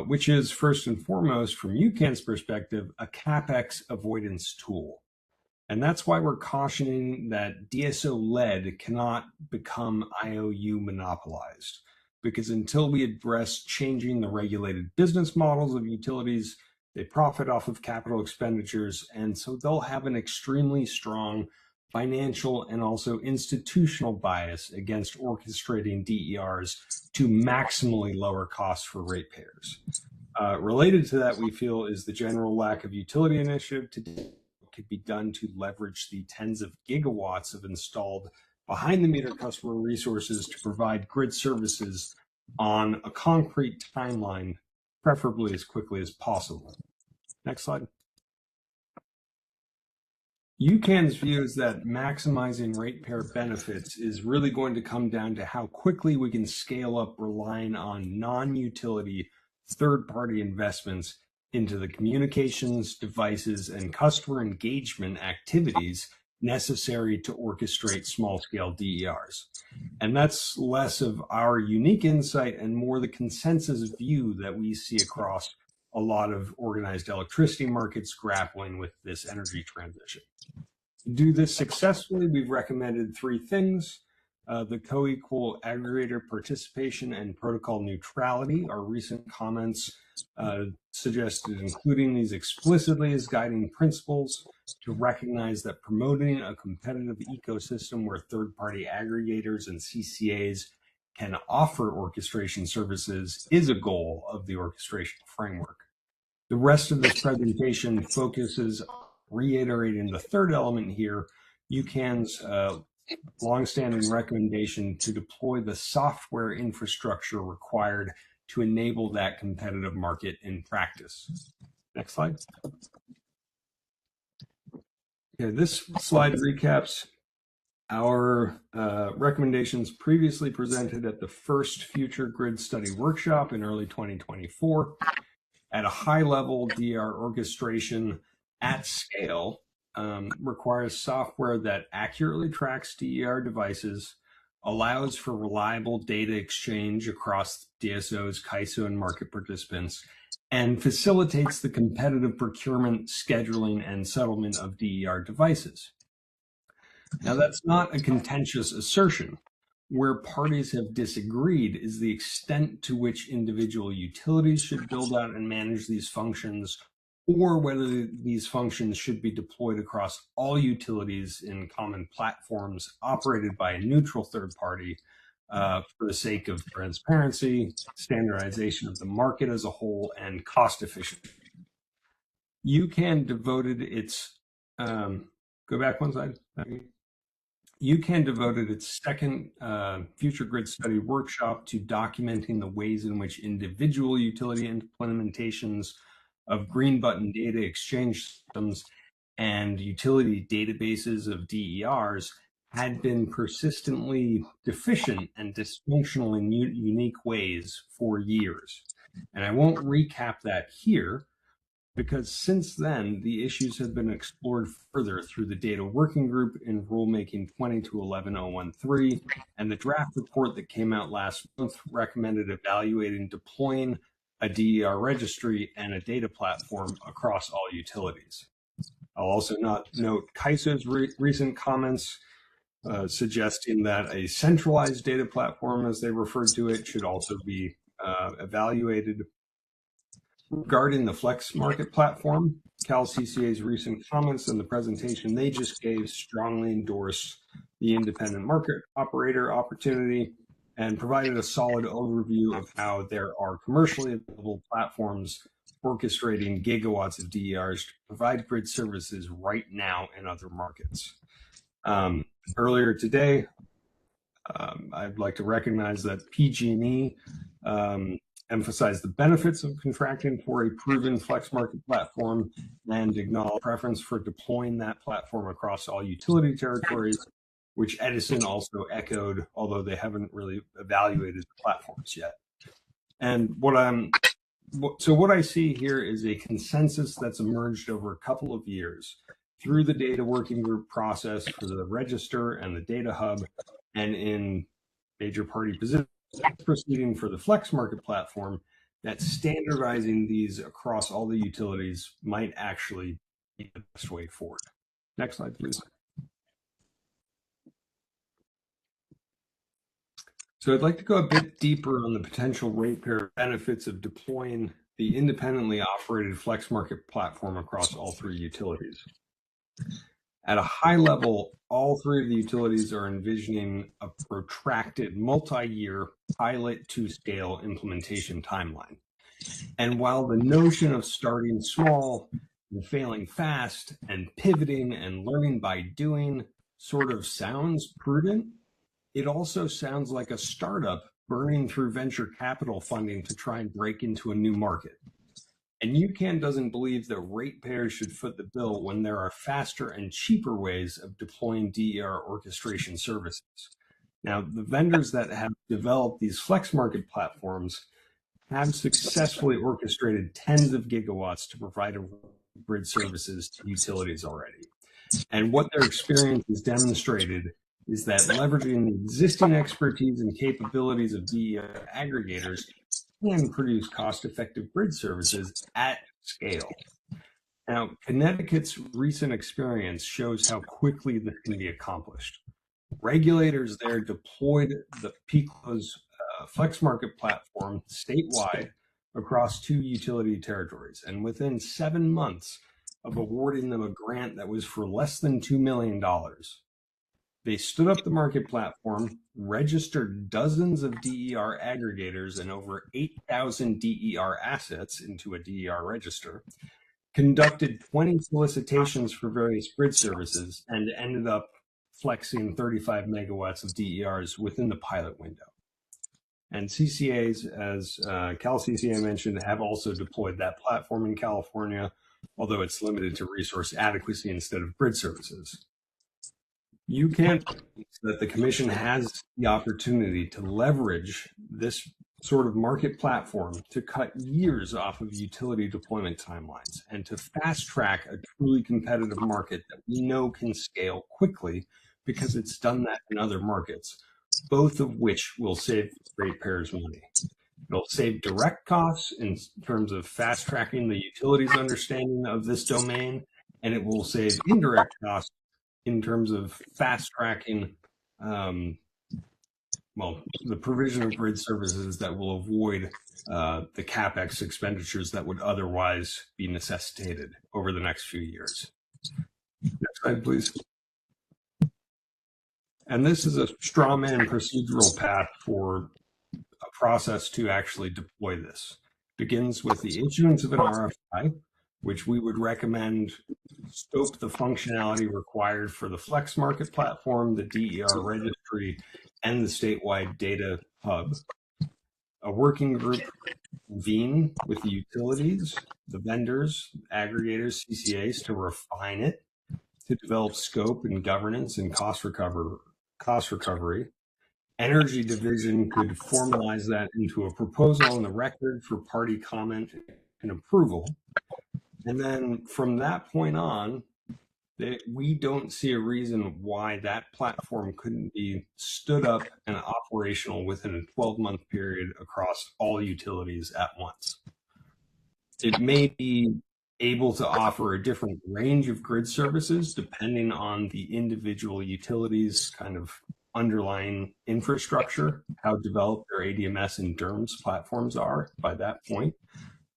which is first and foremost, from UCAN's perspective, a CapEx avoidance tool. And that's why we're cautioning that DSO-led cannot become IOU monopolized, because until we address changing the regulated business models of utilities, they profit off of capital expenditures, and so they'll have an extremely strong financial and also institutional bias against orchestrating DERs to maximally lower costs for ratepayers. Related to that, we feel, is the general lack of utility initiative to could be done to leverage the tens of gigawatts of installed behind-the-meter customer resources to provide grid services on a concrete timeline, preferably as quickly as possible. Next slide. UCAN's view is that maximizing ratepayer benefits is really going to come down to how quickly we can scale up relying on non-utility third-party investments into the communications, devices, and customer engagement activities necessary to orchestrate small-scale DERs. And that's less of our unique insight and more the consensus view that we see across a lot of organized electricity markets grappling with this energy transition. To do this successfully, we've recommended three things. The co-equal aggregator participation and protocol neutrality. Our recent comments suggested including these explicitly as guiding principles to recognize that promoting a competitive ecosystem where third-party aggregators and CCAs can offer orchestration services is a goal of the orchestration framework. The rest of this presentation focuses on reiterating the third element here, UCAN's longstanding recommendation to deploy the software infrastructure required to enable that competitive market in practice. Next slide. Okay, this slide recaps our recommendations previously presented at the first Future Grid Study Workshop in early 2024. At a high level, DER orchestration at scale requires software that accurately tracks DER devices, allows for reliable data exchange across DSOs, CAISO, and market participants, and facilitates the competitive procurement, scheduling, and settlement of DER devices. Now, that's not a contentious assertion. Where parties have disagreed is the extent to which individual utilities should build out and manage these functions, or whether these functions should be deployed across all utilities in common platforms operated by a neutral third party for the sake of transparency, standardization of the market as a whole, and cost efficiency. UCAN devoted its, go back one slide. UCAN devoted its second Future Grid Study Workshop to documenting the ways in which individual utility implementations of green button data exchange systems and utility databases of DERs had been persistently deficient and dysfunctional in unique ways for years. And I won't recap that here, because since then, the issues have been explored further through the Data Working Group in Rulemaking 20-11-013, and the draft report that came out last month recommended evaluating deploying a DER registry and a data platform across all utilities. I'll also note CAISO's recent comments suggesting that a centralized data platform, as they referred to it, should also be evaluated. Regarding the Flex Market platform, Cal CCA's recent comments in the presentation they just gave strongly endorse the independent market operator opportunity and provided a solid overview of how there are commercially available platforms orchestrating gigawatts of DERs to provide grid services right now in other markets. Earlier today, I'd like to recognize that PG&E emphasized the benefits of contracting for a proven flex market platform and acknowledge preference for deploying that platform across all utility territories, which Edison also echoed, although they haven't really evaluated the platforms yet. And what I see here is a consensus that's emerged over a couple of years through the data working group process for the register and the data hub, and in major party position proceeding for the flex market platform, that standardizing these across all the utilities might actually be the best way forward. Next slide, please. So I'd like to go a bit deeper on the potential ratepayer benefits of deploying the independently operated flex market platform across all three utilities. At a high level, all three of the utilities are envisioning a protracted multi-year pilot to scale implementation timeline. And while the notion of starting small and failing fast and pivoting and learning by doing sort of sounds prudent, it also sounds like a startup burning through venture capital funding to try and break into a new market. And UCAN doesn't believe that ratepayers should foot the bill when there are faster and cheaper ways of deploying DER orchestration services. Now, the vendors that have developed these flex market platforms have successfully orchestrated tens of gigawatts to provide grid services to utilities already. And what their experience has demonstrated is that leveraging the existing expertise and capabilities of DER aggregators can produce cost-effective grid services at scale. Now, Connecticut's recent experience shows how quickly this can be accomplished. Regulators there deployed the PCLO's flex market platform statewide across 2 utility territories, and within 7 months of awarding them a grant that was for less than $2 million, they stood up the market platform, registered dozens of DER aggregators and over 8,000 DER assets into a DER register, conducted 20 solicitations for various grid services, and ended up flexing 35 megawatts of DERs within the pilot window. And CCAs, as Cal CCA mentioned, have also deployed that platform in California, although it's limited to resource adequacy instead of grid services. You can't that the commission has the opportunity to leverage this sort of market platform to cut years off of utility deployment timelines and to fast track a truly competitive market that we know can scale quickly because it's done that in other markets, both of which will save ratepayers money. It'll save direct costs in terms of fast tracking the utilities' understanding of this domain, and it will save indirect costs in terms of fast tracking, the provision of grid services that will avoid the CapEx expenditures that would otherwise be necessitated over the next few years. Next slide, please. And this is a straw man procedural path for a process to actually deploy this. It begins with the issuance of an RFI, which we would recommend scope the functionality required for the Flex Market platform, the DER registry, and the statewide data hub. A working group convene with the utilities, the vendors, aggregators, CCAs to refine it, to develop scope and governance and cost recovery. Energy Division could formalize that into a proposal on the record for party comment and approval. And then from that point on, we don't see a reason why that platform couldn't be stood up and operational within a 12-month period across all utilities at once. It may be able to offer a different range of grid services depending on the individual utilities' kind of underlying infrastructure, how developed their ADMS and DERMS platforms are by that point.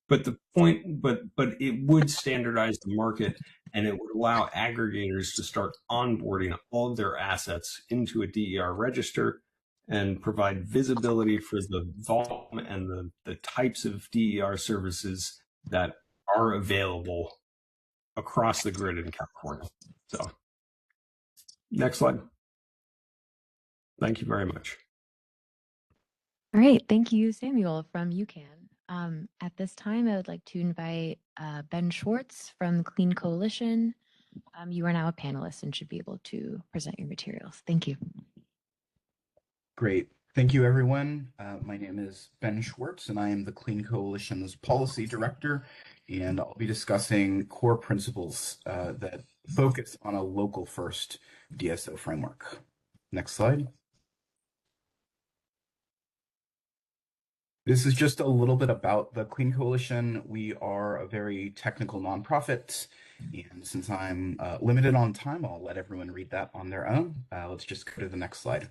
But the point, but it would standardize the market, and it would allow aggregators to start onboarding all of their assets into a DER register and provide visibility for the volume and the types of DER services that are available across the grid in California. So, next slide. Thank you very much. All right, thank you, Samuel from UCAN. At this time, I would like to invite Ben Schwartz from the Clean Coalition. You are now a panelist and should be able to present your materials. Thank you. Great. Thank you, everyone. My name is Ben Schwartz, and I am the Clean Coalition's Policy Director, and I'll be discussing core principles that focus on a local-first DSO framework. Next slide. This is just a little bit about the Clean Coalition. We are a very technical nonprofit, and since I'm limited on time, I'll let everyone read that on their own. Let's just go to the next slide.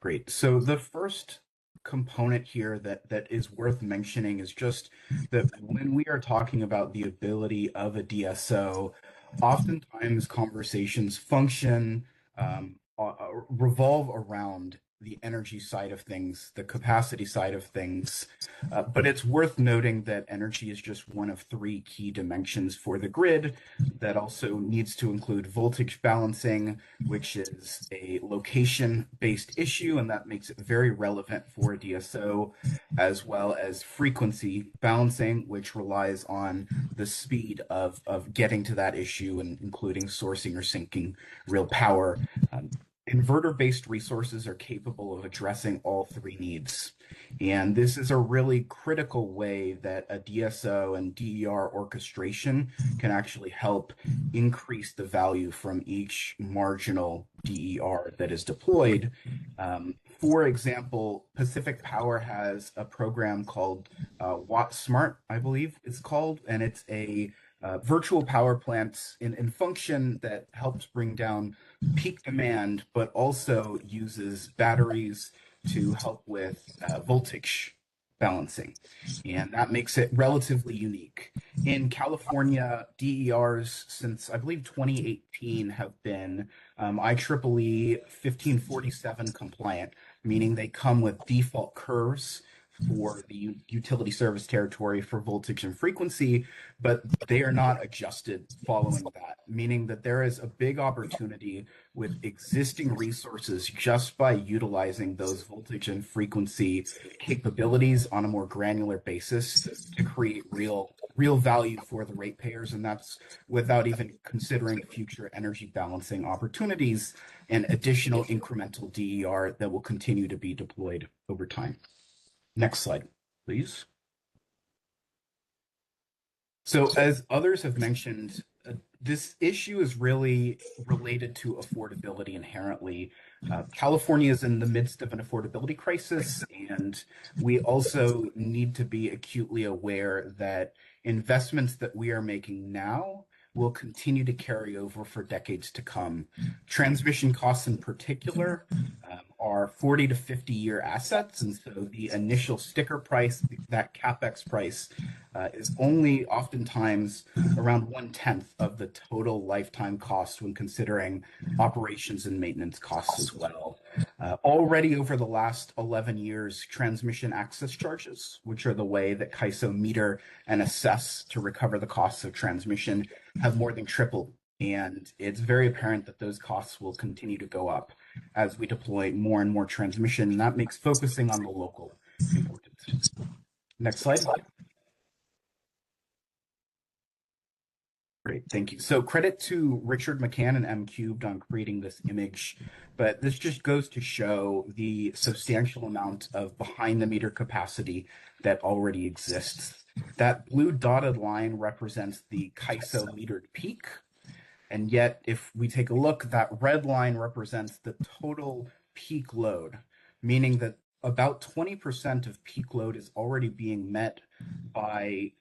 Great. So the first component here that is worth mentioning is just that when we are talking about the ability of a DSO, oftentimes conversations function, revolve around the energy side of things, the capacity side of things. But it's worth noting that energy is just one of three key dimensions for the grid that also needs to include voltage balancing, which is a location-based issue, and that makes it very relevant for a DSO, as well as frequency balancing, which relies on the speed of getting to that issue and including sourcing or sinking real power. Inverter-based resources are capable of addressing all three needs. And this is a really critical way that a DSO and DER orchestration can actually help increase the value from each marginal DER that is deployed. For example, Pacific Power has a program called Watt Smart, I believe it's called, and it's a virtual power plant in function that helps bring down peak demand, but also uses batteries to help with voltage balancing. And that makes it relatively unique. In California, DERs since I believe 2018 have been IEEE 1547 compliant, meaning they come with default curves for the utility service territory for voltage and frequency, but they are not adjusted following that, meaning that there is a big opportunity with existing resources just by utilizing those voltage and frequency capabilities on a more granular basis to create real value for the ratepayers, and that's without even considering future energy balancing opportunities and additional incremental DER that will continue to be deployed over time. Next slide, please. So as others have mentioned, this issue is really related to affordability inherently. California is in the midst of an affordability crisis, and we also need to be acutely aware that investments that we are making now will continue to carry over for decades to come. Transmission costs in particular are 40 to 50-year assets, and so the initial sticker price, that CapEx price, is only oftentimes around 1/10 of the total lifetime cost when considering operations and maintenance costs as well. Already over the last 11 years, transmission access charges, which are the way that CAISO meter and assess to recover the costs of transmission, have more than tripled. And it's very apparent that those costs will continue to go up as we deploy more and more transmission. And that makes focusing on the local important. Next slide. Great, thank you. So credit to Richard McCann and M Cubed on creating this image, but this just goes to show the substantial amount of behind the meter capacity that already exists. That blue dotted line represents the CAISO metered peak. And yet, if we take a look, that red line represents the total peak load, meaning that about 20% of peak load is already being met by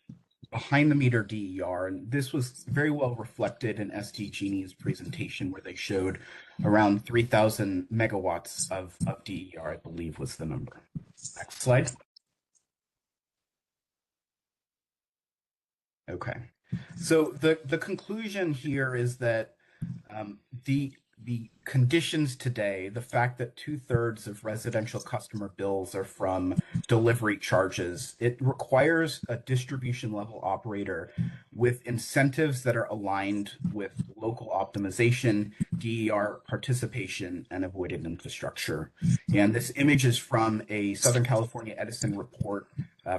behind the meter DER, and this was very well reflected in SDG&E's presentation where they showed around 3,000 megawatts of DER, I believe was the number. Next slide. Okay. So the conclusion here is that the conditions today, the fact that 2/3 of residential customer bills are from delivery charges, it requires a distribution level operator with incentives that are aligned with local optimization, DER participation, and avoided infrastructure. And this image is from a Southern California Edison report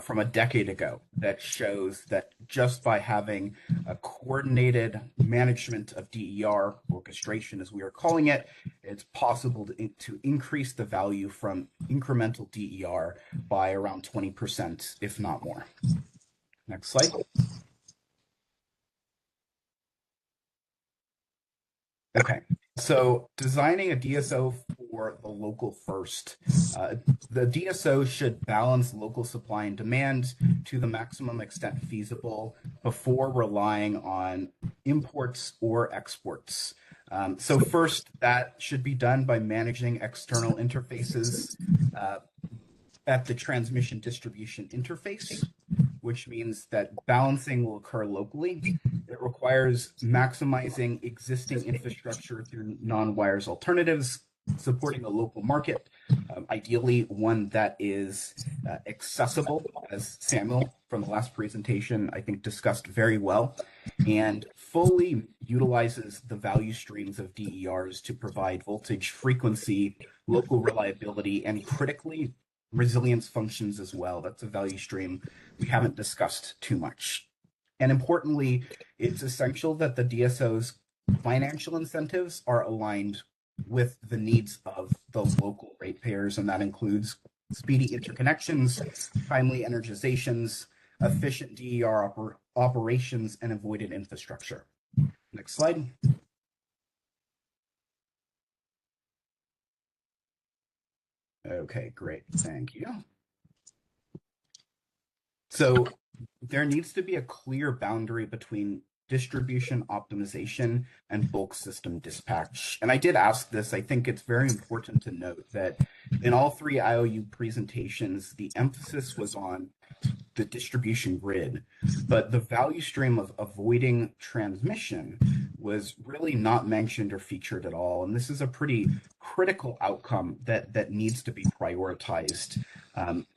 from a decade ago that shows that just by having a coordinated management of DER, orchestration as we are calling it, it's possible to increase the value from incremental DER by around 20%, if not more. Next slide. Okay, so designing a DSO for the local first. The DSO should balance local supply and demand to the maximum extent feasible before relying on imports or exports. So first, that should be done by managing external interfaces at the transmission distribution interface, which means that balancing will occur locally. It requires maximizing existing infrastructure through non-wires alternatives, supporting a local market, ideally one that is accessible, as Samuel from the last presentation, I think, discussed very well, and fully utilizes the value streams of DERs to provide voltage, frequency, local reliability, and critically, resilience functions as well. That's a value stream we haven't discussed too much. And importantly, it's essential that the DSO's financial incentives are aligned with the needs of the local ratepayers, and that includes speedy interconnections, timely energizations, efficient DER operations, and avoided infrastructure. Next slide. Okay, great. Thank you. So there needs to be a clear boundary between distribution optimization and bulk system dispatch. And I did ask this. I think it's very important to note that in all three IOU presentations, the emphasis was on the distribution grid, but the value stream of avoiding transmission was really not mentioned or featured at all. And this is a pretty critical outcome that needs to be prioritized.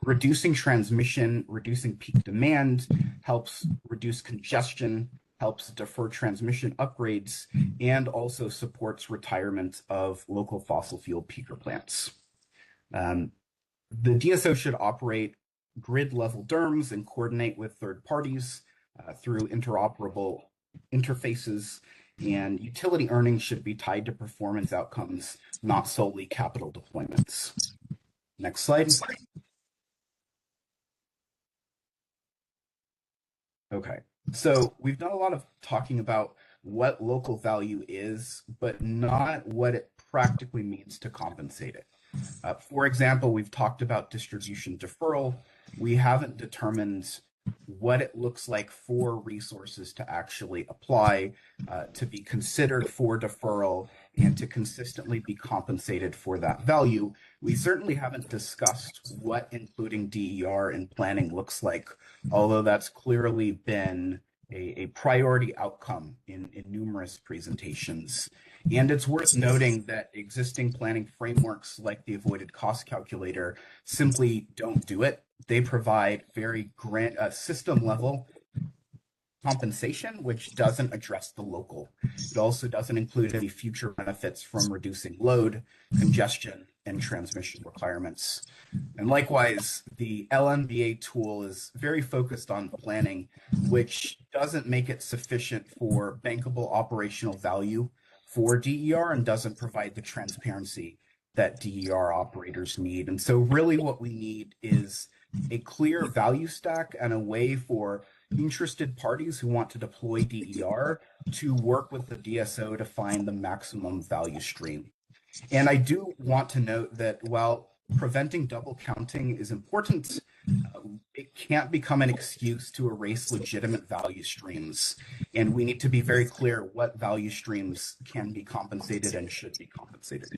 Reducing transmission, reducing peak demand helps reduce congestion, helps defer transmission upgrades, and also supports retirement of local fossil fuel peaker plants. The DSO should operate grid level DERMS and coordinate with third parties through interoperable interfaces, and utility earnings should be tied to performance outcomes, not solely capital deployments. Next slide. Okay, so we've done a lot of talking about what local value is, but not what it practically means to compensate it. For example, we've talked about distribution deferral. We haven't determined what it looks like for resources to actually apply, to be considered for deferral, and to consistently be compensated for that value. We certainly haven't discussed what including DER in planning looks like, although that's clearly been a priority outcome in numerous presentations. And it's worth noting that existing planning frameworks like the avoided cost calculator simply don't do it. They provide very system level compensation, which doesn't address the local. It also doesn't include any future benefits from reducing load, congestion, and transmission requirements. And likewise, the LNBA tool is very focused on planning, which doesn't make it sufficient for bankable operational value for DER and doesn't provide the transparency that DER operators need. And so really what we need is a clear value stack and a way for interested parties who want to deploy DER to work with the DSO to find the maximum value stream. And I do want to note that while preventing double counting is important, it can't become an excuse to erase legitimate value streams. And we need to be very clear what value streams can be compensated and should be compensated.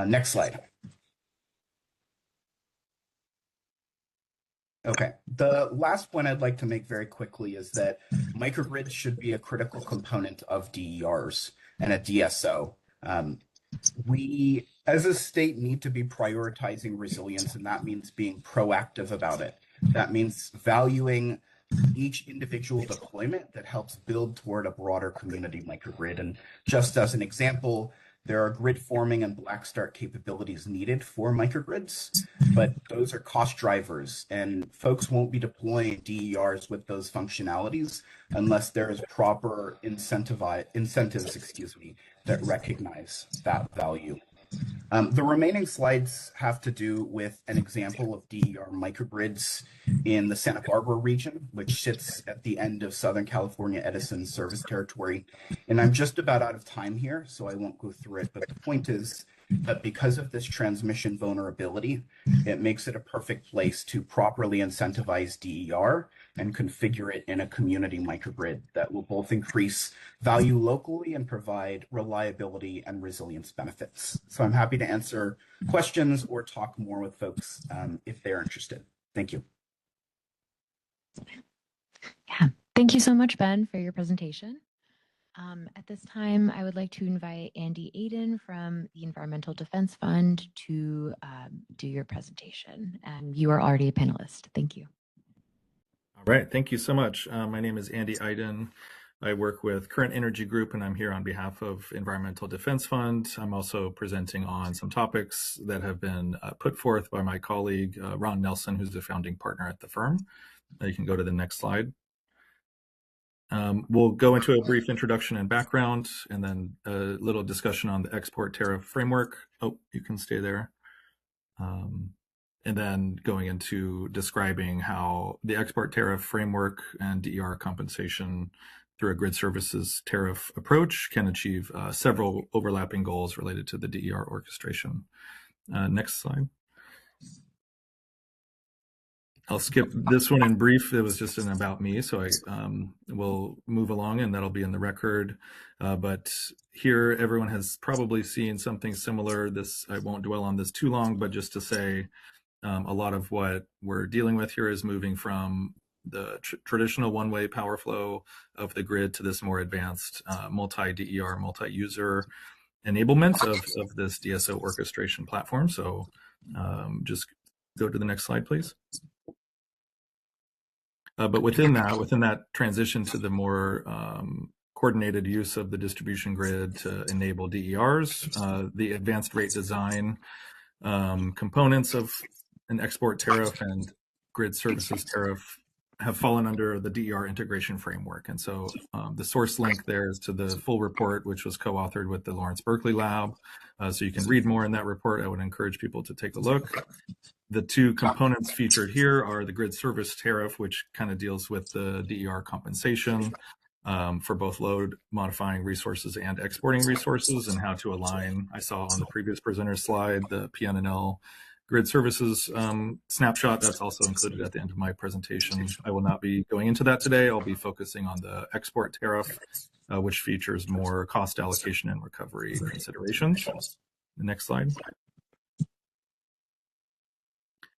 Next slide. Okay, The last point I'd like to make very quickly is that microgrids should be a critical component of DERs and a DSO. We, as a state, need to be prioritizing resilience, and that means being proactive about it. That means valuing each individual deployment that helps build toward a broader community microgrid. And just as an example, there are grid forming and black start capabilities needed for microgrids, but those are cost drivers, and folks won't be deploying DERs with those functionalities unless there is proper incentives, that recognize that value. The remaining slides have to do with an example of DER microgrids in the Santa Barbara region, which sits at the end of Southern California Edison service territory. And I'm just about out of time here, so I won't go through it. But the point is that because of this transmission vulnerability, it makes it a perfect place to properly incentivize DER and configure it in a community microgrid that will both increase value locally and provide reliability and resilience benefits. So I'm happy to answer questions or talk more with folks if they're interested. Thank you. Yeah, thank you so much, Ben, for your presentation. At this time, I would like to invite Andy Aiden from the Environmental Defense Fund to do your presentation. You are already a panelist. Thank you. All right, thank you so much. My name is Andy Aiden. I work with Current Energy Group, and I'm here on behalf of Environmental Defense Fund. I'm also presenting on some topics that have been put forth by my colleague, Ron Nelson, who's the founding partner at the firm. You can go to the next slide. We'll go into a brief introduction and background, and then a little discussion on the export tariff framework. Oh, you can stay there. And then going into describing how the export tariff framework and DER compensation through a grid services tariff approach can achieve several overlapping goals related to the DER orchestration. Next slide. I'll skip this one in brief. It was just an about me, so I will move along, and that'll be in the record. But here, everyone has probably seen something similar. This, I won't dwell on this too long, but just to say a lot of what we're dealing with here is moving from the traditional one-way power flow of the grid to this more advanced multi-DER, multi-user enablement of this DSO orchestration platform. So just go to the next slide, please. But within that transition to the more coordinated use of the distribution grid to enable DERs, the advanced rate design components of an export tariff and grid services tariff have fallen under the DER integration framework. And so the source link there is to the full report, which was co-authored with the Lawrence Berkeley Lab. So you can read more in that report. I would encourage people to take a look. The two components featured here are the grid service tariff, which kind of deals with the DER compensation for both load modifying resources and exporting resources, and how to align. I saw on the previous presenter's slide the PNNL grid services snapshot. That's also included at the end of my presentation. I will not be going into that today. I'll be focusing on the export tariff, which features more cost allocation and recovery considerations. The next slide.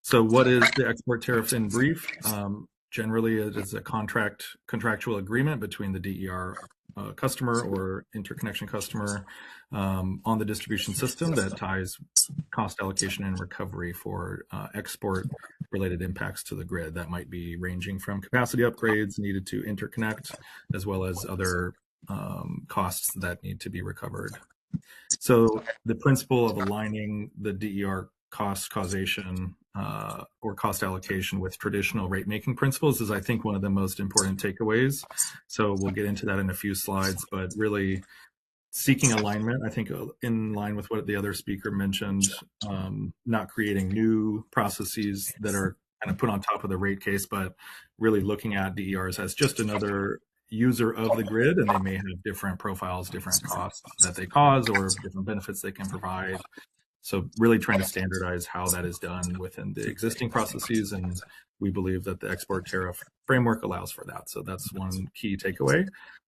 So what is the export tariff in brief? Generally, it is a contractual agreement between the DER customer or interconnection customer on the distribution system that ties cost allocation and recovery for export-related impacts to the grid. That might be ranging from capacity upgrades needed to interconnect, as well as other costs that need to be recovered. So the principle of aligning the DER cost causation or cost allocation with traditional rate making principles is, I think, one of the most important takeaways. So we'll get into that in a few slides, but really seeking alignment, I think, in line with what the other speaker mentioned, not creating new processes that are kind of put on top of the rate case, but really looking at DERs as just another user of the grid, and they may have different profiles, different costs that they cause, or different benefits they can provide. So really trying to standardize how that is done within the existing processes, and we believe that the export tariff framework allows for that. So that's one key takeaway.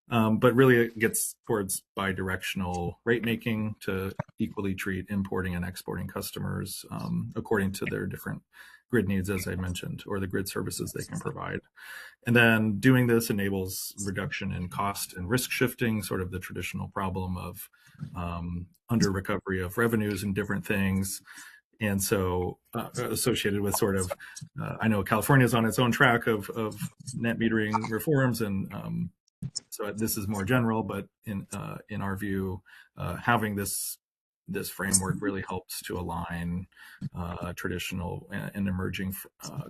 But really it gets towards bi-directional rate making to equally treat importing and exporting customers according to their different grid needs, as I mentioned, or the grid services they can provide. And then doing this enables reduction in cost and risk shifting, sort of the traditional problem of under recovery of revenues and different things. And so associated with sort of, I know California is on its own track of net metering reforms, and so this is more general, but in our view, having this framework really helps to align traditional and emerging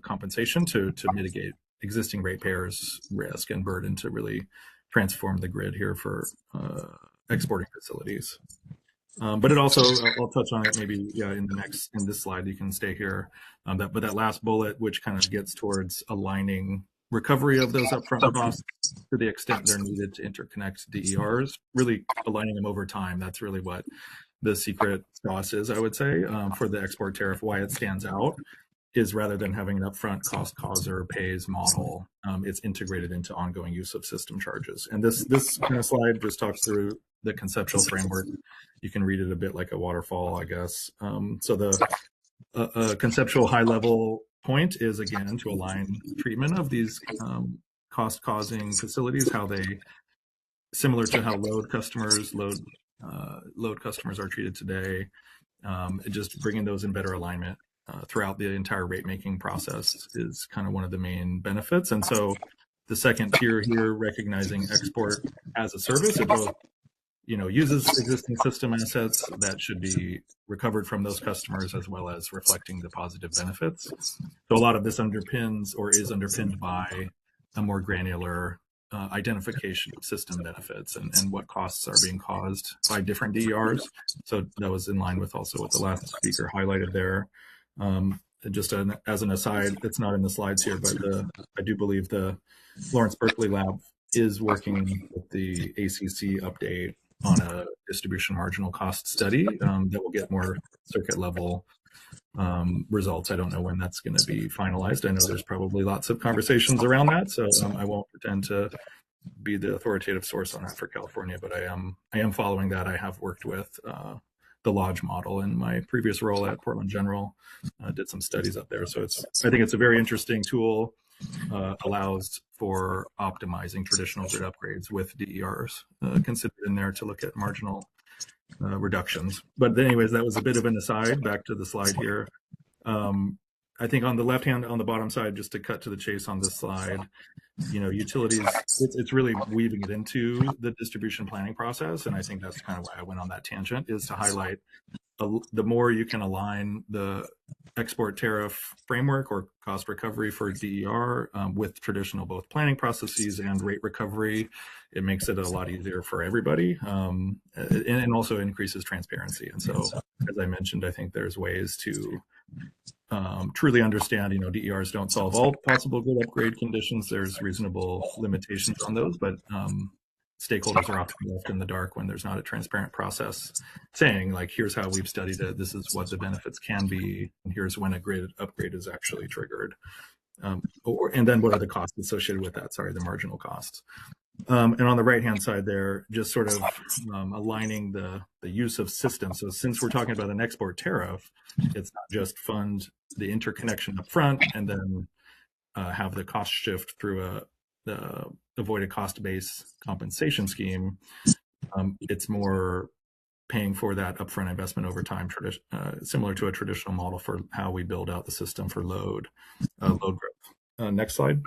compensation to mitigate existing ratepayers' risk and burden to really transform the grid here for exporting facilities. But it also, I'll touch on it maybe in this slide, you can stay here. But that last bullet, which kind of gets towards aligning recovery of those upfront costs to the extent they're needed to interconnect DERs, really aligning them over time. That's really what the secret sauce is, I would say, for the export tariff. Why it stands out is rather than having an upfront cost causer pays model, it's integrated into ongoing use of system charges. And this kind of slide just talks through the conceptual framework. You can read it a bit like a waterfall, I guess. So the conceptual high level point is, again, to align treatment of these cost causing facilities, how they, similar to how load customers are treated today, just bringing those in better alignment throughout the entire rate making process is kind of one of the main benefits. And so the second tier here, recognizing export as a service, it both uses existing system assets that should be recovered from those customers, as well as reflecting the positive benefits. So a lot of this underpins or is underpinned by a more granular identification of system benefits and what costs are being caused by different DERs. So that was in line with also what the last speaker highlighted there. Just as an aside, it's not in the slides here, but I do believe the Lawrence Berkeley Lab is working with the ACC update on a distribution marginal cost study that will get more circuit level results. I don't know when that's going to be finalized. I know there's probably lots of conversations around that, so I won't pretend to be the authoritative source on that for California, but I am following that. I have worked with the Lodge model in my previous role at Portland General, did some studies up there. So I think it's a very interesting tool, allows for optimizing traditional grid upgrades with DERs considered in there to look at marginal reductions. But anyways, that was a bit of an aside. Back to the slide here. I think on the left hand, on the bottom side, just to cut to the chase on this slide, utilities, it's really weaving it into the distribution planning process. And I think that's kind of why I went on that tangent, is to highlight the more you can align the export tariff framework or cost recovery for DER with traditional both planning processes and rate recovery, it makes it a lot easier for everybody, and also increases transparency. And so, as I mentioned, I think there's ways to truly understand, DERs don't solve all possible grid upgrade conditions. There's reasonable limitations on those, but stakeholders are often left in the dark when there's not a transparent process saying, like, here's how we've studied it, this is what the benefits can be, and here's when a grid upgrade is actually triggered. And then what are the costs associated with that? Sorry, the marginal costs. And on the right-hand side there, just sort of aligning the use of systems. So since we're talking about an export tariff, it's not just fund the interconnection up front and then have the cost shift through the avoided cost base compensation scheme. It's more paying for that upfront investment over time, similar to a traditional model for how we build out the system for load growth. Next slide.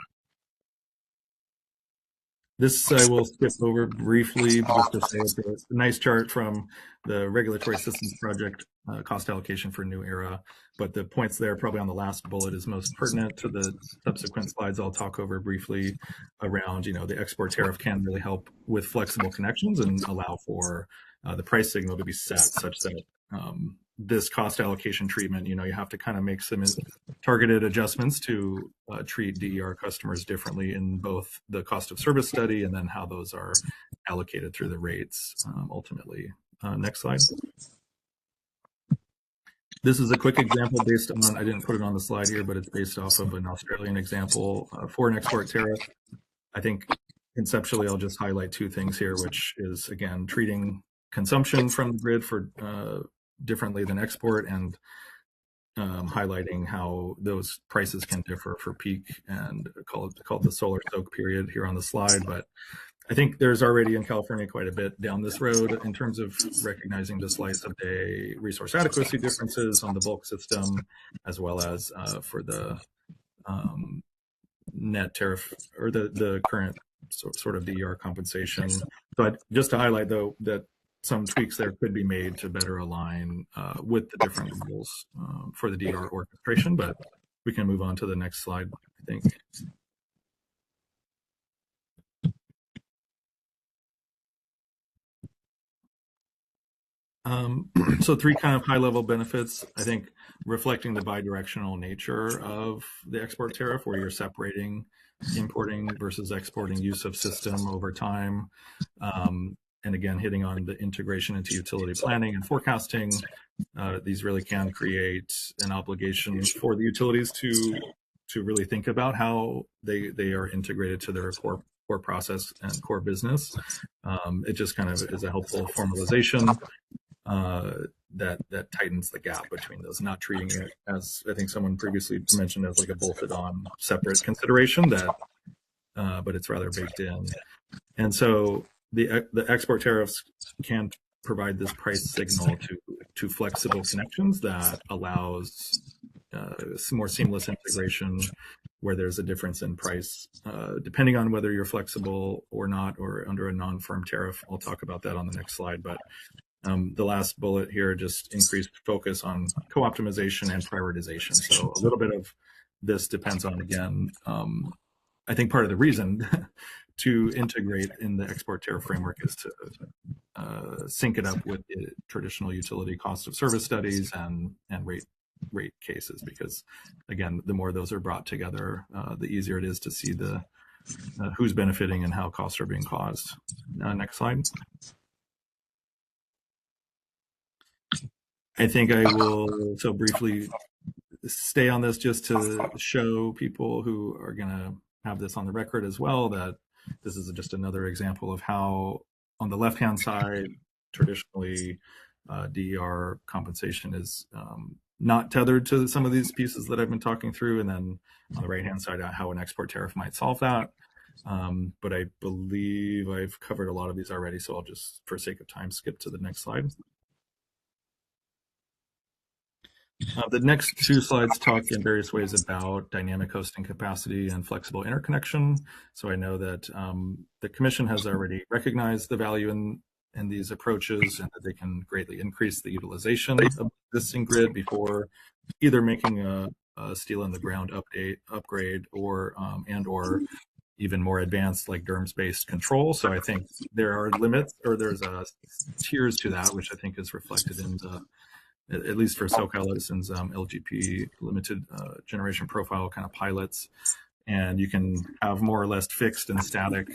This I will skip over briefly, just to say it's a nice chart from the Regulatory Systems Project cost allocation for New Era, but the points there probably on the last bullet is most pertinent to the subsequent slides I'll talk over briefly around, the export tariff can really help with flexible connections and allow for the price signal to be set such that this cost allocation treatment, you have to kind of make some targeted adjustments to treat DER customers differently in both the cost of service study and then how those are allocated through the rates ultimately. Next slide. This is a quick example based on, I didn't put it on the slide here, but it's based off of an Australian example for an export tariff. I think conceptually, I'll just highlight two things here, which is, again, treating consumption from the grid for differently than export, and highlighting how those prices can differ for peak and called the solar soak period here on the slide. But I think there's already in California quite a bit down this road in terms of recognizing the slice of day resource adequacy differences on the bulk system, as well as for the net tariff or the current sort of DER compensation. So just to highlight, though, that some tweaks there could be made to better align with the different rules for the DER orchestration, but we can move on to the next slide, I think. So three kind of high-level benefits, I think, reflecting the bidirectional nature of the export tariff, where you're separating importing versus exporting use of system over time. And again, hitting on the integration into utility planning and forecasting. These really can create an obligation for the utilities to really think about how they are integrated to their core process and core business. It just kind of is a helpful formalization that tightens the gap between those, not treating it as, I think someone previously mentioned, as like a bolted on separate consideration that, but it's rather baked in. And so the export tariffs can provide this price signal to flexible connections that allows more seamless integration where there's a difference in price, depending on whether you're flexible or not, or under a non-firm tariff. I'll talk about that on the next slide, but the last bullet here, just increased focus on co-optimization and prioritization. So a little bit of this depends on, again, I think part of the reason to integrate in the export tariff framework is to sync it up with the traditional utility cost of service studies and rate cases, because again, the more those are brought together, the easier it is to see the who's benefiting and how costs are being caused. Next slide. I think I will so briefly stay on this just to show people who are going to have this on the record as well, that this is just another example of how on the left-hand side, traditionally DER compensation is not tethered to some of these pieces that I've been talking through. And then on the right-hand side, how an export tariff might solve that. But I believe I've covered a lot of these already, so I'll just, for sake of time, skip to the next slide. The next two slides talk in various ways about dynamic hosting capacity and flexible interconnection. So I know that the Commission has already recognized the value in these approaches, and that they can greatly increase the utilization of existing grid before either making a steel in the ground upgrade or even more advanced like DERMS-based control. So I think there are limits, or there's tiers to that, which I think is reflected in the, at least for SoCal Edison's LGP limited generation profile kind of pilots. And you can have more or less fixed and static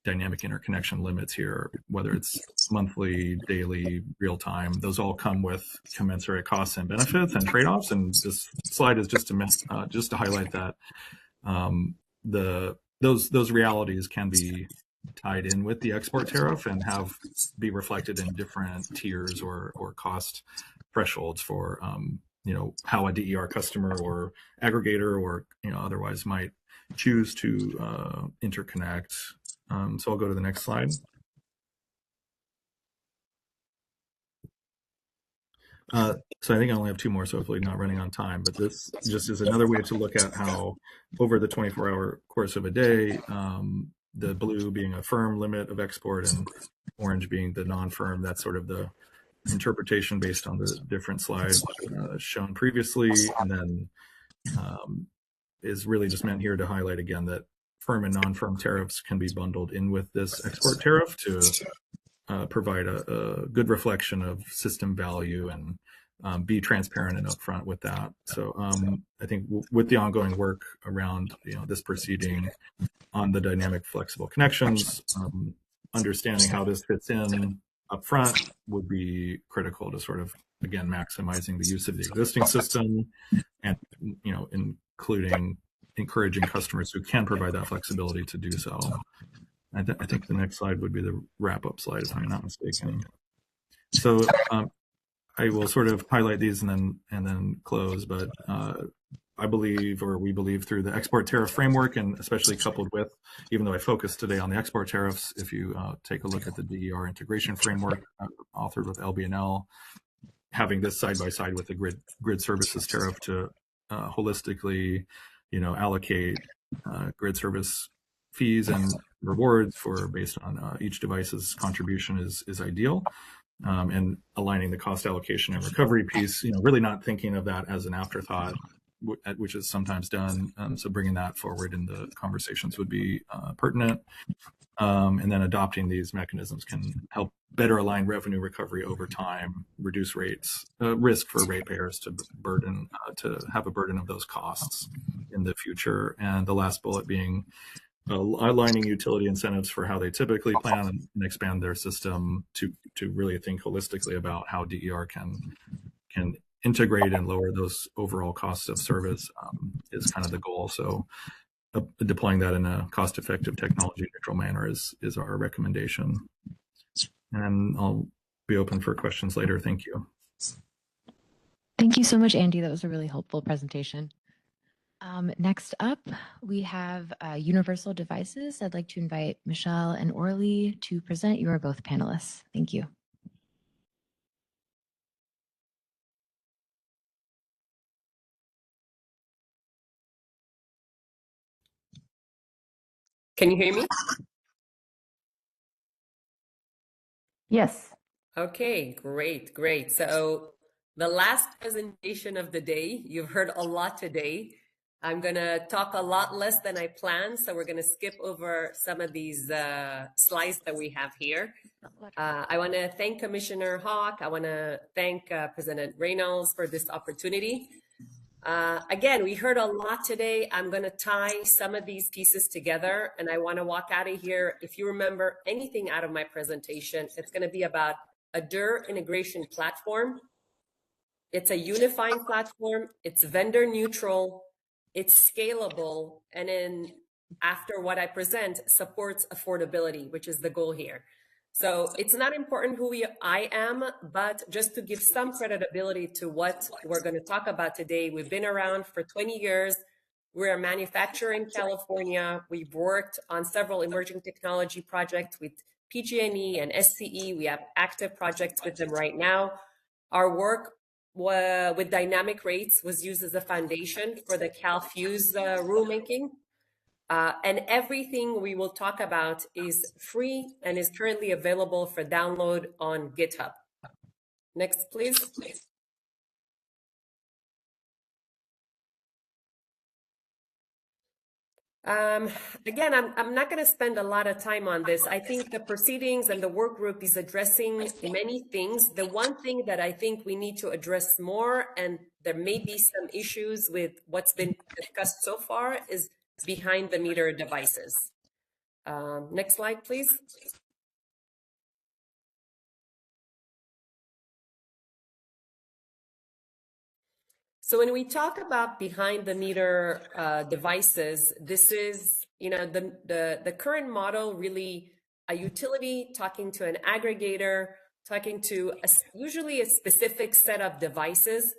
dynamic interconnection limits here, whether it's monthly, daily, real time. Those all come with commensurate costs and benefits and trade-offs. And this slide is just to highlight that those realities can be tied in with the export tariff and be reflected in different tiers or cost thresholds for how a DER customer or aggregator or otherwise might choose to interconnect. So I'll go to the next slide. So I think I only have two more, so hopefully not running on time, but this just is another way to look at how over the 24-hour course of a day, the blue being a firm limit of export and orange being the non-firm, that's sort of the interpretation based on the different slides shown previously, and then is really just meant here to highlight again that firm and non-firm tariffs can be bundled in with this export tariff to provide a good reflection of system value and be transparent and upfront with that. So I think with the ongoing work around this proceeding on the dynamic flexible connections, understanding how this fits in upfront would be critical to sort of, again, maximizing the use of the existing system and including encouraging customers who can provide that flexibility to do so. I think the next slide would be the wrap-up slide, if I'm not mistaken. So I will sort of highlight these and then close, but I believe, or we believe, through the export tariff framework, and especially coupled with, even though I focused today on the export tariffs, if you take a look at the DER integration framework authored with LBNL, having this side by side with the grid services tariff to holistically, allocate grid service fees and rewards for based on each device's contribution is ideal. And aligning the cost allocation and recovery piece, really not thinking of that as an afterthought, which is sometimes done. So bringing that forward in the conversations would be pertinent. And then adopting these mechanisms can help better align revenue recovery over time, reduce risk for ratepayers to have a burden of those costs in the future. And the last bullet being aligning utility incentives for how they typically plan and expand their system to really think holistically about how DER can integrate and lower those overall costs of service is kind of the goal. So deploying that in a cost-effective, technology-neutral manner is our recommendation. And I'll be open for questions later. Thank you. Thank you so much, Andy. That was a really helpful presentation. Next up, we have universal devices. I'd like to invite Michelle and Orly to present. You are both panelists. Thank you. Can you hear me? Yes. Okay, great. So the last presentation of the day, you've heard a lot today. I'm going to talk a lot less than I planned, so we're going to skip over some of these slides that we have here. I want to thank Commissioner Hawk. I want to thank President Reynolds for this opportunity. Again, we heard a lot today. I'm going to tie some of these pieces together, and I want to walk out of here. If you remember anything out of my presentation, it's going to be about a DER integration platform. It's a unifying platform. It's vendor neutral. It's scalable. And then after what I present, supports affordability, which is the goal here. So it's not important who I am, but just to give some credibility to what we're going to talk about today. We've been around for 20 years. We're a manufacturer in California. We've worked on several emerging technology projects with PG&E and SCE. We have active projects with them right now. Our work with dynamic rates was used as a foundation for the CalFuse rulemaking. And everything we will talk about is free and is currently available for download on GitHub. Next, please. Again, I'm not going to spend a lot of time on this. I think the proceedings and the work group is addressing many things. The one thing that I think we need to address more, and there may be some issues with what's been discussed so far, is behind the meter devices. Next slide, please. So when we talk about behind the meter devices, this is, the current model, really a utility talking to an aggregator, talking to usually a specific set of devices.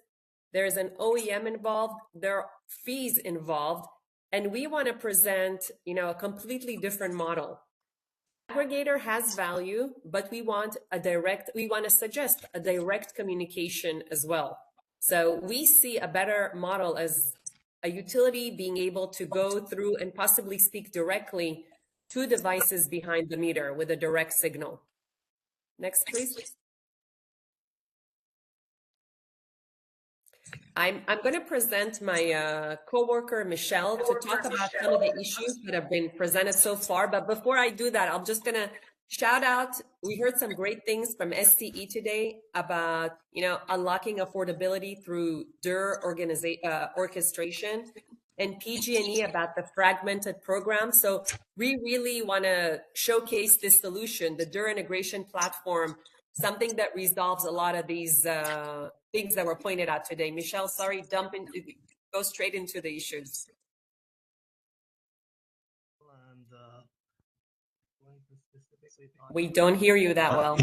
There's an OEM involved, there are fees involved, and we want to present, a completely different model. Aggregator has value, but we want to suggest a direct communication as well. So we see a better model as a utility being able to go through and possibly speak directly to devices behind the meter with a direct signal. Next, please. I'm going to present my coworker, Michelle, to talk about some of the issues that have been presented so far. But before I do that, I'm just going to shout out, we heard some great things from SCE today about, unlocking affordability through DER orchestration, and PG&E about the fragmented program. So we really want to showcase this solution, the DER integration platform, something that resolves a lot of these things that were pointed out today. Michelle, sorry, go straight into the issues. We don't hear you that well.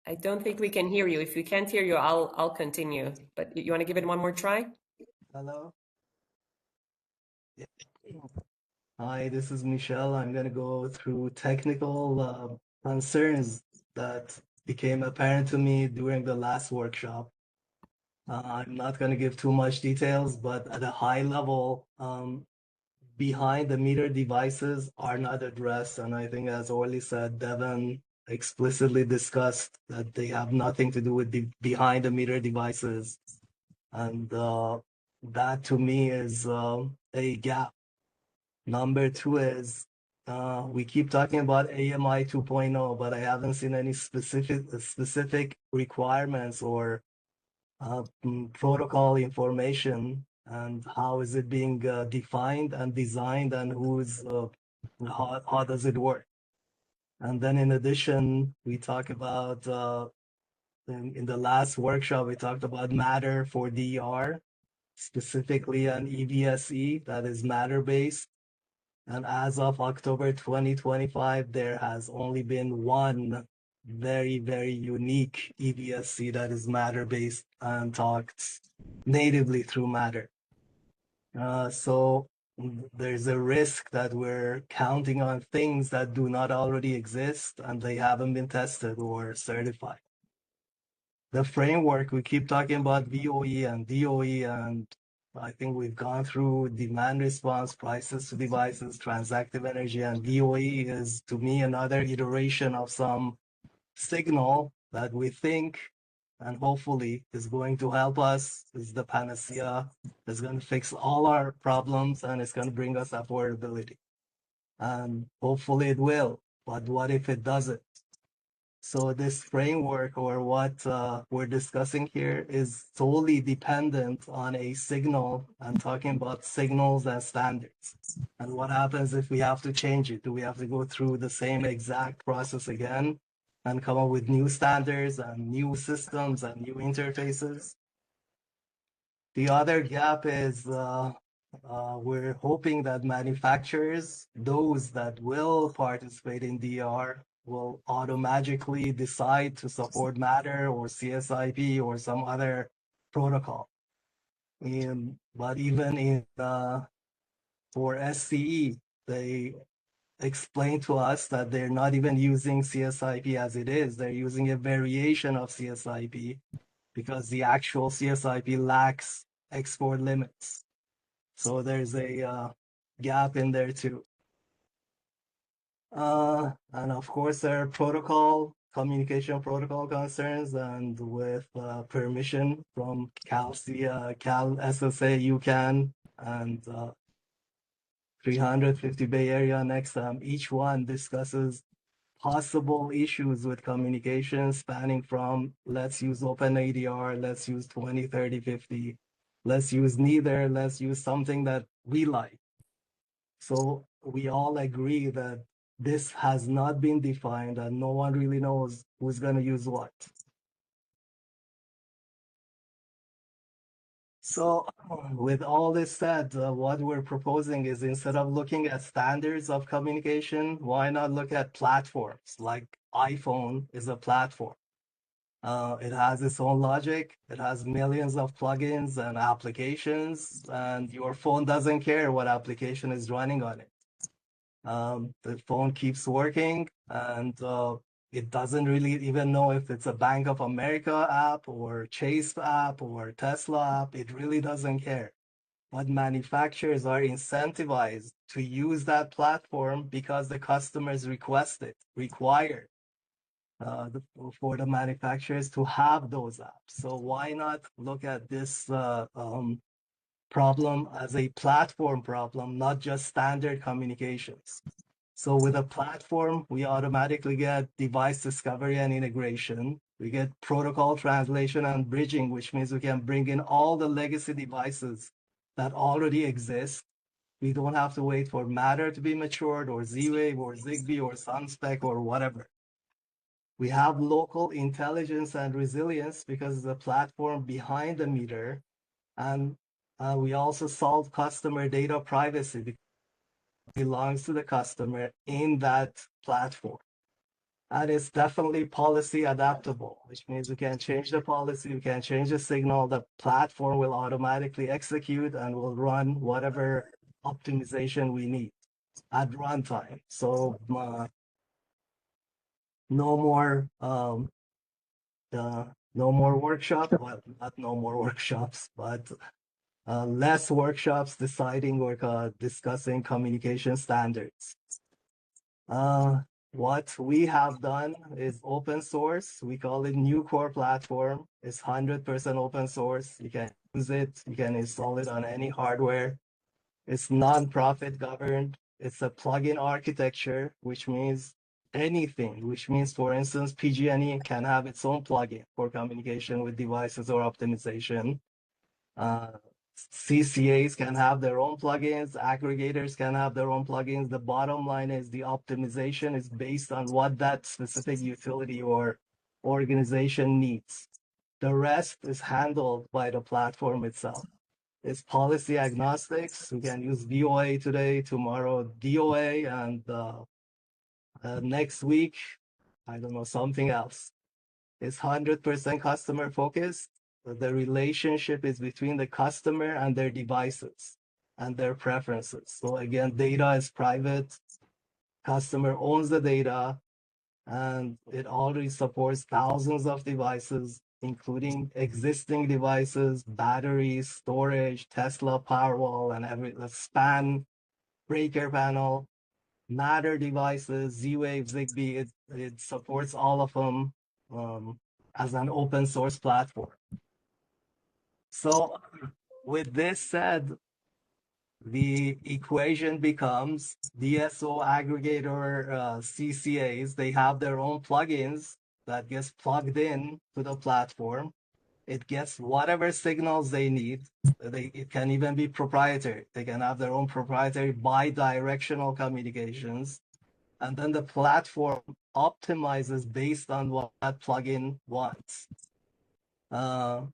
I don't think we can hear you. If we can't hear you, I'll continue. But you want to give it one more try? Hello. Hi, this is Michelle. I'm going to go through technical concerns that became apparent to me during the last workshop. I'm not going to give too much details, but at a high level, behind the meter devices are not addressed. And I think, as Orly said, Devin explicitly discussed that they have nothing to do with the behind the meter devices. And that to me is a gap. Number two is we keep talking about AMI 2.0, but I haven't seen any specific requirements or protocol information, and how is it being defined and designed, and how does it work? And then in addition, we talk about in the last workshop, we talked about matter for DER, specifically an EVSE that is matter based. And as of October 2025, there has only been one very, very unique EVSC that is matter-based and talks natively through matter. So there's a risk that we're counting on things that do not already exist and they haven't been tested or certified. The framework, we keep talking about VOE and DOE, and I think we've gone through demand response, prices to devices, transactive energy, and DOE is, to me, another iteration of some signal that we think and hopefully is going to help us, is the panacea, is going to fix all our problems, and it's going to bring us affordability. And hopefully it will, but what if it doesn't? So this framework, or what we're discussing here, is solely dependent on a signal and talking about signals and standards. And what happens if we have to change it? Do we have to go through the same exact process again and come up with new standards and new systems and new interfaces? The other gap is we're hoping that manufacturers, those that will participate in DR, will automatically decide to support Matter or CSIP or some other protocol. But even in for SCE, they explain to us that they're not even using CSIP as it is. They're using a variation of CSIP because the actual CSIP lacks export limits. So there's a gap in there too. And of course, there are communication protocol concerns, and with permission from Cal SSA, UCAN, and 350 Bay Area next. Each one discusses possible issues with communication spanning from let's use OpenADR, let's use 20, 30, 50, let's use neither, let's use something that we like. So we all agree that this has not been defined and no one really knows who's going to use what. So with all this said, what we're proposing is, instead of looking at standards of communication, why not look at platforms? Like iPhone is a platform. It has its own logic. It has millions of plugins and applications, and your phone doesn't care what application is running on it. The phone keeps working, and it doesn't really even know if it's a Bank of America app or Chase app or Tesla app. It really doesn't care. But manufacturers are incentivized to use that platform because the customers require for the manufacturers to have those apps. So why not look at this problem as a platform problem, not just standard communications? So with a platform, we automatically get device discovery and integration. We get protocol translation and bridging, which means we can bring in all the legacy devices that already exist. We don't have to wait for Matter to be matured, or Z-Wave, or Zigbee, or Sunspec, or whatever. We have local intelligence and resilience because the platform behind the meter And we also solve customer data privacy because it belongs to the customer in that platform. And it's definitely policy adaptable, which means we can change the policy, we can change the signal, the platform will automatically execute and will run whatever optimization we need at runtime. So no more no more workshop, well, not no more workshops, but less workshops deciding or discussing communication standards. What we have done is open source. We call it New Core Platform. It's 100% open source. You can use it. You can install it on any hardware. It's non-profit governed. It's a plugin architecture, which means anything, which means, for instance, PG&E can have its own plugin for communication with devices or optimization. CCAs can have their own plugins, aggregators can have their own plugins. The bottom line is the optimization is based on what that specific utility or organization needs. The rest is handled by the platform itself. It's policy agnostics. We can use VOA today, tomorrow DOA, and next week, I don't know, something else. It's 100% customer focused. The relationship is between the customer and their devices and their preferences. So again, data is private. Customer owns the data, and it already supports thousands of devices, including existing devices, batteries, storage, Tesla Powerwall, and the span breaker panel, Matter devices, Z-Wave, Zigbee. It supports all of them as an open source platform. So with this said, the equation becomes DSO aggregator CCAs. They have their own plugins that gets plugged in to the platform. It gets whatever signals they need. It can even be proprietary. They can have their own proprietary bi-directional communications. And then the platform optimizes based on what that plugin wants.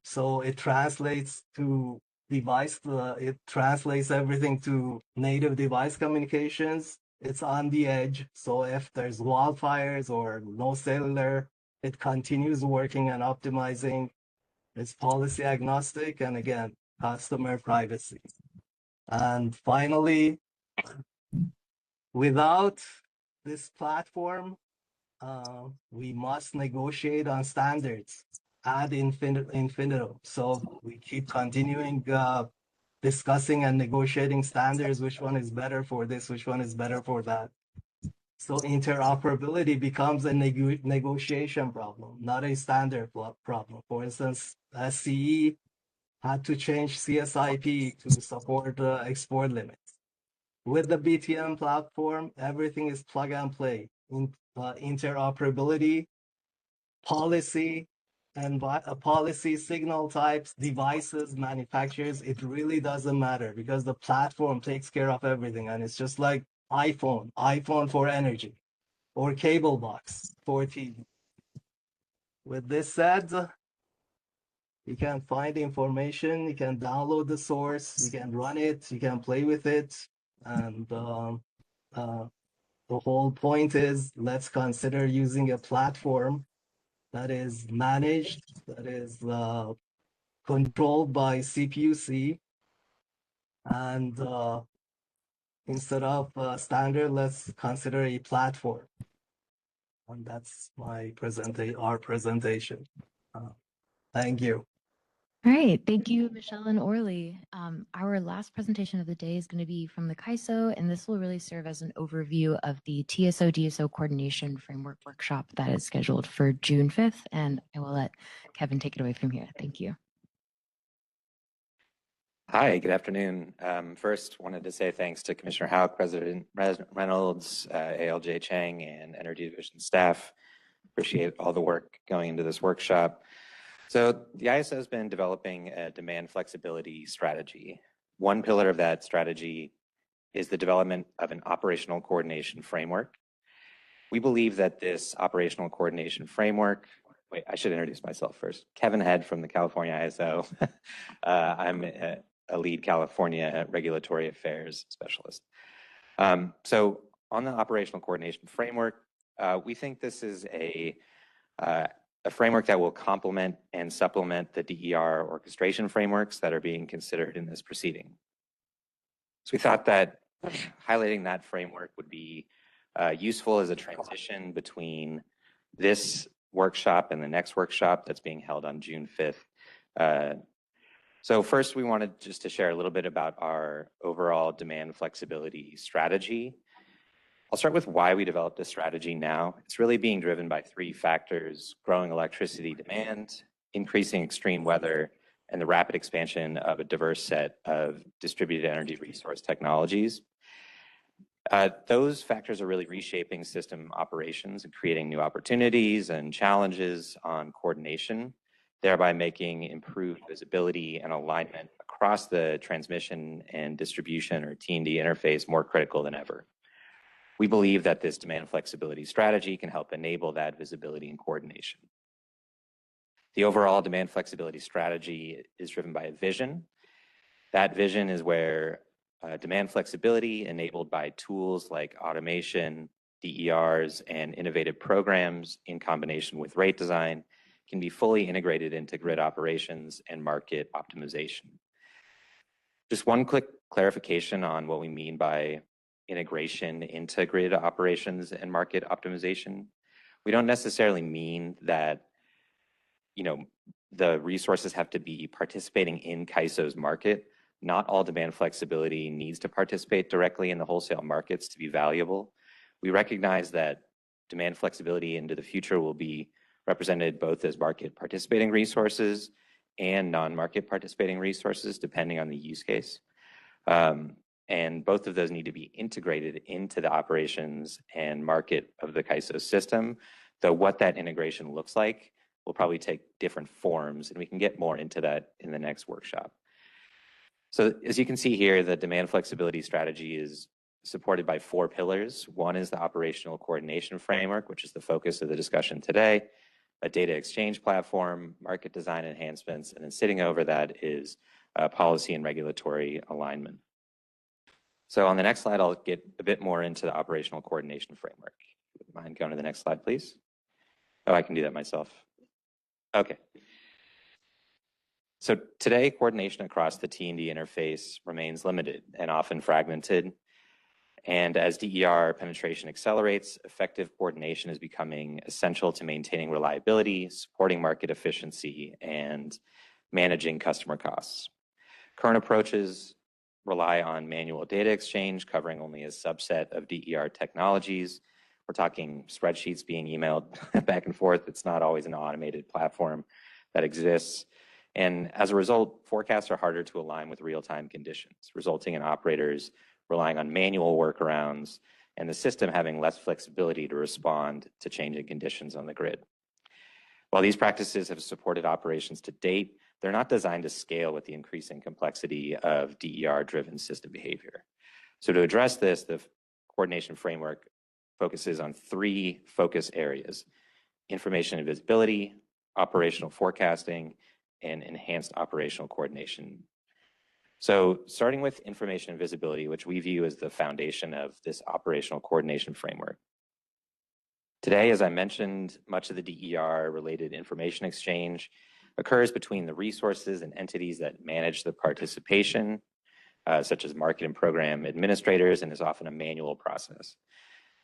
So it translates to it translates everything to native device communications. It's on the edge. So if there's wildfires or no cellular, it continues working and optimizing. It's policy agnostic, and again, customer privacy. And finally, without this platform, we must negotiate on standards ad infinitum. So we keep continuing discussing and negotiating standards, which one is better for this, which one is better for that. So interoperability becomes a negotiation problem, not a standard problem. For instance, SCE had to change CSIP to support export limits. With the BTM platform, everything is plug and play. Interoperability, policy, and policy signal types, devices, manufacturers, it really doesn't matter because the platform takes care of everything. And it's just like iPhone for energy, or cable box for TV. With this said, you can find information, you can download the source, you can run it, you can play with it. And the whole point is, let's consider using a platform that is managed, that is controlled by CPUC. And instead of standard, let's consider a platform. And that's our presentation. Thank you. All right, thank you, Michelle and Orly. Our last presentation of the day is going to be from the CAISO, and this will really serve as an overview of the TSO-DSO Coordination Framework Workshop that is scheduled for June 5th, and I will let Kevin take it away from here. Thank you. Hi, good afternoon. First, wanted to say thanks to Commissioner Houck, President Reynolds, ALJ Chang, and Energy Division staff. Appreciate all the work going into this workshop. So the ISO has been developing a demand flexibility strategy. One pillar of that strategy is the development of an operational coordination framework. We believe that this operational coordination framework wait, I should introduce myself first. Kevin Head from the California ISO. I'm a lead California regulatory affairs specialist. So on the operational coordination framework, we think this is a framework that will complement and supplement the DER orchestration frameworks that are being considered in this proceeding. So we thought that highlighting that framework would be useful as a transition between this workshop and the next workshop that's being held on June 5th. So first, we wanted just to share a little bit about our overall demand flexibility strategy. I'll start with why we developed this strategy now. It's really being driven by three factors: growing electricity demand, increasing extreme weather, and the rapid expansion of a diverse set of distributed energy resource technologies. Those factors are really reshaping system operations and creating new opportunities and challenges on coordination, thereby making improved visibility and alignment across the transmission and distribution, or T&D interface, more critical than ever. We believe that this demand flexibility strategy can help enable that visibility and coordination. The overall demand flexibility strategy is driven by a vision. That vision is where demand flexibility enabled by tools like automation, DERs, and innovative programs in combination with rate design can be fully integrated into grid operations and market optimization. Just one quick clarification on what we mean by integration into grid operations and market optimization. We don't necessarily mean that, the resources have to be participating in CAISO's market. Not all demand flexibility needs to participate directly in the wholesale markets to be valuable. We recognize that demand flexibility into the future will be represented both as market participating resources and non-market participating resources, depending on the use case. And both of those need to be integrated into the operations and market of the CAISO system, though what that integration looks like will probably take different forms, and we can get more into that in the next workshop. So as you can see here, the demand flexibility strategy is supported by 4 pillars. One is the operational coordination framework, which is the focus of the discussion today, a data exchange platform, market design enhancements, and then sitting over that is policy and regulatory alignment. So on the next slide, I'll get a bit more into the operational coordination framework. Mind going to the next slide, please? Oh, I can do that myself. Okay. So today, coordination across the T&D interface remains limited and often fragmented. And as DER penetration accelerates, effective coordination is becoming essential to maintaining reliability, supporting market efficiency, and managing customer costs. Current approaches rely on manual data exchange, covering only a subset of DER technologies. We're talking spreadsheets being emailed back and forth. It's not always an automated platform that exists. And as a result, forecasts are harder to align with real-time conditions, resulting in operators relying on manual workarounds and the system having less flexibility to respond to changing conditions on the grid. While these practices have supported operations to date, they're not designed to scale with the increasing complexity of DER-driven system behavior. So to address this, the coordination framework focuses on 3 focus areas: information and visibility, operational forecasting, and enhanced operational coordination. So starting with information and visibility, which we view as the foundation of this operational coordination framework. Today, as I mentioned, much of the DER-related information exchange occurs between the resources and entities that manage the participation, such as market and program administrators, and is often a manual process.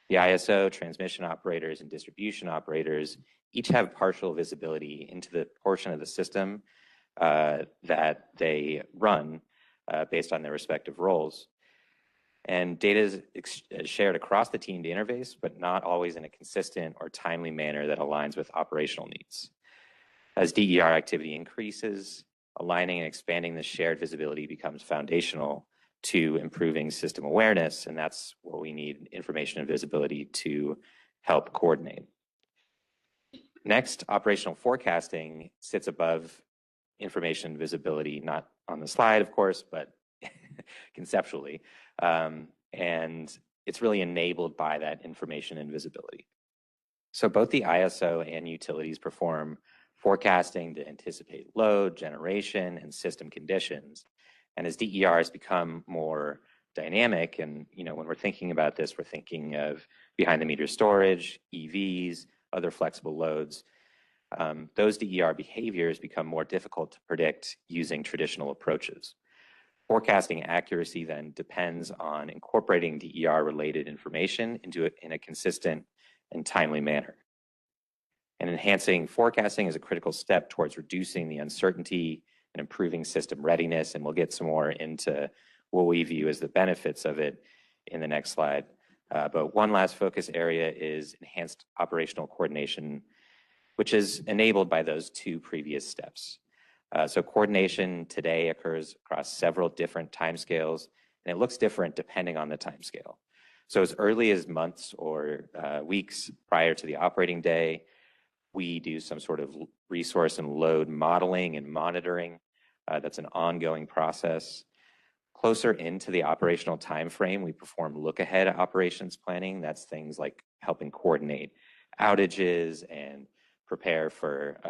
The ISO, transmission operators, and distribution operators each have partial visibility into the portion of the system that they run based on their respective roles. And data is shared across the T&D interface, but not always in a consistent or timely manner that aligns with operational needs. As DER activity increases, aligning and expanding the shared visibility becomes foundational to improving system awareness, and that's what we need information and visibility to help coordinate. Next, operational forecasting sits above information and visibility, not on the slide, of course, but conceptually. And it's really enabled by that information and visibility. So both the ISO and utilities perform forecasting to anticipate load, generation, and system conditions. And as DERs become more dynamic, and when we're thinking about this, we're thinking of behind the meter storage, EVs, other flexible loads. Those DER behaviors become more difficult to predict using traditional approaches. Forecasting accuracy then depends on incorporating DER-related information in a consistent and timely manner. And enhancing forecasting is a critical step towards reducing the uncertainty and improving system readiness, and we'll get some more into what we view as the benefits of it in the next slide. But one last focus area is enhanced operational coordination, which is enabled by those two previous steps. So coordination today occurs across several different timescales, and it looks different depending on the timescale. So as early as months or weeks prior to the operating day, we do some sort of resource and load modeling and monitoring. That's an ongoing process. Closer into the operational time frame, we perform look-ahead operations planning. That's things like helping coordinate outages and prepare for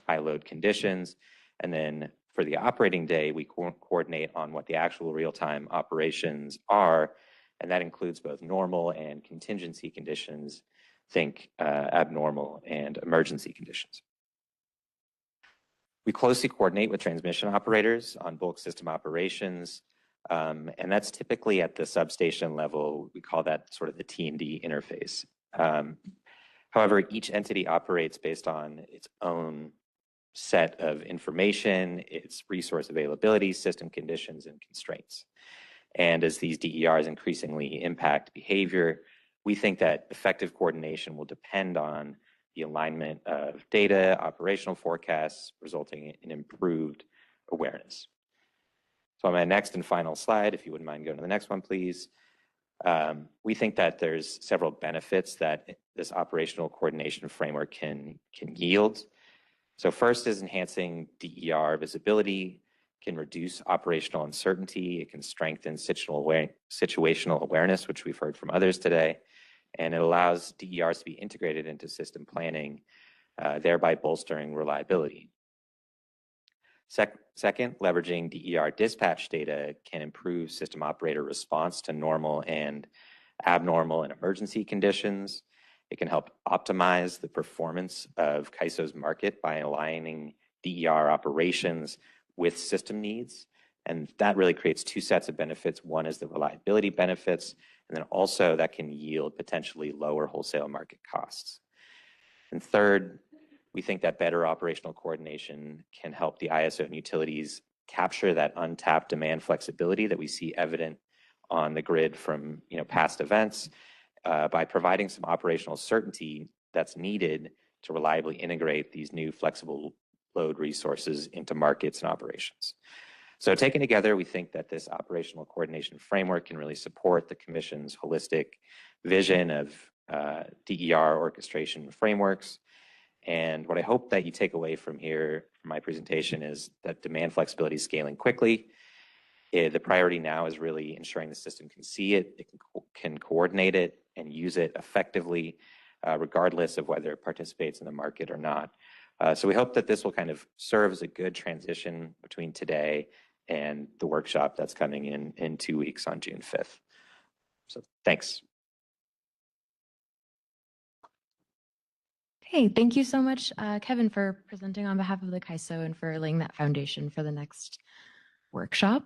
high load conditions. And then for the operating day, we coordinate on what the actual real-time operations are, and that includes both normal and contingency conditions, think abnormal and emergency conditions. We closely coordinate with transmission operators on bulk system operations, and that's typically at the substation level. We call that sort of the T&D interface. However, each entity operates based on its own set of information, its resource availability, system conditions, and constraints. And as these DERs increasingly impact behavior, we think that effective coordination will depend on the alignment of data, operational forecasts, resulting in improved awareness. So on my next and final slide, if you wouldn't mind going to the next one, please. We think that there's several benefits that this operational coordination framework can yield. So first is enhancing DER visibility, can reduce operational uncertainty, it can strengthen situational awareness, which we've heard from others today, and it allows DERs to be integrated into system planning, thereby bolstering reliability. Second, leveraging DER dispatch data can improve system operator response to normal and abnormal and emergency conditions. It can help optimize the performance of CAISO's market by aligning DER operations with system needs. And that really creates two sets of benefits. One is the reliability benefits, and then also that can yield potentially lower wholesale market costs. And third, we think that better operational coordination can help the ISO and utilities capture that untapped demand flexibility that we see evident on the grid from past events by providing some operational certainty that's needed to reliably integrate these new flexible load resources into markets and operations. So taken together, we think that this operational coordination framework can really support the Commission's holistic vision of DER orchestration frameworks. And what I hope that you take away from here, from my presentation, is that demand flexibility is scaling quickly. The priority now is really ensuring the system can see it, it can coordinate it, and use it effectively, regardless of whether it participates in the market or not. So we hope that this will kind of serve as a good transition between today and the workshop that's coming in 2 weeks on June 5th. So thanks. Hey, thank you so much, Kevin, for presenting on behalf of the CAISO and for laying that foundation for the next workshop.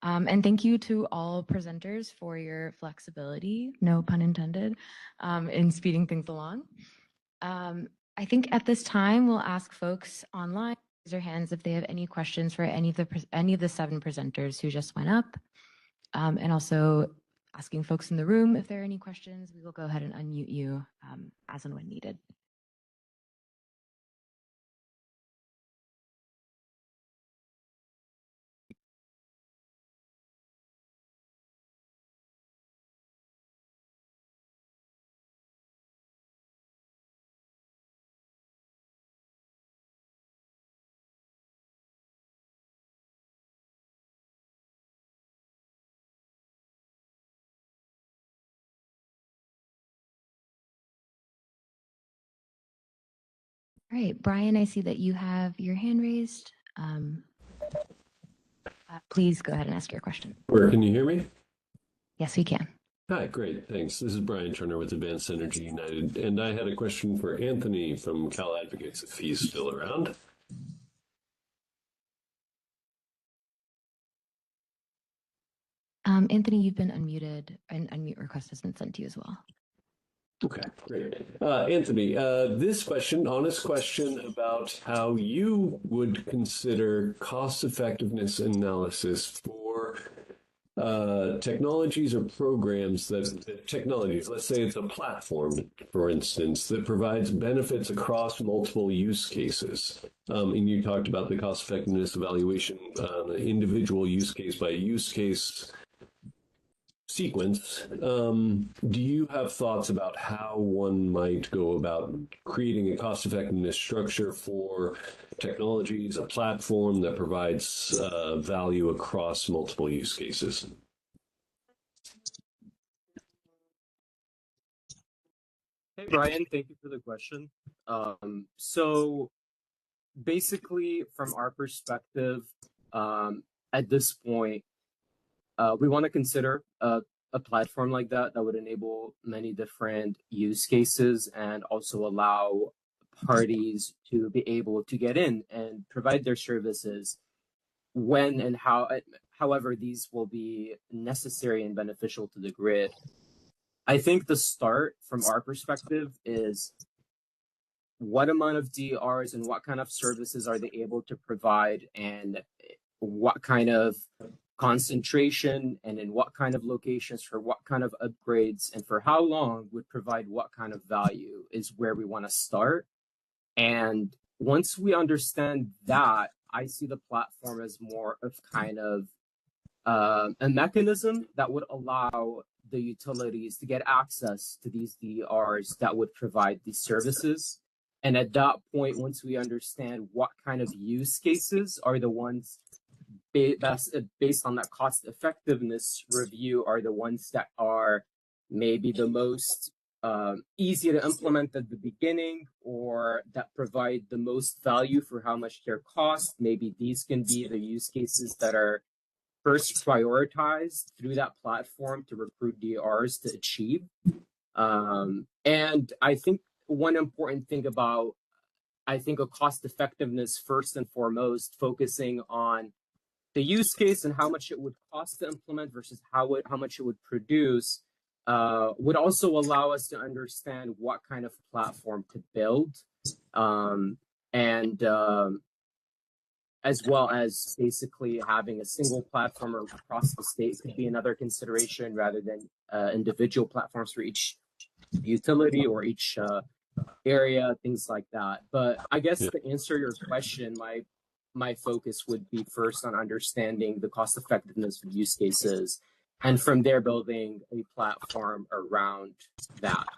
And thank you to all presenters for your flexibility, no pun intended, in speeding things along. I think at this time, we'll ask folks online, raise their hands if they have any questions for any of the 7 presenters who just went up. And also asking folks in the room if there are any questions, we will go ahead and unmute you as and when needed. All right, Brian, I see that you have your hand raised. Please go ahead and ask your question. Where can you hear me? Yes, we can. Hi, great, thanks. This is Brian Turner with Advanced Energy United, and I had a question for Anthony from Cal Advocates if he's still around. Anthony, you've been unmuted. An unmute request has been sent to you as well. Okay, great. Anthony, this question, honest question about how you would consider cost effectiveness analysis for technologies or programs technologies, let's say it's a platform, for instance, that provides benefits across multiple use cases. And you talked about the cost effectiveness evaluation, individual use case by use case sequence. Do you have thoughts about how one might go about creating a cost effectiveness structure for technologies, a platform that provides value across multiple use cases? Hey, Brian, thank you for the question. So basically, from our perspective, at this point, we want to consider a platform like that would enable many different use cases and also allow parties to be able to get in and provide their services when and however these will be necessary and beneficial to the grid. I think the start from our perspective is what amount of DRs and what kind of services are they able to provide, and what kind of concentration and in what kind of locations for what kind of upgrades and for how long would provide what kind of value is where we want to start. And once we understand that, I see the platform as more of kind of a mechanism that would allow the utilities to get access to these DRs that would provide these services. And at that point, once we understand what kind of use cases are the ones based on that cost effectiveness review are the ones that are maybe the most easy to implement at the beginning, or that provide the most value for how much their cost, maybe these can be the use cases that are first prioritized through that platform to recruit DRs to achieve. And I think one important thing about, a cost effectiveness first and foremost, focusing on the use case and how much it would cost to implement versus how much it would produce, would also allow us to understand what kind of platform to build, and as well as basically having a single platform across the state could be another consideration rather than individual platforms for each utility or each area, things like that. But I guess to answer your question, my focus would be first on understanding the cost effectiveness of use cases, and from there building a platform around that.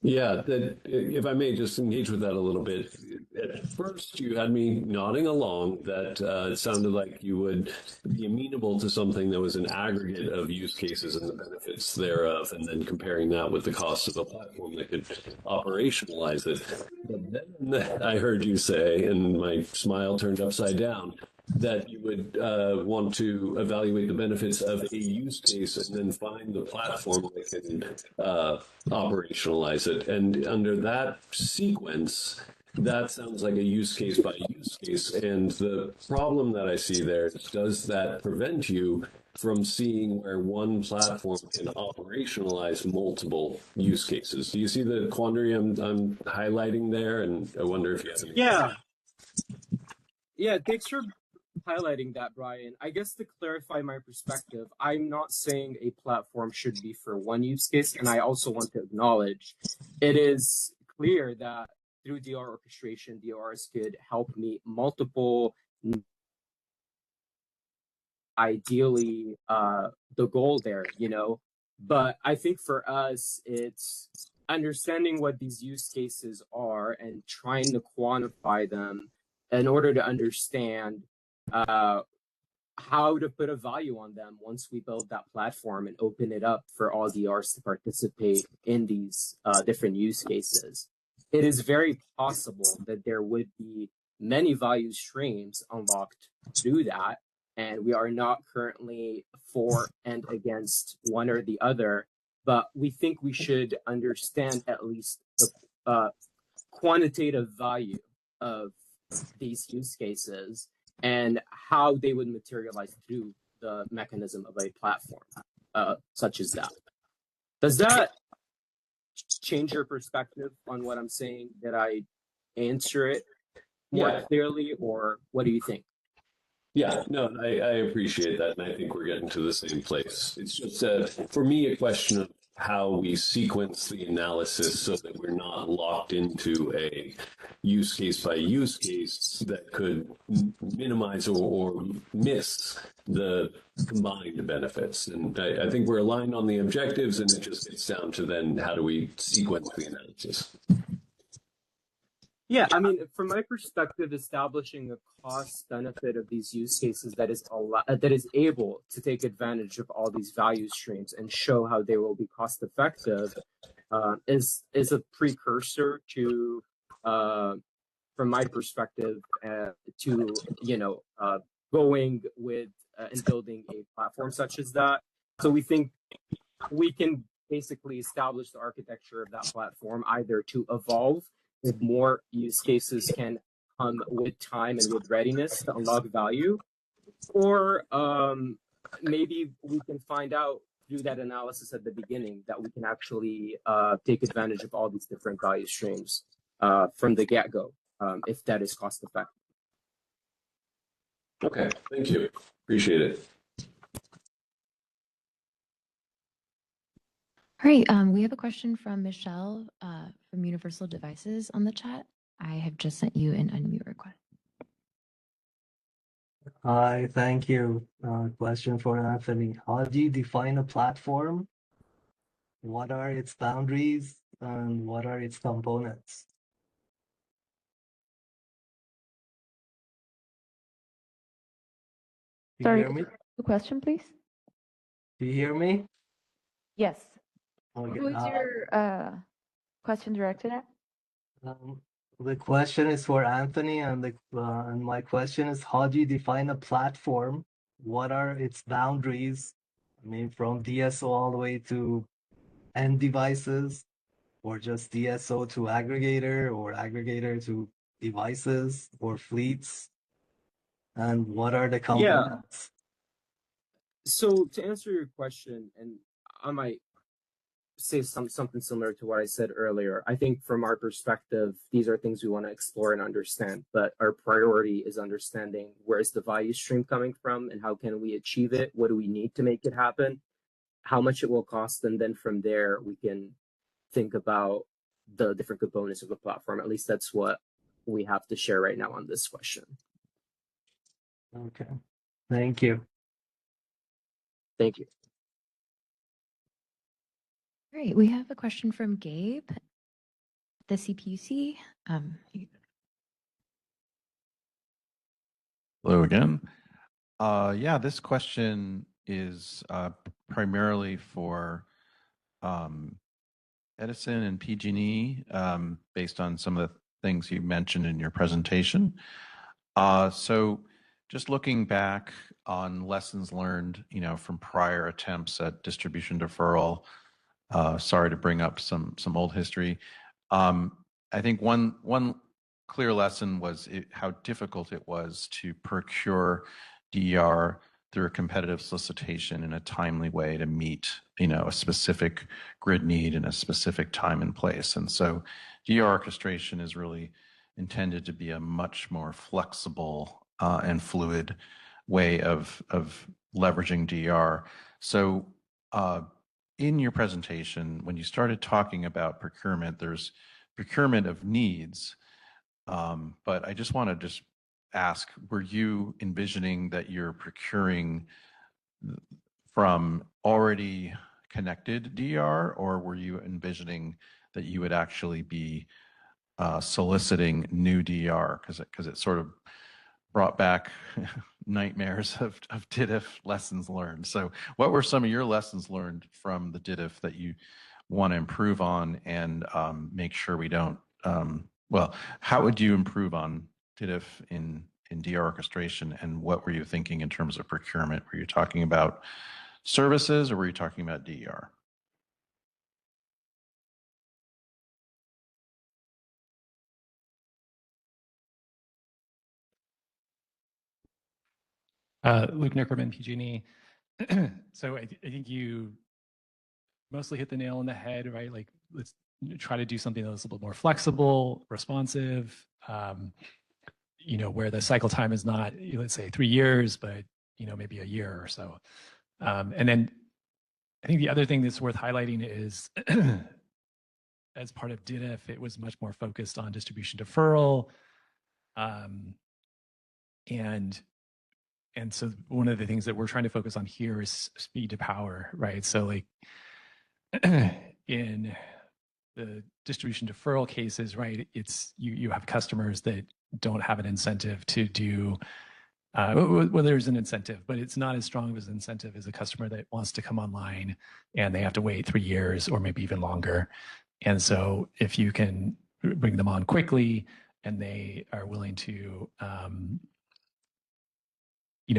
Yeah, if I may just engage with that a little bit. At first, you had me nodding along that it sounded like you would be amenable to something that was an aggregate of use cases and the benefits thereof, and then comparing that with the cost of a platform that could operationalize it. But then I heard you say, and my smile turned upside down, that you would want to evaluate the benefits of a use case and then find the platform that can operationalize it. And under that sequence, that sounds like a use case by use case. And the problem that I see there is, does that prevent you from seeing where one platform can operationalize multiple use cases? Do you see the quandary I'm highlighting there? And I wonder if you have any. Yeah, thanks for highlighting that, Brian. I guess to clarify my perspective, I'm not saying a platform should be for one use case, and I also want to acknowledge it is clear that through DR orchestration, DRs could help meet multiple, ideally, the goal there, But I think for us, it's understanding what these use cases are and trying to quantify them in order to understand how to put a value on them once we build that platform and open it up for all DRs to participate in these different use cases. it is very possible that there would be many value streams unlocked through that. And we are not currently for and against one or the other, but we think we should understand at least the quantitative value of these use cases and how they would materialize through the mechanism of a platform such as that. Does that change your perspective on what I'm saying? Did I answer it more clearly, or what do you think? Yeah, no, I appreciate that, and I think we're getting to the same place. It's just, for me, a question of how we sequence the analysis so that we're not locked into a use case by use case that could minimize or miss the combined benefits. And I think we're aligned on the objectives, and it just gets down to then how do we sequence the analysis. Yeah, I mean, from my perspective, establishing a cost benefit of these use cases that is able to take advantage of all these value streams and show how they will be cost effective is a precursor to, from my perspective, to going with and building a platform such as that. So we think we can basically establish the architecture of that platform either to evolve with more use cases can come with time and with readiness to unlock value, or maybe we can find out through that analysis at the beginning that we can actually take advantage of all these different value streams from the get-go, if that is cost effective. Okay, thank you. Appreciate it. All right, we have a question from Michelle from Universal Devices on the chat. I have just sent you an unmute request. Hi, thank you. Question for Anthony. How do you define a platform? What are its boundaries and what are its components? Do you Sorry, hear me? the question, please. Do you hear me? Yes. Okay. Who is your question directed at? The question is for Anthony, and my question is, how do you define a platform? What are its boundaries? I mean, from DSO all the way to end devices, or just DSO to aggregator, or aggregator to devices or fleets? And what are the components? So to answer your question, and I might say something similar to what I said earlier. I think from our perspective, these are things we want to explore and understand, but our priority is understanding where is the value stream coming from and how can we achieve it? What do we need to make it happen? How much it will cost? And then from there, we can think about the different components of the platform. At least that's what we have to share right now on this question. Okay. Thank you. Thank you. All right, we have a question from Gabe, the CPUC. Hello again. Yeah, this question is primarily for Edison and PG&E, based on some of the things you mentioned in your presentation. So just looking back on lessons learned, from prior attempts at distribution deferral, sorry to bring up some old history. I think one clear lesson was how difficult it was to procure DER through a competitive solicitation in a timely way to meet, a specific grid need in a specific time and place. And so DER orchestration is really intended to be a much more flexible and fluid way of leveraging DER. So in your presentation, when you started talking about procurement, there's procurement of needs, but I just want to ask, were you envisioning that you're procuring from already connected DER, or were you envisioning that you would actually be soliciting new DER? Because it sort of brought back nightmares of DIDIF lessons learned. So what were some of your lessons learned from the DIDIF that you want to improve on and make sure we don't well, how would you improve on TIDF in DR orchestration, and what were you thinking in terms of procurement? Were you talking about services, or were you talking about DER? Luke Nickerman, PG&E. So I think you mostly hit the nail on the head, right? Like, let's try to do something that's a little more flexible, responsive, where the cycle time is not, let's say, 3 years, but, maybe a year or so. And then I think the other thing that's worth highlighting is as part of DIDF, it was much more focused on distribution deferral. And so one of the things that we're trying to focus on here is speed to power, right? So like in the distribution deferral cases, right, it's you have customers that don't have an incentive to do, well, there's an incentive, but it's not as strong of an incentive as a customer that wants to come online and they have to wait 3 years or maybe even longer. And so if you can bring them on quickly and they are willing to,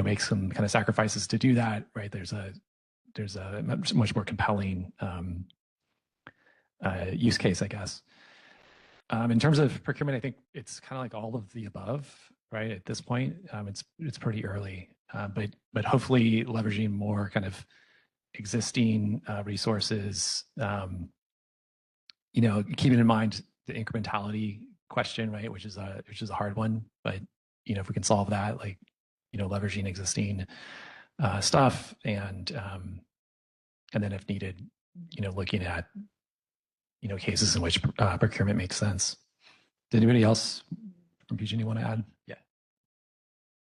make some kind of sacrifices to do that, right? There's a much more compelling use case, I guess. In terms of procurement, I think it's kind of like all of the above, right? At this point, it's pretty early, but hopefully leveraging more kind of existing resources. Keeping in mind the incrementality question, right, which is a hard one, but if we can solve that, like leveraging existing stuff, and then if needed, looking at cases in which procurement makes sense. Did anybody else from PG&E want to add? Yeah,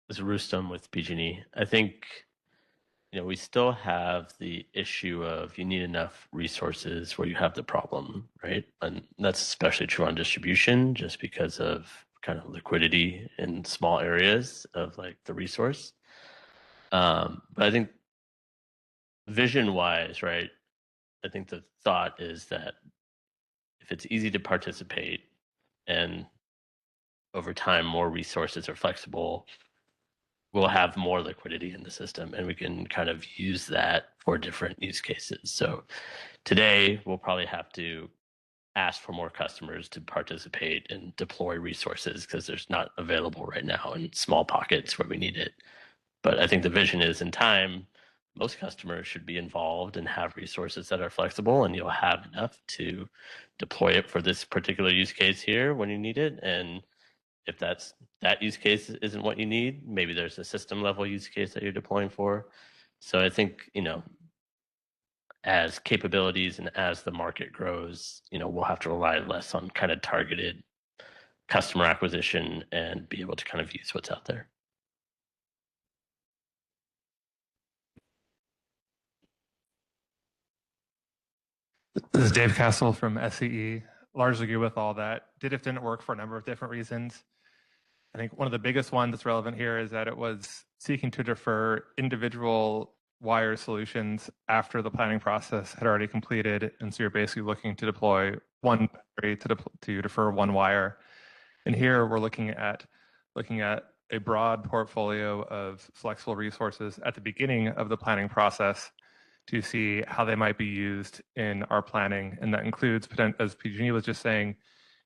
this is Rustam with PG&E. I think we still have the issue of you need enough resources where you have the problem, right? And that's especially true on distribution, just because of kind of liquidity in small areas of like the resource. But I think vision-wise, right, I think the thought is that if it's easy to participate and over time more resources are flexible, we'll have more liquidity in the system and we can kind of use that for different use cases. So today we'll probably have to ask for more customers to participate and deploy resources because there's not available right now in small pockets where we need it. But I think the vision is in time, most customers should be involved and have resources that are flexible, and you'll have enough to deploy it for this particular use case here when you need it. And if that use case isn't what you need, maybe there's a system level use case that you're deploying for. So I think, as capabilities and as the market grows, we'll have to rely less on kind of targeted customer acquisition and be able to kind of use what's out there. This is Dave Castle from SCE. Largely agree with all that. DIDF didn't work for a number of different reasons. I think one of the biggest ones that's relevant here is that it was seeking to defer individual wire solutions after the planning process had already completed. And so you're basically looking to deploy one battery to defer one wire. And here we're looking at a broad portfolio of flexible resources at the beginning of the planning process to see how they might be used in our planning. And that includes, as PG&E was just saying,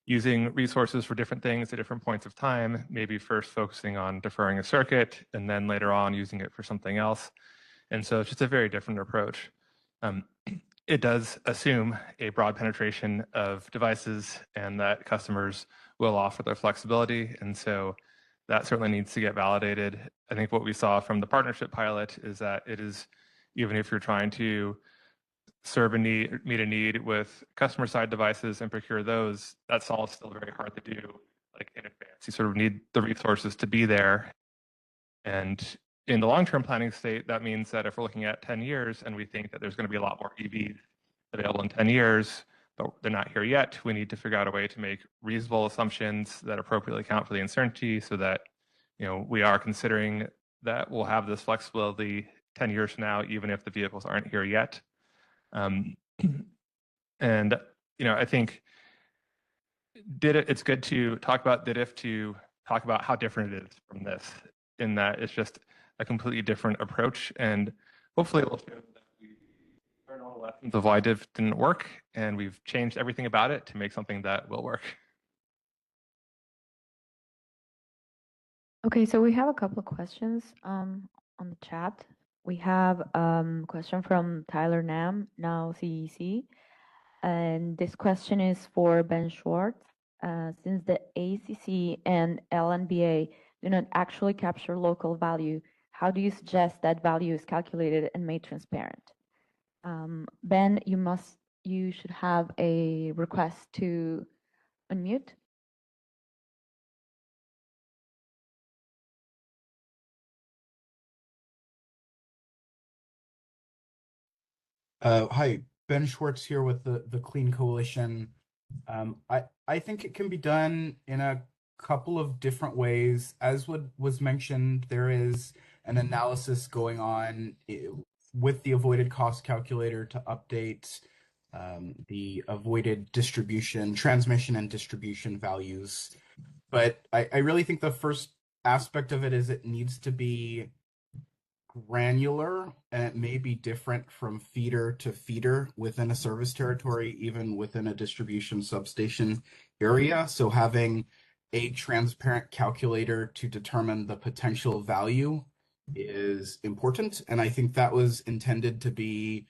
using resources for different things at different points of time, maybe first focusing on deferring a circuit and then later on using it for something else. And so it's just a very different approach. It does assume a broad penetration of devices and that customers will offer their flexibility. And so that certainly needs to get validated. I think what we saw from the partnership pilot is that it is, even if you're trying to meet a need with customer side devices and procure those, that's all still very hard to do like in advance. You sort of need the resources to be there. And in the long-term planning state, that means that if we're looking at 10 years and we think that there's going to be a lot more EVs available in 10 years, but they're not here yet, we need to figure out a way to make reasonable assumptions that appropriately account for the uncertainty so that we are considering that we'll have this flexibility 10 years from now, even if the vehicles aren't here yet. And I think it's good to talk about DIF to talk about how different it is from this, in that it's just a completely different approach. And hopefully it'll show that we learned all the lessons of why DIF didn't work, and we've changed everything about it to make something that will work. Okay, so we have a couple of questions on the chat. We have a question from Tyler Nam, now CEC. And this question is for Ben Schwartz. Since the ACC and LNBA do not actually capture local value, how do you suggest that value is calculated and made transparent? Ben, you should have a request to unmute. Hi, Ben Schwartz here with the Clean Coalition. I think it can be done in a couple of different ways. As was mentioned, there is an analysis going on with the avoided cost calculator to update the avoided distribution, transmission and distribution values. But I really think the first aspect of it is it needs to be granular, and it may be different from feeder to feeder within a service territory, even within a distribution substation area. So having a transparent calculator to determine the potential value is important. And I think that was intended to be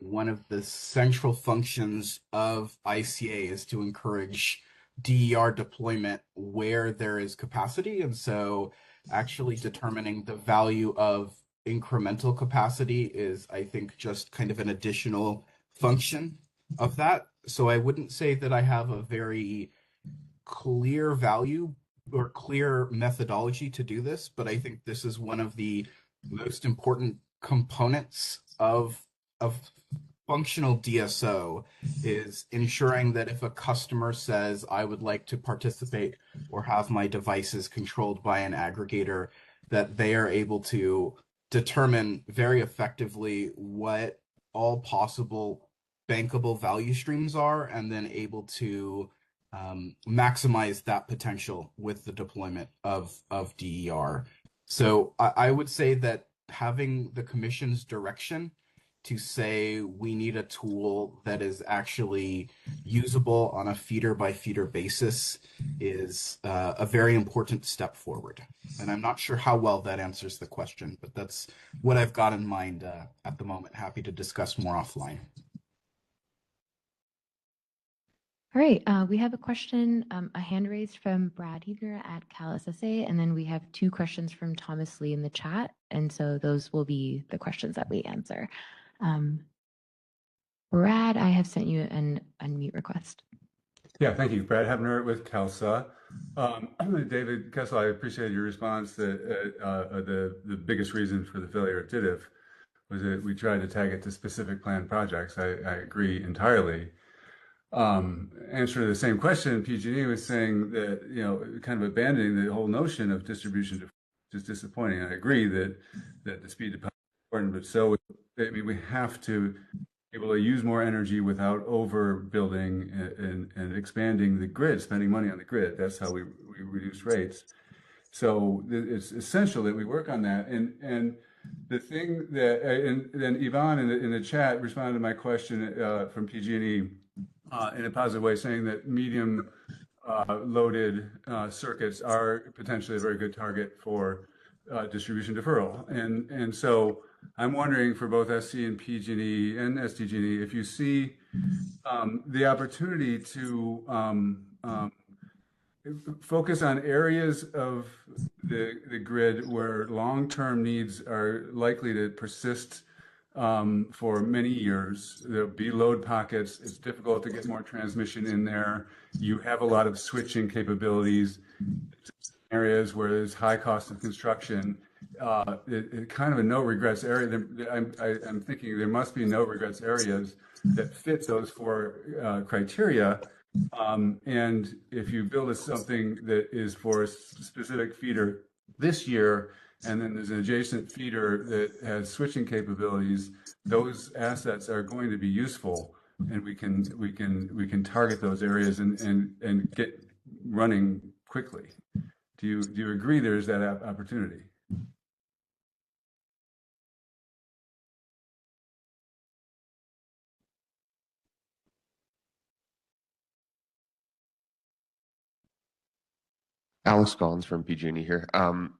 one of the central functions of ICA, is to encourage DER deployment where there is capacity. And so actually determining the value of incremental capacity is, I think, just kind of an additional function of that. So I wouldn't say that I have a very clear value or clear methodology to do this, but I think this is one of the most important components of functional DSO, is ensuring that if a customer says, I would like to participate or have my devices controlled by an aggregator, that they are able to determine very effectively what all possible bankable value streams are, and then able to maximize that potential with the deployment of DER. So I would say that having the Commission's direction to say we need a tool that is actually usable on a feeder by feeder basis is a very important step forward. And I'm not sure how well that answers the question, but that's what I've got in mind at the moment. Happy to discuss more offline. All right, we have a question, a hand raised from Brad Hebner at Cal SSA, and then we have 2 questions from Thomas Lee in the chat, and so those will be the questions that we answer. Brad, I have sent you an unmute request. Yeah, thank you. Brad Hebner with CALSA. David Kessel, I appreciate your response that the biggest reason for the failure at DIF was that we tried to tag it to specific planned projects. I agree entirely. Answer to the same question, PG&E was saying that, you know, kind of abandoning the whole notion of distribution is disappointing. I agree that the speed dependence is important, but so, I mean, we have to be able to use more energy without overbuilding and expanding the grid, spending money on the grid. That's how we reduce rates. So it's essential that we work on that. And the thing that, and then Yvonne in the chat responded to my question from PG&E in a positive way, saying that medium loaded circuits are potentially a very good target for distribution deferral. And so I'm wondering for both SC and PG&E and SDG&E, if you see the opportunity to focus on areas of the grid where long-term needs are likely to persist for many years. There'll be load pockets. It's difficult to get more transmission in there. You have a lot of switching capabilities. Areas where there's high cost of construction, kind of a no regrets area. I'm thinking there must be no regrets areas that fit those 4 criteria. And if you build something that is for a specific feeder this year, and then there's an adjacent feeder that has switching capabilities, those assets are going to be useful and we can target those areas and get running quickly. Do you agree there's that opportunity? Alex Collins from PG&E here.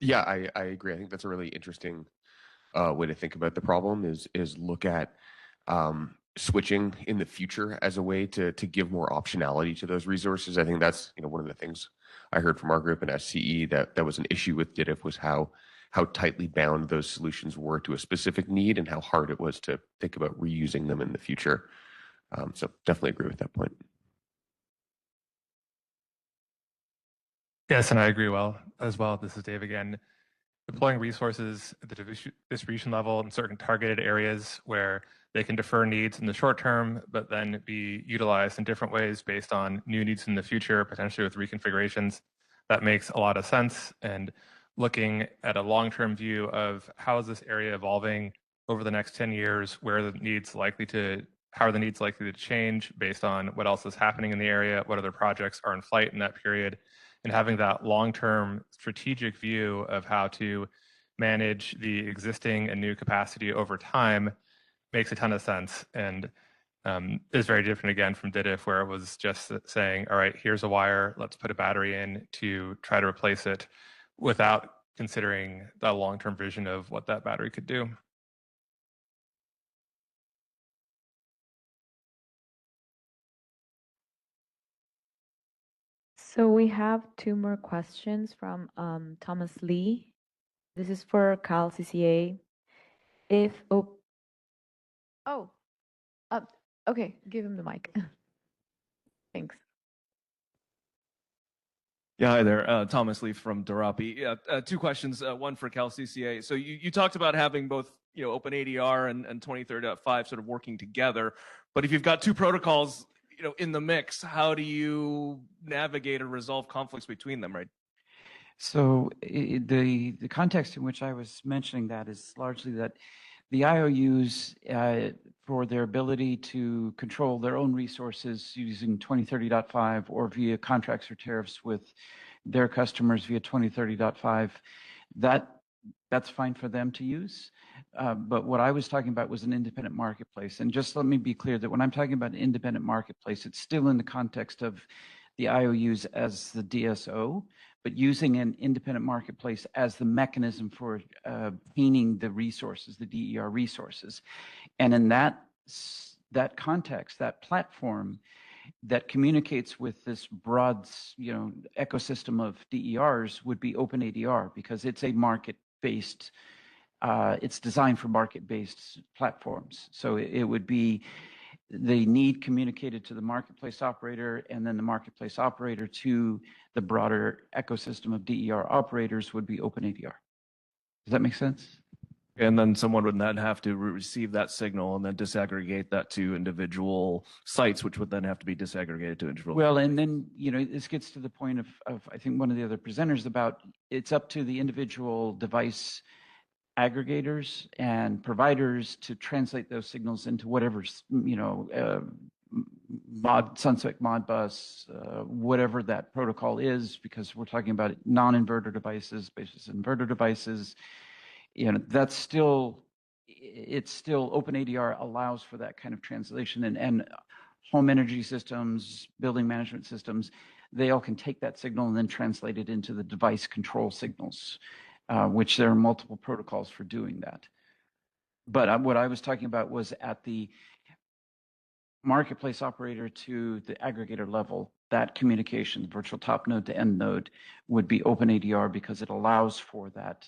Yeah, I agree. I think that's a really interesting way to think about the problem is look at switching in the future as a way to give more optionality to those resources. I think that's one of the things I heard from our group in SCE that was an issue with DITIF was how tightly bound those solutions were to a specific need and how hard it was to think about reusing them in the future. So definitely agree with that point. Yes, and I agree as well. This is Dave again. Deploying resources at the distribution level in certain targeted areas where they can defer needs in the short term, but then be utilized in different ways based on new needs in the future, potentially with reconfigurations. That makes a lot of sense. And looking at a long-term view of how is this area evolving over the next 10 years, how are the needs likely to change based on what else is happening in the area, what other projects are in flight in that period, and having that long-term strategic view of how to manage the existing and new capacity over time makes a ton of sense, and is very different again from DITIF, where it was just saying, all right, here's a wire, let's put a battery in to try to replace it without considering the long-term vision of what that battery could do. So we have two more questions from Thomas Lee. This is for Cal CCA. Okay, give him the mic. Thanks. Yeah, hi there. Thomas Lee from Darapi. Yeah, two questions. One for Cal CCA. So you talked about having both OpenADR and 23.5 sort of working together, but if you've got two protocols in the mix, how do you navigate or resolve conflicts between them, right? So the context in which I was mentioning that is largely that the IOUs, for their ability to control their own resources using 2030.5 or via contracts or tariffs with their customers via 2030.5, that's fine for them to use. But what I was talking about was an independent marketplace. And just let me be clear that when I'm talking about an independent marketplace, it's still in the context of the IOUs as the DSO, but using an independent marketplace as the mechanism for obtaining the resources, the DER resources. And in that context, that platform that communicates with this broad ecosystem of DERs would be OpenADR, because it's a market-based, it's designed for market-based platforms. So it would be the need communicated to the marketplace operator, and then the marketplace operator to the broader ecosystem of DER operators would be OpenADR. Does that make sense? And then someone would then have to receive that signal and then disaggregate that to individual sites, which would then have to be disaggregated to individual. Well, and then, this gets to the point of I think one of the other presenters about it's up to the individual device aggregators and providers to translate those signals into whatever, Sunspec Modbus, whatever that protocol is, because we're talking about non-inverter devices, basis inverter devices. That's still, it's still OpenADR allows for that kind of translation, and home energy systems, building management systems, they all can take that signal and then translate it into the device control signals, which there are multiple protocols for doing that. But what I was talking about was at the marketplace operator to the aggregator level, that communication, virtual top node to end node, would be OpenADR because it allows for that,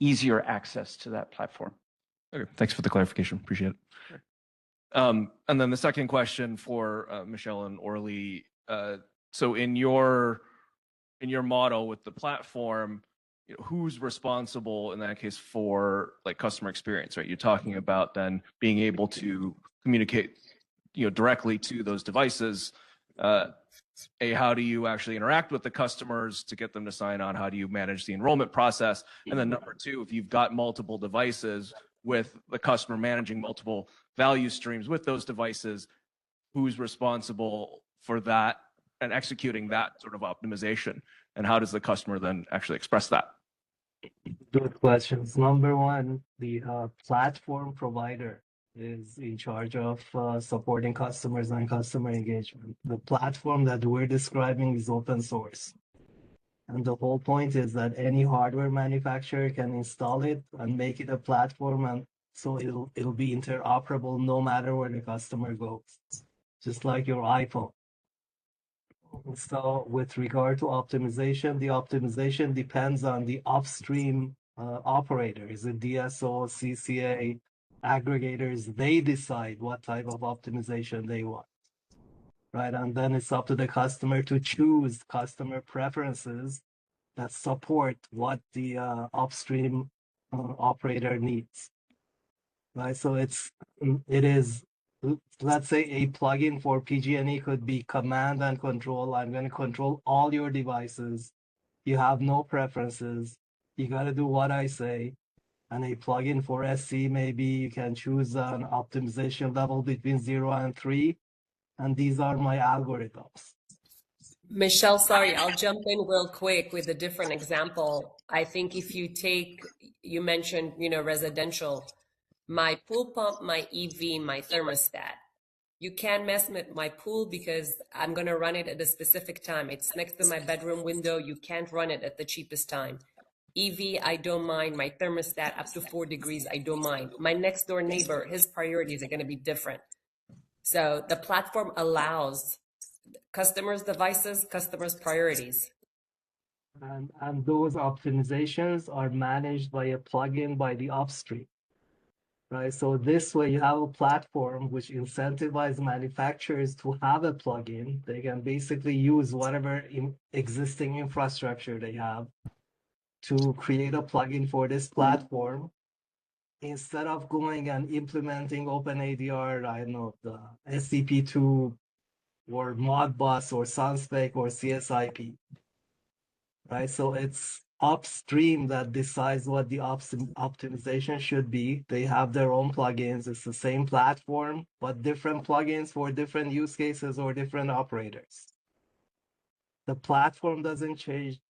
easier access to that platform. Okay, thanks for the clarification. Appreciate it. Sure. And then the second question for Michelle and Orly. So in your model with the platform, who's responsible in that case for customer experience, right? You're talking about then being able to communicate, directly to those devices. How do you actually interact with the customers to get them to sign on? How do you manage the enrollment process? And then number two, if you've got multiple devices with the customer managing multiple value streams with those devices, who's responsible for that and executing that sort of optimization? And how does the customer then actually express that? Good questions. Number one, the platform provider is in charge of supporting customers and customer engagement. The platform that we're describing is open source. And the whole point is that any hardware manufacturer can install it and make it a platform, and so it'll be interoperable no matter where the customer goes, just like your iPhone. So with regard to optimization, the optimization depends on the upstream operator. Is it DSO, CCA, aggregators? They decide what type of optimization they want, right? And then it's up to the customer to choose customer preferences that support what the upstream operator needs, right? So it is, let's say a plugin for PG&E could be command and control. I'm going to control all your devices. You have no preferences. You got to do what I say. And a plugin for SC, maybe you can choose an optimization level between 0 and 3. And these are my algorithms. Michelle, sorry, I'll jump in real quick with a different example. I think if you take, you mentioned, residential, my pool pump, my EV, my thermostat. You can't mess with my pool because I'm going to run it at a specific time. It's next to my bedroom window. You can't run it at the cheapest time. EV, I don't mind. My thermostat up to 4 degrees, I don't mind. My next door neighbor, his priorities are going to be different. So the platform allows customers' devices, customers' priorities. And those optimizations are managed by a plugin by the upstream, right? So this way you have a platform which incentivizes manufacturers to have a plugin. They can basically use whatever existing infrastructure they have to create a plugin for this platform. Instead of going and implementing OpenADR, I don't know, the SCP2 or Modbus or Sunspec or CSIP, right? So it's upstream that decides what the optimization should be. They have their own plugins. It's the same platform, but different plugins for different use cases or different operators. The platform doesn't change,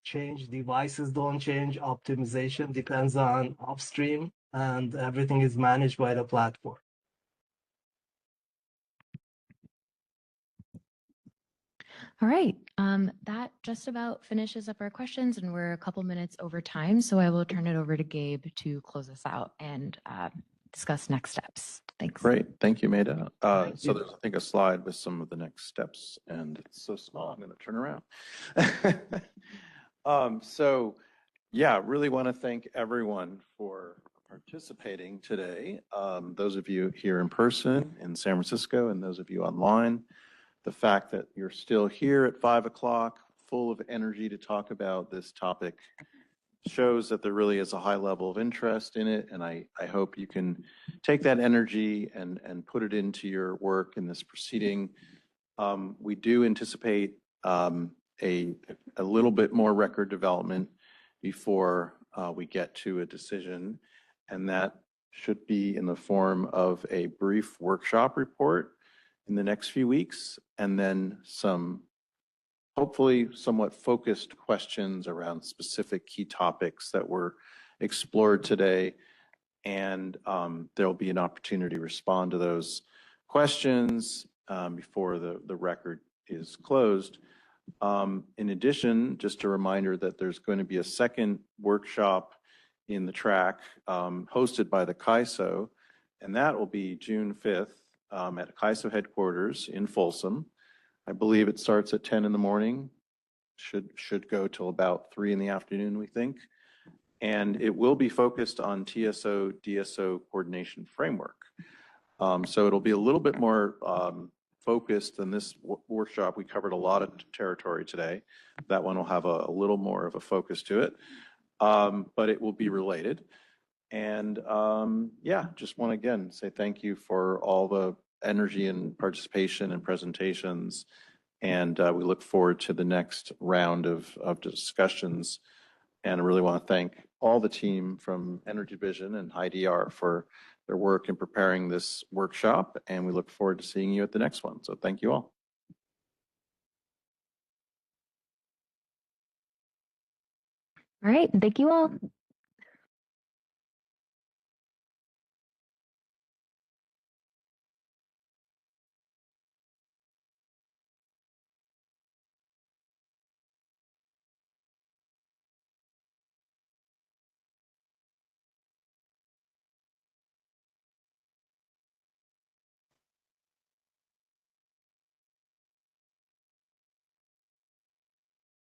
devices don't change, optimization depends on upstream, and everything is managed by the platform. All right, that just about finishes up our questions, and we're a couple minutes over time, so I will turn it over to Gabe to close us out and discuss next steps. Thanks. Great. Thank you, Maida. So there's, I think, a slide with some of the next steps, and it's so small, I'm going to turn around. So, yeah, really want to thank everyone for participating today. Those of you here in person in San Francisco and those of you online. The fact that you're still here at 5 o'clock, full of energy to talk about this topic, shows that there really is a high level of interest in it, and I hope you can take that energy and put it into your work in this proceeding. We do anticipate a little bit more record development before we get to a decision, and that should be in the form of a brief workshop report in the next few weeks, and then some hopefully somewhat focused questions around specific key topics that were explored today. And there'll be an opportunity to respond to those questions before the record is closed. In addition, just a reminder that there's going to be a second workshop in the track hosted by the CAISO, and that will be June 5th at CAISO headquarters in Folsom. I believe it starts at 10 in the morning, should go till about 3 in the afternoon, we think. And it will be focused on TSO, DSO coordination framework. So it'll be a little bit more focused than this workshop. We covered a lot of territory today. That one will have a little more of a focus to it, but it will be related. And yeah, just want to again say thank you for all the energy and participation and presentations. And we look forward to the next round of discussions. And I really want to thank all the team from Energy Vision and IDR for their work in preparing this workshop, and we look forward to seeing you at the next one. So thank you all. All right, thank you all.